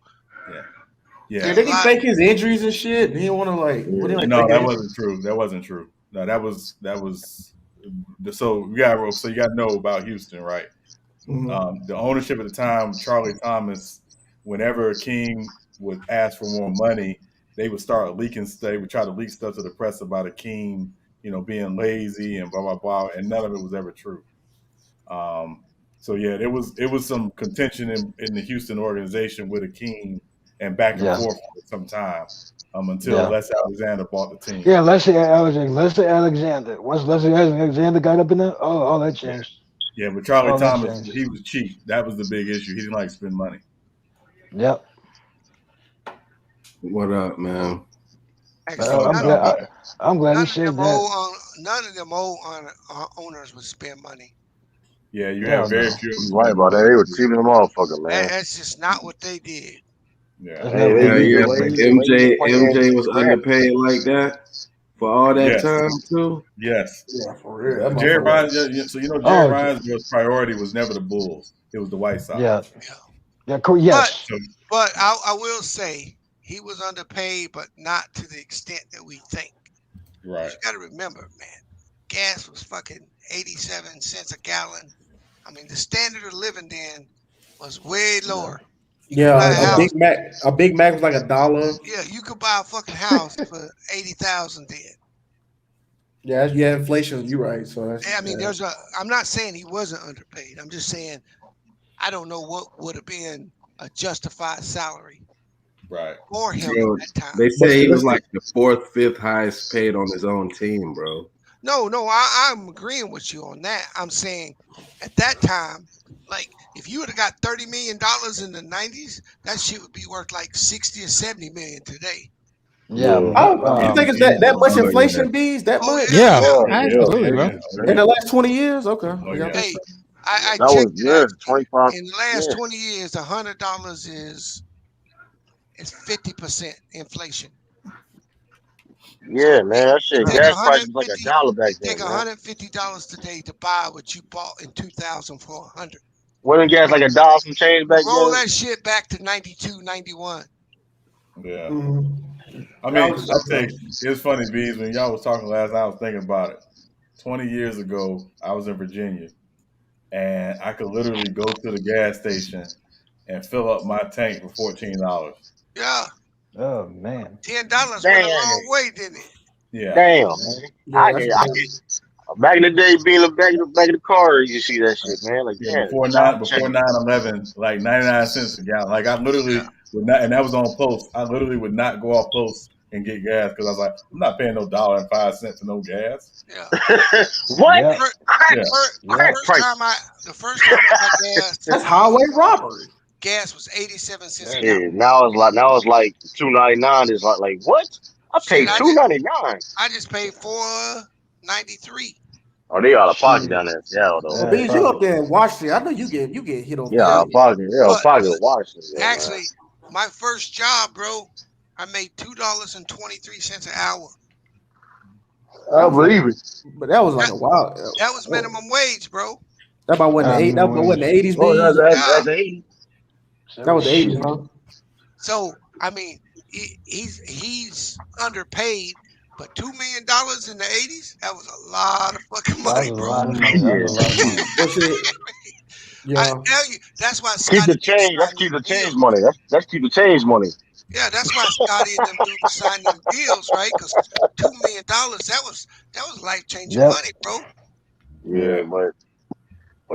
Yeah. Did he fake his injuries and shit? He didn't want to No, that wasn't true. That wasn't true. No, that was. So you got to know about Houston, right? Mm-hmm. The ownership at the time, Charlie Thomas, whenever Hakeem would ask for more money, they would start leaking. They would try to leak stuff to the press about Hakeem, being lazy and blah blah blah, and none of it was ever true. So yeah, it was some contention in the Houston organization with Hakeem and back and forth for some time until Les Alexander bought the team. Yeah, Leslie Alexander. Once Leslie Alexander got up in there, all that changed. Yeah, but Charlie Thomas, he was cheap. That was the big issue. He didn't like to spend money. Yep. What up, man? I'm glad he said that. None of them old owners would spend money. Yeah, you have very few. Right about that. They were cheating the motherfucker, man. That's just not what they did. Yeah. MJ was underpaid like that for all that time too. Yes. Yeah, for real. Jerry Ryan. So Jerry Ryan's priority was never the Bulls. It was the White Sox. Yeah. Cool. Yes. But I will say he was underpaid, but not to the extent that we think. Right. You got to remember, man. Gas was fucking 87 cents a gallon. I mean, the standard of living then was way lower. Yeah, a Big Mac was like $1. Yeah, you could buy a fucking house for $80,000 then. Yeah, inflation. You're right. So I'm not saying he wasn't underpaid. I'm just saying I don't know what would have been a justified salary. Right. For him at that time. They say he was like the 4th, 5th highest paid on his own team, bro. No, I'm agreeing with you on that. I'm saying at that time, like if you would have got $30 million in the 90s, that shit would be worth like 60 or 70 million today. Yeah. You think it's that much inflation, Bees? That much? Yeah, absolutely, bro. In the last 20 years? Okay. Hey, I that checked was 25. in the last 20 years, $100 is 50% inflation. Yeah, man, that shit. Gas price was like $1 back then. Take $150 today to buy what you bought in 2000 for $100. Wasn't gas like $1 some change back then? Roll that shit back to 92, 91. Yeah. I mean, it's funny, Bees, when y'all was talking last night, I was thinking about it. 20 years ago, I was in Virginia, and I could literally go to the gas station and fill up my tank for $14. Yeah. Oh man. $10 went a long way, didn't it? Yeah. Damn, man. Back in the day, being back in the car, you see that shit, man. Like before 9/11, like 99 cents a gallon. Like I literally would not, and that was on post. I literally would not go off post and get gas because I was like, I'm not paying no $1.05 for no gas. Yeah. What? Yeah. The first time I got gas. That's highway robbery. Gas was 87 cents a Yeah, gallon. now it's like $2.99. Is like what? I paid $2.99. I just paid $4.93. Oh, they out of pocket down there. Yeah, though. Well, Beans, you up there in Washington? I know you get hit on. Yeah, out of pocket. Yeah, out of pocket. Washington. Yeah, actually, my first job, bro, I made $2.23 an hour. I believe it. But that was like a while. That was minimum wage, bro. That about what the 80s. Oh, that's the 80s. That was the 80s, bro. So I mean, he's underpaid, but $2 million in the 80s, that was a lot of fucking money, bro. Yeah. I tell you, that's why keep the change. That's keep the change money. That's keep the change money. Yeah, that's why Scotty and them dudes signed them deals, right? Because $2 million, that was life changing money, bro. Yeah, but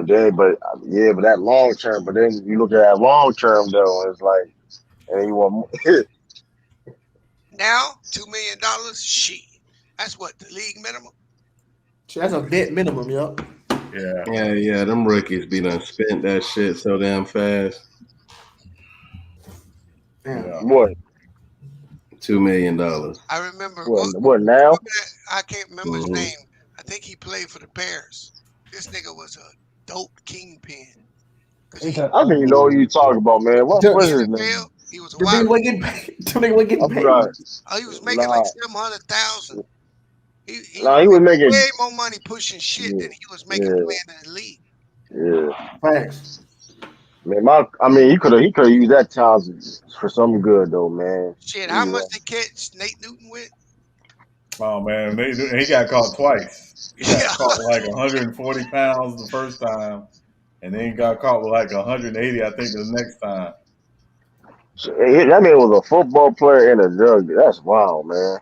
that long term. But then you look at that long term though, it's like and you want more. Now, $2 million. Shit, that's what the league minimum. That's a vet minimum, yup. Yeah. Them rookies be done spent that shit so damn fast. What? $2 million. I remember. What now? I can't remember his name. I think he played for the Bears. This nigga was a dope kingpin. I don't even know what you talking about, man. What was his name? He was a The wide nigga wasn't getting paid. Right. Oh, he was making like $700,000. He was making way more money pushing shit than he was making playing in the league. Yeah. Thanks. Man, he could have used that talent for something good though, man. Shit, how much they catch Nate Newton with? Oh man, he got caught twice. He got caught with like 140 pounds the first time, and then he got caught with like 180, I think, the next time. That man was a football player and a drug. That's wild, man.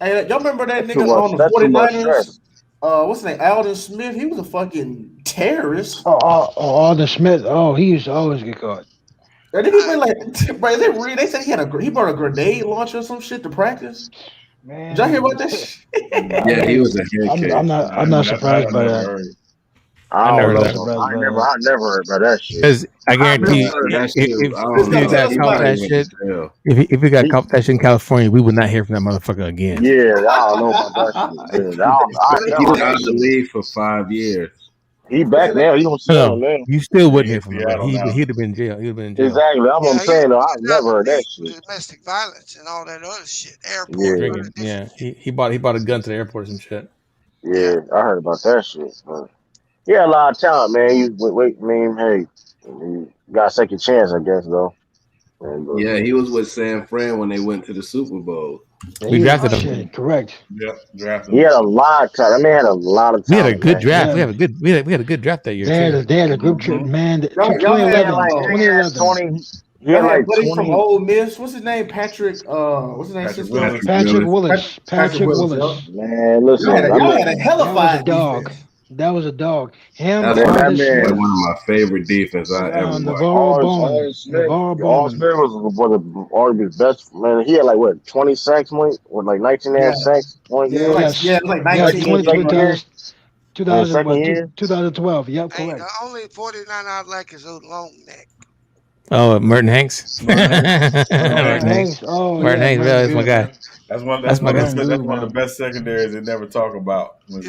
Hey, y'all remember that That's nigga on the that's too much 49ers? stress. What's his name? Alden Smith. He was a fucking terrorist. Alden Smith. Oh, he used to always get caught. That nigga been like, bro, is it real? They said he brought a grenade launcher or some shit to practice. Man, did y'all hear about that shit? Yeah, he was a head case. I'm not surprised by that. I never never heard heard. I never heard about that shit. Because I guarantee you, that shit. if I don't he know. got caught that shit, if he got caught that shit in California, we would not hear from that motherfucker again. Yeah, I don't know about that shit. Man. He was out of the league for 5 years. He back now. He on sale now. You still wouldn't hear from him. He'd have been in jail. He'd have been in jail. Exactly. That's what I'm saying. Though. I never heard that shit. Domestic violence and all that other shit. Airport. Yeah. He bought a gun to the airport or some shit. Yeah, I heard about that shit. But he had a lot of talent, man. Hey, you got a second chance, I guess, though. Yeah, he was with San Fran when they went to the Super Bowl. We drafted him. Correct. Yep, drafted him. He had a lot of talent. That man had a lot of We talent. had a good draft. Yeah. We had a good draft that year. They had a group trip, man. Y'all had like 2011. He had like buddy 20. from Ole Miss. What's his name? Patrick. What's his name? Patrick Willis. Patrick Willis. Man, listen. Y'all had a hellified dog. That was a dog. Him. That man was one of my favorite defense I ever watched. Navarro Smith was one of Arby's best. Man, he had like what 20 sacks, with like 19 and a half sacks. One year. Like 19. 2012. Yep, correct. The only 49 I like is old long neck. Oh, Merton Hanks. Merton Hanks. Oh, Merton Hanks. That's my guy. That's one of the best secondaries they never talk about. Him,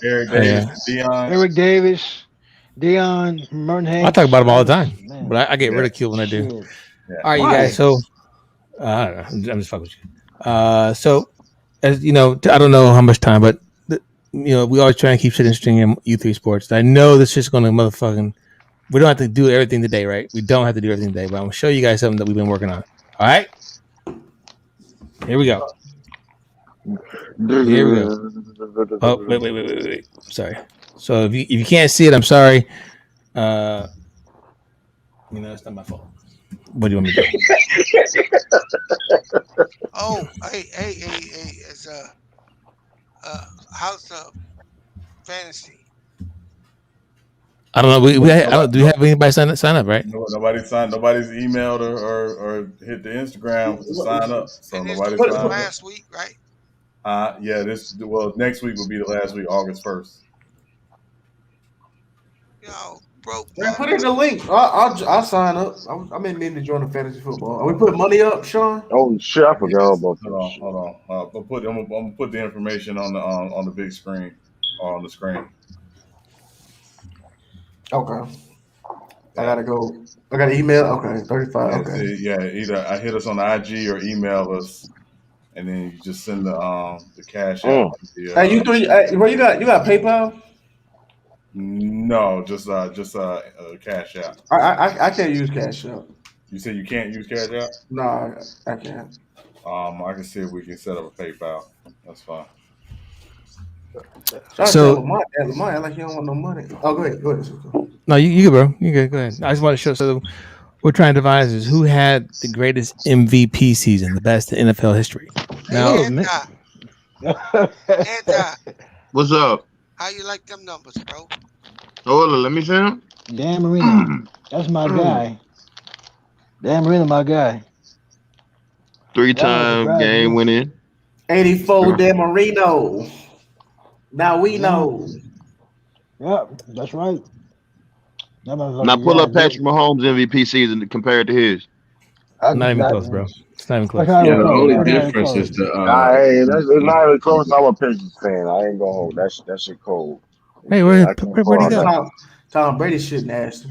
Eric Davis, Dion. Eric Davis, Dion, Merton Hanks. I talk about them all the time, but I get ridiculed when I do. Yeah. All right, you guys. So I don't know. I'm just fucking with you. So as you know, I don't know how much time, but we always try and keep shit interesting in U3 sports. I know this shit's going to motherfucking. We don't have to do everything today, right? We don't have to do everything today, but I'm gonna show you guys something that we've been working on. All right. Here we go. Oh, wait. Sorry. So if you can't see it, I'm sorry. It's not my fault. What do you want me to do? Oh, hey, it's House of Fantasy. I don't know. Do we have anybody sign up? Right? No, nobody's emailed or hit the Instagram to sign up. So nobody's signed up. Last week, right? Next week will be the last week, August 1st. Bro. Man, put in the link. I'll sign up. I'm in to join the fantasy football. Are we putting money up, Sean? Oh shit, I forgot about that. Hold on. I'm gonna put the information on the big screen or on the screen. Okay. I gotta go. I got to email. Okay, 35. Okay. Either I hit us on the IG or email us, and then you just send the cash out. Hey, you three. Bro, you got PayPal? No, just cash out. I can't use cash out. You said you can't use cash out? No, I can't. I can see if we can set up a PayPal. That's fine. So Lamar, like you don't want no money. Oh, go ahead. No, you good, bro. You good. Go ahead. I just want to show. So we're trying to devise is who had the greatest MVP season, the best in NFL history. Now, what's up? How you like them numbers, bro? Hold on, let me see him. Dan Marino. That's my guy. Dan Marino, my guy. 3-time game winning. 84 Dan Marino. Now we know. Yeah, that's right. Now pull up Patrick Mahomes' MVP season compared to his. Not even close, bro. It's not even close. Yeah, the only difference is the. It's not even close. I'm a Patriots fan. I ain't gonna hold that shit cold. Hey, where'd he go? Tom Brady shit nasty.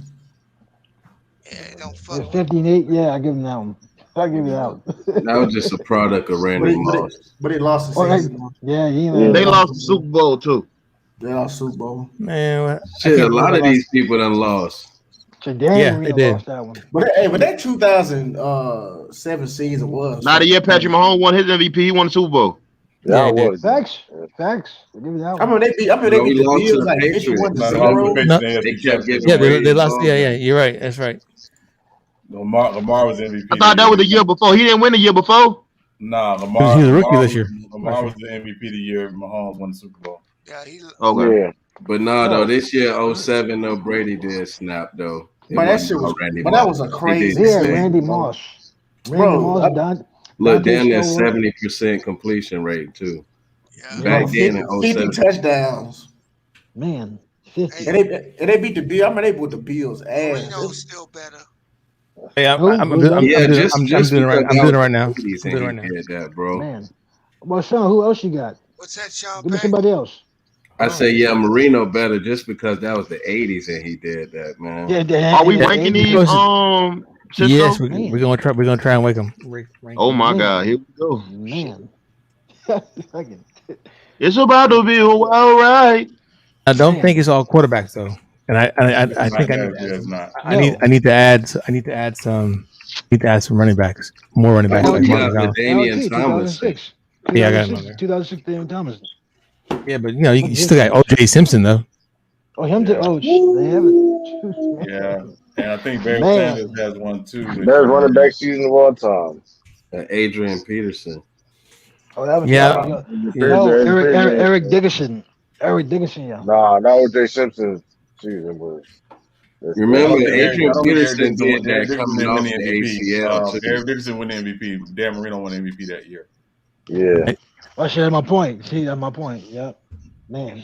Yeah, don't fuck. 58. Yeah, I give him that one. I give you that one. That was just a product of Randy Moss. But he lost the season. They lost the Super Bowl too. They lost Super Bowl. Man, shit, a lot of these people done lost. Yeah, they did. That one. But that 2007 season was. Now the year Patrick Mahomes won his MVP, he won the Super Bowl. Yeah, it was. Facts. I give you that one. I remember they beat the Bills like 51-0. Yeah, they lost. Yeah, you're right. That's right. Lamar was MVP. I thought that was the year before. He didn't win the year before. Nah, Lamar. He was a rookie this year. Lamar was the MVP the year Mahomes won the Super Bowl. Yeah, he. Okay. Yeah. But though, this year 07, though, Brady did snap though. But that shit was. But that was a crazy. Yeah, Randy Moss. Look, down there 70% completion rate too. Yeah. Back then in 07. 50 touchdowns. Man, 50. And they beat the Bills. I mean, they beat the Bills ass. Marino's still better. Hey, I'm doing it right now. That, bro. Man. Well, Sean, who else you got? What's that, Sean? Give me somebody else. I say, Marino better just because that was the 80s and he did that, man. Yeah, are we ranking these? Yes, we're gonna try and wake him. Oh my God, here we go. Man. It's about to be all right. I don't think it's all quarterbacks though, and I think I need to add some running backs, more running backs. Damian Thomas. Yeah, I got him on there. 2006 Damian Thomas. Yeah, but you still got O.J. Simpson though. Oh, him too. Oh, they have it. Yeah, and I think Barry Sanders has one too. Best running back season of all time. Adrian Peterson. Oh, that was Eric Dickerson. Eric Dickerson, yeah. Nah, not O.J. Simpson's season was. Remember, Adrian Peterson did that coming off the ACL. Eric Dickerson won the MVP. Dan Marino won the MVP that year. Yeah. I share my point. See, that's my point. Yep. Man.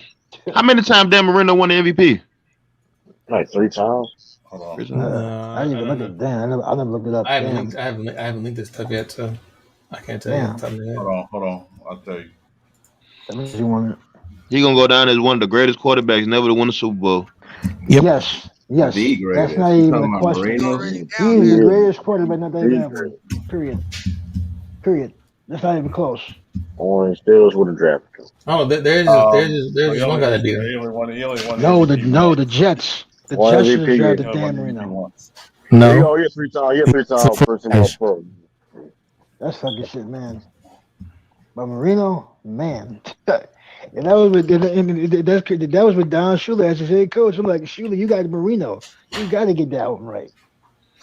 How many times Dan Marino won the MVP? Like 3 times. Hold on. I didn't even look at Dan. I never looked it up. I haven't linked this stuff yet, so I can't tell you. Hold on. I'll tell you. That means you want it. He's gonna go down as one of the greatest quarterbacks never to win a Super Bowl. Yep. Yes. The greatest. That's not even a question. He's the greatest quarterback not that ever. Period. That's not even close. Orange Steelers would have drafted him. Oh, there's one guy that beat him. He only won the Jets. The Jets should have drafted Dan Marino. No. He had 3 times. He had 3 times first and all pro. That's fucking shit, man. But Marino, man. And that was with Don Shula as his head coach. I'm like, Shula, you got Marino. You got to get that one right.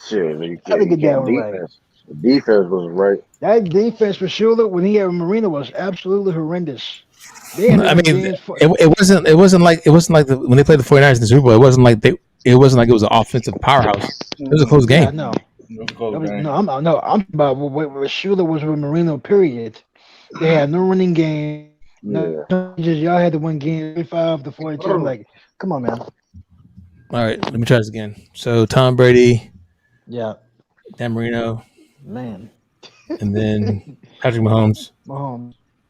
Shit, you got to get that one right. The defense was right. That defense for Shula when he had Marino was absolutely horrendous. I mean, it wasn't like when they played the 49ers in the Super Bowl. It wasn't like it was an offensive powerhouse. It was a close game. Yeah, no. I'm about where Shula was with Marino. Period. They had no running game. No, y'all had to win game 35-42. I'm like, come on, man. All right, let me try this again. So Tom Brady, yeah, Dan Marino, man, and then Patrick Mahomes. I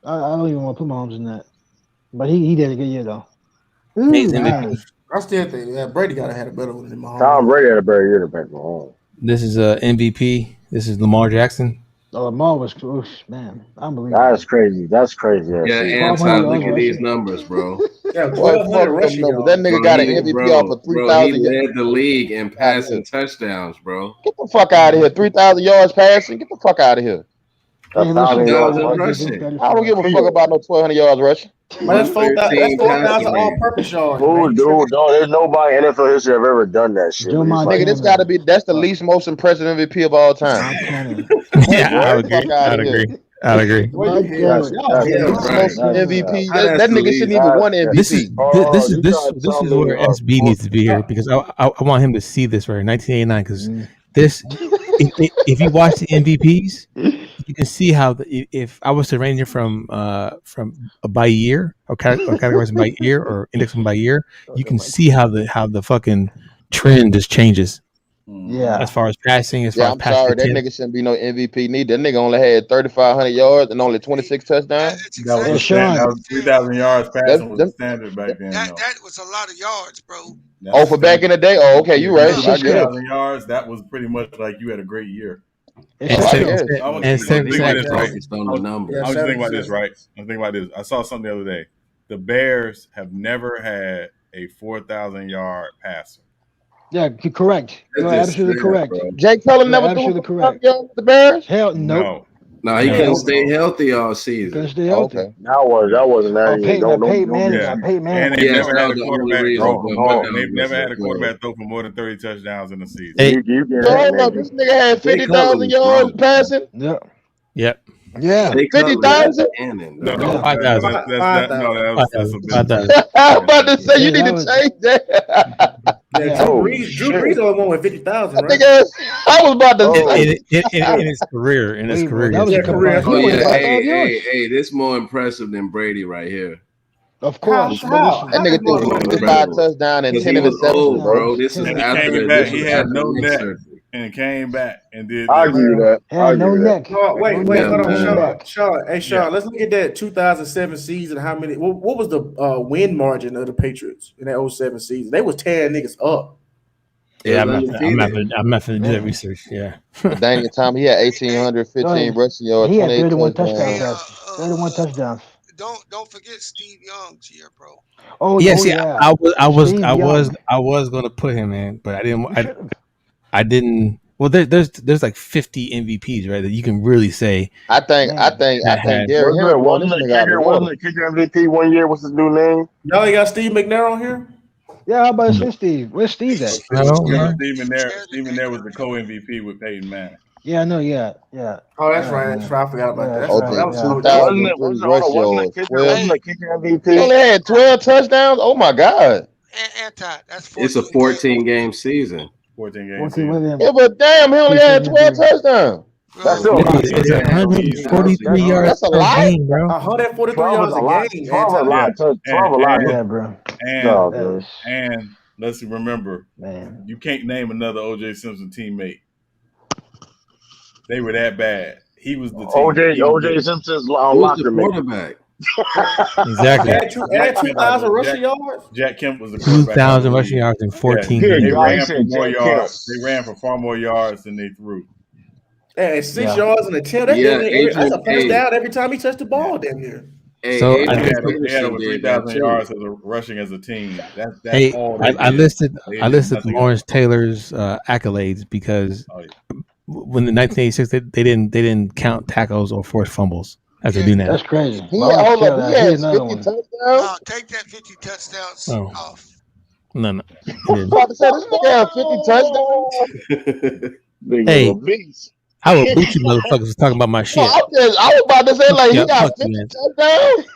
don't even want to put Mahomes in that, but he did a good year though. I still think Brady got to have a better one than Mahomes. Tom Brady had a better year than Patrick Mahomes. This is MVP. This is Lamar Jackson. Oh, Lamar was man, unbelievable. That's crazy. Yeah, Anti, look at these numbers, bro. Yeah, that nigga got an MVP off of 3,000. He led the league in passing touchdowns, bro. Get the fuck out of here. 3,000 yards passing. Get the fuck out of here. 1,000 yards rushing. I don't give a fuck about no 1,200 yards rushing. But that's 4,000 all-purpose yards. Dude, there's nobody in NFL history have ever done that shit. Nigga, this got to be that's the least most impressive MVP of all time. Yeah, I would agree. MVP. That nigga shouldn't even won MVP. This is where SB needs to be here because I want him to see this right. 1989 because this if you watch the MVPs, you can see how if I was to range it from by year or categorize them by year or index them by year, you can see how the fucking trend just changes. Yeah. As far as passing, as far as I'm passing sorry, that attempt. nigga shouldn't be no MVP neither. That nigga only had 3,500 yards and only 26 touchdowns. That was, that was 3,000 yards passing was the standard back then. That was a lot of yards, bro. Oh, for back in the day? Oh, okay, you right. I get it. 3,000 yards, that was pretty much like you had a great year. And think about this, right? I was thinking about this, right? I'm thinking about this. I saw something the other day. The Bears have never had a 4,000 yard passer. Yeah, correct. You're absolutely correct. Jake Keller never threw the Bears? Hell no. No, he couldn't stay healthy all season. Couldn't stay healthy. Okay. That wasn't that. Peyton Manning. And they never had a quarterback they've never had a quarterback throw for more than 30 touchdowns in a season. Hey, hold up, this nigga had 50,000 yards passing. Yep. Yeah, 50,000. No, 5,000. I'm about to say you need to change that. Drew Brees only won with 50,000. Right? I was about to say in his career. In his career, that was a career. Hey, this is more impressive than Brady right here. Of course. That nigga threw 5 touchdowns and 10 interceptions, bro. This is after he had no neck and came back and did. I agree with that. Had no neck. Wait, hold on, Sean. Hey, Sean, let's look at that 2007 season. How many? What was the win margin of the Patriots in that 07 season? They was tearing niggas up. Yeah, I'm not going to do that research. Yeah. Daniel Tom, he had 1,815 rushing yards. He had 31 touchdowns. 31 touchdowns. Don't forget Steve Young's year, bro. Oh yeah. I was going to put him in, but I didn't. Well, there's like 50 MVPs, right? That you can really say. I think Derrick Henry wasn't the kicker MVP one year. What's his new name? No, you got Steve McNair on here. Yeah, how about Steve? Where's Steve at? Steve McNair was the co-MVP with Peyton Manning. Yeah, I know. Yeah. Oh, that's right. I forgot about that. Wasn't the kicker MVP? He only had 12 touchdowns. Oh my God. It's a 14-game season. 14 games. Yeah, but damn, he only had 12 touchdowns. That's still 143 yards. That's a lot, game, bro. 143 yards a game. 12 a lot, bro. And let's remember, you can't name another O.J. Simpson teammate. They were that bad. He was the team. O.J. Simpson's locker quarterback. Exactly. Had 2,000 rushing yards. Jack Kemp was the quarterback. 2,000 rushing yards in 14 games. They ran for more yards. They ran for far more yards than they threw. And 6 yards and a 10. That's a first down every time he touched the ball, damn near. So they had over 3,000 yards as rushing as a team. That's all. I listed Lawrence Taylor's accolades because when in 1986 they didn't count tackles or forced fumbles as they do now. That's crazy. He had 50 touchdowns. Take that 50 touchdowns off. No. I was about to say this nigga had 50 touchdowns. Hey, I would boot you motherfuckers for talking about my shit. I was about to say like he got 50 touchdowns.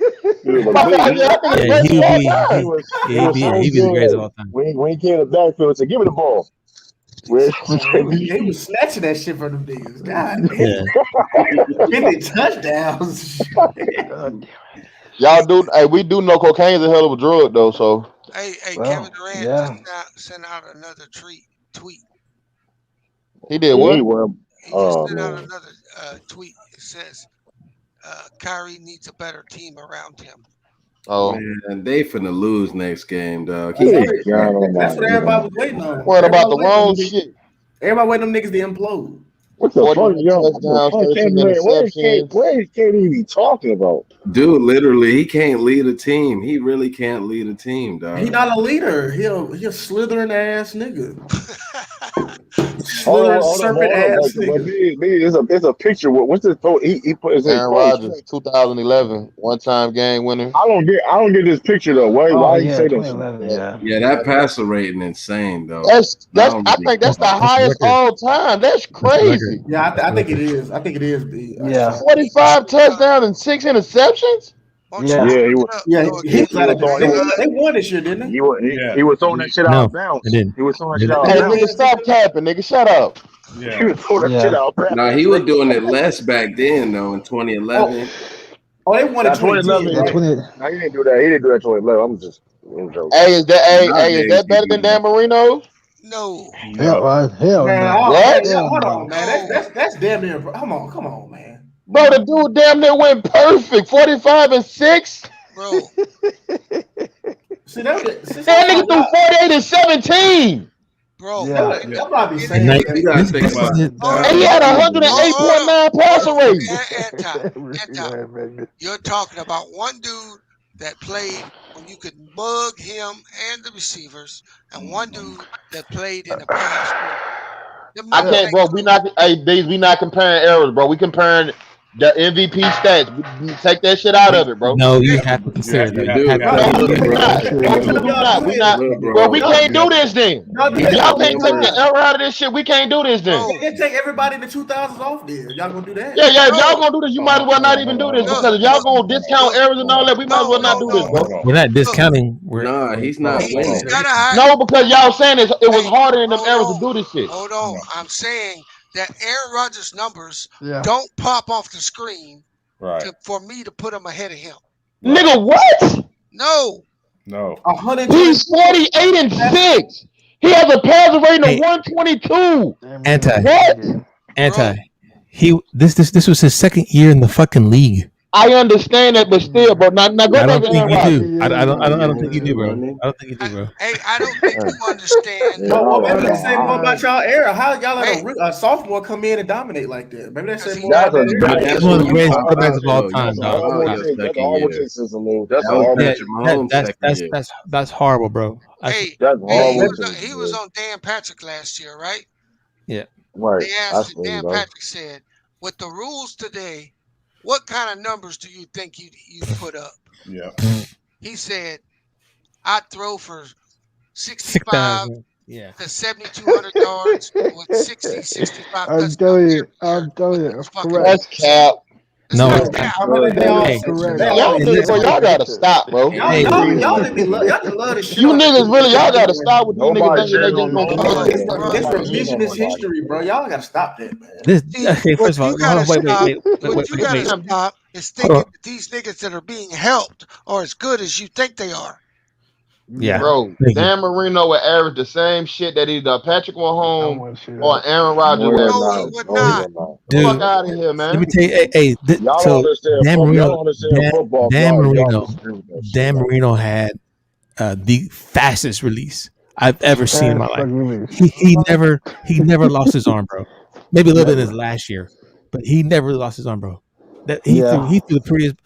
He'd be the greatest of all time. When he came to the backfield, said, "Give me the ball." He was snatching that shit from them niggas. God, 50 touchdowns. Y'all do. Hey, we do know cocaine's a hell of a drug, though. So. Hey, Kevin Durant sent out another tweet. He did what? He just sent out another tweet. It says, "Kyrie needs a better team around him." Oh man, they finna lose next game, dog. That's what everybody was waiting on. What about the wrong shit? Everybody waiting them niggas to implode. What the fuck, where is KD talking about? Dude, literally, he can't lead a team. He really can't lead a team, dog. He's not a leader. He a slithering ass nigga. Serpent ass nigga. It's a picture. What's this? He put his Aaron Rodgers, 2011 one-time game winner. I don't get this picture though. Why you say that? Yeah, that passer rating insane though. I think that's the highest all time. That's crazy. Yeah, I think it is. I think it is. 45 touchdowns and 6 interceptions. He won this year, didn't they? He was throwing that shit out of bounds. He was throwing that shit out of bounds. Nigga, stop capping, nigga. Shut up. Yeah. He was throwing that shit out. Nah, he was doing it less back then though. In 2011. Oh, they won in 2011. 2010. Nah, he didn't do that. He didn't do that in 2011. I'm joking. Hey, is that Nowadays, better he than do Dan Marino? No. Hell Man, no. What? hold on, man. That's damn near. Come on, man. Bro, the dude damn near went perfect. 45-6. Bro. See, that nigga threw 48 and 17. Bro. That probably saying Night- that. You gotta think about it. And he had 108.9 passer rate. You're talking about one dude that played when you could mug him and the receivers, and one dude that played in the pass. I can't, bro. We not comparing errors, bro. We comparing the MVP stats. We take that shit out of it, bro. No, you have to consider that. Bro, we can't do this then. If y'all can't take the error out of this shit, we can't do this then. They take everybody in the 2000s off there. Y'all gonna do that? Yeah. If y'all gonna do this, you might as well not even do this, because if y'all gonna discount errors and all that, we might as well not do this, bro. We're not discounting. Nah, he's not winning. No, because y'all saying it was harder in them errors to do this shit. Hold on. I'm saying that Aaron Rodgers' numbers don't pop off the screen for me to put him ahead of him. Nigga, what? No. He's 48-6. He has a passer rating of 122. Anti. This was his second year in the fucking league. I understand that, but still, bro. Now go back to Aaron Rodgers. I don't think you do, bro. I don't think you do, bro. Hey, I don't think you understand. No, maybe they say more about y'all era. How y'all let a sophomore come in and dominate like that? Maybe they say more about that. That's one of the greatest quarterbacks of all time, dog. That's horrible, bro. He was on Dan Patrick last year, right? Yeah. Right. They asked him, Dan Patrick said, with the rules today, what kind of numbers do you think you put up? Yeah. He said, I'd throw for 65 to 7,200 yards with 60, 65 I'm telling you. That's cap. No, y'all gotta stop, bro. Y'all love the shit. You niggas really, y'all gotta stop with you niggas thinking they just gonna come up. This revisionist history, bro. Y'all gotta stop that, man. First of all, What you gotta stop is thinking that these niggas that are being helped are as good as you think they are. Yeah, bro. Dan Marino would average the same shit that either Patrick Mahomes or Aaron Rodgers. No, he would not. Dude, fuck out of here, man. Let me tell you, Dan Marino had the fastest release I've ever seen in my life. He never lost his arm, bro. Maybe a little bit in his last year, but he never lost his arm, bro. He threw the prettiest.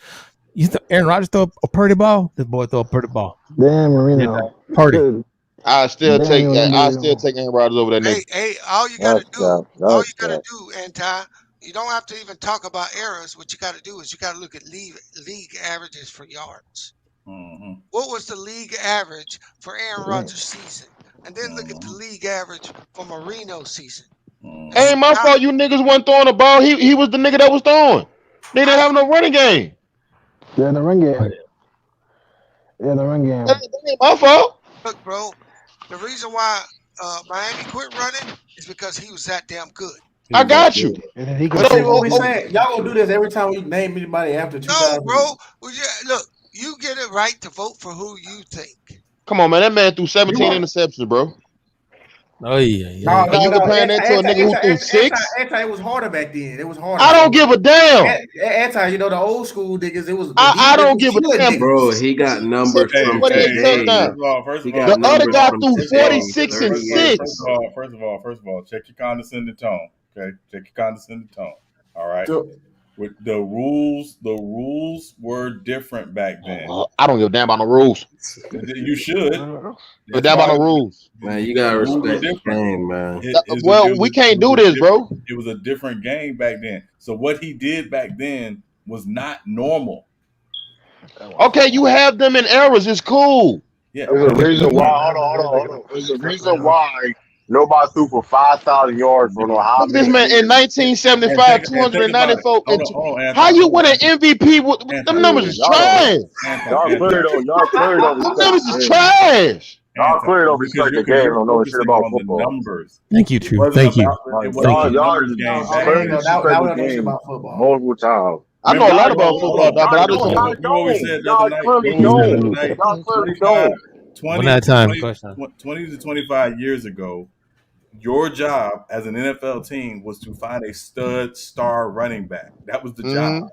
Aaron Rodgers throw a pretty ball. This boy throw a pretty ball. Damn, Marino. Party. I still take Aaron Rodgers over that nigga. Hey, all you gotta do, Anti, you don't have to even talk about errors. What you gotta do is you gotta look at league averages for yards. Mm-hmm. What was the league average for Aaron Rodgers' season? And then look at the league average for Marino's season. Ain't my fault you niggas wasn't throwing the ball. He was the nigga that was throwing. They didn't have no running game. Yeah, the run game. That ain't my fault. Look, bro, the reason why Miami quit running is because he was that damn good. I got you. What we saying? Y'all gonna do this every time we name anybody after 2000? No, bro. Look, you get it right to vote for who you think. Come on, man. That man threw 17 interceptions, bro. Oh yeah. You comparing that to a nigga who threw 6? It was harder back then. It was harder. I don't give a damn. The old school niggas. It was. I don't give a damn, bro. He got numbers from the other guy threw 46 and 6. First of all, check your condescending tone. Okay, check your condescending tone. All right. With the rules were different back then. I don't give a damn about the rules. You should. But damn about the rules. Man, you gotta respect the game, man. We can't do this, bro. It was a different game back then. So what he did back then was not normal. Okay, you have them in errors. It's cool. Yeah. There's a reason why. Hold on. There's a reason why nobody threw for 5,000 yards. Bro. Look at this man in 1975, 294. How you win an MVP? Them numbers is trash. Y'all clearly don't. Them numbers is trash. Y'all clearly don't respect the game. Don't know shit about on football. the numbers. Thank you, True. Thank you. It wasn't Y'all numbers game back clearly then. disrespect the game multiple times. I know a lot about football, dog, but I just Y'all You always said the y'all other night. clearly You always said the don't. other night. Y'all clearly 25, don't. 20, One at a time. 20 to 25 years ago, your job as an NFL team was to find a stud star running back. That was the job.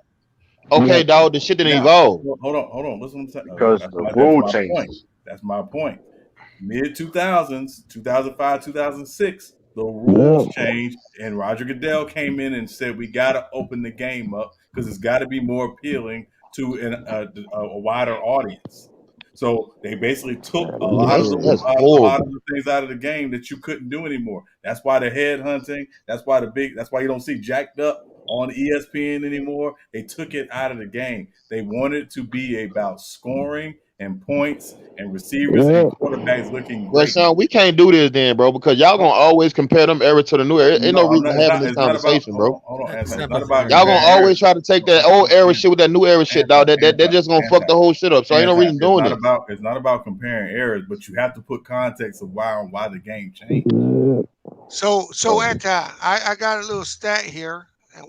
Okay, dog, the shit didn't evolve. Hold on. Listen what I'm saying. Because the rule changes. That's my point. Mid 2000s, 2005, 2006, the rules changed, and Roger Goodell came in and said we got to open the game up because it's got to be more appealing to a wider audience. So they basically took a lot of the things out of the game that you couldn't do anymore. That's why the head hunting. That's why you don't see jacked up on ESPN anymore. They took it out of the game. They wanted it to be about scoring and points and receivers and quarterbacks looking great. Well, son, we can't do this then, bro, because y'all gonna always compare them era to the new era. Ain't no reason having this conversation, bro. Hold on. It's not about y'all gonna always try to take that old era shit with that new era shit, dog. That just gonna fuck the whole shit up. So ain't no reason doing it. It's not about comparing eras, but you have to put context of why the game changed. So Anti, I got a little stat here, and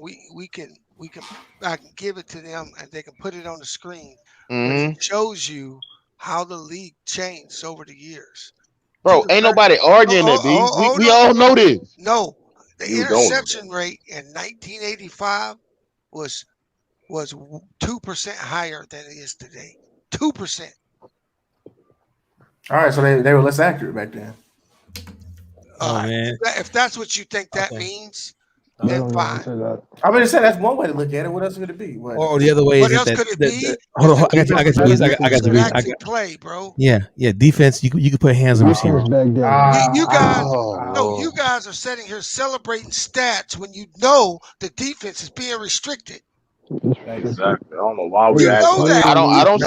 I can give it to them, and they can put it on the screen. It shows you how the league changed over the years. Bro, ain't nobody arguing that, B. We all know this. No, the interception rate in 1985 was 2% higher than it is today. 2%. All right, so they were less accurate back then. Man. If that's what you think that means, then fine. I'm gonna say that's one way to look at it. What else could it be? Or the other way What is else could it be? Hold on, I got the reason. Actually play, bro. Yeah. Defense. You could put hands on receivers. You guys are sitting here celebrating stats when you know the defense is being restricted. Exactly. I don't know why we know that. I don't see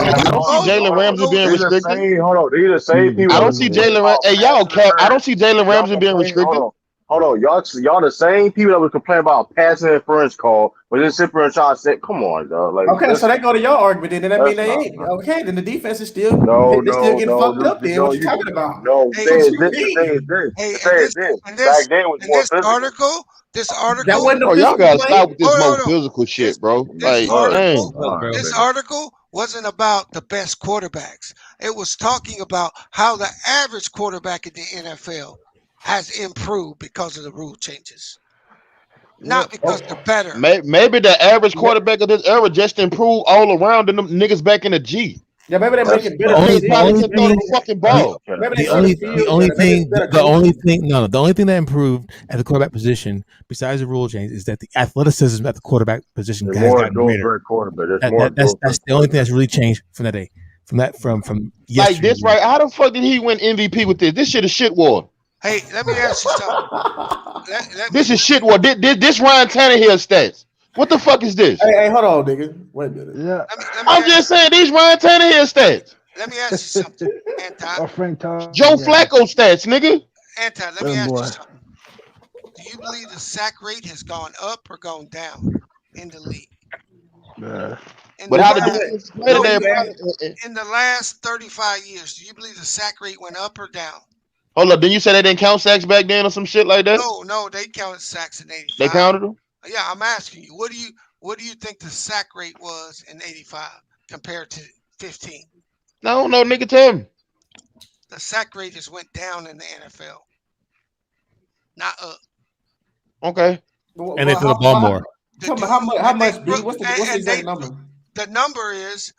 Jalen Ramsey being restricted. Hold on, these are the same people. I don't see Jalen Ramsey. Hey, y'all cap. I don't see Jalen Ramsey being restricted. Hold on, y'all the same people that was complaining about passing interference call, but then sit there and try to say, "Come on, dog." Like, okay, so they go to your argument, then that mean they ain't okay. Then the defense is still getting fucked up. Then what you talking about? No, this. Back then was more physical. This article. Bro, y'all gotta stop with this more physical shit, bro. This article wasn't about the best quarterbacks. It was talking about how the average quarterback in the NFL has improved because of the rule changes. Not because they're better. Maybe the average quarterback of this era just improved all around than them niggas back in the G. Yeah, maybe they make it better. The only thing that improved at the quarterback position, besides the rule change, is that the athleticism at the quarterback position has gotten greater. That's the only thing that's really changed from that day. From like this, right? How the fuck did he win MVP with this? This shit is shit war. Hey, let me ask you something. This is shit war. This Ryan Tannehill stats. What the fuck is this? Hey, hold on, nigga. Wait a minute. Yeah. I'm just saying these Ryan Tannehill stats. Let me ask you something, Anti. Joe Flacco stats, nigga. Anti, let me ask you something. Do you believe the sack rate has gone up or gone down in the league? But how did in the last 35 years, do you believe the sack rate went up or down? Hold up, didn't you say they didn't count sacks back then or some shit like that? No, they counted sacks in 85. They counted them? Yeah, I'm asking you. What do you think the sack rate was in 85 compared to 15? I don't know, nigga, tell me. The sack rate just went down in the NFL, not up. Okay. And they threw the ball more. How much? What's the exact number? The number is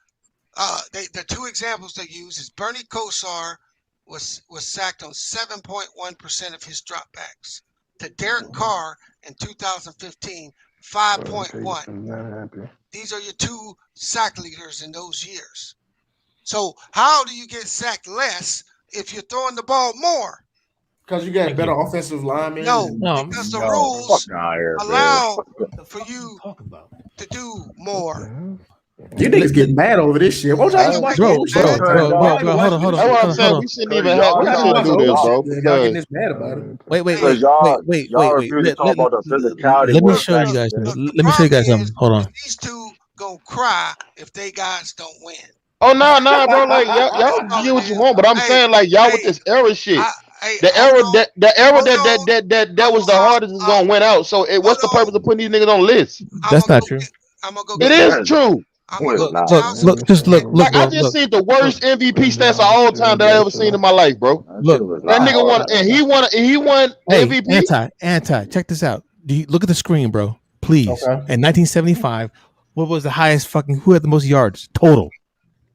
the two examples they use is Bernie Kosar was sacked on 7.1% of his dropbacks. To Derek Carr in 2015, 5.1. These are your two sack leaders in those years. So how do you get sacked less if you're throwing the ball more? Because you got better offensive linemen. No, because the rules allow for you to do more. You niggas get mad over this shit. What y'all watch? Hold on. That's what I'm saying. We shouldn't even have. We shouldn't do this, bro. Y'all getting this mad about it. Wait. Let me show you guys. Let me show you guys something. Hold on. These two gonna cry if they guys don't win. Oh no, bro. Like y'all get what you want, but I'm saying like y'all with this era shit. The era that was the hardest is gonna win out. So what's the purpose of putting these niggas on lists? That's not true. It is true. Look, like I just seen the worst MVP stats of all time that I ever seen in my life, bro. Look, that nigga won, and he won hey, MVP. Anti, check this out. Do you look at the screen, bro? Please. Okay. In 1975, what was the highest fucking? Who had the most yards total?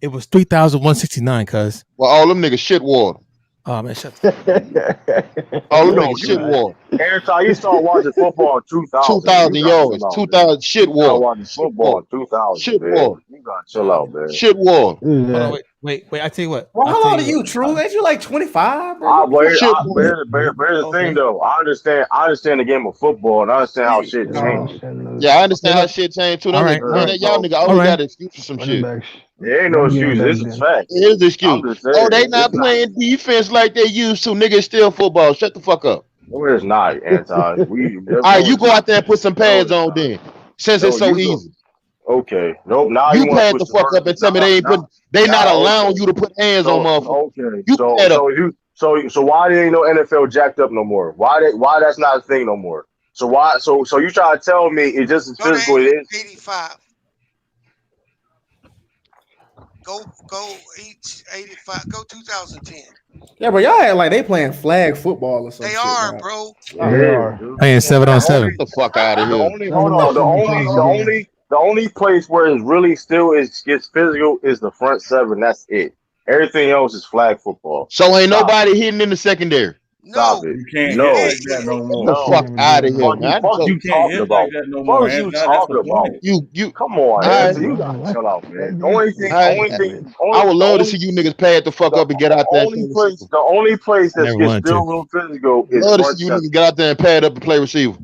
It was 3,169. Cuz. Well, all them niggas shit water. Oh man, shut. All them niggas shit water. Every time you start watching football in 2000, 2,000 yards, 2,000 shit water. Watching football in 2000, shit water. You gotta chill out, man. Shit water. Hold on, wait. I tell you what. Well, how old are you, True? Ain't you like 25, bro? Here's the thing, though. I understand the game of football, and I understand how shit changed. Yeah, I understand how shit changed too. Y'all nigga always got an excuse for some shit. There ain't no excuse. This is fact. It is an excuse. Oh, they not playing defense like they used to. Nigga, it's still football. Shut the fuck up. No, it's not, Anti. All right, you go out there and put some pads on then. Since it's so easy. Okay. Nope. Now you pad the fuck up and tell me they not allowing you to put hands on motherfuckers. Okay. So why there ain't no NFL jacked up no more? Why that's not a thing no more? So why? So you try to tell me it's just as physical as it is? 85. Go 85. Go 2010. Yeah, but y'all act like they playing flag football or something. They are, bro. They are. Playing 7-on-7. Get the fuck out of here. The only place where it really still gets physical is the front seven. That's it. Everything else is flag football. So ain't nobody hitting in the secondary. Stop it. You can't no. like that no more. Get the fuck out of here, man. What you talking about? Like that no more. What you talking about? You come on, man. You gotta chill out, man. The only thing I would love to see you niggas pad the fuck up and get out there. The only place that gets still real physical is love to see you niggas get out there and pad up and play receiver.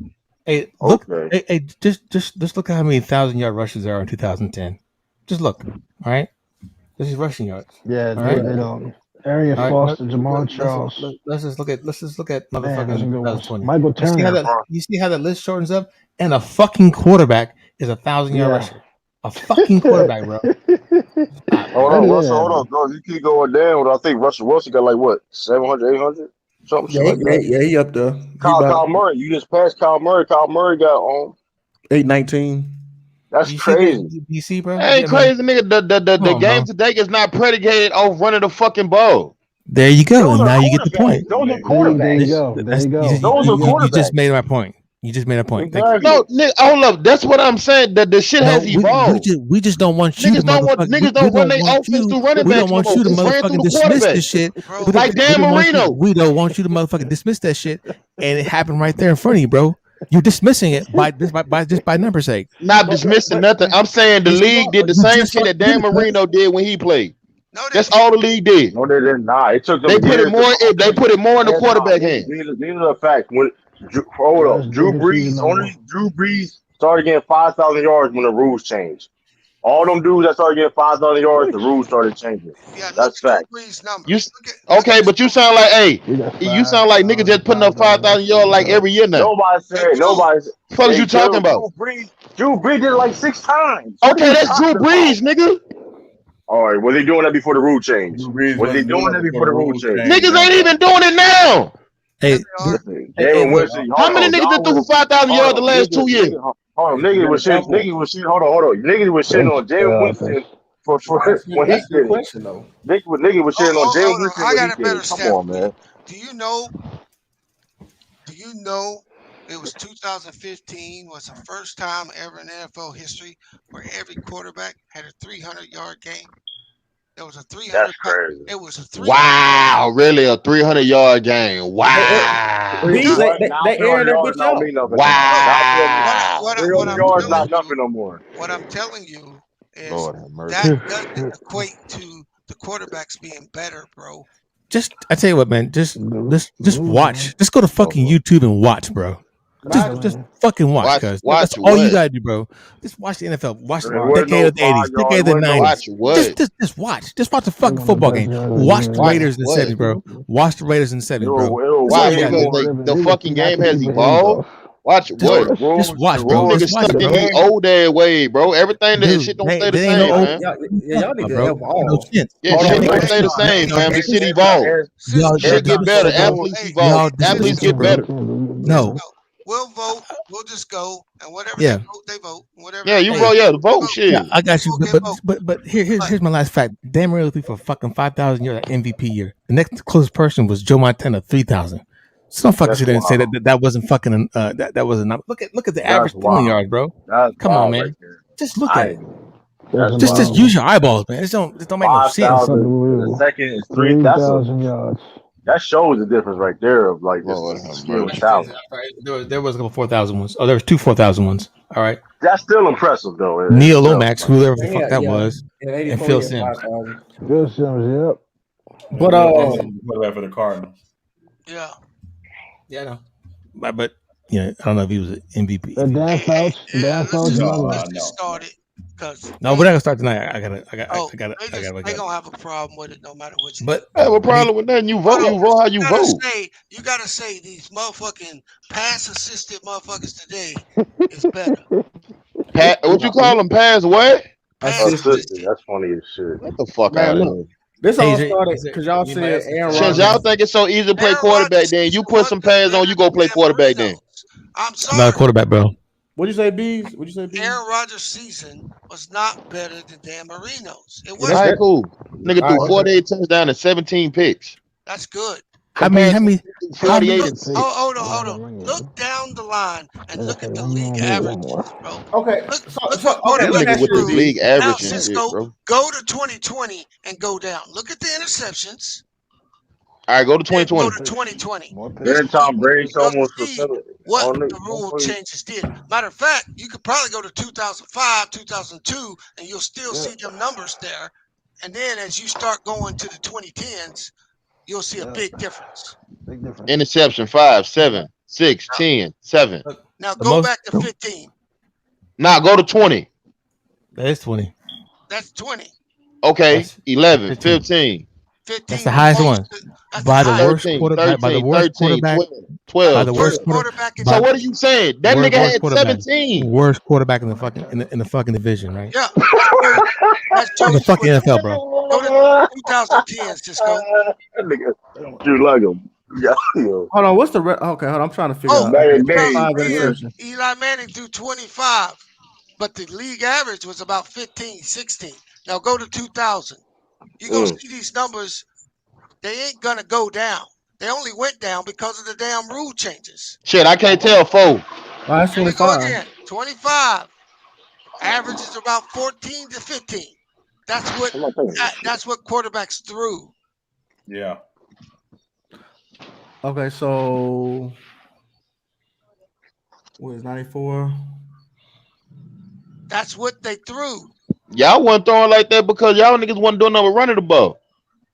Hey, look. Okay. Hey, just look at how many 1,000-yard rushes there are in 2010. Just look. All right. This is rushing yards. Yeah, they don't. Arian Foster, Jamal Charles. Let's just look at motherfuckers in 2020. Michael Turner. You see how that list shortens up? And a fucking quarterback is 1,000-yard rusher. A fucking quarterback, bro. Hold on, bro. You keep going down. I think Russell Wilson got like what, 700, 800? Something like that. Yeah, he up there. Kyle Murray. You just passed Kyle Murray. Kyle Murray got on 819. That's crazy. DC, bro. Ain't crazy, nigga. The game today is not predicated off running the fucking ball. There you go. And now you get the point. Those are quarterbacks. There you go. Those are quarterbacks. You just made my point. Exactly. No, nigga, hold up. That's what I'm saying. That the shit has evolved. We just don't want you. Niggas don't run their offense through running backs. We don't want you to motherfucking dismiss this shit. Like Dan Marino. We don't want you to motherfucking dismiss that shit, and it happened right there in front of you, bro. You're dismissing it by number's sake. Not dismissing nothing. I'm saying the league did the same shit that Dan Marino did when he played. That's all the league did. No, they did not. It took them. They put it more. They put it more in the quarterback hand. These are the facts. When Drew Brees started getting 5,000 yards when the rules changed. All them dudes that started getting 5,000 yards, the rules started changing. Yeah, that's fact. Okay, but you sound like, you sound like niggas just putting up 5,000 yards like every year now. Nobody said. What are you talking about? Drew Brees did it like 6 times. Okay, that's Drew Brees, nigga. All right, was he doing that before the rule change? Was he doing that before the rule change? Niggas ain't even doing it now. Hey, how many niggas that threw 5,000 yards the last 2 years? Hold on, niggas was shitting. Niggas was shitting on James Winston for when he did it. Niggas was shitting on James Winston. I got a better step. Come on, man. Do you know it was 2015 was the first time ever in NFL history where every quarterback had a 300-yard game? It was a 300. That's crazy. It was a 300. Wow, really a 300-yard game. Wow. They airing that bitch out. Wow. Yards not nothing no more. What I'm telling you is that doesn't equate to the quarterbacks being better, bro. I tell you what, man. Just watch. Just go to fucking YouTube and watch, bro. Just fucking watch, cuz that's all you gotta do, bro. Just watch the NFL. Watch the decade of the 80s, decade of the 90s. Just watch. Just watch the fucking football game. Watch the Raiders in the 70s, bro. Watch the Raiders in the 70s, bro. Why? Because the fucking game has evolved. Watch what? Just watch, bro. Niggas Just watch, stuck in bro. the old day way, bro. Everything that Dude, shit don't stay the they ain't same, no man. Y'all need to bro. evolve. Yeah, shit don't stay the same, fam. The shit evolve. Shit get better. Athletes evolve. Athletes get better. No. We'll vote. We'll just go, and whatever Yeah. they vote. Whatever. Yeah, you vote. Yeah, the vote. Shit. Yeah, I got you. But here's my last fact. Dan Marino threw for fucking 5,000 yards at MVP year. The next closest person was Joe Montana, 3,000. Some fucking shit didn't say that wasn't fucking that wasn't. Look at the average throwing yards, bro. Come on, man. Just look at it. Just use your eyeballs, man. It don't make no sense. The second is 3,000 yards. That shows the difference right there of like this skill and talent. There was a couple 4,000 ones. Oh, there was two 4,000 ones. All right. That's still impressive though. Neil Lomax, whoever the fuck that was, and Phil Simms. Phil Simms, yep. But quarterback for the Cardinals. Yeah. Yeah, I know. But I don't know if he was an MVP. Dan Fouts. Let's get started. No, we're not gonna start tonight. I gotta. They gonna have a problem with it no matter what. But I have a problem with nothing. You vote how you vote. You gotta say these motherfucking pass assisted motherfuckers today is better. What you call them? Pass what? Assisted. That's funny as shit. What the fuck out of here. This all started because y'all said Aaron Rodgers. Since y'all think it's so easy to play quarterback, then you put some pads on, you go play quarterback then. I'm sorry. I'm not a quarterback, bro. What'd you say, Bees? Aaron Rodgers' season was not better than Dan Marino's. It All wasn't. right, cool. Nigga threw 48 touchdowns and 17 picks. That's good. How many? 48 and 6. Hold on. Look down the line and look at the league averages, bro. Okay. Nigga with this league average and shit, bro. Go to 2020 and go down. Look at the interceptions. All right, go to 2020. Go to 2020. Then Tom Brady's almost what the rule changes did. Matter of fact, you could probably go to 2005, 2002, and you'll still see them numbers there. And then as you start going to the 2010s, you'll see a big difference. Interception 5, 7, 6, 10, 7. Now go back to 15. Now go to 20. That is 20. That's 20. Okay, 11, 15. That's the highest one. By the worst quarterback. By the worst quarterback. 12. By the worst quarterback. So what are you saying? That nigga had 17. Worst quarterback in the fucking in the fucking division, right? Yeah. In the fucking NFL, bro. Go to 2010s, just go. That nigga, you like him. Yeah. Hold on, what's the okay? Hold on, I'm trying to figure out. Eli Manning threw 25, but the league average was about 15, 16. Now go to 2000. You're going to see these numbers. They ain't going to go down. They only went down because of the damn rule changes. Shit, I can't tell, 4. That's 25. 25. Average is about 14 to 15. That's what quarterbacks threw. Yeah. Okay, so what is 94? That's what they threw. Y'all wasn't throwing like that because y'all niggas wasn't doing nothing running the ball.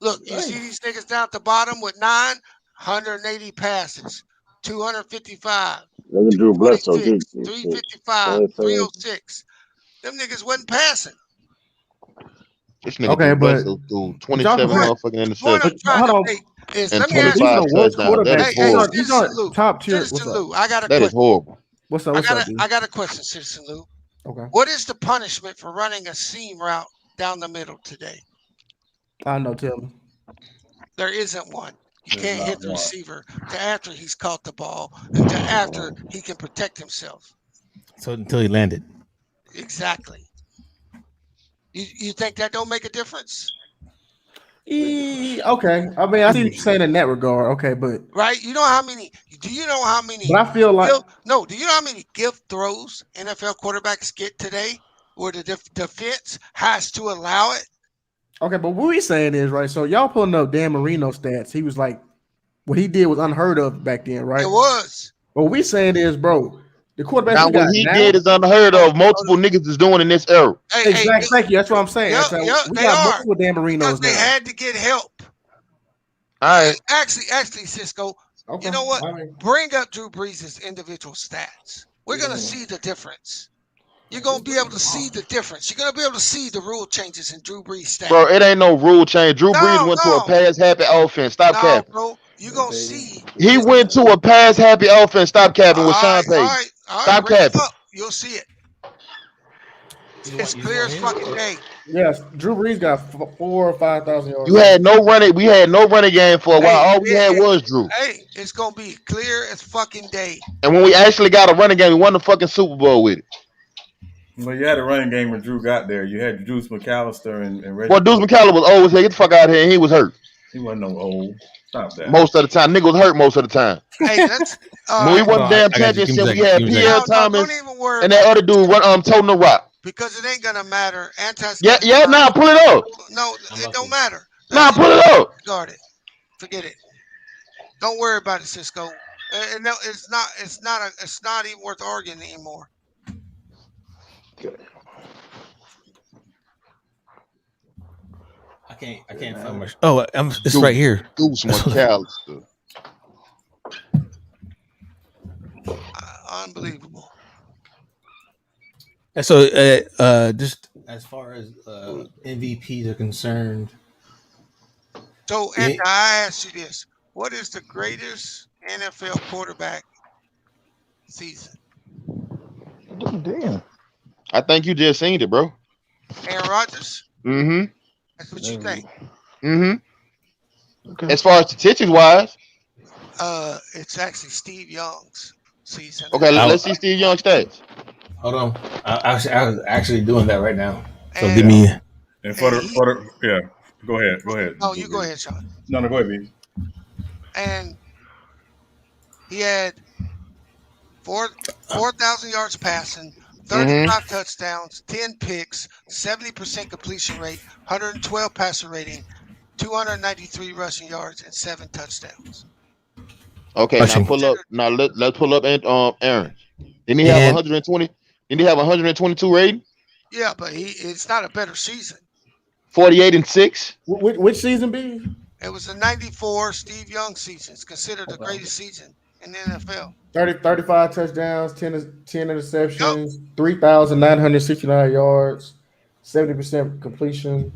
Look, you see these niggas down at the bottom with 180 passes, 255, 355, 306. Them niggas wasn't passing. This nigga threw 27 motherfucking interceptions. Hold on. And 25 touchdowns. That is horrible. He's on top tier. Citizen Lou, I got a that question. Is horrible. What's up? I got a question, Citizen Lou. Okay. What is the punishment for running a seam route down the middle today? I know, tell me. There isn't one. You can't hit the receiver to after he's caught the ball and to after he can protect himself. So until he landed. Exactly. You think that don't make a difference? Okay. I mean, I see what you're saying in that regard. Okay, but right, you know how many? Do you know how many? But I feel like do you know how many gift throws NFL quarterbacks get today, where the defense has to allow it? Okay, but what we saying is right. So y'all pulling up Dan Marino stats. He was like, what he did was unheard of back then, right? It was. What we saying is, bro, the quarterback. Now what he did is unheard of. Multiple niggas is doing in this era. Exactly. Thank you. That's what I'm saying. We got multiple Dan Marinos. They had to get help. All right. Actually, Cisco. Okay. You know what? Bring up Drew Brees' individual stats. We're gonna see the difference. You're gonna be able to see the difference. You're gonna be able to see the rule changes in Drew Brees' stats. Bro, it ain't no rule change. Drew Brees went to a pass happy offense. Stop capping. Bro. you're gonna see. He went to a pass happy offense. Stop capping with Sean Payton. All right. Stop capping. You'll see it. It's clear as fucking day. Yes, Drew Brees got 4,000 or 5,000 yards. You had no running. We had no running game for a while. All we had was Drew. Hey, it's gonna be clear as fucking day. And when we actually got a running game, we won the fucking Super Bowl with it. Well, you had a running game when Drew got there. You had Deuce McAllister and Reggie. Well, Deuce McAllister was old as hell. Get the fuck out of here. And he was hurt. He wasn't no old. Stop that. Most of the time. Nigga was hurt most of the time. Hey, that's when we won the damn championship, we had Pierre Thomas and that other dude toting the rock. Because it ain't gonna matter. Nah, pull it up. No, it don't matter. Nah, pull it up. Guard it. Forget it. Don't worry about it, Cisco. No, it's not even worth arguing anymore. I can't find much. Oh, it's right here. Deuce McAllister. Unbelievable. And so, just as far as MVPs are concerned. So, and I ask you this: what is the greatest NFL quarterback season? Damn. I think you just seen it, bro. Aaron Rodgers. Mm-hmm. That's what you think. Mm-hmm. Okay. As far as statistics wise, it's actually Steve Young's season. Okay, let's see Steve Young's stats. Hold on, I was actually doing that right now. So give me. And for the yeah, go ahead. No, you go ahead, Sean. No, go ahead, B. And he had 4,000 yards passing, 35 touchdowns, 10 picks, 70% completion rate, 112 passer rating, 293 rushing yards, and 7 touchdowns. Okay, now pull up. Now let's pull up Aaron. Didn't he have 120? Didn't he have 122 rating? Yeah, but it's not a better season. 48-6. Which season be? It was the 94 Steve Young season. It's considered the greatest season in the NFL. 35 touchdowns, 10 interceptions, 3,969 yards, 70% completion.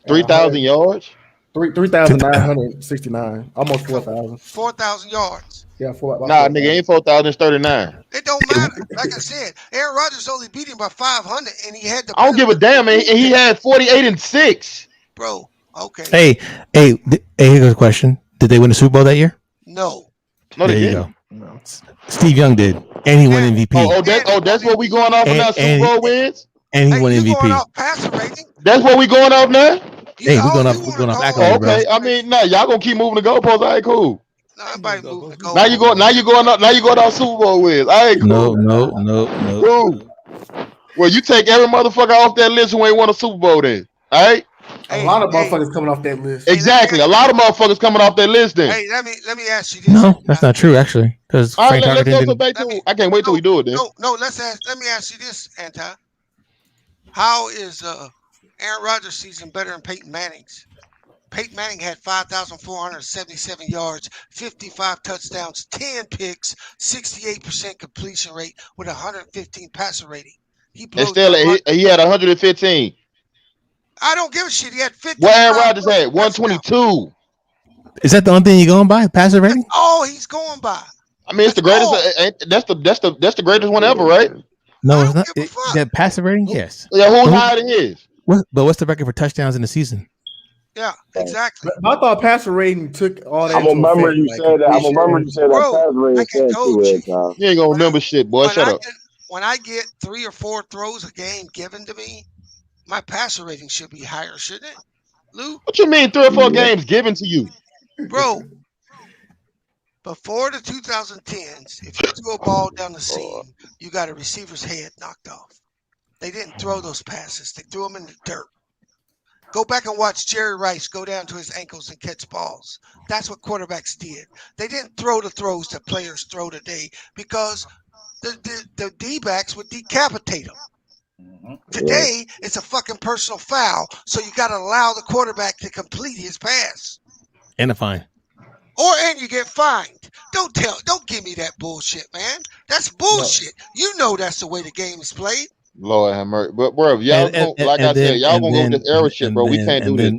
3,000 yards? 3,969. Almost 4,000. 4,000 yards. Yeah, nah, nigga, ain't 4,039. It don't matter. Like I said, Aaron Rodgers only beat him by 500, and he had the. I don't give a damn, man. He had 48-6. Bro, okay. Hey, here's a question. Did they win the Super Bowl that year? No. No, there they you didn't. go. No. Steve Young did, and he won MVP. That's what we going off now. Super Bowl wins, and he won MVP. Going off passer rating. That's what we going off now. Hey, we're going off accolades, bro. Okay, I mean, nah, y'all gonna keep moving the goalposts. All right, cool. Nobody moving the goalposts. Now you going off Super Bowl wins. All right, cool. No. Cool. Well, you take every motherfucker off that list who ain't won a Super Bowl then. All right. A lot of motherfuckers coming off that list. Exactly. A lot of motherfuckers coming off that list then. Hey, let me ask you this. No, that's not true, actually. Because all right, let's go back to. I can't wait till we do it then. No. Let me ask you this, Anti. How is Aaron Rodgers' season better than Peyton Manning's? Peyton Manning had 5,477 yards, 55 touchdowns, 10 picks, 68% completion rate with 115 passer rating. He had 115. I don't give a shit. He had 50. What Aaron Rodgers had? 122. Is that the only thing you're going by? Passer rating? Oh, he's going by. I mean, it's the greatest. That's the greatest one ever, right? No, it's not. That passer rating, yes. Yeah, who's higher than his? But what's the record for touchdowns in the season? Yeah, exactly. I thought passer rating took all that. I'm gonna remember you said that. I'm gonna remember you said that passer rating. You ain't gonna remember shit, boy. Shut up. When I get 3 or 4 throws a game given to me, my passer rating should be higher, shouldn't it, Lou? What you mean 3 or 4 games given to you? Bro, before the 2010s, if you threw a ball down the seam, you got a receiver's head knocked off. They didn't throw those passes. They threw them in the dirt. Go back and watch Jerry Rice go down to his ankles and catch balls. That's what quarterbacks did. They didn't throw the throws that players throw today because the D-backs would decapitate them. Today, it's a fucking personal foul, so you got to allow the quarterback to complete his pass. And a fine. And you get fined. Don't give me that bullshit, man. That's bullshit. No. You know that's the way the game is played. Lord have mercy. But bro, y'all gonna go with this era shit, bro. We can't do this.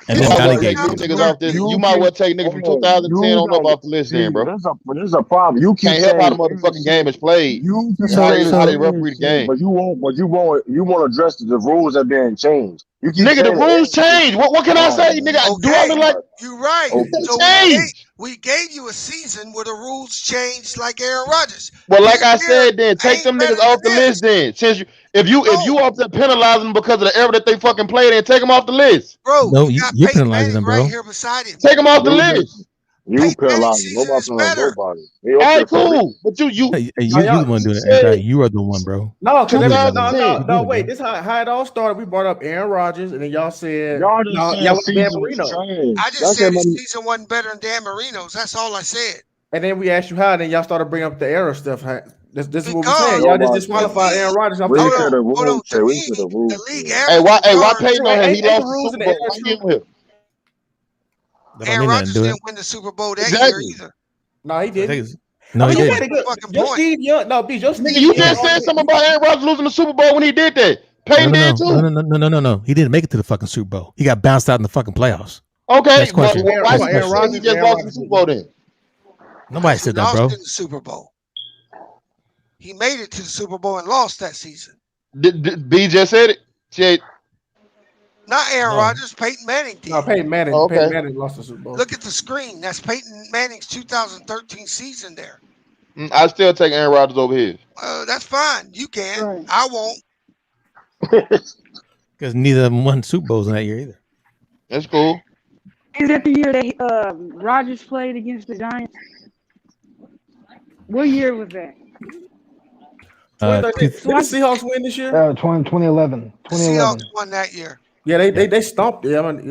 And You then might Donnie well take Gates. them niggas off this. You might well take niggas from 2010 on up off the list, then, bro. This is a problem. You keep Can't help saying how the motherfucking game is played. You keep How saying they referee the game. but you won't address the rules that are being changed. You keep Nigga, the saying rules change. What can I say, nigga? Do I look like you're right? Okay. So change? we gave you a season where the rules changed, like Aaron Rodgers. Well, like I said, then take them niggas off the list. Then, since if you off there penalizing them because of the era that they fucking played, then take them off the list. Bro, No, you got you're Peyton penalizing Manning them, bro. right here beside him. Take them off the list. You penalizing. Nobody's penalizing nobody. All right, cool. But you you the one doing it. You are the one, bro. No, because no. Wait, this how it all started. We brought up Aaron Rodgers, and then y'all said y'all just said Dan season was Marino. trash. I just said his season wasn't better than Dan Marino's. That's all I said. And then we asked you how, and then y'all started bringing up the era stuff. This is what we're Because saying. Y'all just disqualified Aaron Rodgers. I'm We saying, could have rules. We could have rules. Hey, why Peyton on here? He lost the Super Bowl. Why he on here? Aaron Rodgers didn't win the Super Bowl that year either. No, he didn't. No, he didn't. You just said something about Aaron Rodgers losing the Super Bowl when he did that. Peyton did too. No. He didn't make it to the fucking Super Bowl. He got bounced out in the fucking playoffs. Okay, why Aaron Rodgers he just lost the Super Bowl then? Nobody said that, bro. In the Super Bowl. He made it to the Super Bowl and lost that season. B just said it. Not Aaron Rodgers. Peyton Manning did. No, Peyton Manning. Okay. Peyton Manning lost the Super Bowl. Look at the screen. That's Peyton Manning's 2013 season there. I still take Aaron Rodgers over his. That's fine. You can. Right. I won't. Because neither of them won Super Bowls in that year either. That's cool. Is that the year that Rodgers played against the Giants? What year was that? Did the Seahawks win this year? 2011. The Seahawks won that year. Yeah, they stomped it. I mean,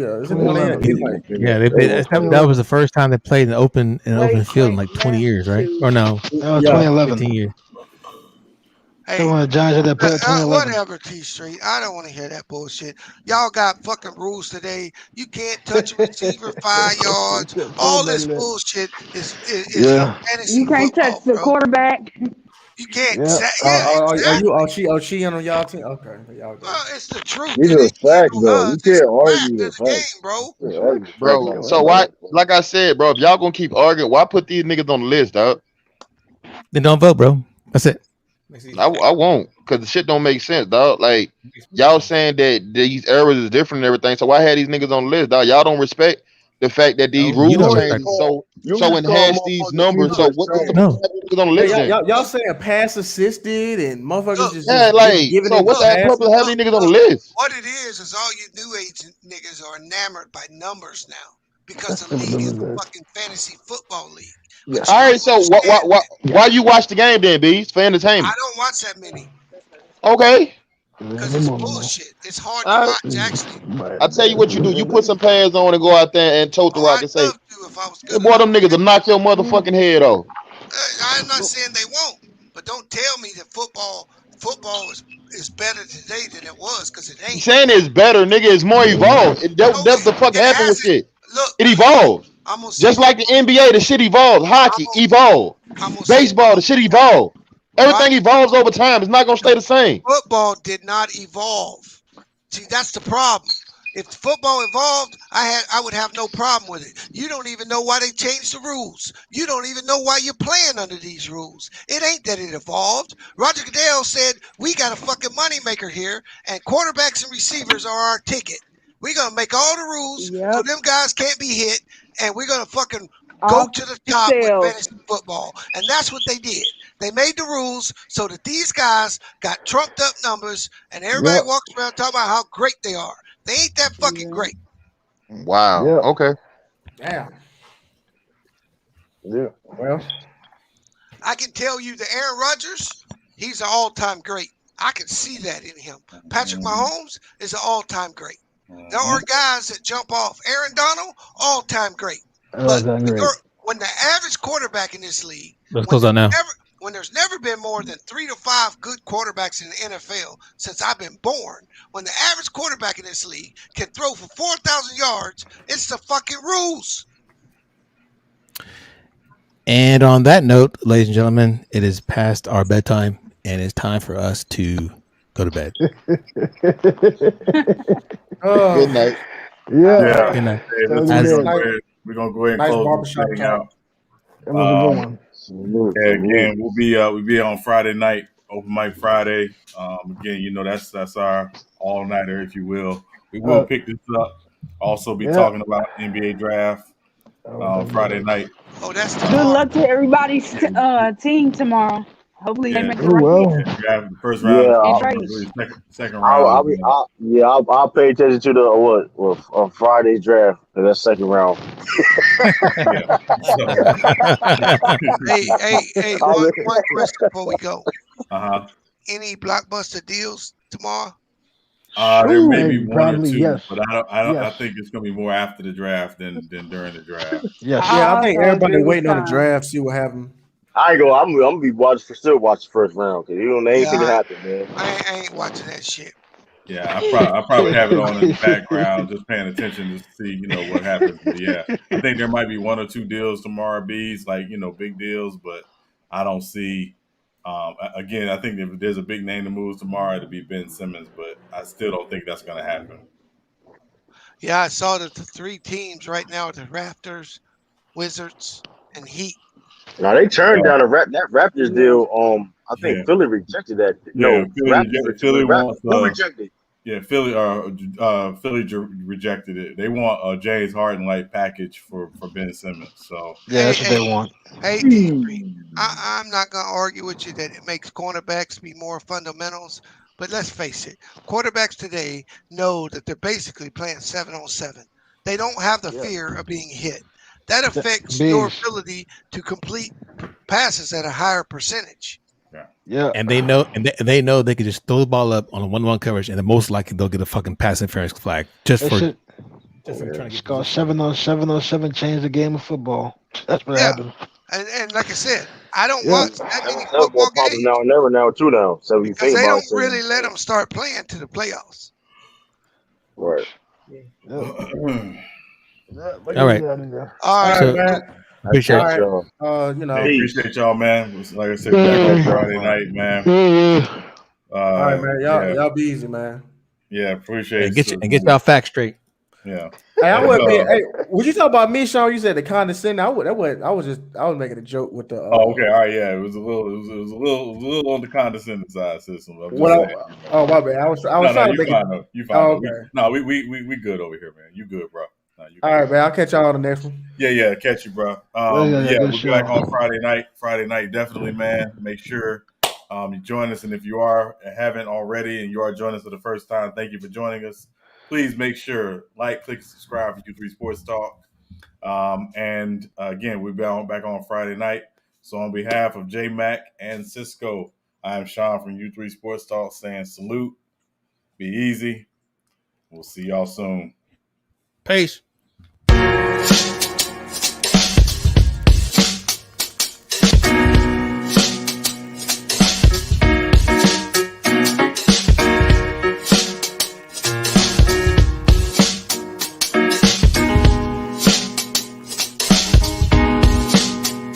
that was the first time they played in an open field in like 20 years, right? Or no? 2011. 15 years. Hey, whatever, T Street. I don't want to hear that bullshit. Y'all got fucking rules today. You can't touch a receiver 5 yards. All this bullshit is fantasy you can't football, touch the quarterback. You can't. Are she on y'all team? Okay. Well, it's the truth. These are facts, though. You can't argue the game, bro. Bro, so why? Like I said, bro, if y'all gonna keep arguing, why put these niggas on the list, dog? Then don't vote, bro. That's it. I won't, because the shit don't make sense, dog. Like, y'all saying that these errors is different and everything, so why had these niggas on the list, dog? Y'all don't respect the fact that these rules change so enhance these numbers. So what's the niggas on the list? Y'all saying pass assisted and motherfuckers just giving so what's that purpose of having these niggas on the list? What it is all you new age niggas are enamored by numbers now because the league is a fucking fantasy football league. Yeah. All right, so why you watch the game then, B? It's for entertainment. I don't watch that many. Okay. Because it's bullshit. It's hard to watch, actually. I tell you what you do. You put some pads on and go out there and tote the rock and say, boy, them niggas will knock your motherfucking head off. I'm not saying they won't, but don't tell me that football is better today than it was, because it ain't. You saying it's better, nigga. It's more evolved. That's the fuck happened with shit. Look, it evolved. Just like the NBA, the shit evolved. Hockey evolved. Baseball, the shit evolved. Everything evolves over time. It's not gonna stay the same. Football did not evolve. See, that's the problem. If football evolved, I would have no problem with it. You don't even know why they changed the rules. You don't even know why you're playing under these rules. It ain't that it evolved. Roger Goodell said, we got a fucking moneymaker here, and quarterbacks and receivers are our ticket. We're going to make all the rules so them guys can't be hit, and we're going to fucking go to the top with fantasy football. And that's what they did. They made the rules so that these guys got trumped up numbers, and everybody walks around talking about how great they are. They ain't that fucking great. Wow. Yeah. Okay. Damn. Yeah. Well, I can tell you that Aaron Rodgers, he's an all-time great. I can see that in him. Patrick Mahomes is an all-time great. There are guys that jump off. Aaron Donald, all-time great. But when the average quarterback in this league, let's close out now. When there's never been more than 3 to 5 good quarterbacks in the NFL since I've been born, when the average quarterback in this league can throw for 4,000 yards, it's the fucking rules. And on that note, ladies and gentlemen, it is past our bedtime, and it's time for us to go to bed. Good night. Yeah. Good night. We're gonna go ahead and close this thing out. It was a good one. Again, we'll be on Friday night, open mic Friday. Again, that's our all nighter, if you will. We will pick this up. Also, be talking about NBA draft Friday night. Oh, that's Good tomorrow. luck to everybody's team tomorrow. Hopefully they make the right pick. The first round, second round. I'll pay attention to the Friday's draft. That's second round. Hey, one question before we go. Any blockbuster deals tomorrow? There may be one or two, yes. but I think it's going to be more after the draft than during the draft. Yes. Yeah, I think everybody waiting on the draft, see what happens. I ain't I'm gonna be still watch the first round because anything can happen, man. I ain't watching that shit. Yeah, I probably have it on in the background, just paying attention to see, what happens. But yeah, I think there might be one or two deals tomorrow, B's, big deals, but I don't see. Again, I think if there's a big name to move tomorrow, it'll be Ben Simmons, but I still don't think that's going to happen. Yeah, I saw that the three teams right now are the Raptors, Wizards, and Heat. Now they turned down that Raptors deal. I think Philly rejected that. Yeah, Philly wants. Who rejected? Yeah, Philly rejected it. They want James Harden-like package for Ben Simmons. So yeah, that's what they want. Hey, D3, I'm not gonna argue with you that it makes cornerbacks be more fundamentals, but let's face it, quarterbacks today know that they're basically playing 7-on-7. They don't have the fear of being hit. That affects your ability to complete passes at a higher percentage. Yeah, and they know, they know they can just throw the ball up on a 1-1 coverage, and the most likely they'll get a fucking pass interference flag just for trying to get. It's called 7-on-7 change the game of football. That's what happened. And like I said, I don't watch that many football games now, never now, two now. So you because think they about don't really let them start playing to the playoffs. Right. All right. All right, man. Appreciate y'all. Appreciate y'all, man. Like I said, back on Friday night, man. All right, man. Y'all be easy, man. Yeah, appreciate it. And get y'all facts straight. Yeah. Hey, I would be. Hey, would you talk about me, Sean? You said the condescending. I was making a joke with the. Oh, okay. All right. Yeah, it was a little on the condescending side, system. My bad. I was trying to make it. You fine. Oh, okay. No, we good over here, man. You good, bro. All right, man. I'll catch y'all on the next one. Yeah, catch you, bro. We'll be back on Friday night, definitely, man. Make sure you join us, and if you haven't already, and you are joining us for the first time, thank you for joining us. Please make sure click, subscribe for U3 Sports Talk. And again, we'll be back on Friday night. So on behalf of J Mac and Cisco, I am Sean from U3 Sports Talk saying salute. Be easy. We'll see y'all soon. Peace.